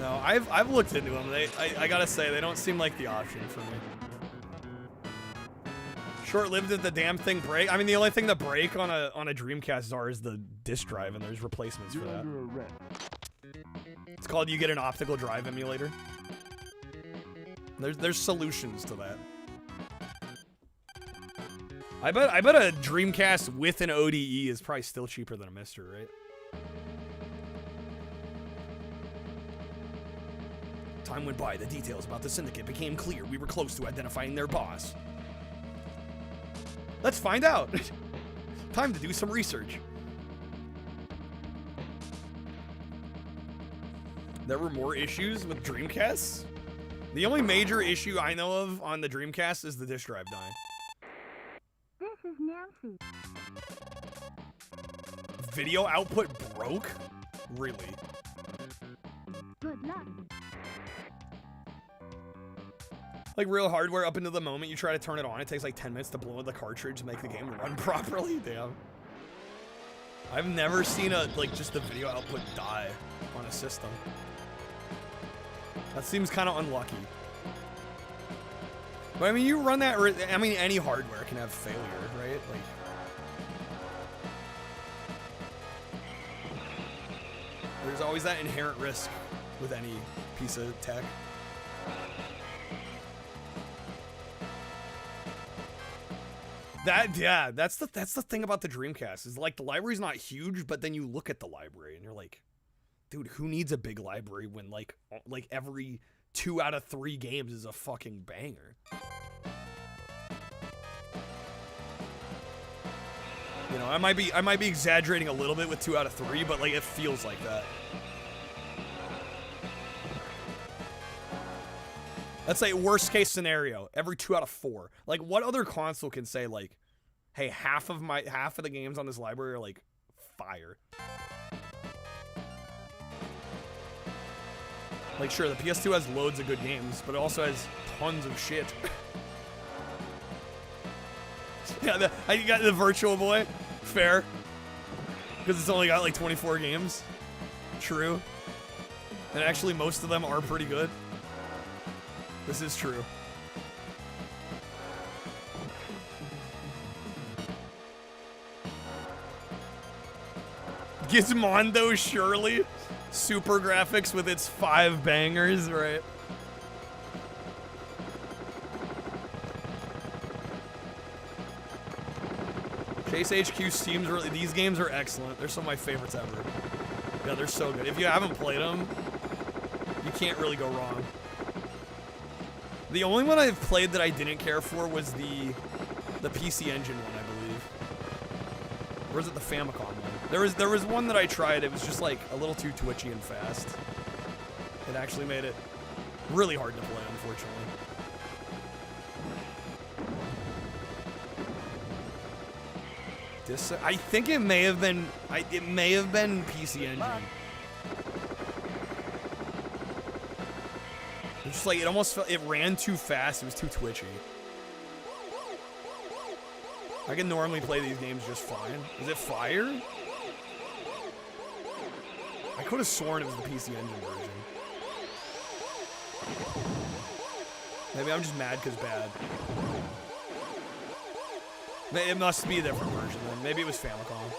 No, I've looked into them. I gotta say, they don't seem like the option for me. Short-lived did the damn thing break? I mean, the only thing that break on a Dreamcast are is the disk drive, and there's replacements for that. It's called You Get an Optical Drive Emulator. There's solutions to that. I bet a Dreamcast with an ODE is probably still cheaper than a Mister, right? Time went by, the details about the syndicate became clear. We were close to identifying their boss. Let's find out. Time to do some research. There were more issues with Dreamcasts? The only major issue I know of on the Dreamcast is the disk drive dying. This is Nancy. Video output broke? Really? Good luck. Like real hardware up into the moment you try to turn it on, it takes like 10 minutes to blow the cartridge to make the game run properly. Damn. I've never seen just the video output die on a system. That seems kind of unlucky. But I mean, you run that, I mean, any hardware can have failure, right? Like, there's always that inherent risk with any piece of tech. That's the thing about the Dreamcast is like the library's not huge, but then you look at the library and you're like, Dude, who needs a big library when like every 2 out of 3 games is a fucking banger? You know, I might be exaggerating a little bit with 2 out of 3, but like it feels like that. Let's say worst case scenario, every 2 out of 4. Like, what other console can say like, hey, half of the games on this library are like fire? Like, sure, the PS2 has loads of good games, but it also has tons of shit. Yeah, I got the Virtual Boy. Fair. Because it's only got like 24 games. True. And actually, most of them are pretty good. This is true. Gizmondo Shirley. Super graphics with its 5 bangers, right? Chase HQ seems really. These games are excellent. They're some of my favorites ever. Yeah, they're so good. If you haven't played them, you can't really go wrong. The only one I've played that I didn't care for was the PC Engine one, I believe. Or was it the Famicom one? There was one that I tried. It was just like a little too twitchy and fast. It actually made it really hard to play, unfortunately. I think it may have been PC Engine. It's just like it almost felt, it ran too fast. It was too twitchy. I can normally play these games just fine. Is it fire? I could have sworn it was the PC Engine version. Maybe I'm just mad because bad. It must be a different version then. Maybe it was Famicom.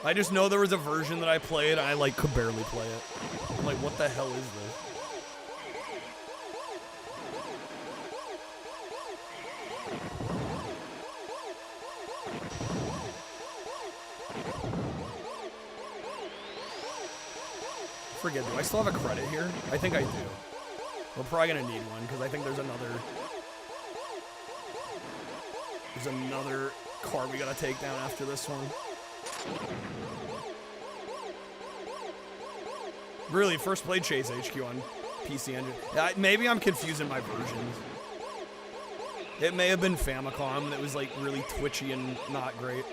I just know there was a version that I played and I like could barely play it. I'm like, what the hell is this? Forget, do I still have a credit here? I think I do. We're probably gonna need one because I think there's another car we gotta take down after this one. Really, first played Chase HQ on PC Engine. Maybe I'm confusing my versions. It may have been Famicom and it was like really twitchy and not great.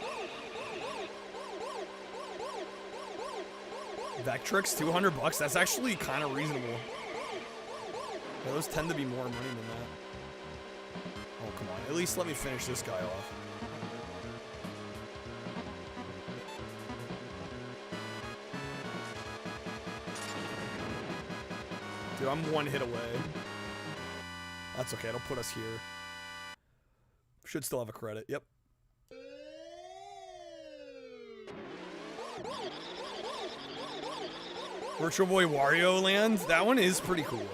Vectrix, $200. That's actually kind of reasonable. Yeah, those tend to be more money than that. Oh, come on. At least let me finish this guy off. Dude, I'm one hit away. That's okay. It'll put us here. Should still have a credit. Yep. Virtual Boy Wario Land. That one is pretty cool.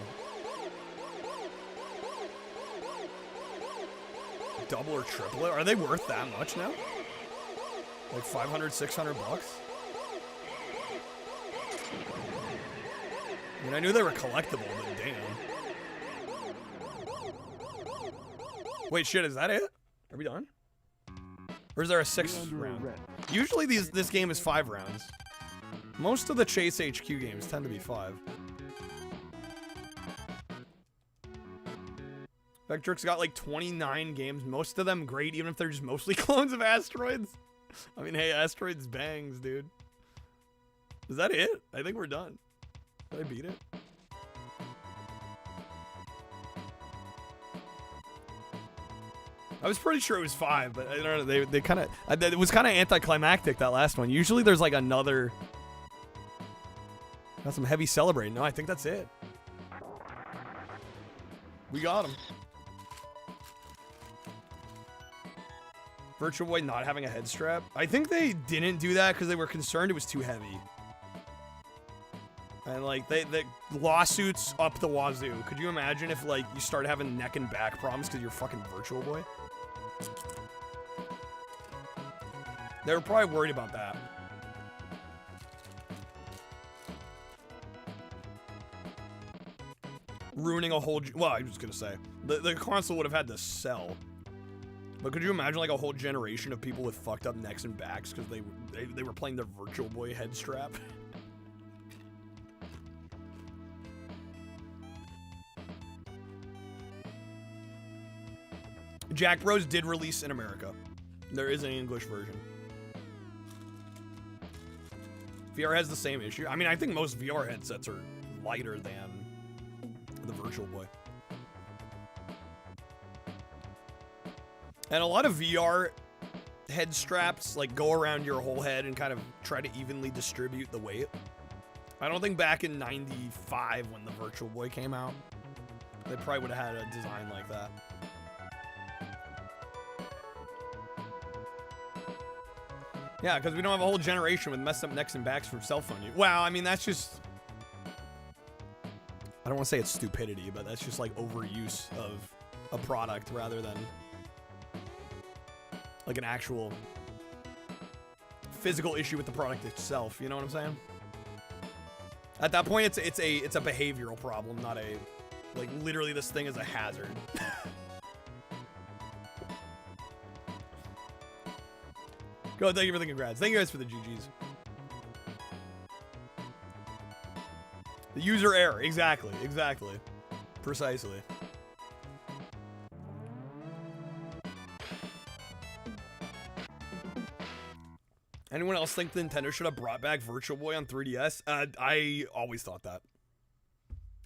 Double or triple it? Are they worth that much now? Like 500, 600 bucks? I mean, I knew they were collectible, but damn. Wait, shit, is that it? Are we done? Or is there a 6th round? Usually this game is 5 rounds. Most of the Chase HQ games tend to be 5. Vectrix got like 29 games, most of them great, even if they're just mostly clones of Asteroids. I mean, hey, Asteroids bangs, dude. Is that it? I think we're done. Did I beat it? I was pretty sure it was 5, but I don't know, they kind of, it was kind of anticlimactic, that last one. Usually there's like another, got some heavy celebrating. No, I think that's it. We got him. Virtual Boy not having a head strap. I think they didn't do that because they were concerned it was too heavy. And like the lawsuits up the wazoo. Could you imagine if like you start having neck and back problems because you're fucking Virtual Boy? They were probably worried about that. Ruining a whole... Well, I was going to say. The console would have had to sell. But could you imagine like a whole generation of people with fucked up necks and backs because they were playing the Virtual Boy head strap? Jack Bros did release in America. There is an English version. VR has the same issue. I mean, I think most VR headsets are lighter than the Virtual Boy. And a lot of VR head straps like go around your whole head and kind of try to evenly distribute the weight. I don't think back in '95 when the Virtual Boy came out, they probably would have had a design like that. Yeah, because we don't have a whole generation with messed up necks and backs from cell phone use. Wow, I mean, that's just... I don't want to say it's stupidity, but that's just like overuse of a product rather than like an actual physical issue with the product itself. You know what I'm saying? At that point, it's a behavioral problem, not a like literally this thing is a hazard. Go, thank you for the congrats. Thank you guys for the GGs. The user error, exactly, precisely. Anyone else think Nintendo should have brought back Virtual Boy on 3DS? I always thought that.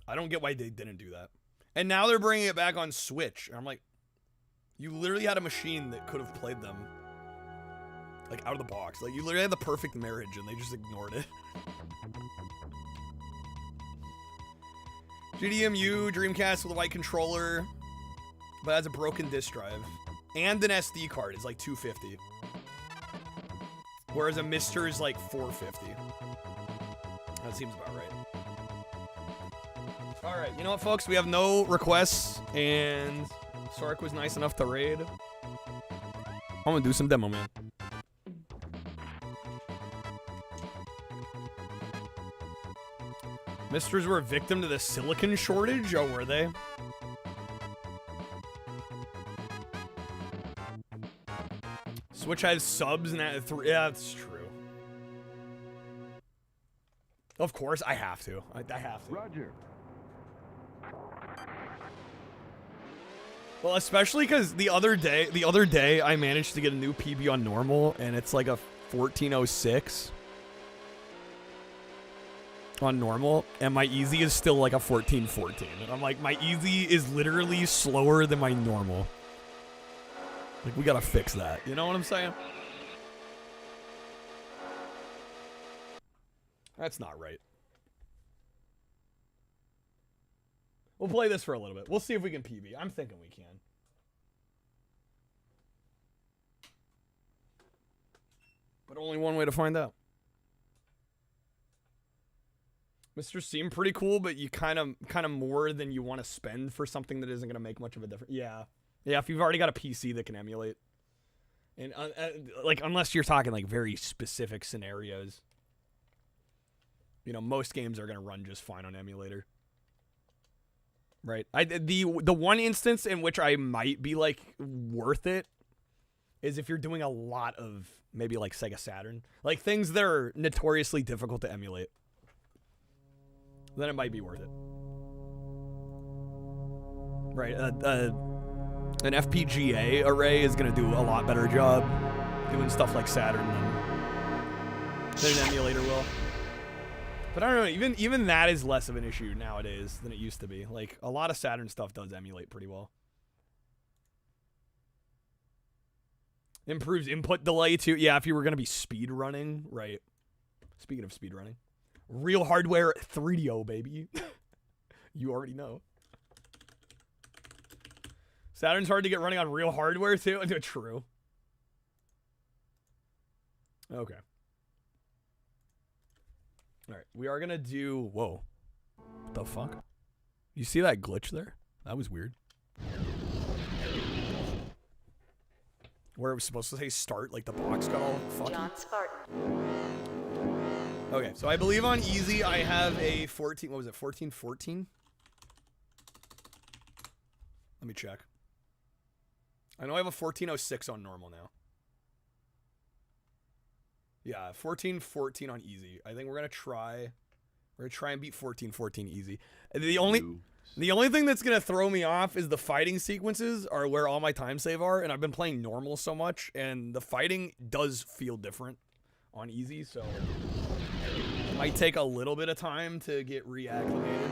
I don't get why they didn't do that. And now they're bringing it back on Switch. And I'm like, you literally had a machine that could have played them. Like, out of the box. Like, you literally had the perfect marriage, and they just ignored it. GDMU, Dreamcast with a white controller, but has a broken disc drive. And an SD card is like $250. Whereas a Mister is like $450. That seems about right. Alright, you know what, folks? We have no requests, and Sark was nice enough to raid. I'm gonna do some demo, man. Misters were a victim to the silicon shortage? Oh, were they? Switch has subs and that. Yeah, that's true. Of course, I have to. I have to. Roger. Well, especially because the other day, I managed to get a new PB on normal, and it's like a 1406 on normal, and my easy is still like a 1414. And I'm like, my easy is literally slower than my normal. Like, we gotta fix that. You know what I'm saying? That's not right. We'll play this for a little bit. We'll see if we can PB. I'm thinking we can. But only one way to find out. Mr. seemed pretty cool, but you kind of more than you want to spend for something that isn't going to make much of a difference. Yeah. Yeah, if you've already got a PC that can emulate. And like, unless you're talking like very specific scenarios. You know, most games are going to run just fine on emulator. Right. The one instance in which I might be like worth it is if you're doing a lot of maybe like Sega Saturn, like things that are notoriously difficult to emulate. Then it might be worth it. Right. An FPGA array is going to do a lot better job doing stuff like Saturn than an emulator will. But I don't know, even that is less of an issue nowadays than it used to be. Like, a lot of Saturn stuff does emulate pretty well. Improves input delay, too. Yeah, if you were going to be speed running, right. Speaking of speed running. Real hardware 3DO, baby. You already know. Saturn's hard to get running on real hardware, too. True. Okay. Alright, we are gonna do... Whoa. What the fuck? You see that glitch there? That was weird. Where it was supposed to say start, like the box got all fucking. John Spartan. Okay, so I believe on easy I have a 14. What was it? 1414. Let me check. I know I have a 1406 on normal now. Yeah, 1414 on easy. I think we're gonna try and beat 1414 easy. The only thing that's gonna throw me off is the fighting sequences are where all my time save are, and I've been playing normal so much, and the fighting does feel different on easy, so it might take a little bit of time to get reacclimated.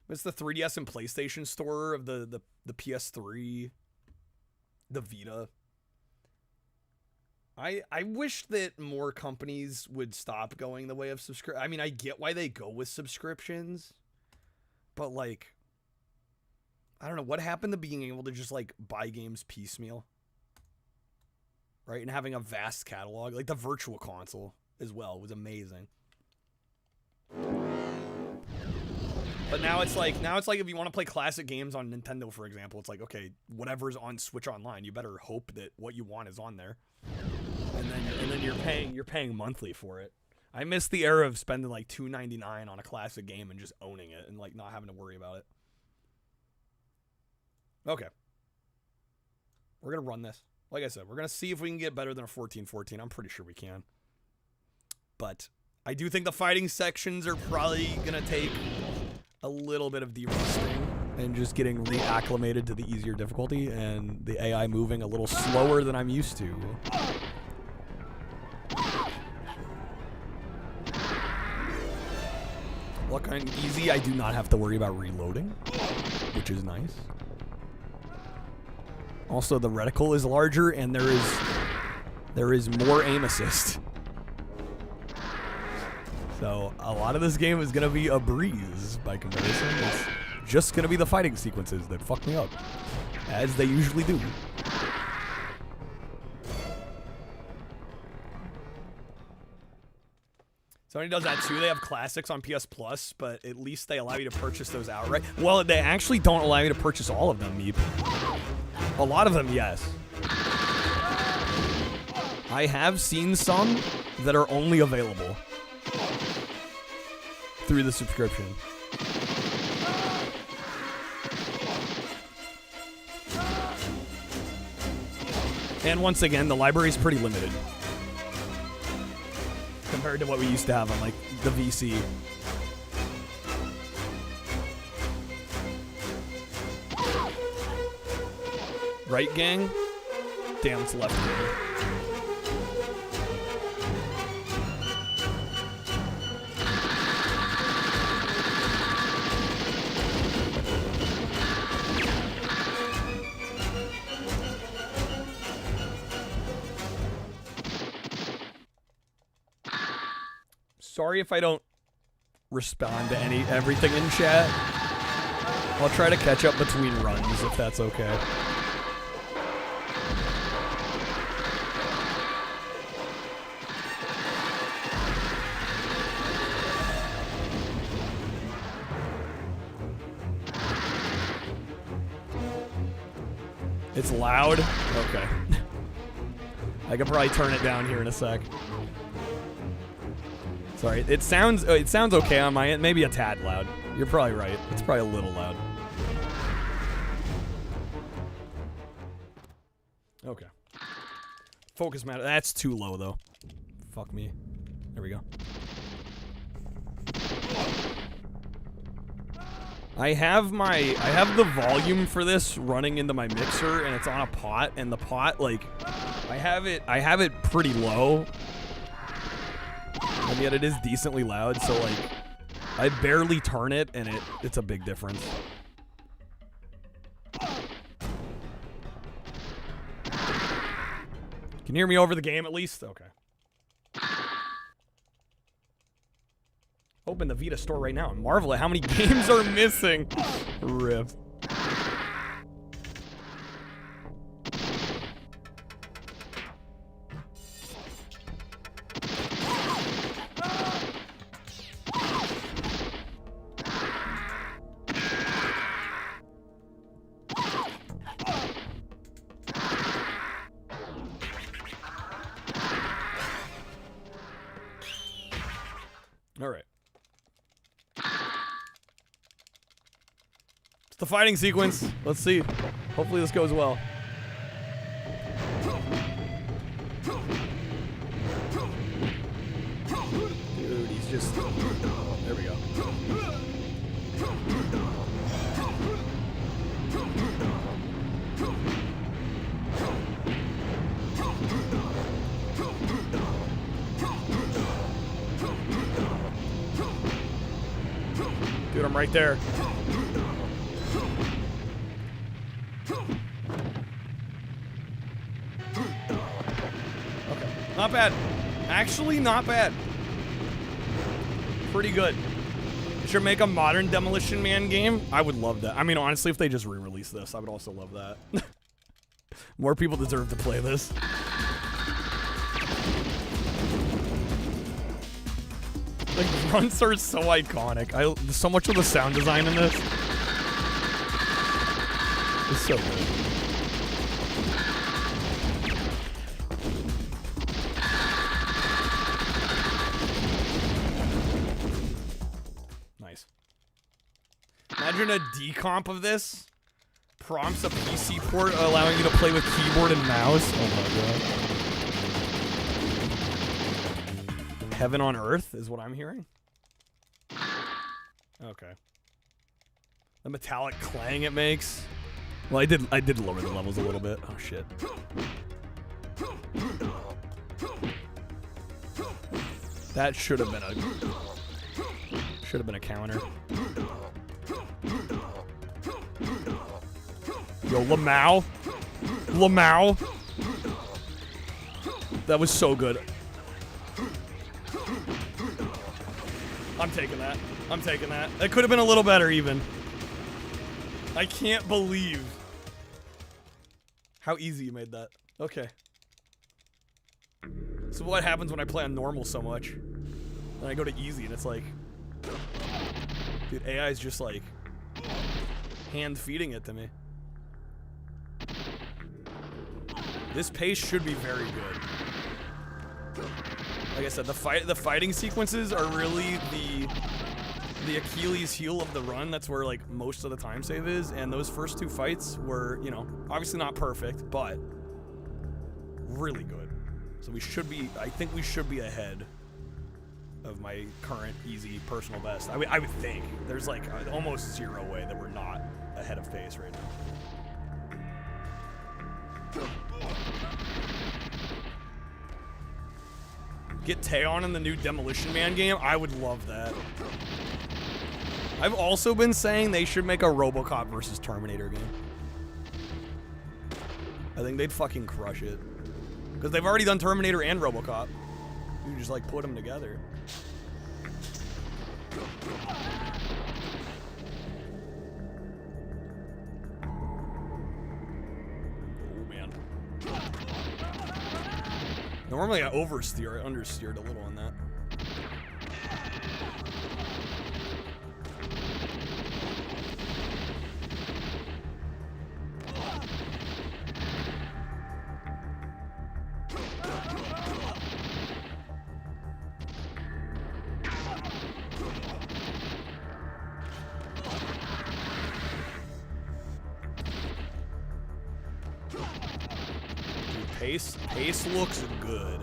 It's the 3DS and PlayStation store of the PS3, the Vita. I wish that more companies would stop going the way of subscription. I mean, I get why they go with subscriptions, but like, I don't know, what happened to being able to just like buy games piecemeal, right? And having a vast catalog, like the Virtual Console as well was amazing. But now it's like if you want to play classic games on Nintendo, for example, it's like, okay, whatever's on Switch Online, you better hope that what you want is on there. And then you're paying monthly for it. I miss the era of spending like $2.99 on a classic game and just owning it and like not having to worry about it. Okay. We're gonna run this. Like I said, we're gonna see if we can get better than a 1414. I'm pretty sure we can. But I do think the fighting sections are probably gonna take a little bit of de-rusting and just getting reacclimated to the easier difficulty and the AI moving a little slower than I'm used to. Look, on easy, I do not have to worry about reloading, which is nice. Also, the reticle is larger and there is more aim assist. So a lot of this game is going to be a breeze by comparison. It's just going to be the fighting sequences that fuck me up, as they usually do. Sony does that too. They have classics on PS Plus, but at least they allow you to purchase those outright. Well, they actually don't allow you to purchase all of them, Meep. A lot of them, yes. I have seen some that are only available through the subscription. And once again, the library is pretty limited compared to what we used to have on like the VC. Right, gang? Damn, it's left gang. Sorry if I don't respond to everything in chat. I'll try to catch up between runs if that's okay. It's loud? Okay. I could probably turn it down here in a sec. Sorry, it sounds okay on my end. Maybe a tad loud. You're probably right. It's probably a little loud. Okay. Focus matter. That's too low though. Fuck me. There we go. I have the volume for this running into my mixer, and it's on a pot, and the pot, like, I have it pretty low. And yet it is decently loud, so like I barely turn it and it's a big difference. Can you hear me over the game at least? Okay. Open the Vita store right now and marvel at how many games are missing. Rip. All right. It's the fighting sequence. Let's see. Hopefully this goes well. Dude, he's just... There we go. Dude, I'm right there. Okay, not bad. Actually, not bad. Pretty good. Should make a modern Demolition Man game. I would love that. I mean, honestly, if they just re-release this, I would also love that. More people deserve to play this. Like, grunts are so iconic. So much of the sound design in this is so good. Nice. Imagine a decomp of this. Prompts a PC port allowing you to play with keyboard and mouse. Oh my god. Heaven on Earth is what I'm hearing. Okay. The metallic clang it makes. Well, I did lower the levels a little bit. Oh shit. That should have been a counter. Yo, Lamau. Lamau. That was so good. I'm taking that. I'm taking that. It could have been a little better even. I can't believe how easy you made that. Okay. So what happens when I play on normal so much? Then I go to easy and it's like... Dude, AI is just like... hand feeding it to me. This pace should be very good. Like I said, the fighting sequences are really the Achilles heel of the run. That's where like most of the time save is, and those first two fights were, you know, obviously not perfect, but really good. So we should be, I think we should be ahead of my current easy personal best. I would think. There's like almost zero way that we're not ahead of pace right now. Get Taeon in the new Demolition Man game? I would love that. I've also been saying they should make a RoboCop versus Terminator game. I think they'd fucking crush it. Because they've already done Terminator and RoboCop. You just like put them together. Normally I oversteer, I understeered a little on that. Pace looks good.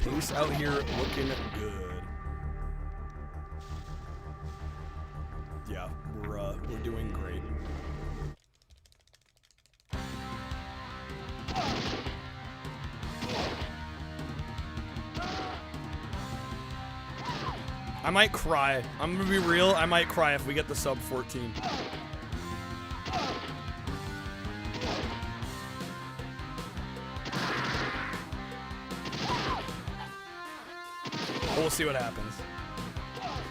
Pace out here looking good. Yeah, we're doing great. I might cry. I'm gonna be real, I might cry if we get the sub 14. We'll see what happens.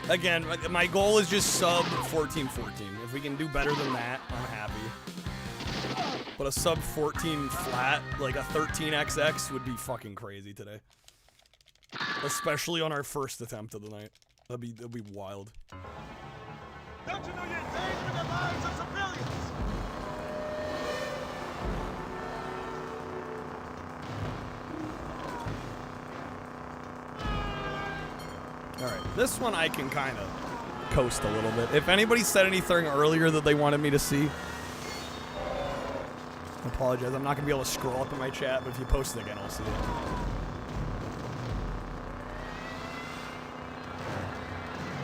Again, my goal is just sub 14-14. If we can do better than that, I'm happy. But a sub 14 flat, like a 13XX, would be fucking crazy today. Especially on our first attempt of the night. That'd be wild. Don't you know you're endangering the lives of civilians? Alright, this one I can kind of coast a little bit. If anybody said anything earlier that they wanted me to see, I apologize. I'm not going to be able to scroll up in my chat, but if you post it again, I'll see it.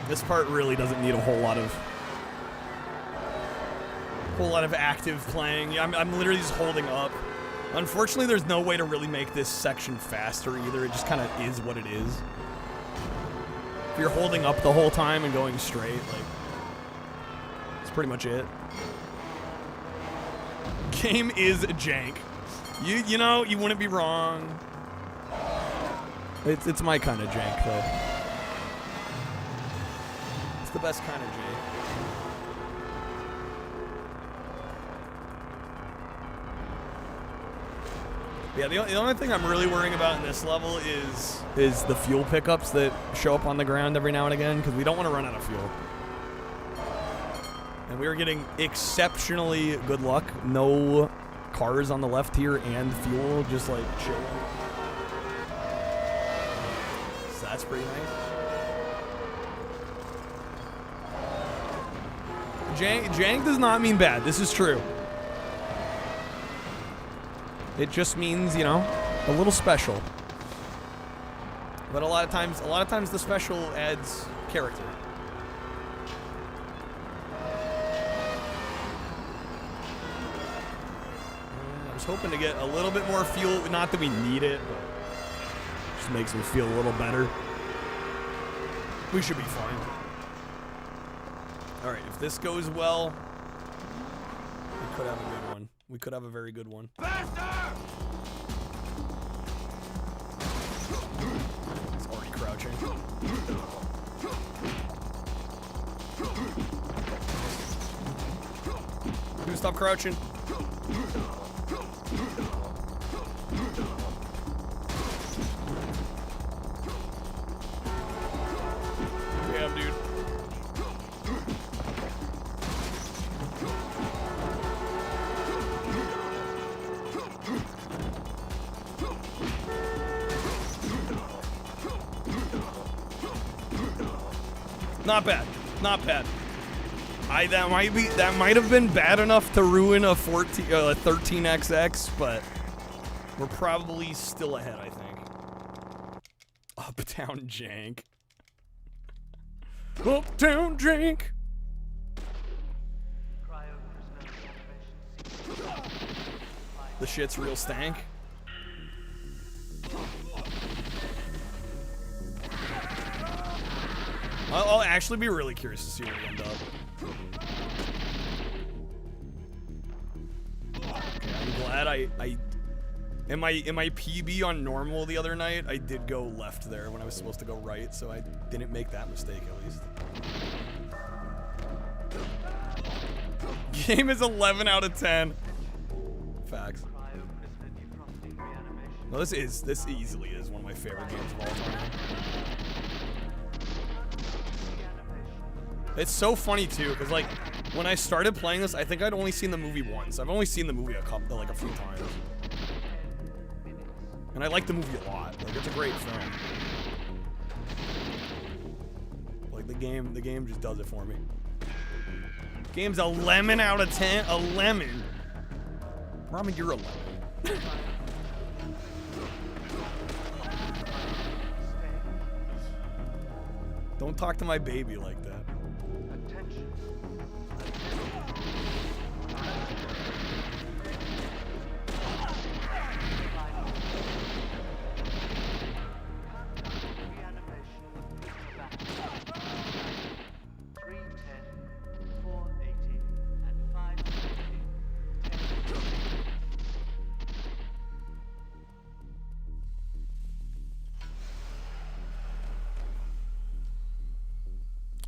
This part really doesn't need a whole lot of active playing. I'm literally just holding up. Unfortunately, there's no way to really make this section faster either. It just kind of is what it is. If you're holding up the whole time and going straight, like, that's pretty much it. Game is jank. You know, you wouldn't be wrong. It's my kind of jank, though. It's the best kind of jank. Yeah, the only thing I'm really worrying about in this level is the fuel pickups that show up on the ground every now and again, because we don't want to run out of fuel. And we are getting exceptionally good luck. No cars on the left here and fuel just like chilling. So that's pretty nice. Jank does not mean bad. This is true. It just means, you know, a little special. But a lot of times the special adds character. I was hoping to get a little bit more fuel. Not that we need it, but it just makes me feel a little better. We should be fine. All right, if this goes well, we could have a good one. We could have a very good one. It's already crouching. Dude, stop crouching. Damn, dude. Not bad. Not bad. That might have been bad enough to ruin a 13XX, but we're probably still ahead, I think. Uptown jank. Uptown jank. The shit's real stank. I'll actually be really curious to see where we end up. Okay, I'm glad I in my PB on normal the other night, I did go left there when I was supposed to go right, so I didn't make that mistake at least. Game is 11 out of 10. Facts. No, this easily is one of my favorite games of all time. It's so funny too, because like when I started playing this, I think I'd only seen the movie once. I've only seen the movie a few times, and I like the movie a lot. Like, it's a great film. Like the game just does it for me. Game's a lemon out of 10. A lemon. Ramen, you're a lemon. Don't talk to my baby like that.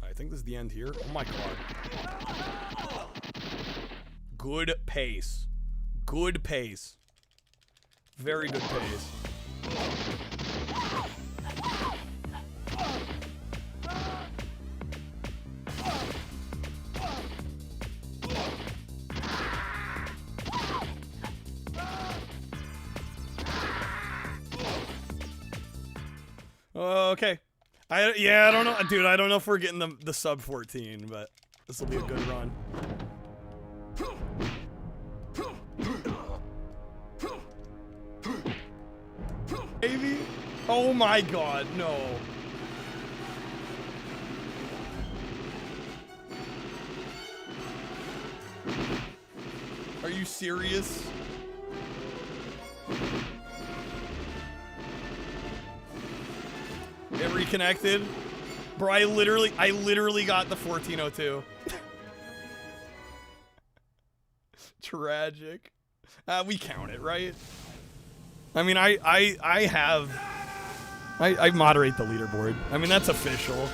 I think this is the end here. Oh my god. Good pace. Good pace. Very good pace. Okay. Yeah, I don't know, dude. I don't know if we're getting the sub 14, but this will be a good run. Maybe. Oh my God, no. Are you serious? It reconnected. Bro, I literally got the 1402. Tragic. We count it, right? I mean, I moderate the leaderboard. I mean, that's official.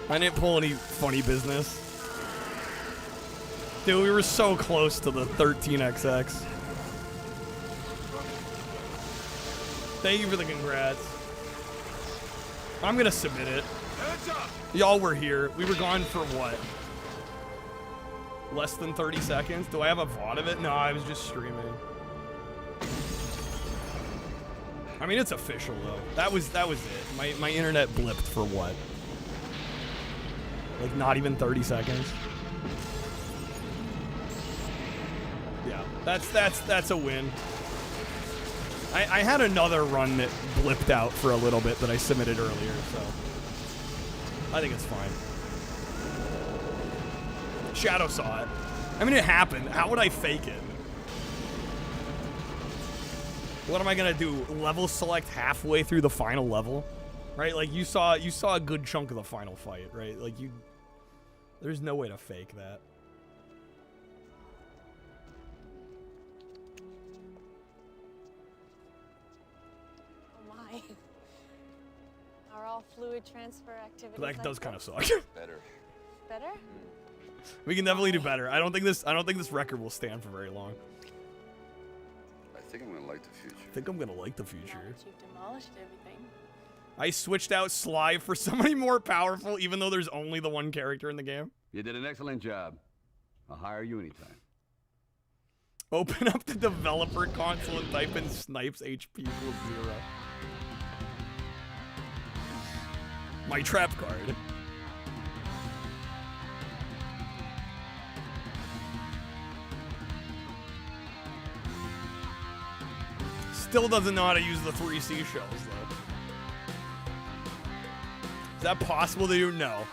I didn't pull any funny business. Dude, we were so close to the 13XX. Thank you for the congrats. I'm gonna submit it. Y'all were here. We were gone for what? Less than 30 seconds? Do I have a VOD of it? No, I was just streaming. I mean, it's official though. That was it. My internet blipped for what? Like not even 30 seconds. Yeah, that's a win. I had another run that blipped out for a little bit that I submitted earlier, so I think it's fine. Shadow saw it. I mean, it happened. How would I fake it? What am I gonna do? Level select halfway through the final level, right? Like you saw a good chunk of the final fight, right? Like there's no way to fake that. Are all fluid transfer activities That does kind of suck. Better. Better? We can definitely do better. I don't think this record will stand for very long. I think I'm gonna like the future. I think I'm gonna like the future. You've demolished everything. I switched out Sly for somebody more powerful, even though there's only the one character in the game. You did an excellent job. I'll hire you anytime. Open up the developer console and type in Snipes HP equals 0. My trap card. Still doesn't know how to use the 3C shells, though. Is that possible to do? No.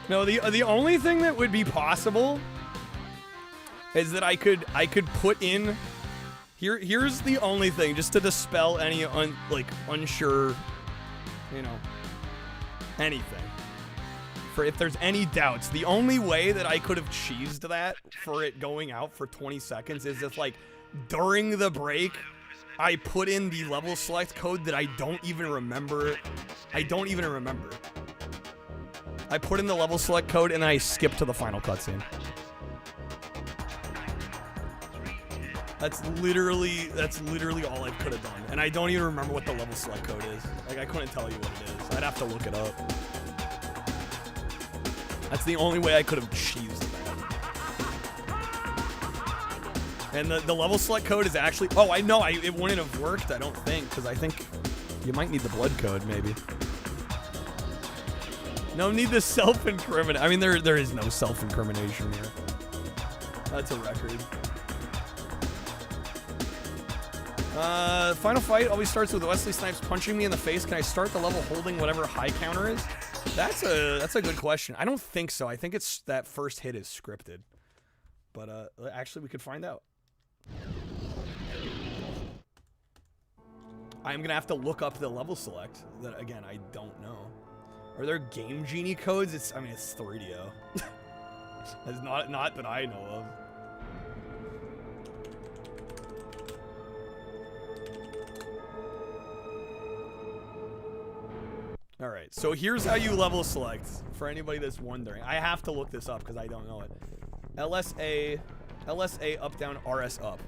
No, the only thing that would be possible is that I could put in here's the only thing, just to dispel any unsure, you know, anything. For if there's any doubts, the only way that I could have cheesed that for it going out for 20 seconds is if, like, during the break, I put in the level select code that I don't even remember. I put in the level select code and then I skipped to the final cutscene. That's literally all I could have done. And I don't even remember what the level select code is. Like, I couldn't tell you what it is. I'd have to look it up. That's the only way I could have cheesed that. And the level select code is actually... Oh, I know. It wouldn't have worked, I don't think, because I think you might need the blood code, maybe. No need the self-incriminate. I mean, there is no self-incrimination here. That's a record. Final fight always starts with Wesley Snipes punching me in the face. Can I start the level holding whatever high counter is? That's a good question. I don't think so. I think it's that first hit is scripted. But actually we could find out. I'm gonna have to look up the level select. That again, I don't know. Are there Game Genie codes? It's 3DO. It's not that I know of. All right, so here's how you level select for anybody that's wondering. I have to look this up because I don't know it. LSA up down RS up,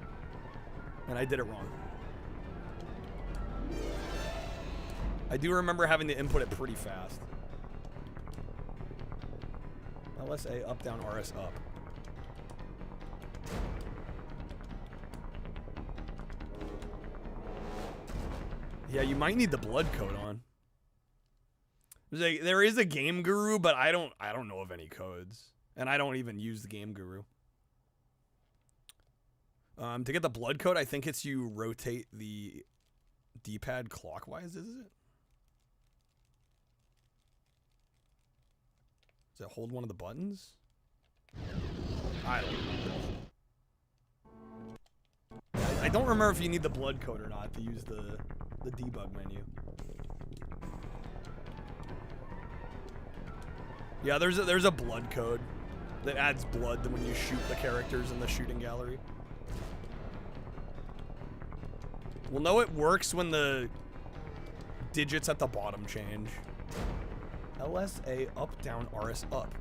and I did it wrong. I do remember having to input it pretty fast. LSA up down RS up. Yeah, you might need the blood code on. There is a Game Guru, but I don't know of any codes, and I don't even use the Game Guru. To get the blood code, I think it's you rotate the D-pad clockwise. Is it? Does it hold one of the buttons? I don't remember. I don't remember if you need the blood code or not to use the debug menu. Yeah, there's a blood code that adds blood when you shoot the characters in the shooting gallery. We'll know it works when the digits at the bottom change. LSA up, down, RS up.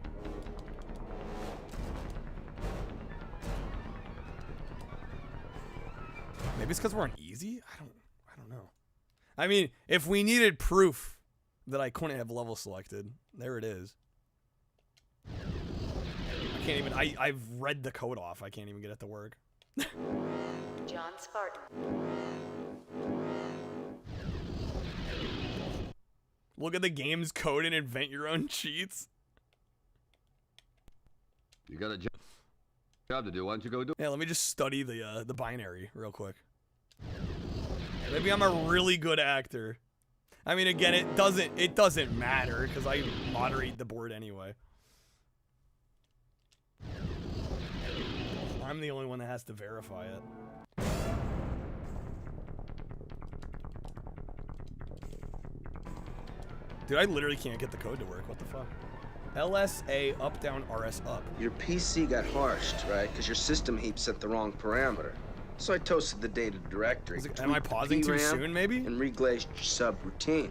Maybe it's because we're on easy? I don't know. I mean, if we needed proof that I couldn't have level selected, there it is. I can't even, I've read the code off. I can't even get it to work. John Spartan. Look at the game's code and invent your own cheats. You got a job to do. Why don't you go do it? Yeah, let me just study the binary real quick. Maybe I'm a really good actor. I mean, again, it doesn't matter because I moderate the board anyway. I'm the only one that has to verify it. Dude, I literally can't get the code to work. What the fuck? LSA up, down, RS up. Your PC got harshed, right? Because your system heap set the wrong parameter. So I toasted the data directory. Am I pausing too soon, maybe? And reglazed your subroutine.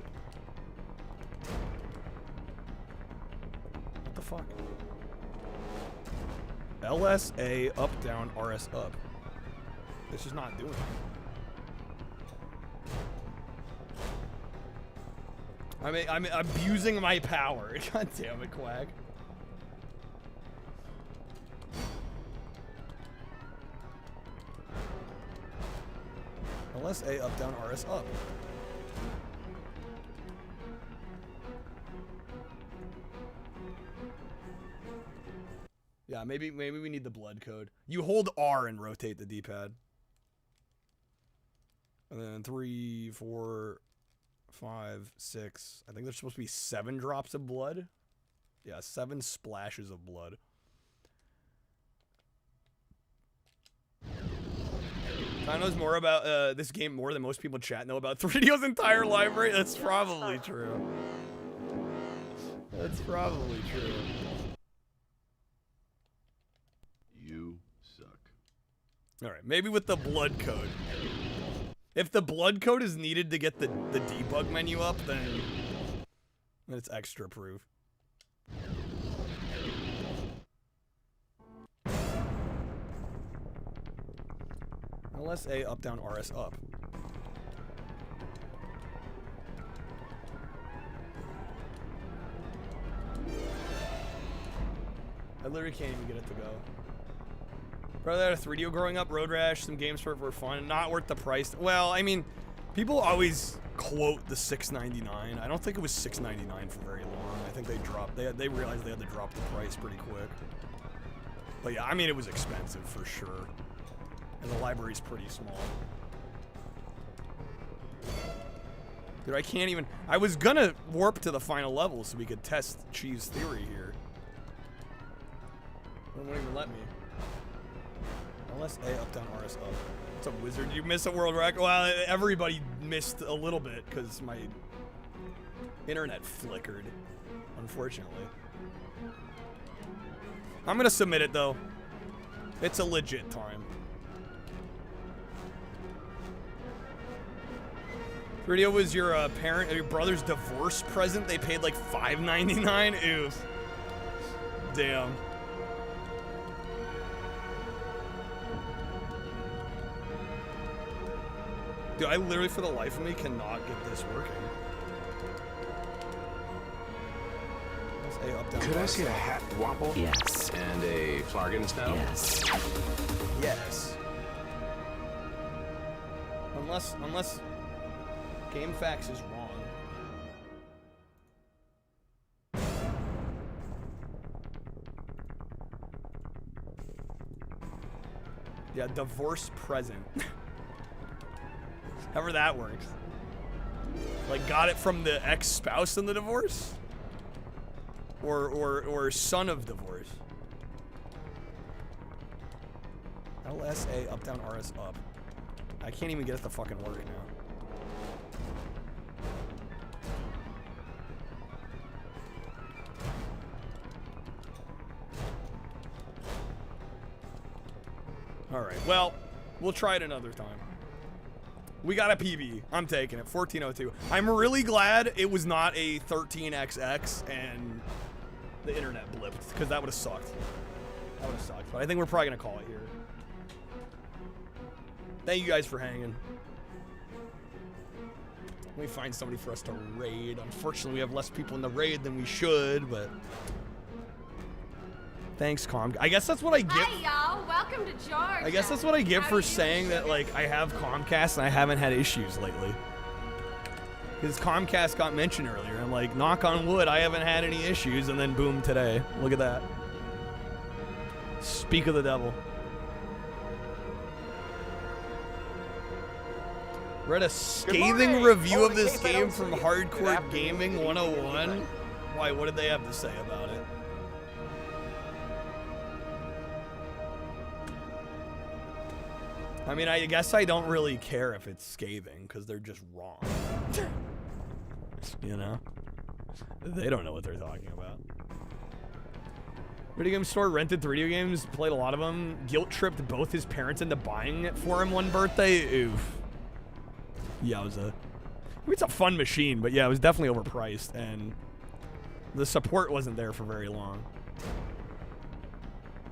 What the fuck? LSA up, down, RS up. It's just not doing it. I'm abusing my power. God damn it, Quack. LSA up, down, RS up. Yeah, maybe we need the blood code. You hold R and rotate the D-pad. And then 3, 4, 5, 6. I think there's supposed to be 7 drops of blood. Yeah, 7 splashes of blood. Kyle knows more about this game more than most people chat know about 3DO's entire library. That's probably true. That's probably true. You suck. Alright, maybe with the blood code. If the blood code is needed to get the debug menu up, then it's extra proof. LSA up, down, RS up. I literally can't even get it to go. Brother, had a 3DO growing up, Road Rash, some games for it were fun, not worth the price. Well, I mean, people always quote the $6.99. I don't think it was $6.99 for very long. I think they dropped, they realized they had to drop the price pretty quick. But yeah, I mean, it was expensive for sure. And the library's pretty small. Dude, I can't even, I was gonna warp to the final level so we could test Chief's theory here. It won't even let me. LSA up, down, RS up. What's up, wizard? You miss a world record? Well, everybody missed a little bit because my internet flickered, unfortunately. I'm gonna submit it though. It's a legit time. 3DO was your your brother's divorce present. They paid like $5.99. Ew. Damn. Dude, I literally, for the life of me, cannot get this working. Up, down, Could I see a hat wobble? Yes. And a flargon style? Yes. Yes. Unless GameFAQs is wrong. Yeah, divorce present. However that works. Like, got it from the ex-spouse in the divorce? Or son of divorce? LSA, up, down, RS, up. I can't even get it to fucking work now. Alright, well, we'll try it another time. We got a PB. I'm taking it. 1402. I'm really glad it was not a 13XX and the internet blipped, because that would have sucked. That would have sucked. But I think we're probably going to call it here. Thank you guys for hanging. Let me find somebody for us to raid. Unfortunately, we have less people in the raid than we should, but... Thanks, Com. I guess that's what I get. Hi, y'all. Welcome to Georgia. I guess that's what I get for saying that, like, I have Comcast and I haven't had issues lately. Because Comcast got mentioned earlier. I'm like, knock on wood, I haven't had any issues, and then boom, today. Look at that. Speak of the devil. Read a scathing review of this game from Hardcore Gaming 101. Why, what did they have to say about it? I mean, I guess I don't really care if it's scathing, because they're just wrong. You know? They don't know what they're talking about. Video game store, rented 3D games, played a lot of them, guilt-tripped both his parents into buying it for him one birthday. Oof. Yowza. I mean, it's a fun machine, but yeah, it was definitely overpriced, and the support wasn't there for very long.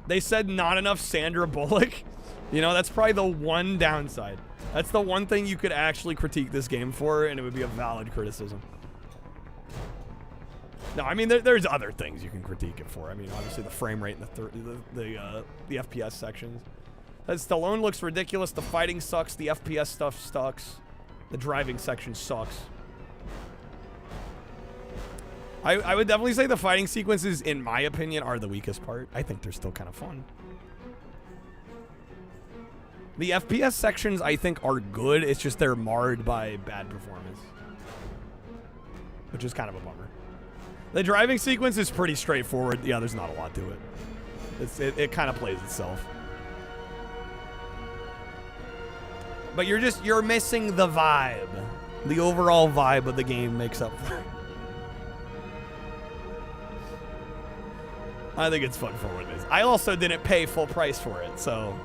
They said not enough Sandra Bullock. You know, that's probably the one downside. That's the one thing you could actually critique this game for, and it would be a valid criticism. No, I mean, there's other things you can critique it for. I mean, obviously the frame rate and the FPS sections. Stallone looks ridiculous. The fighting sucks. The FPS stuff sucks. The driving section sucks. I would definitely say the fighting sequences, in my opinion, are the weakest part. I think they're still kind of fun. The FPS sections, I think, are good. It's just they're marred by bad performance, which is kind of a bummer. The driving sequence is pretty straightforward. Yeah, there's not a lot to it. It kind of plays itself. But you're missing the vibe. The overall vibe of the game makes up for it. I think it's fun for what it is. I also didn't pay full price for it, so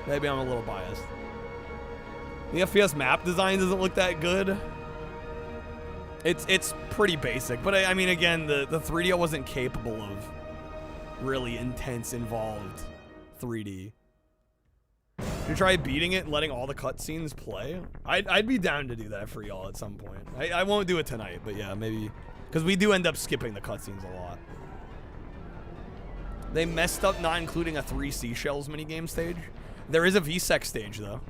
maybe I'm a little biased. The FPS map design doesn't look that good. It's pretty basic, but I mean, again, the 3DO wasn't capable of really intense, involved 3D. You try beating it and letting all the cutscenes play? I'd be down to do that for y'all at some point. I won't do it tonight, but yeah, maybe, because we do end up skipping the cutscenes a lot. They messed up not including a 3 seashells minigame stage. There is a VSEC stage, though.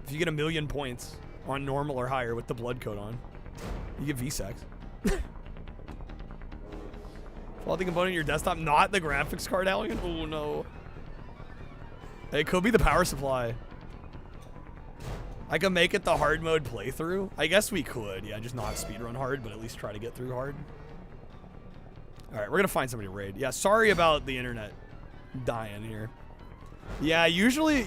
If you get 1,000,000 points on normal or higher with the blood coat on, you get VSECs. Faulty component in your desktop, not the graphics card, Alien? Oh, no. It could be the power supply. I could make it the hard mode playthrough. I guess we could. Yeah, just not speedrun hard, but at least try to get through hard. All right, we're going to find somebody to raid. Yeah, sorry about the internet dying here. Yeah, usually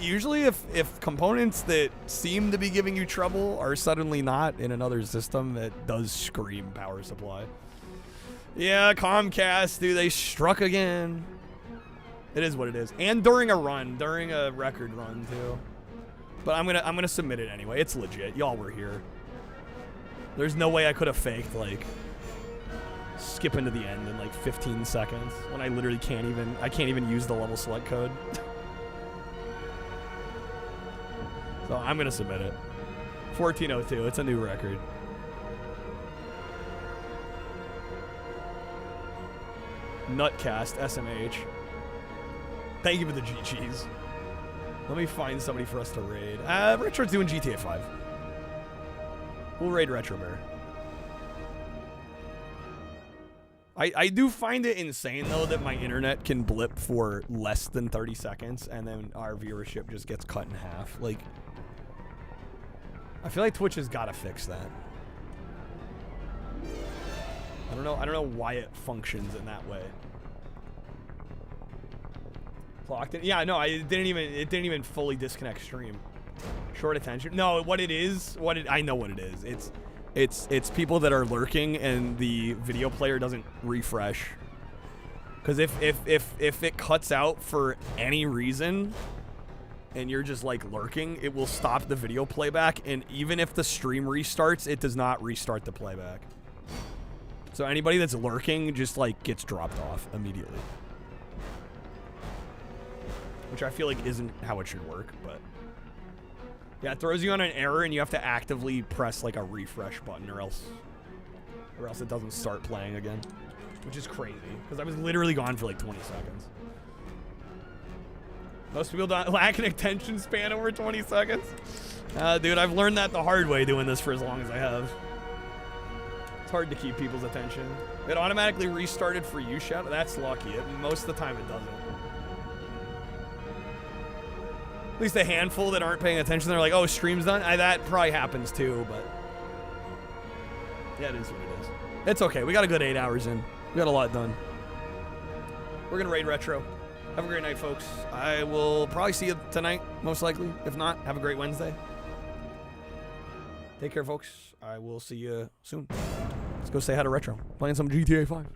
if components that seem to be giving you trouble are suddenly not in another system, it does scream power supply. Yeah, Comcast, dude, they struck again. It is what it is. And during a run, during a record run too. But I'm gonna submit it anyway. It's legit. Y'all were here. There's no way I could have faked like skipping to the end in like 15 seconds when I literally can't even use the level select code. So I'm gonna submit it. 1402. It's a new record. Nutcast SMH. Thank you for the GGs. Let me find somebody for us to raid. Richard's doing GTA 5. We'll raid Retro Bear. I do find it insane, though, that my internet can blip for less than 30 seconds, and then our viewership just gets cut in half. Like, I feel like Twitch has got to fix that. I don't know why it functions in that way. Clocked in. Yeah, no, it didn't even fully disconnect stream. Short attention. No, what it is, I know what it is. It's people that are lurking and the video player doesn't refresh. Because if it cuts out for any reason and you're just like lurking, it will stop the video playback, and even if the stream restarts, it does not restart the playback. So anybody that's lurking just like gets dropped off immediately. Which I feel like isn't how it should work, but yeah, it throws you on an error and you have to actively press like a refresh button or else it doesn't start playing again, which is crazy because I was literally gone for like 20 seconds. Most people don't lack an attention span over 20 seconds. Dude, I've learned that the hard way doing this for as long as I have. It's hard to keep people's attention. It automatically restarted for you, Shadow. That's lucky. Most of the time it doesn't. At least a handful that aren't paying attention, they're like, oh, stream's done? That probably happens too, but yeah, it is what it is. It's okay. We got a good 8 hours in. We got a lot done. We're going to raid Retro. Have a great night, folks. I will probably see you tonight, most likely. If not, have a great Wednesday. Take care, folks. I will see you soon. Let's go say hi to Retro. Playing some GTA 5.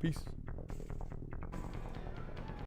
Peace.